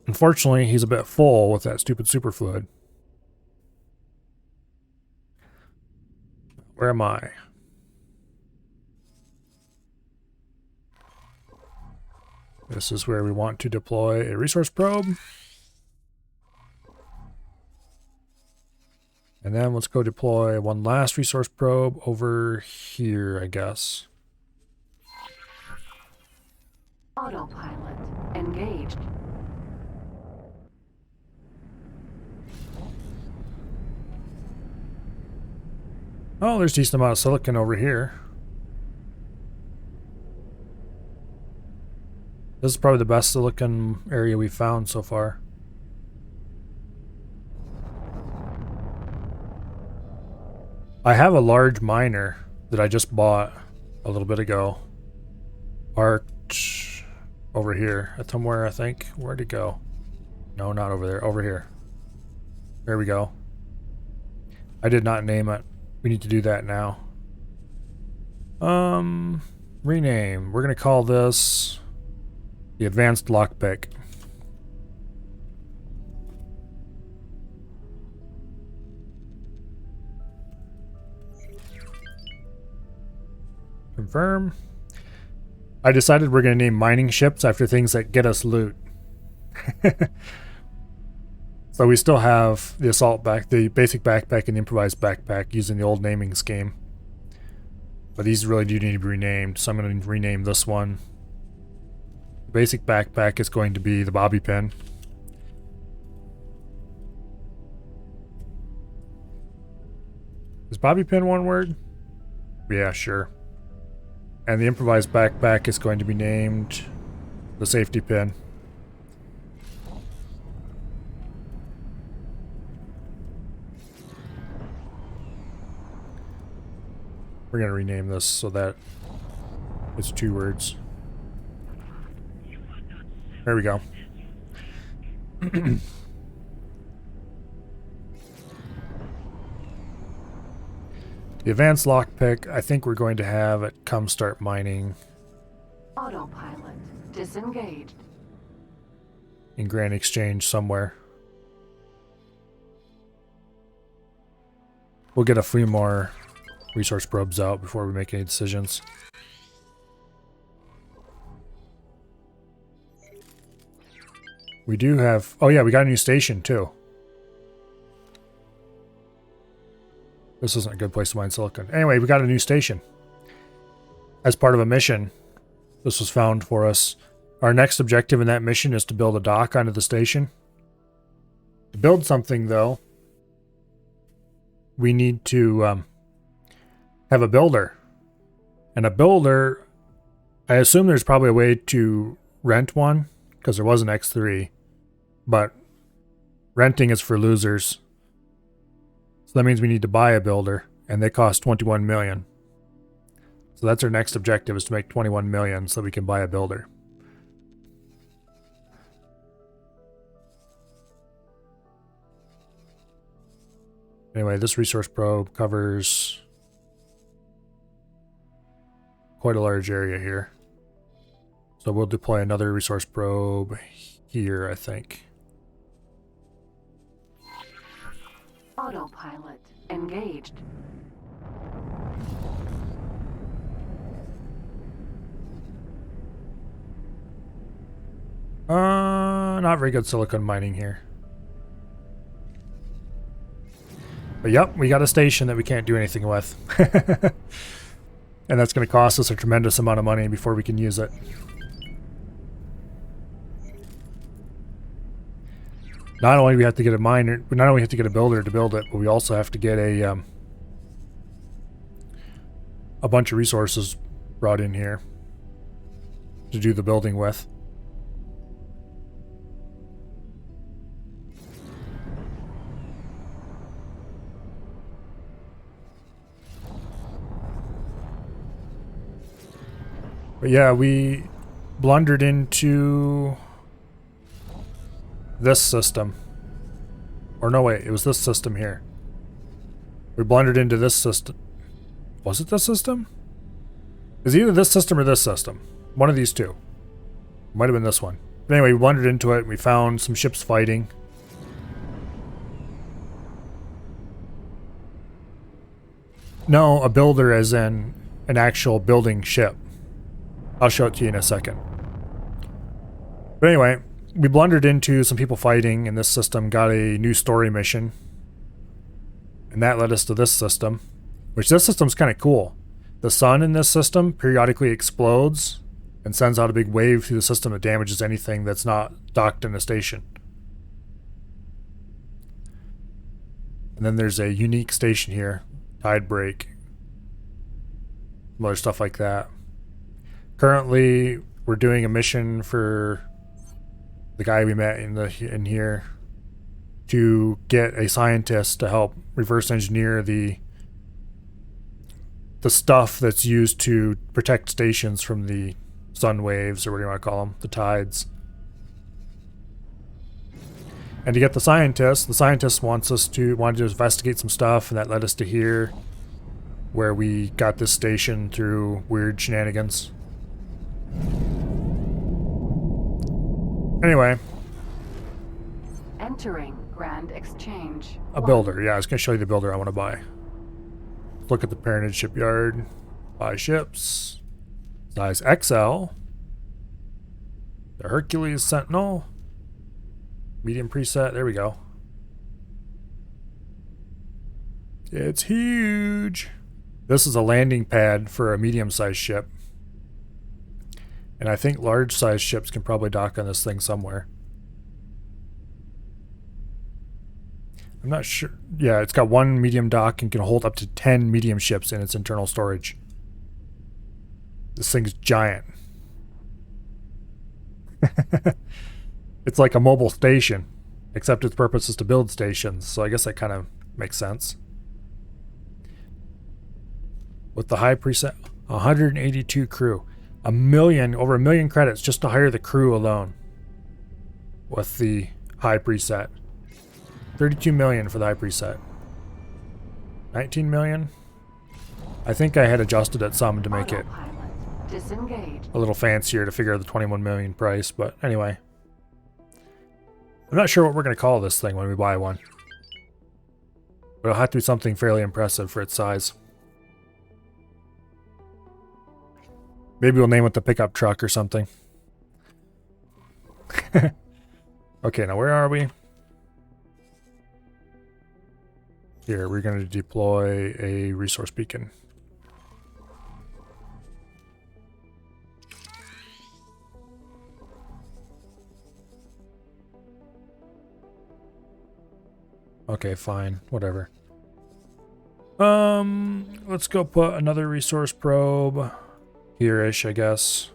Unfortunately, he's a bit full with that stupid superfluid. Where am I? This is where we want to deploy a resource probe. And then let's go deploy one last resource probe over here, I guess. Autopilot engaged. Oh, there's a decent amount of silicon over here. This is probably the best silicon area we've found so far. I have a large miner that I just bought a little bit ago. Parked over here at somewhere, I think. Where'd it go? No, not over there. Over here. There we go. I did not name it. We need to do that now. Rename. We're going to call this the Advanced Lockpick. Confirm. I decided we're going to name mining ships after things that get us loot. So we still have the assault the basic backpack and the improvised backpack using the old naming scheme. But these really do need to be renamed, so I'm going to rename this one. The basic backpack is going to be the bobby pin. Is bobby pin one word? Yeah, sure. And the improvised backpack is going to be named the safety pin. We're going to rename this so that it's 2 words. There we go. The advanced lockpick, I think we're going to have it come start mining. Autopilot disengaged. In Grand Exchange somewhere. We'll get a few more resource probes out before we make any decisions. We do have... Oh yeah, we got a new station too. This isn't a good place to mine silicon. Anyway, we got a new station. As part of a mission, this was found for us. Our next objective in that mission is to build a dock onto the station. To build something, though, we need to have a builder. And a builder, I assume there's probably a way to rent one, because there was an X3. But renting is for losers. So that means we need to buy a builder, and they cost 21 million. So that's our next objective, is to make 21 million so we can buy a builder. Anyway, this resource probe covers quite a large area here. So we'll deploy another resource probe here, I think. Autopilot engaged. Not very good silicon mining here. But yep, we got a station that we can't do anything with. And that's going to cost us a tremendous amount of money before we can use it. Not only do we have to get a miner, not only have to get a builder to build it, but we also have to get a bunch of resources brought in here to do the building with. But yeah, we blundered into this system. Or no, wait, it was this system here. We blundered into this system. Was it this system? Is either this system or this system. One of these two. Might have been this one. But anyway, we blundered into it. We found some ships fighting. No, a builder as in an actual building ship. I'll show it to you in a second. But anyway, we blundered into some people fighting in this system, got a new story mission. And that led us to this system. Which this system's kind of cool. The sun in this system periodically explodes and sends out a big wave through the system that damages anything that's not docked in a station. And then there's a unique station here, Tide Break. Some other stuff like that. Currently, we're doing a mission for the guy we met in here to get a scientist to help reverse engineer the stuff that's used to protect stations from the sun waves, or what do you want to call them, the tides. And to get the scientist wanted to investigate some stuff, and that led us to here, where we got this station through weird shenanigans. Anyway. Entering Grand Exchange. A builder, yeah, I was going to show you the builder I want to buy. Look at the parentage shipyard. Buy ships. Size XL. The Hercules Sentinel. Medium preset. There we go. It's huge. This is a landing pad for a medium-sized ship. And I think large-sized ships can probably dock on this thing somewhere. I'm not sure. Yeah, it's got one medium dock and can hold up to 10 medium ships in its internal storage. This thing's giant. It's like a mobile station, except its purpose is to build stations, so I guess that kind of makes sense. With the high preset, 182 crew. Over a million credits just to hire the crew alone. With the high preset. 32 million for the high preset. 19 million? I think I had adjusted it some to make it a little fancier to figure out the 21 million price, but anyway. I'm not sure what we're going to call this thing when we buy one. But it'll have to be something fairly impressive for its size. Maybe we'll name it the pickup truck or something. Okay, now where are we? Here, we're going to deploy a resource beacon. Okay, fine. Whatever. Let's go put another resource probe here-ish, I guess.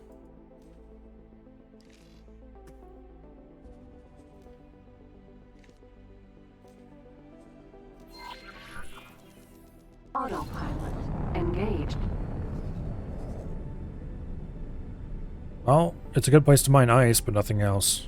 Autopilot engaged. Well, it's a good place to mine ice, but nothing else.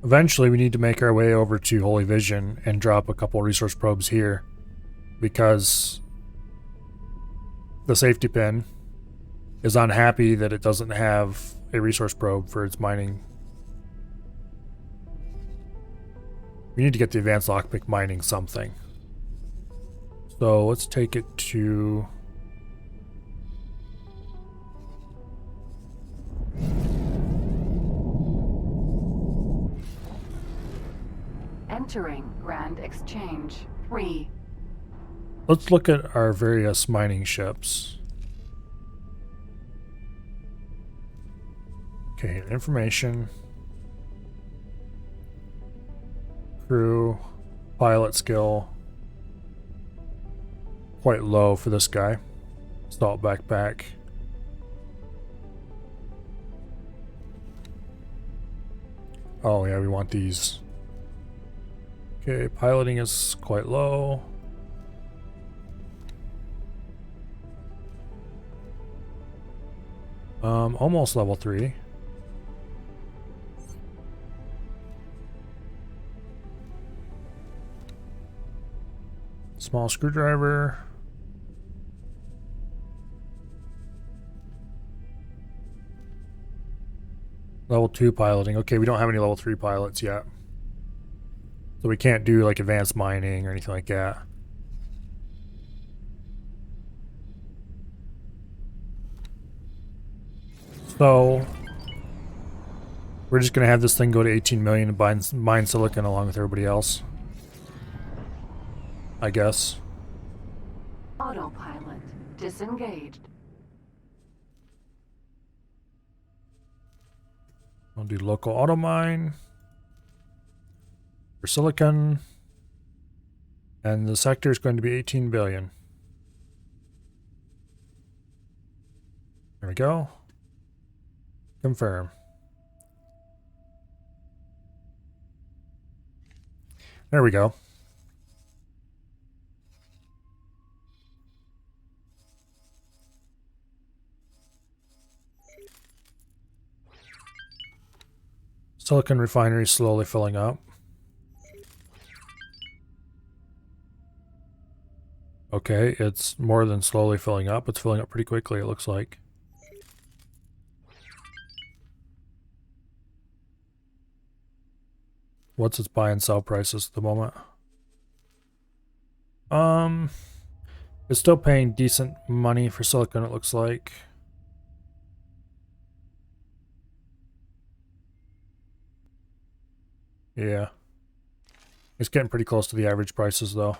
Eventually, we need to make our way over to Holy Vision and drop a couple resource probes here, because the safety pin is unhappy that it doesn't have a resource probe for its mining. We need to get the advanced lockpick mining something. So let's take it to... Entering Grand Exchange 3. Let's look at our various mining ships. Okay, information. Crew. Pilot skill. Quite low for this guy. Salt backpack. Oh yeah, we want these. Okay, piloting is quite low. Almost level 3. Small screwdriver. Level 2 piloting. Okay, we don't have any level 3 pilots yet. So we can't do like advanced mining or anything like that. So we're just gonna have this thing go to 18 million and mine silicon along with everybody else, I guess. Autopilot disengaged. I'll do local auto mine for silicon, and the sector is going to be 18 billion. There we go. Confirm. There we go. Silicon refinery slowly filling up. Okay, it's more than slowly filling up. It's filling up pretty quickly, it looks like. What's its buy and sell prices at the moment? It's still paying decent money for silicon, it looks like. Yeah. It's getting pretty close to the average prices, though.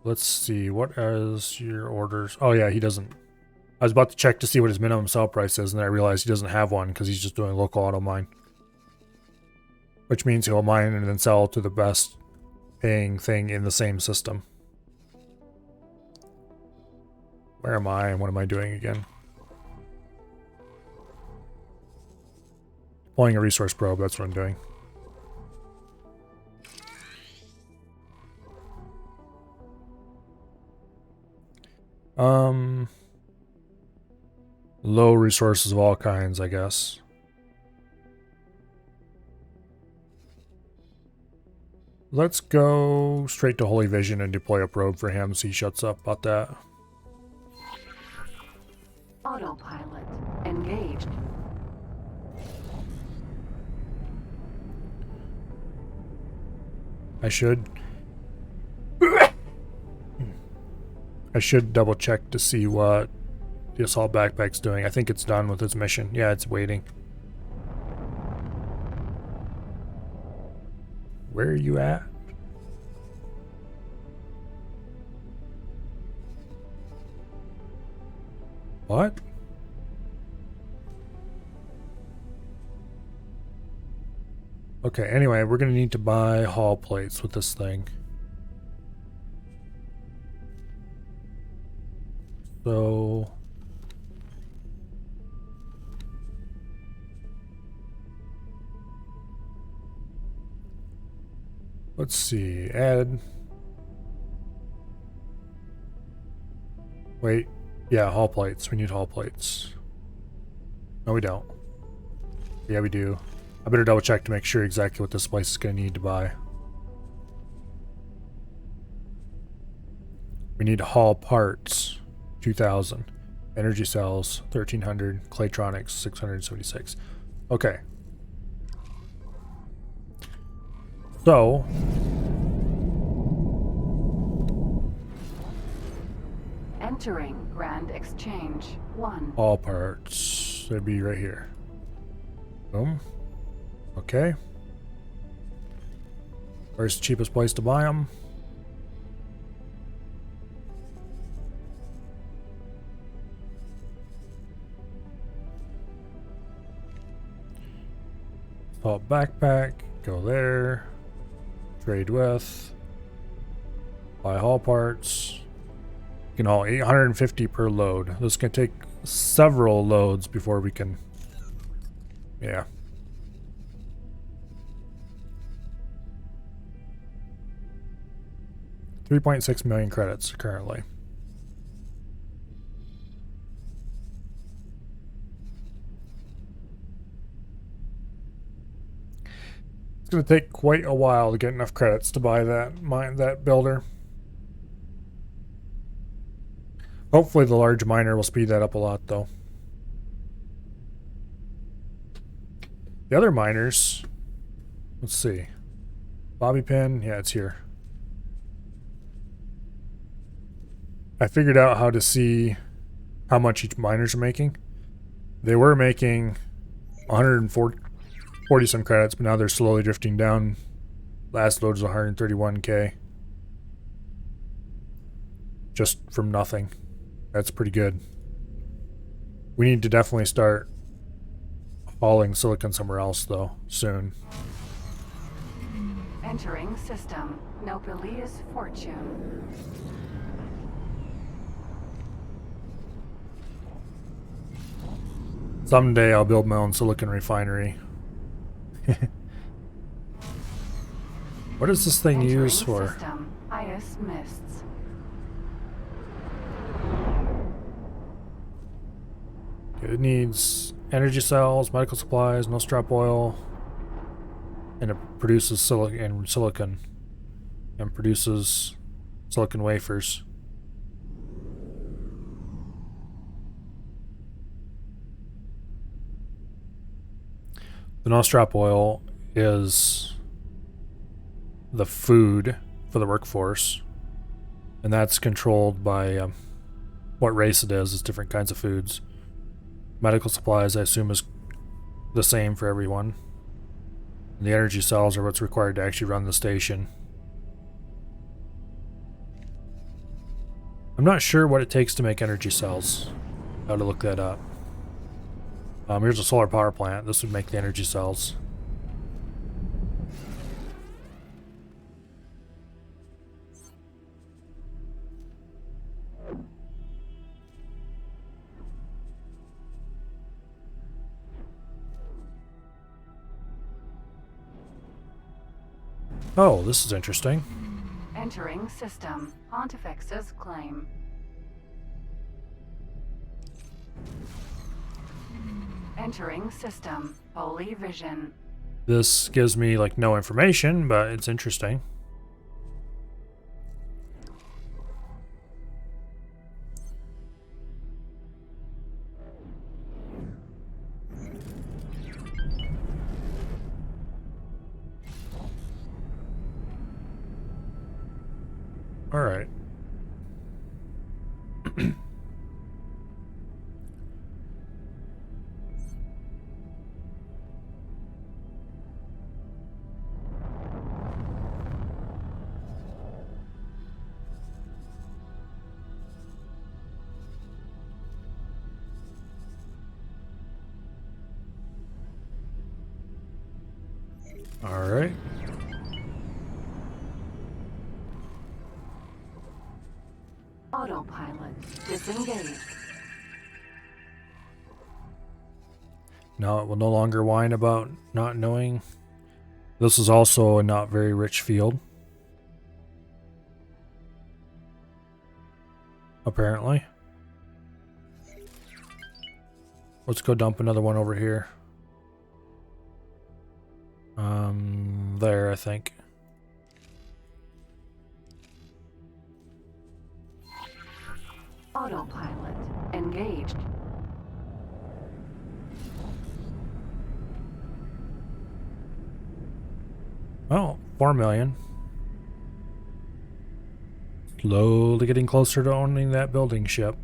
Let's see, what is your orders? Oh yeah, he doesn't. I was about to check to see what his minimum sell price is, and then I realized he doesn't have one because he's just doing local auto mine. Which means he'll mine and then sell to the best paying thing in the same system. Where am I and what am I doing again? Deploying a resource probe, that's what I'm doing. Low resources of all kinds, I guess. Let's go straight to Holy Vision and deploy a probe for him so he shuts up about that. Autopilot engaged. I should double check to see what the assault backpack's doing. I think it's done with its mission. Yeah, it's waiting. Where are you at? What? Okay, anyway, we're gonna need to buy hull plates with this thing. So let's see, add. Wait, yeah, hull plates. We need hull plates. No, we don't. Yeah, we do. I better double check to make sure exactly what this place is going to need to buy. We need hull parts, 2,000. Energy cells, 1,300. Claytronics, 676. Okay. So Entering Grand Exchange 1. all parts. They'd be right here. Boom. Okay. Where's the cheapest place to buy them? Assault backpack. Go there. Trade with. Buy hull parts. You know, 850 per load. This can take several loads before we can... Yeah. $3.6 million credits currently. It's going to take quite a while to get enough credits to buy that builder. Hopefully the large miner will speed that up a lot, though. The other miners, let's see. Bobby pin, yeah, it's here. I figured out how to see how much each miners are making. They were making 140 some credits, but now they're slowly drifting down. Last load was 131k. Just from nothing. That's pretty good. We need to definitely start hauling silicon somewhere else, though, soon. Entering system. Nobelius fortune. Someday I'll build my own silicon refinery. What is this thing used for? System. Ice mists. It needs energy cells, medical supplies, no strap oil, and it produces silicon and produces silicon wafers. The no strap oil is the food for the workforce, and that's controlled by what race it is. It's different kinds of foods. Medical supplies, I assume, is the same for everyone. And the energy cells are what's required to actually run the station. I'm not sure what it takes to make energy cells. I ought to look that up. Here's a solar power plant. This would make the energy cells. Oh, this is interesting. Entering system. Pontifex's claim. Entering system. Holy vision. This gives me like no information, but it's interesting. All right. All right. Autopilot. Disengage. Now it will no longer whine about not knowing. This is also a not very rich field. Apparently. Let's go dump another one over here. There, I think. Autopilot. Engaged. Oh, 4 million. Slowly getting closer to owning that building ship.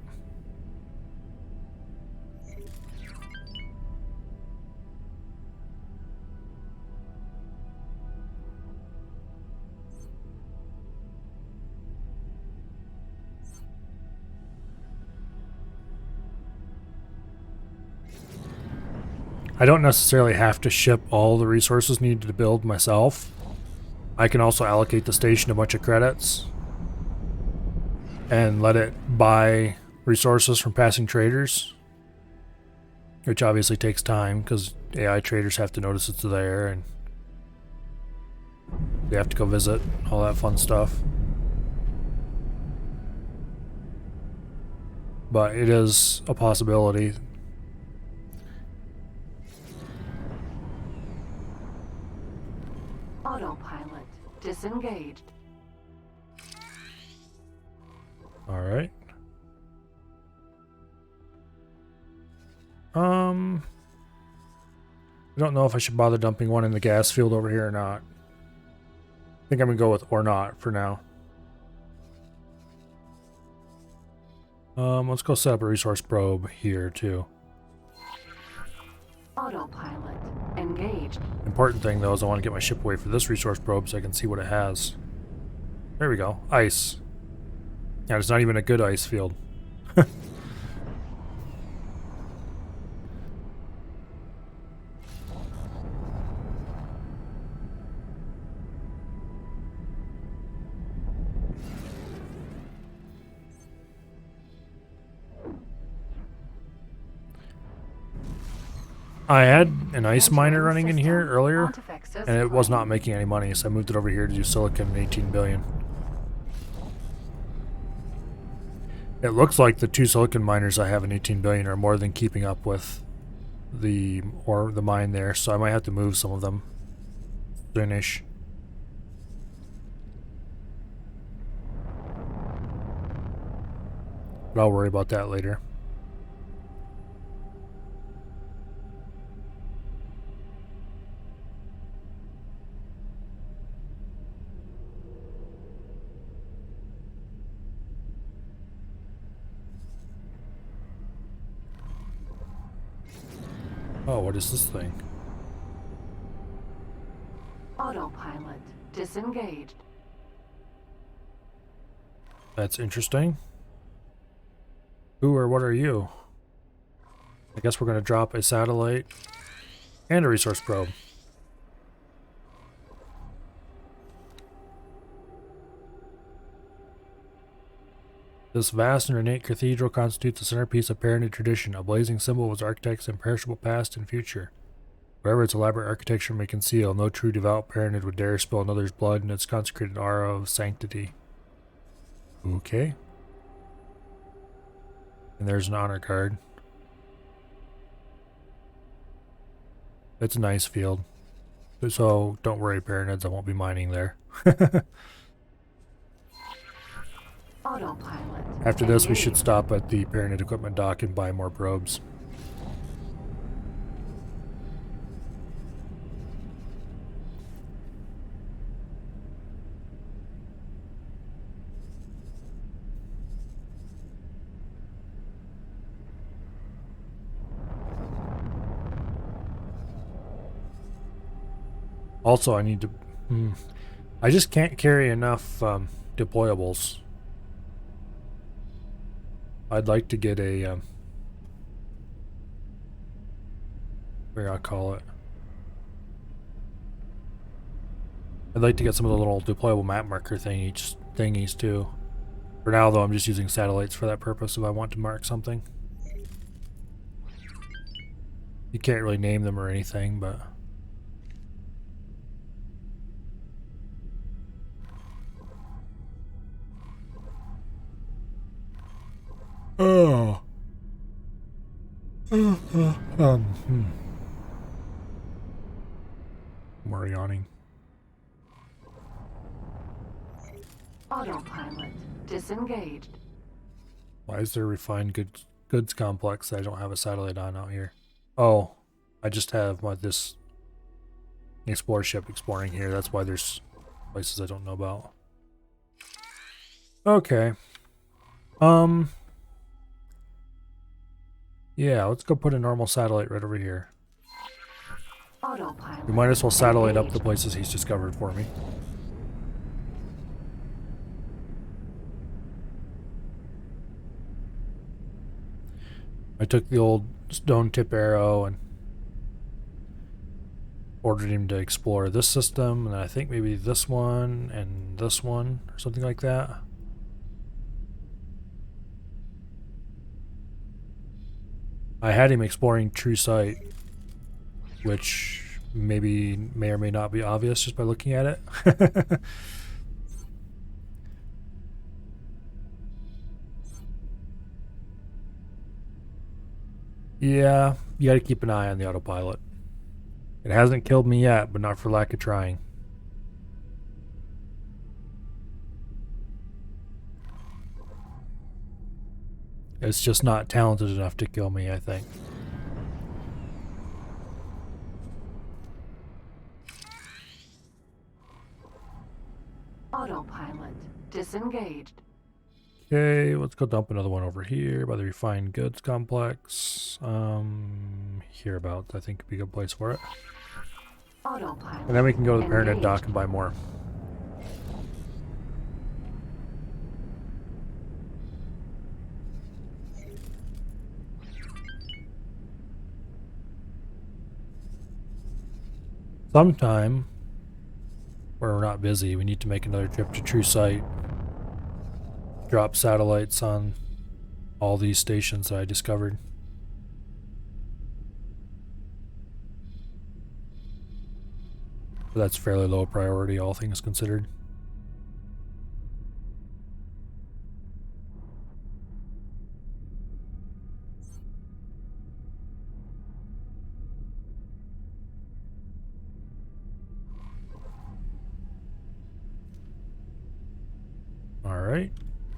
I don't necessarily have to ship all the resources needed to build myself. I can also allocate the station a bunch of credits. and let it buy resources from passing traders, which obviously takes time because AI traders have to notice it's there and they have to go visit, all that fun stuff. But it is a possibility. Autopilot disengaged. All right. I don't know if I should bother dumping one in the gas field over here or not. I think I'm gonna go with or not for now. Let's go set up a resource probe here too. Autopilot engaged. Important thing though is I want to get my ship away from this resource probe so I can see what it has. There we go. Ice. Yeah, it's not even a good ice field. I had an ice miner running in here earlier, and it was not making any money, so I moved it over here to do silicon and 18 billion. It looks like the 2 silicon miners I have in 18 billion are more than keeping up with the mine there, so I might have to move some of them soonish. But I'll worry about that later. Oh, what is this thing? Autopilot disengaged. That's interesting. Who or what are you? I guess we're going to drop a satellite and a resource probe. This vast and ornate cathedral constitutes the centerpiece of Paranid tradition, a blazing symbol of its architects' imperishable past and future. Wherever its elaborate architecture may conceal, no true devout Paranid would dare spill another's blood in its consecrated aura of sanctity. Okay. And there's an honor card. It's a nice field. So don't worry, Paranids, I won't be mining there. Autopilot. After this, we should stop at the Paranid equipment dock and buy more probes. Also, I need to... I just can't carry enough deployables. I'd like to get a... what do I call it? I'd like to get some of the little deployable map marker thingies too. For now, though, I'm just using satellites for that purpose if I want to mark something. You can't really name them or anything, but... Oh. More yawning. Autopilot disengaged. Why is there a refined goods complex that I don't have a satellite on out here? Oh, I just have this explorer ship exploring here. That's why there's places I don't know about. Okay. Yeah, let's go put a normal satellite right over here. Autopilot. We might as well satellite up the places he's discovered for me. I took the old stone tip arrow and ordered him to explore this system, and I think maybe this one and this one, or something like that. I had him exploring true sight, which maybe may or may not be obvious just by looking at it. Yeah, you gotta keep an eye on the autopilot. It hasn't killed me yet, but not for lack of trying. It's just not talented enough to kill me, I think. Autopilot disengaged. Okay, let's go dump another one over here by the refined goods complex. Hereabouts, I think would be a good place for it. Autopilot. And then we can go to the Pyramid Dock and buy more. Sometime, where we're not busy, we need to make another trip to True Sight. Drop satellites on all these stations that I discovered. But that's fairly low priority, all things considered. Alright,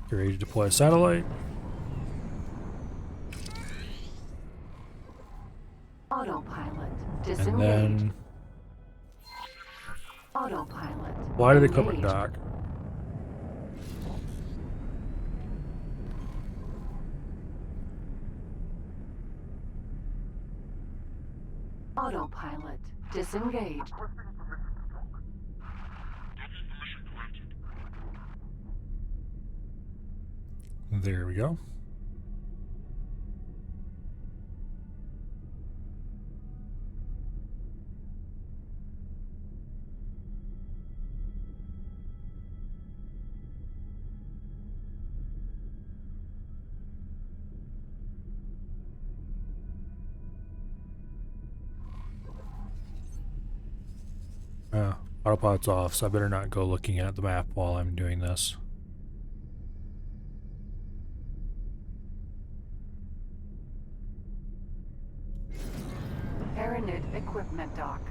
get ready to deploy a satellite. Autopilot disengaged. And then autopilot. Fly to the equipment dock. Autopilot disengaged. There we go. Autopilot's off, so I better not go looking at the map while I'm doing this. Aeronit equipment dock.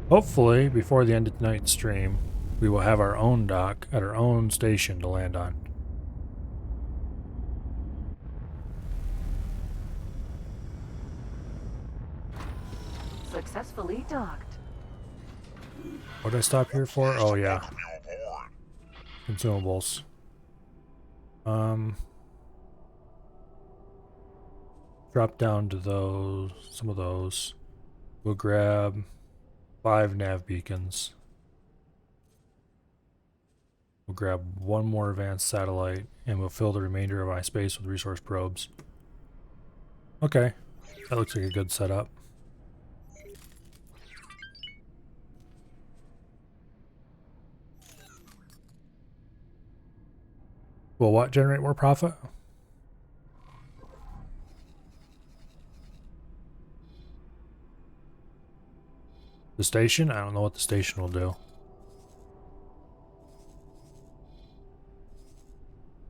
Hopefully, before the end of tonight's stream, we will have our own dock at our own station to land on. Successfully docked. What did I stop here for? Oh yeah. Consumables. Drop down to those, some of those. We'll grab 5 nav beacons. We'll grab one more advanced satellite, and we'll fill the remainder of my space with resource probes. Okay, that looks like a good setup. Will what generate more profit? The station? I don't know what the station will do.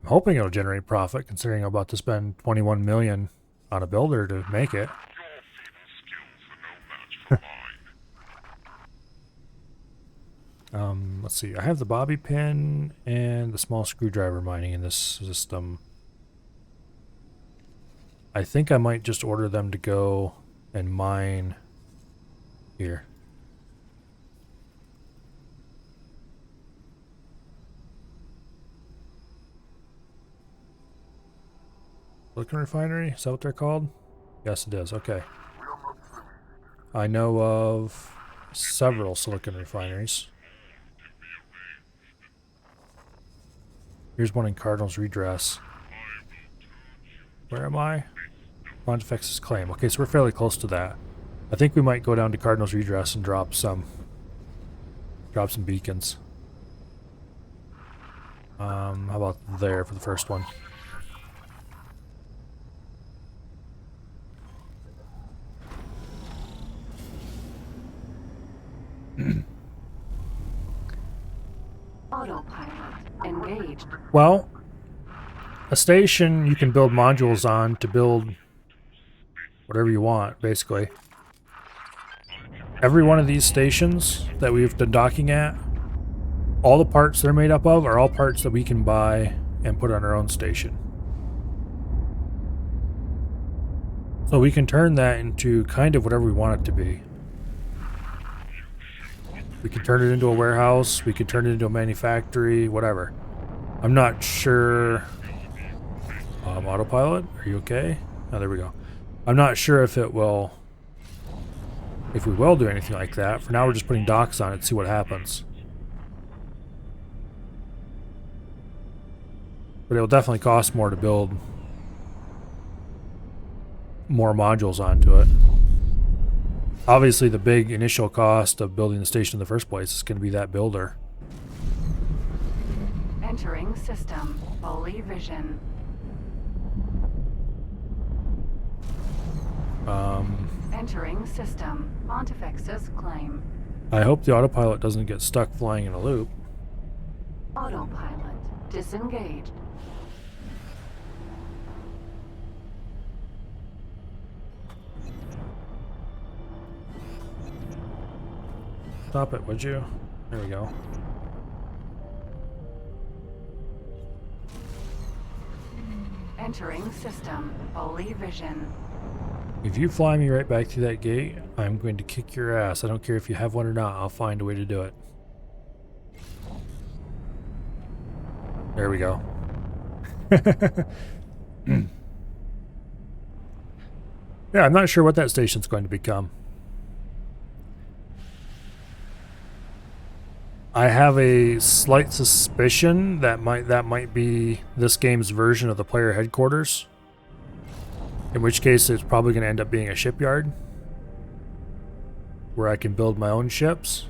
I'm hoping it'll generate profit, considering I'm about to spend 21 million on a builder to make it. Let's see. I have the bobby pin and the small screwdriver mining in this system. I think I might just order them to go and mine here. Silicon refinery? Is that what they're called? Yes, it is. Okay. I know of several silicon refineries. Here's one in Cardinal's Redress. Where am I? Pontifex's Claim. Okay, so we're fairly close to that. I think we might go down to Cardinal's Redress and drop some beacons. How about there for the first one? Autopilot engaged. Well, a station you can build modules on to build whatever you want, basically. Every one of these stations that we've been docking at, all the parts they're made up of are all parts that we can buy and put on our own station. So we can turn that into kind of whatever we want it to be. We can turn it into a warehouse, we can turn it into a manufactory, whatever. I'm not sure... autopilot, are you okay? Oh, there we go. I'm not sure if it will... if we will do anything like that. For now, we're just putting docks on it to see what happens. But it will definitely cost more to build more modules onto it. Obviously, the big initial cost of building the station in the first place is going to be that builder. Entering system. Fully vision. Entering system. Pontifex's claim. I hope the autopilot doesn't get stuck flying in a loop. Autopilot disengaged. Stop it, would you? There we go. Entering system. Fully vision. If you fly me right back through that gate, I'm going to kick your ass. I don't care if you have one or not. I'll find a way to do it. There we go. Yeah, I'm not sure what that station's going to become. I have a slight suspicion that might be this game's version of the player headquarters. In which case, it's probably going to end up being a shipyard where I can build my own ships.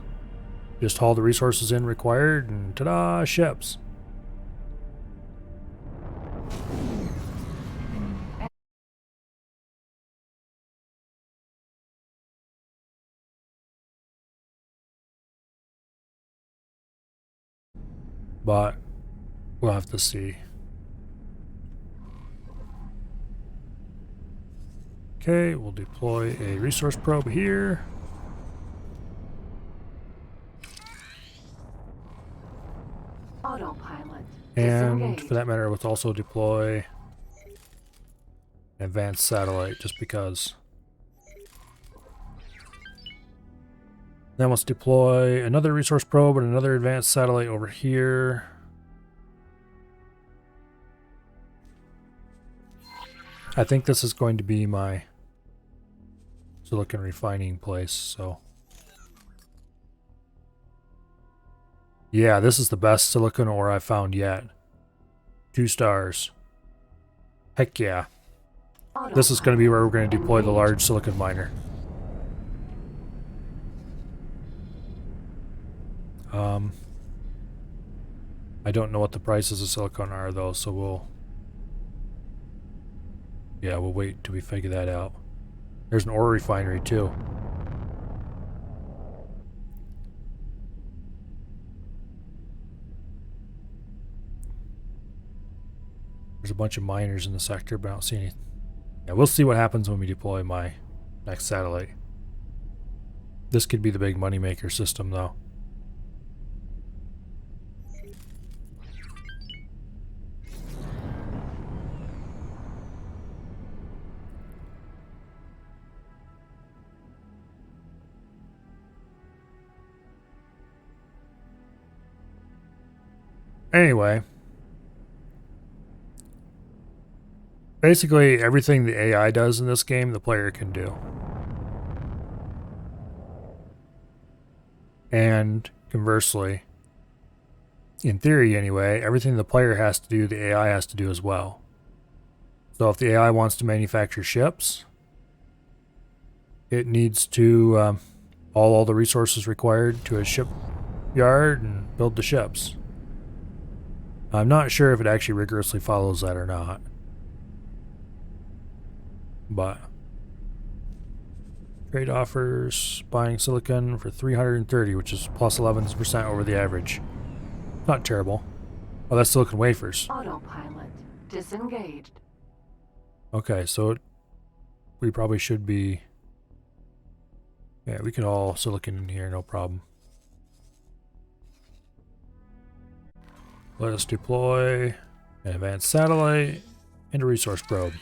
Just haul the resources in required, and ta-da, ships. But we'll have to see. Okay, we'll deploy a resource probe here. Autopilot. And for that matter, let's also deploy an advanced satellite, just because. Then let's deploy another resource probe and another advanced satellite over here. I think this is going to be my silicon refining place, so. Yeah, this is the best silicon ore I've found yet. 2 stars. Heck yeah. This is going to be where we're going to deploy the large silicon miner. I don't know what the prices of silicon are though, so we'll wait till we figure that out. There's an ore refinery too. There's a bunch of miners in the sector, but I don't see any. Yeah, we'll see what happens when we deploy my next satellite. This could be the big moneymaker system though. Anyway, basically everything the AI does in this game, the player can do. And conversely, in theory anyway, everything the player has to do, the AI has to do as well. So if the AI wants to manufacture ships, it needs to haul all the resources required to a shipyard and build the ships. I'm not sure if it actually rigorously follows that or not. But trade offers buying silicon for 330, which is plus 11% over the average. Not terrible. Oh, that's silicon wafers. Autopilot disengaged. Okay, so we probably should be... Yeah, we can all silicon in here, no problem. Let us deploy an advanced satellite and a resource probe.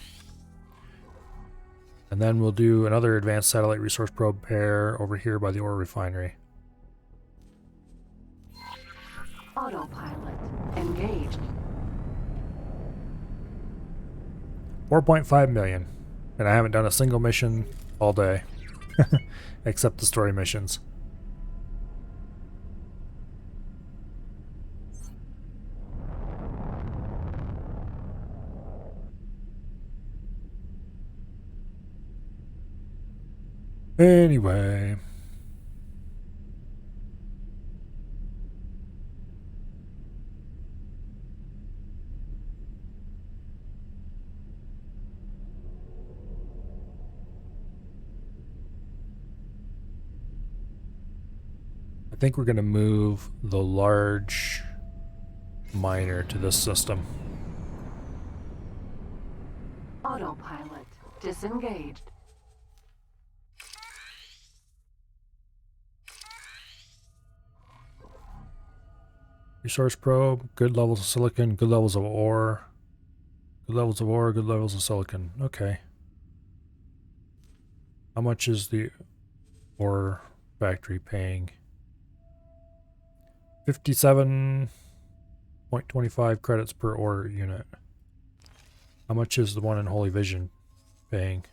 And then we'll do another advanced satellite resource probe pair over here by the ore refinery. Autopilot engaged. 4.5 million. And I haven't done a single mission all day. Except the story missions. Anyway. I think we're going to move the large miner to this system. Autopilot disengaged. Resource probe, good levels of silicon, good levels of ore. Good levels of ore, good levels of silicon. Okay. How much is the ore factory paying? 57.25 credits per ore unit. How much is the one in Holy Vision paying?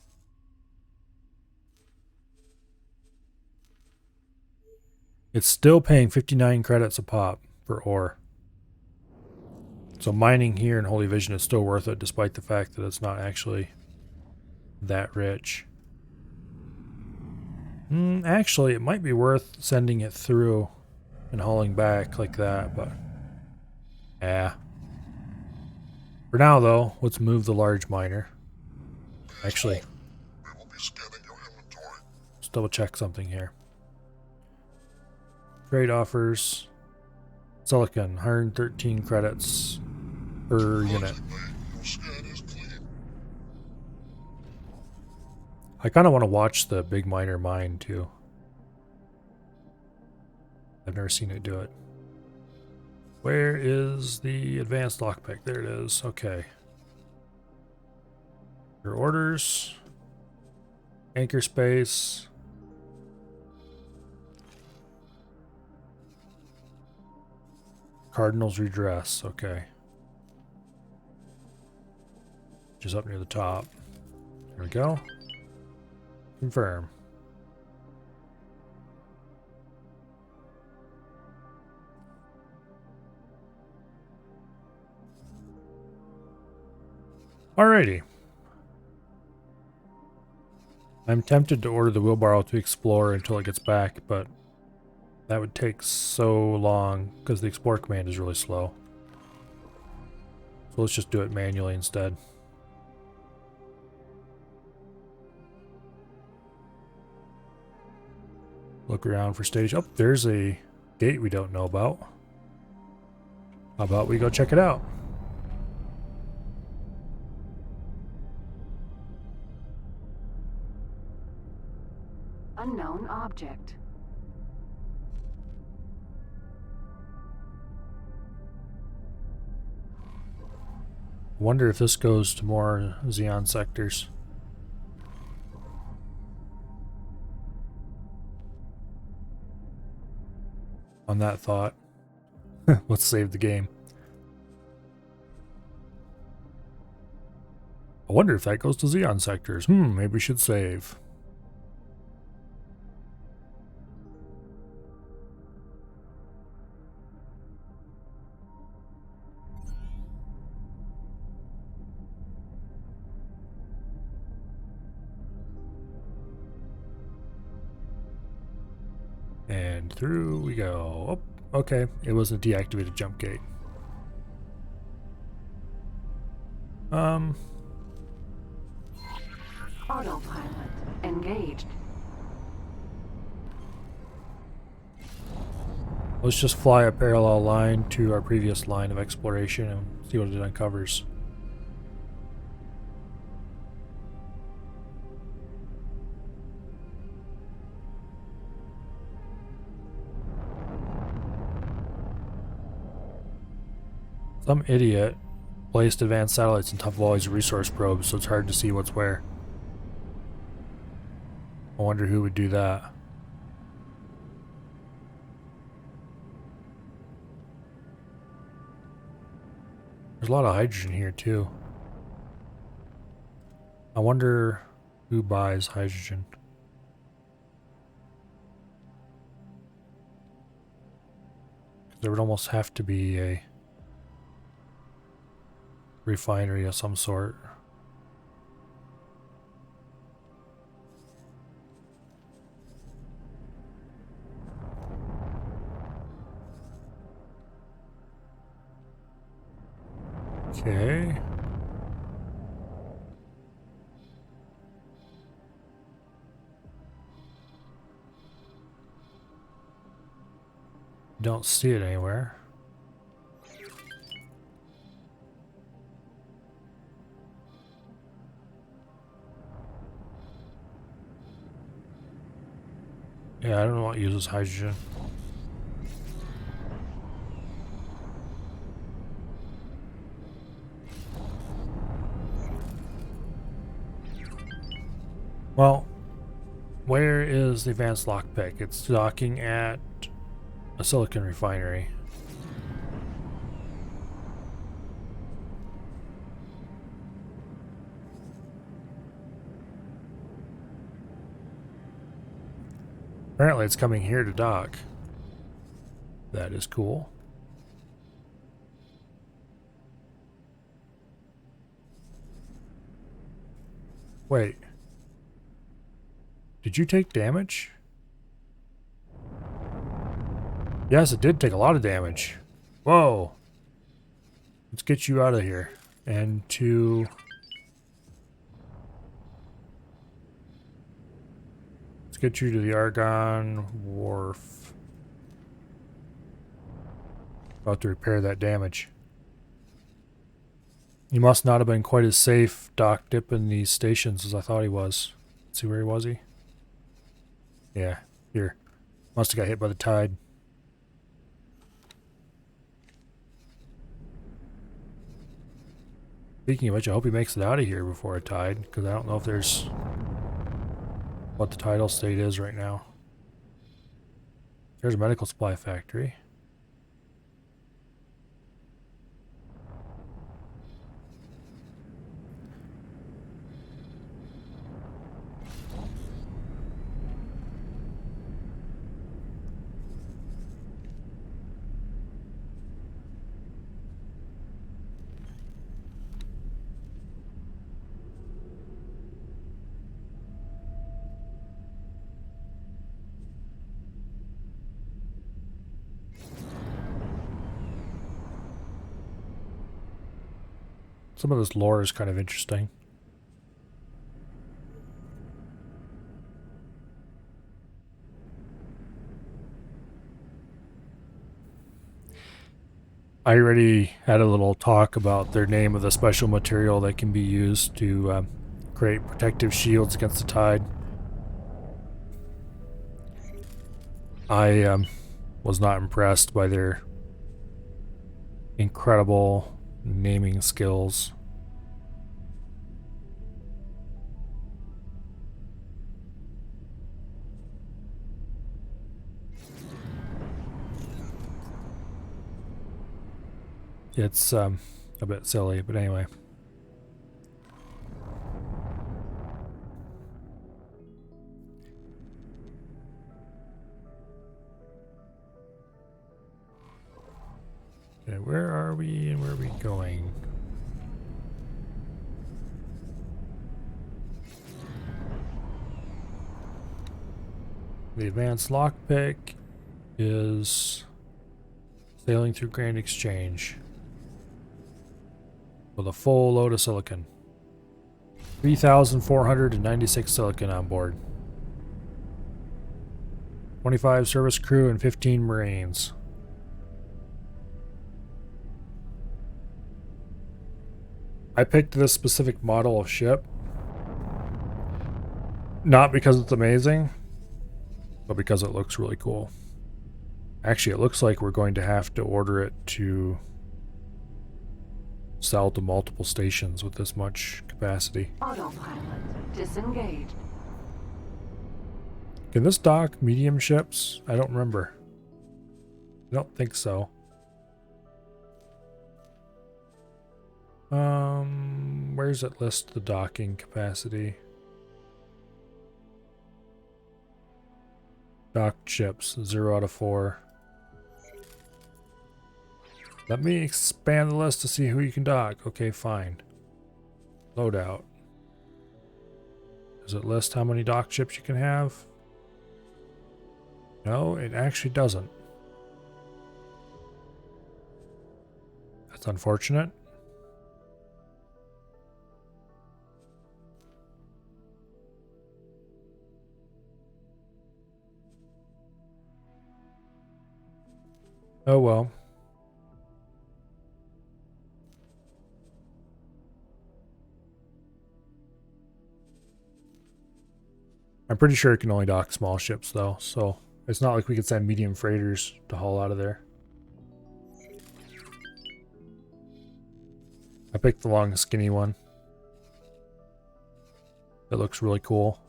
It's still paying 59 credits a pop for ore. So mining here in Holy Vision is still worth it, despite the fact that it's not actually that rich. Actually, it might be worth sending it through and hauling back like that, but yeah. For now, though, let's move the large miner. Actually, let's double check something here. Trade offers. Silicon, 113 credits per unit. I kind of want to watch the big miner mine, too. I've never seen it do it. Where is the advanced lockpick? There it is. Okay. Your orders. Anchor space. Cardinal's redress. Okay. Just up near the top. There we go. Confirm. Alrighty. I'm tempted to order the wheelbarrow to explore until it gets back, but that would take so long because the explore command is really slow. So let's just do it manually instead. Look around for stage. Oh, there's a gate we don't know about. How about we go check it out? Unknown object. Wonder if this goes to more Xeon sectors. On that thought, let's save the game. I wonder if that goes to Xeon sectors. Maybe we should save. And through we go. Oh, okay. It was a deactivated jump gate. Autopilot engaged. Let's just fly a parallel line to our previous line of exploration and see what it uncovers. Some idiot placed advanced satellites on top of all these resource probes, so it's hard to see what's where. I wonder who would do that. There's a lot of hydrogen here too. I wonder who buys hydrogen. There would almost have to be a refinery of some sort. Okay. Don't see it anywhere. Yeah, I don't know what uses hydrogen. Well, where is the advanced lockpick? It's docking at a silicon refinery. Apparently it's coming here to dock. That is cool. Wait. Did you take damage? Yes, it did take a lot of damage. Whoa. Let's get you out of here. And to... let's get you to the Argon Wharf. About to repair that damage. He must not have been quite as safe dock dipping these stations as I thought he was. Let's see, where was he? Yeah, here. Must have got hit by the tide. Speaking of which, I hope he makes it out of here before a tide, because I don't know if there's what the tidal state is right now. There's a medical supply factory. Some of this lore is kind of interesting. I already had a little talk about their name of the special material that can be used to create protective shields against the tide. I was not impressed by their incredible naming skills. It's a bit silly, but anyway. Okay, where are we and where are we going? The advanced lockpick is sailing through Grand Exchange. with a full load of silicon. 3,496 silicon on board. 25 service crew and 15 Marines. I picked this specific model of ship not because it's amazing, but because it looks really cool. Actually, it looks like we're going to have to order it to sell to multiple stations with this much capacity. Autopilot disengaged. Can this dock medium ships? I don't remember. I don't think so. Where does it list the docking capacity? Docked ships, 0 out of 4. Let me expand the list to see who you can dock. Okay, fine. Loadout. Does it list how many docked ships you can have? No, it actually doesn't. That's unfortunate. Oh well. I'm pretty sure it can only dock small ships though, so it's not like we could send medium freighters to haul out of there. I picked the long skinny one. It looks really cool.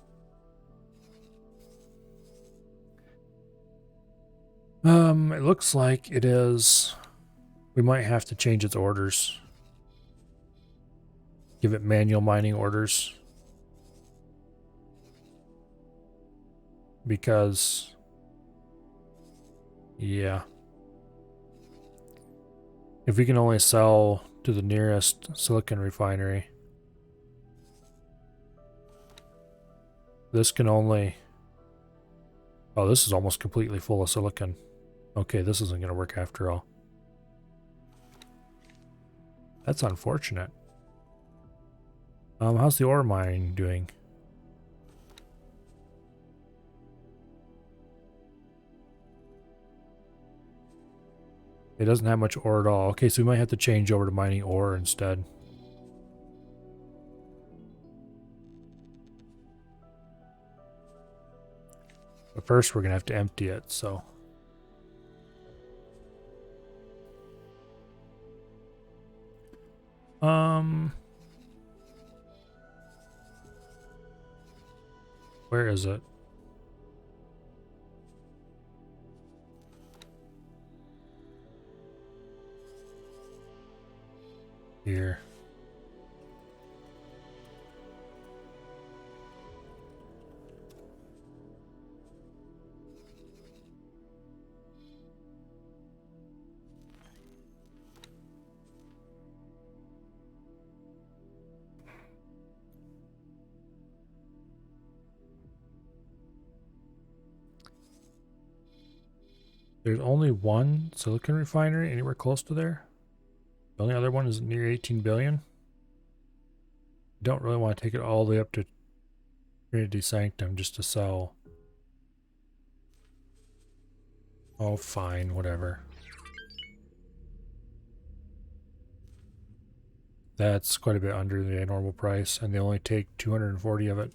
It looks like it is. We might have to change its orders. Give it manual mining orders. Because, yeah. If we can only sell to the nearest silicon refinery, this can only... Oh, this is almost completely full of silicon. Okay, this isn't going to work after all. That's unfortunate. How's the ore mining doing? It doesn't have much ore at all. Okay, so we might have to change over to mining ore instead. But first we're going to have to empty it, so... Where is it? Here. There's only one silicon refinery anywhere close to there. The only other one is near 18 billion. Don't really want to take it all the way up to Trinity Sanctum just to sell. Oh, fine, whatever. That's quite a bit under the normal price, and they only take 240 of it.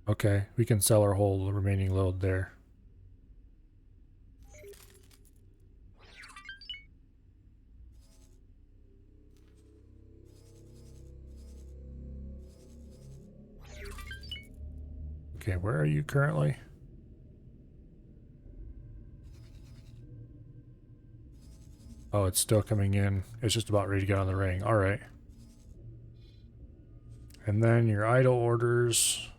Okay, we can sell our whole remaining load there. Okay, where are you currently? Oh, it's still coming in. It's just about ready to get on the ring. All right. And then your idle orders.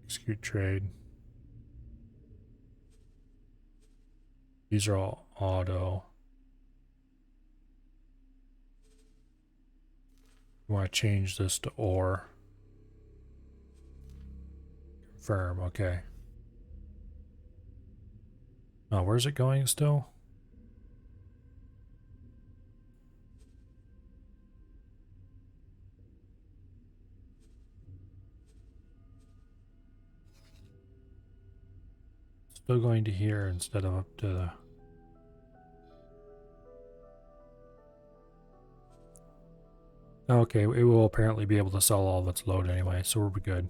Execute trade. These are all auto. We want to change this to or. Confirm, okay. Oh, where's it going still? Still going to here instead of up to the... Okay, it will apparently be able to sell all of its load anyway, so we'll be good.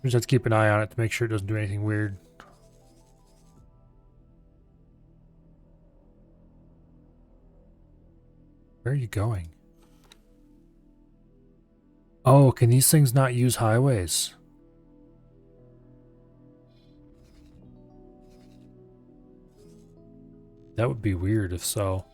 We just have to keep an eye on it to make sure it doesn't do anything weird. Where are you going? Oh, can these things not use highways? That would be weird if so.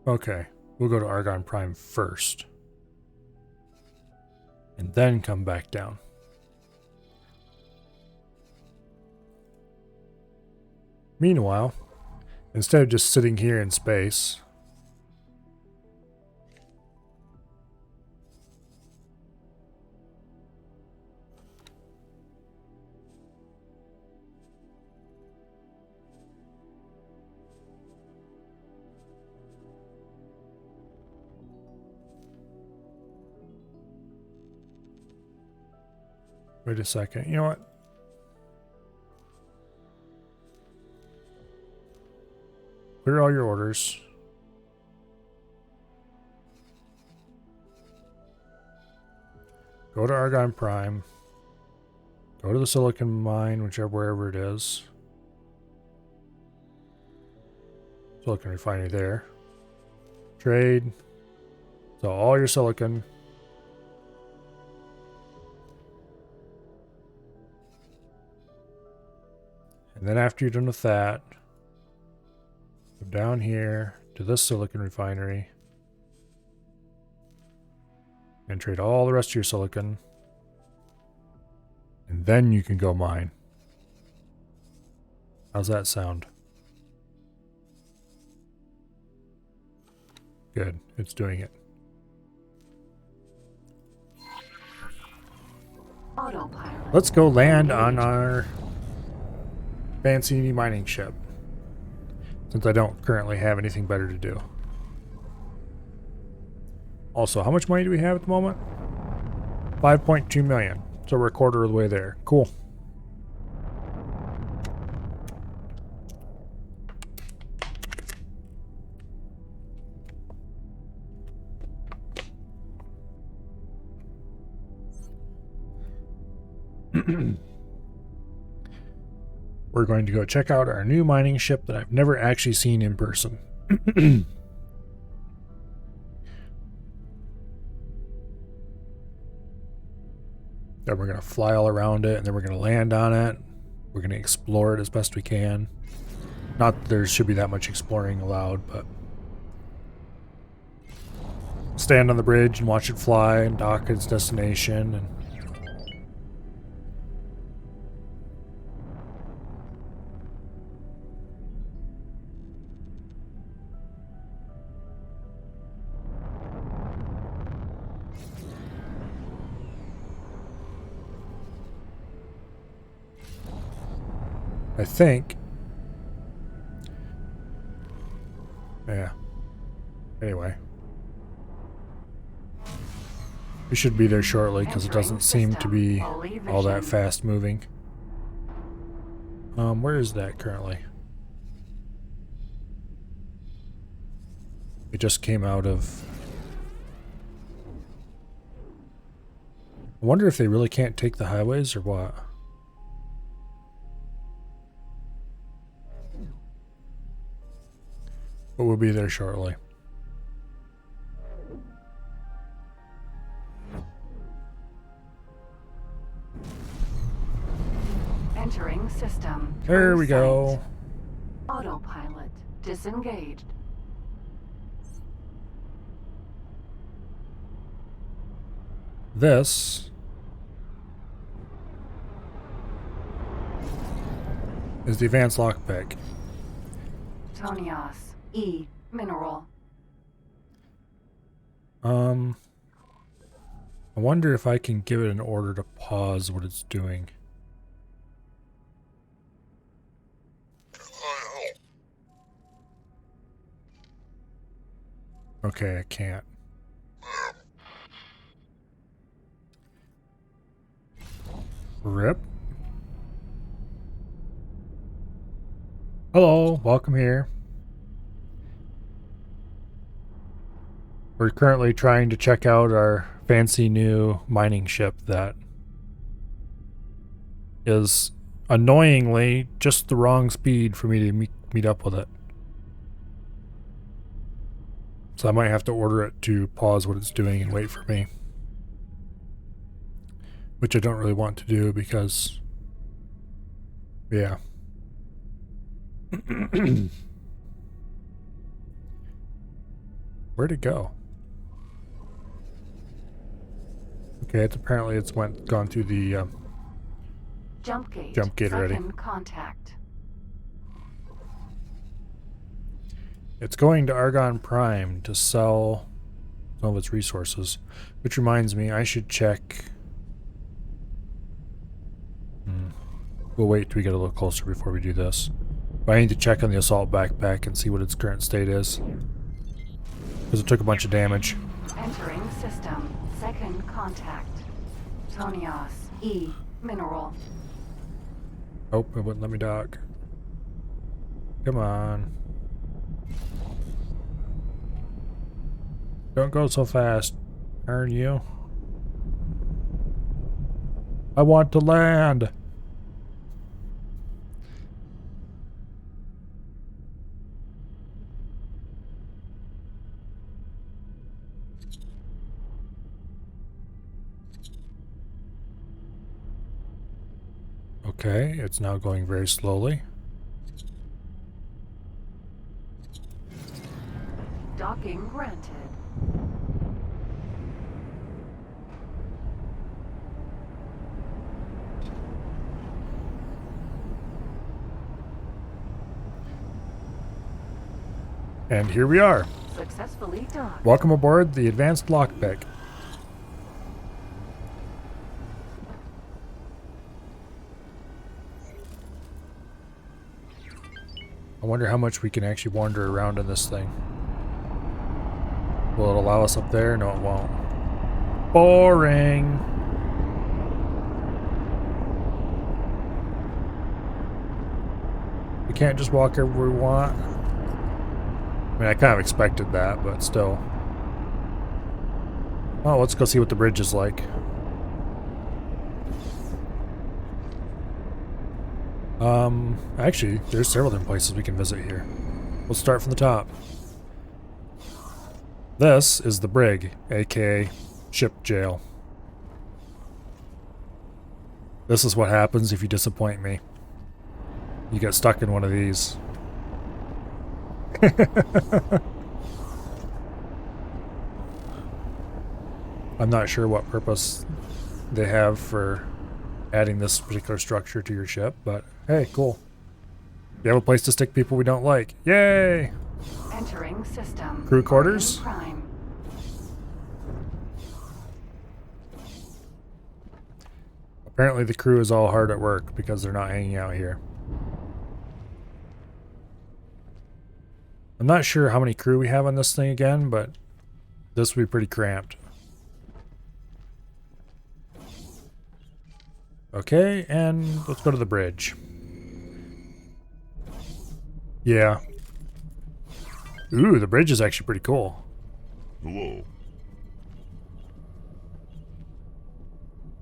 Okay, we'll go to Argon Prime first. And then come back down. Meanwhile, instead of just sitting here in space, wait a second, you know what? Clear all your orders. Go to Argon Prime. Go to the silicon mine, wherever it is. Silicon refinery there. Trade. So all your silicon. And then after you're done with that, go down here to this silicon refinery. And trade all the rest of your silicon. And then you can go mine. How's that sound? Good. It's doing it. Autopilot. Let's go land on our fancy mining ship. Since I don't currently have anything better to do. Also, how much money do we have at the moment? 5.2 million. So we're a quarter of the way there. Cool. We're going to go check out our new mining ship that I've never actually seen in person. Then we're going to fly all around it, and then we're going to land on it. We're going to explore it as best we can. Not that there should be that much exploring allowed, but... stand on the bridge and watch it fly and dock at its destination. And I think... yeah. Anyway. We should be there shortly because it doesn't seem to be all that fast moving. Where is that currently? It just came out of... I wonder if they really can't take the highways or what. But we'll be there shortly. Entering system. There we True go. sight. Autopilot disengaged. This is the advanced lockpick. Tonios. E. Mineral. I wonder if I can give it an order to pause what it's doing. Okay, I can't. Rip. Hello, welcome here. We're currently trying to check out our fancy new mining ship that is annoyingly just the wrong speed for me to meet up with it. So I might have to order it to pause what it's doing and wait for me. Which I don't really want to do because, yeah. Where'd it go? Okay, it's gone through the Jump gate. Jump gate already. Second contact. It's going to Argon Prime to sell some of its resources. Which reminds me, I should check. We'll wait till we get a little closer before we do this. But I need to check on the assault backpack and see what its current state is. Because it took a bunch of damage. Entering system. Second contact. Tonios. E. Mineral. Oh, it wouldn't let me dock. Come on. Don't go so fast, aren't you? I want to land. Okay, it's now going very slowly. Docking granted. And here we are. Successfully docked. Welcome aboard the advanced lockpick. I wonder how much we can actually wander around in this thing. Will it allow us up there? No, it won't. Boring. We can't just walk everywhere we want. I mean, I kind of expected that, but still. Oh, let's go see what the bridge is like. Actually, there's several different places we can visit here. We'll start from the top. This is the brig, aka ship jail. This is what happens if you disappoint me. You get stuck in one of these. I'm not sure what purpose they have for adding this particular structure to your ship, but hey, cool. You have a place to stick people we don't like. Yay! Entering system. Crew quarters. Prime. Apparently the crew is all hard at work because they're not hanging out here. I'm not sure how many crew we have on this thing again, but this will be pretty cramped. Okay, and let's go to the bridge. Yeah. Ooh, the bridge is actually pretty cool. Hello.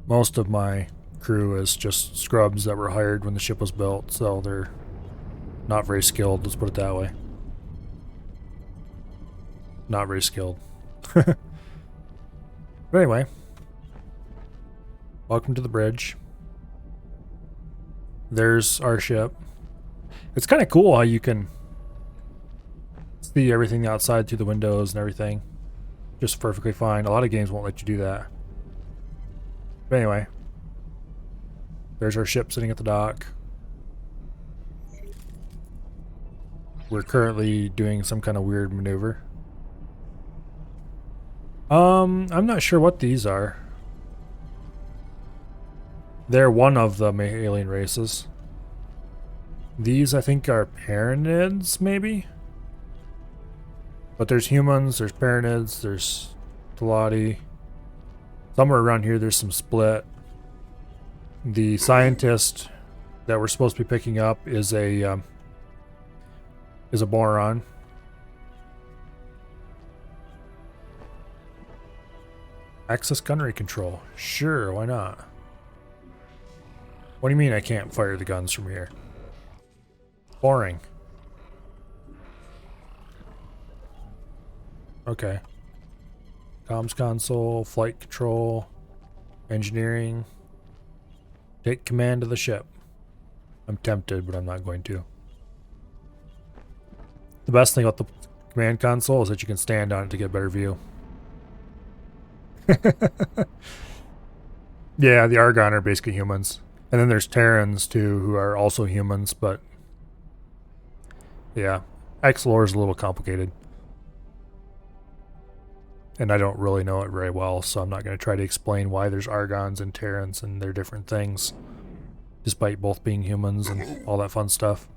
Most of my crew is just scrubs that were hired when the ship was built, so they're not very skilled, let's put it that way. Not very skilled. But anyway. Welcome to the bridge. there's our ship. It's kind of cool how you can see everything outside through the windows and everything. Just perfectly fine. A lot of games won't let you do that. But anyway, there's our ship sitting at the dock. We're currently doing some kind of weird maneuver. I'm not sure what these are. They're one of the alien races. These, I think, are Paranids, maybe? But there's humans, there's Paranids, there's Telati. Somewhere around here there's some split. The scientist that we're supposed to be picking up is a boron. Access gunnery control. Sure, why not? What do you mean I can't fire the guns from here? Boring. Okay. Comms console, flight control, engineering. Take command of the ship. I'm tempted, but I'm not going to. The best thing about the command console is that you can stand on it to get a better view. Yeah, the Argon are basically humans. And then there's Terrans too, who are also humans, but yeah, alllll is a little complicated. And I don't really know it very well, so I'm not going to try to explain why there's Argons and Terrans and they're different things, despite both being humans and all that fun stuff.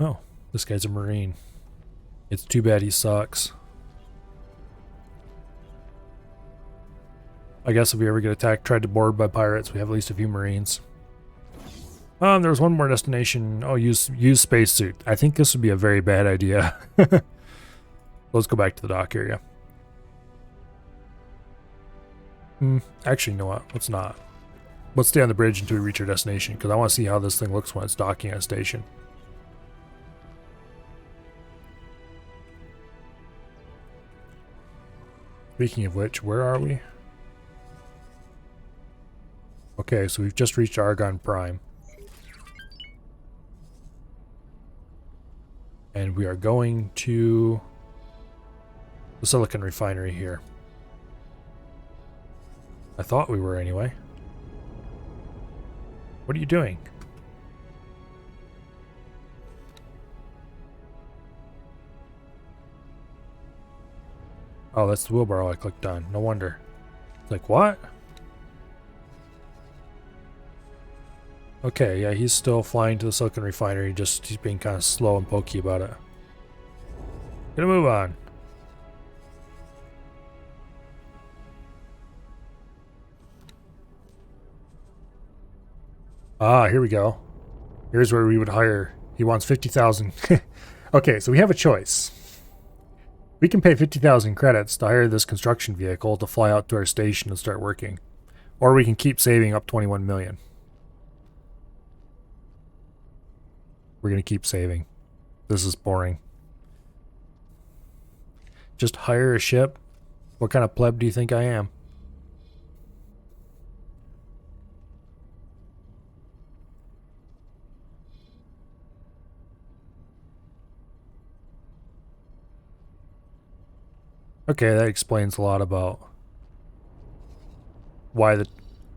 Oh, this guy's a Marine. It's too bad he sucks. I guess if we ever get attacked, tried to board by pirates, we have at least a few Marines. There was one more destination. Oh, use spacesuit. I think this would be a very bad idea. Let's go back to the dock area. Actually, you know what? Let's not. Let's stay on the bridge until we reach our destination, because I want to see how this thing looks when it's docking at a station. Speaking of which, where are we? Okay, so we've just reached Argon Prime. And we are going to the silicon refinery here. I thought we were anyway. What are you doing? Oh, that's the wheelbarrow I clicked on. No wonder. Like, what? Okay, yeah, he's still flying to the silicon refinery, just he's being kind of slow and pokey about it. Gonna move on. Ah, here we go. Here's where we would hire. He wants 50,000. Okay, so we have a choice. We can pay 50,000 credits to hire this construction vehicle to fly out to our station and start working. Or we can keep saving up 21 million. We're going to keep saving. This is boring. Just hire a ship? What kind of pleb do you think I am? Okay, that explains a lot about why the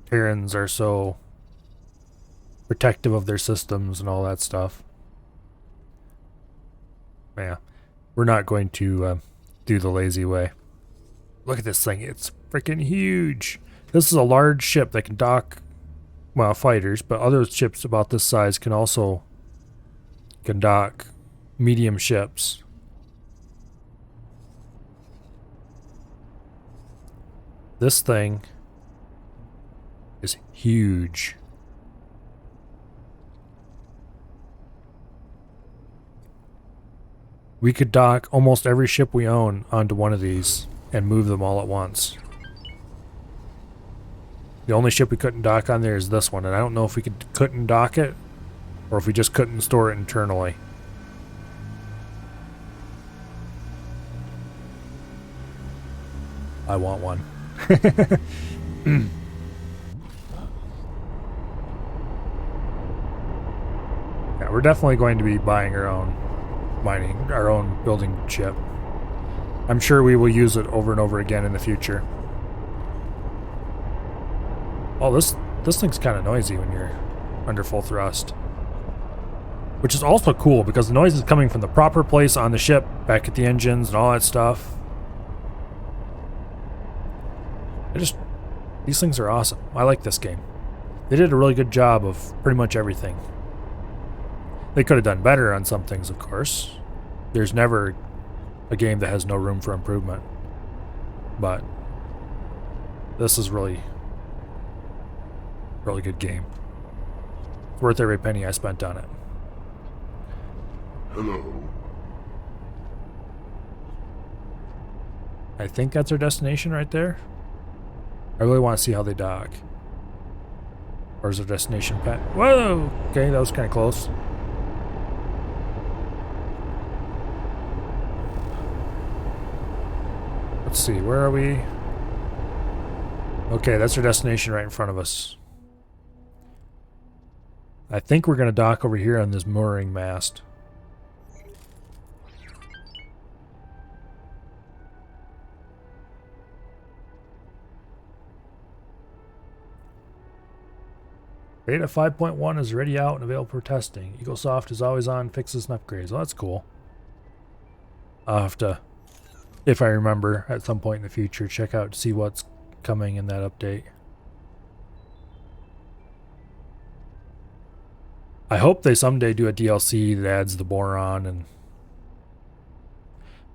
Terrans are so protective of their systems and all that stuff. Yeah, we're not going to do the lazy way. Look at this thing. It's freaking huge. This is a large ship that can dock, well, fighters, but other ships about this size can also dock medium ships. This thing is huge. We could dock almost every ship we own onto one of these and move them all at once. The only ship we couldn't dock on there is this one, and I don't know if we couldn't dock it or if we just couldn't store it internally. I want one. Yeah, we're definitely going to be buying our own building ship. I'm sure we will use it over and over again in the future. Oh, this thing's kind of noisy when you're under full thrust. Which is also cool because the noise is coming from the proper place on the ship, back at the engines and all that stuff. These things are awesome. I like this game. They did a really good job of pretty much everything. They could have done better on some things, of course. There's never a game that has no room for improvement. But this is really good game. It's worth every penny I spent on it. Hello. I think that's our destination right there. I really want to see how they dock. Where's our destination pet? Whoa! Okay, that was kind of close. Let's see, where are we? Okay, that's our destination right in front of us. I think we're going to dock over here on this mooring mast. Beta 5.1 is already out and available for testing. EagleSoft is always on fixes and upgrades. Well, that's cool. I'll have to, if I remember, at some point in the future, check out to see what's coming in that update. I hope they someday do a DLC that adds the boron, and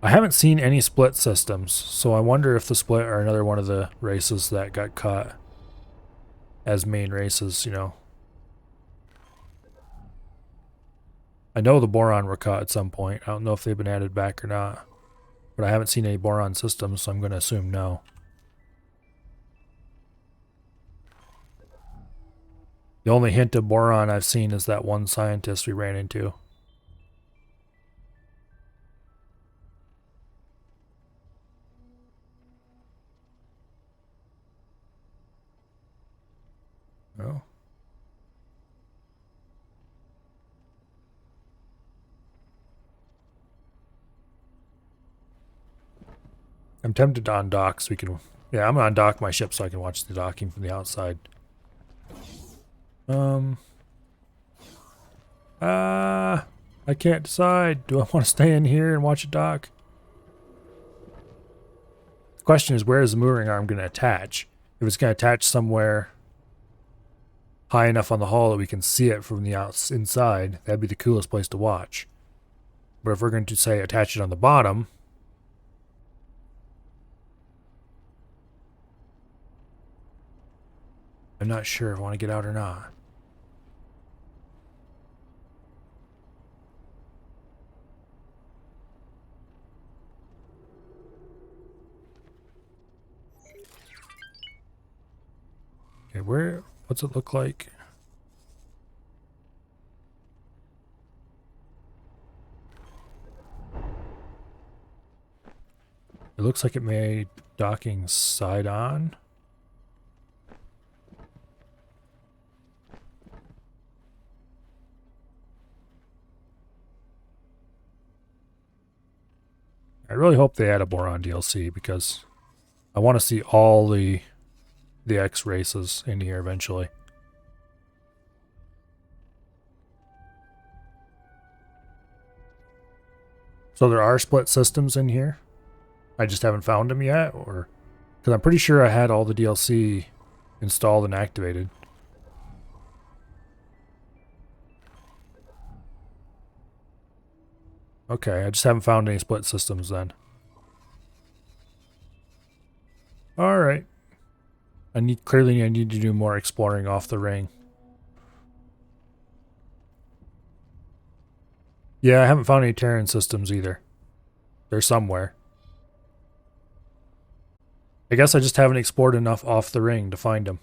I haven't seen any split systems, so I wonder if the split are another one of the races that got cut as main races, you know. I know the boron were cut at some point. I don't know if they've been added back or not. But I haven't seen any boron systems, so I'm going to assume no. The only hint of boron I've seen is that one scientist we ran into. Oh. I'm tempted to undock so we can... Yeah, I'm going to undock my ship so I can watch the docking from the outside. I can't decide. Do I want to stay in here and watch it dock? The question is, where is the mooring arm going to attach? If it's going to attach somewhere high enough on the hull that we can see it from the inside, that'd be the coolest place to watch. But if we're going to, say, attach it on the bottom... I'm not sure if I want to get out or not. Okay, what's it look like? It looks like it made docking side on. I really hope they add a boron DLC because I want to see all the X races in here eventually. So there are split systems in here. I just haven't found them yet, or because I'm pretty sure I had all the DLC installed and activated. Okay, I just haven't found any split systems then. Alright. Clearly I need to do more exploring off the ring. Yeah, I haven't found any Terran systems either. They're somewhere. I guess I just haven't explored enough off the ring to find them.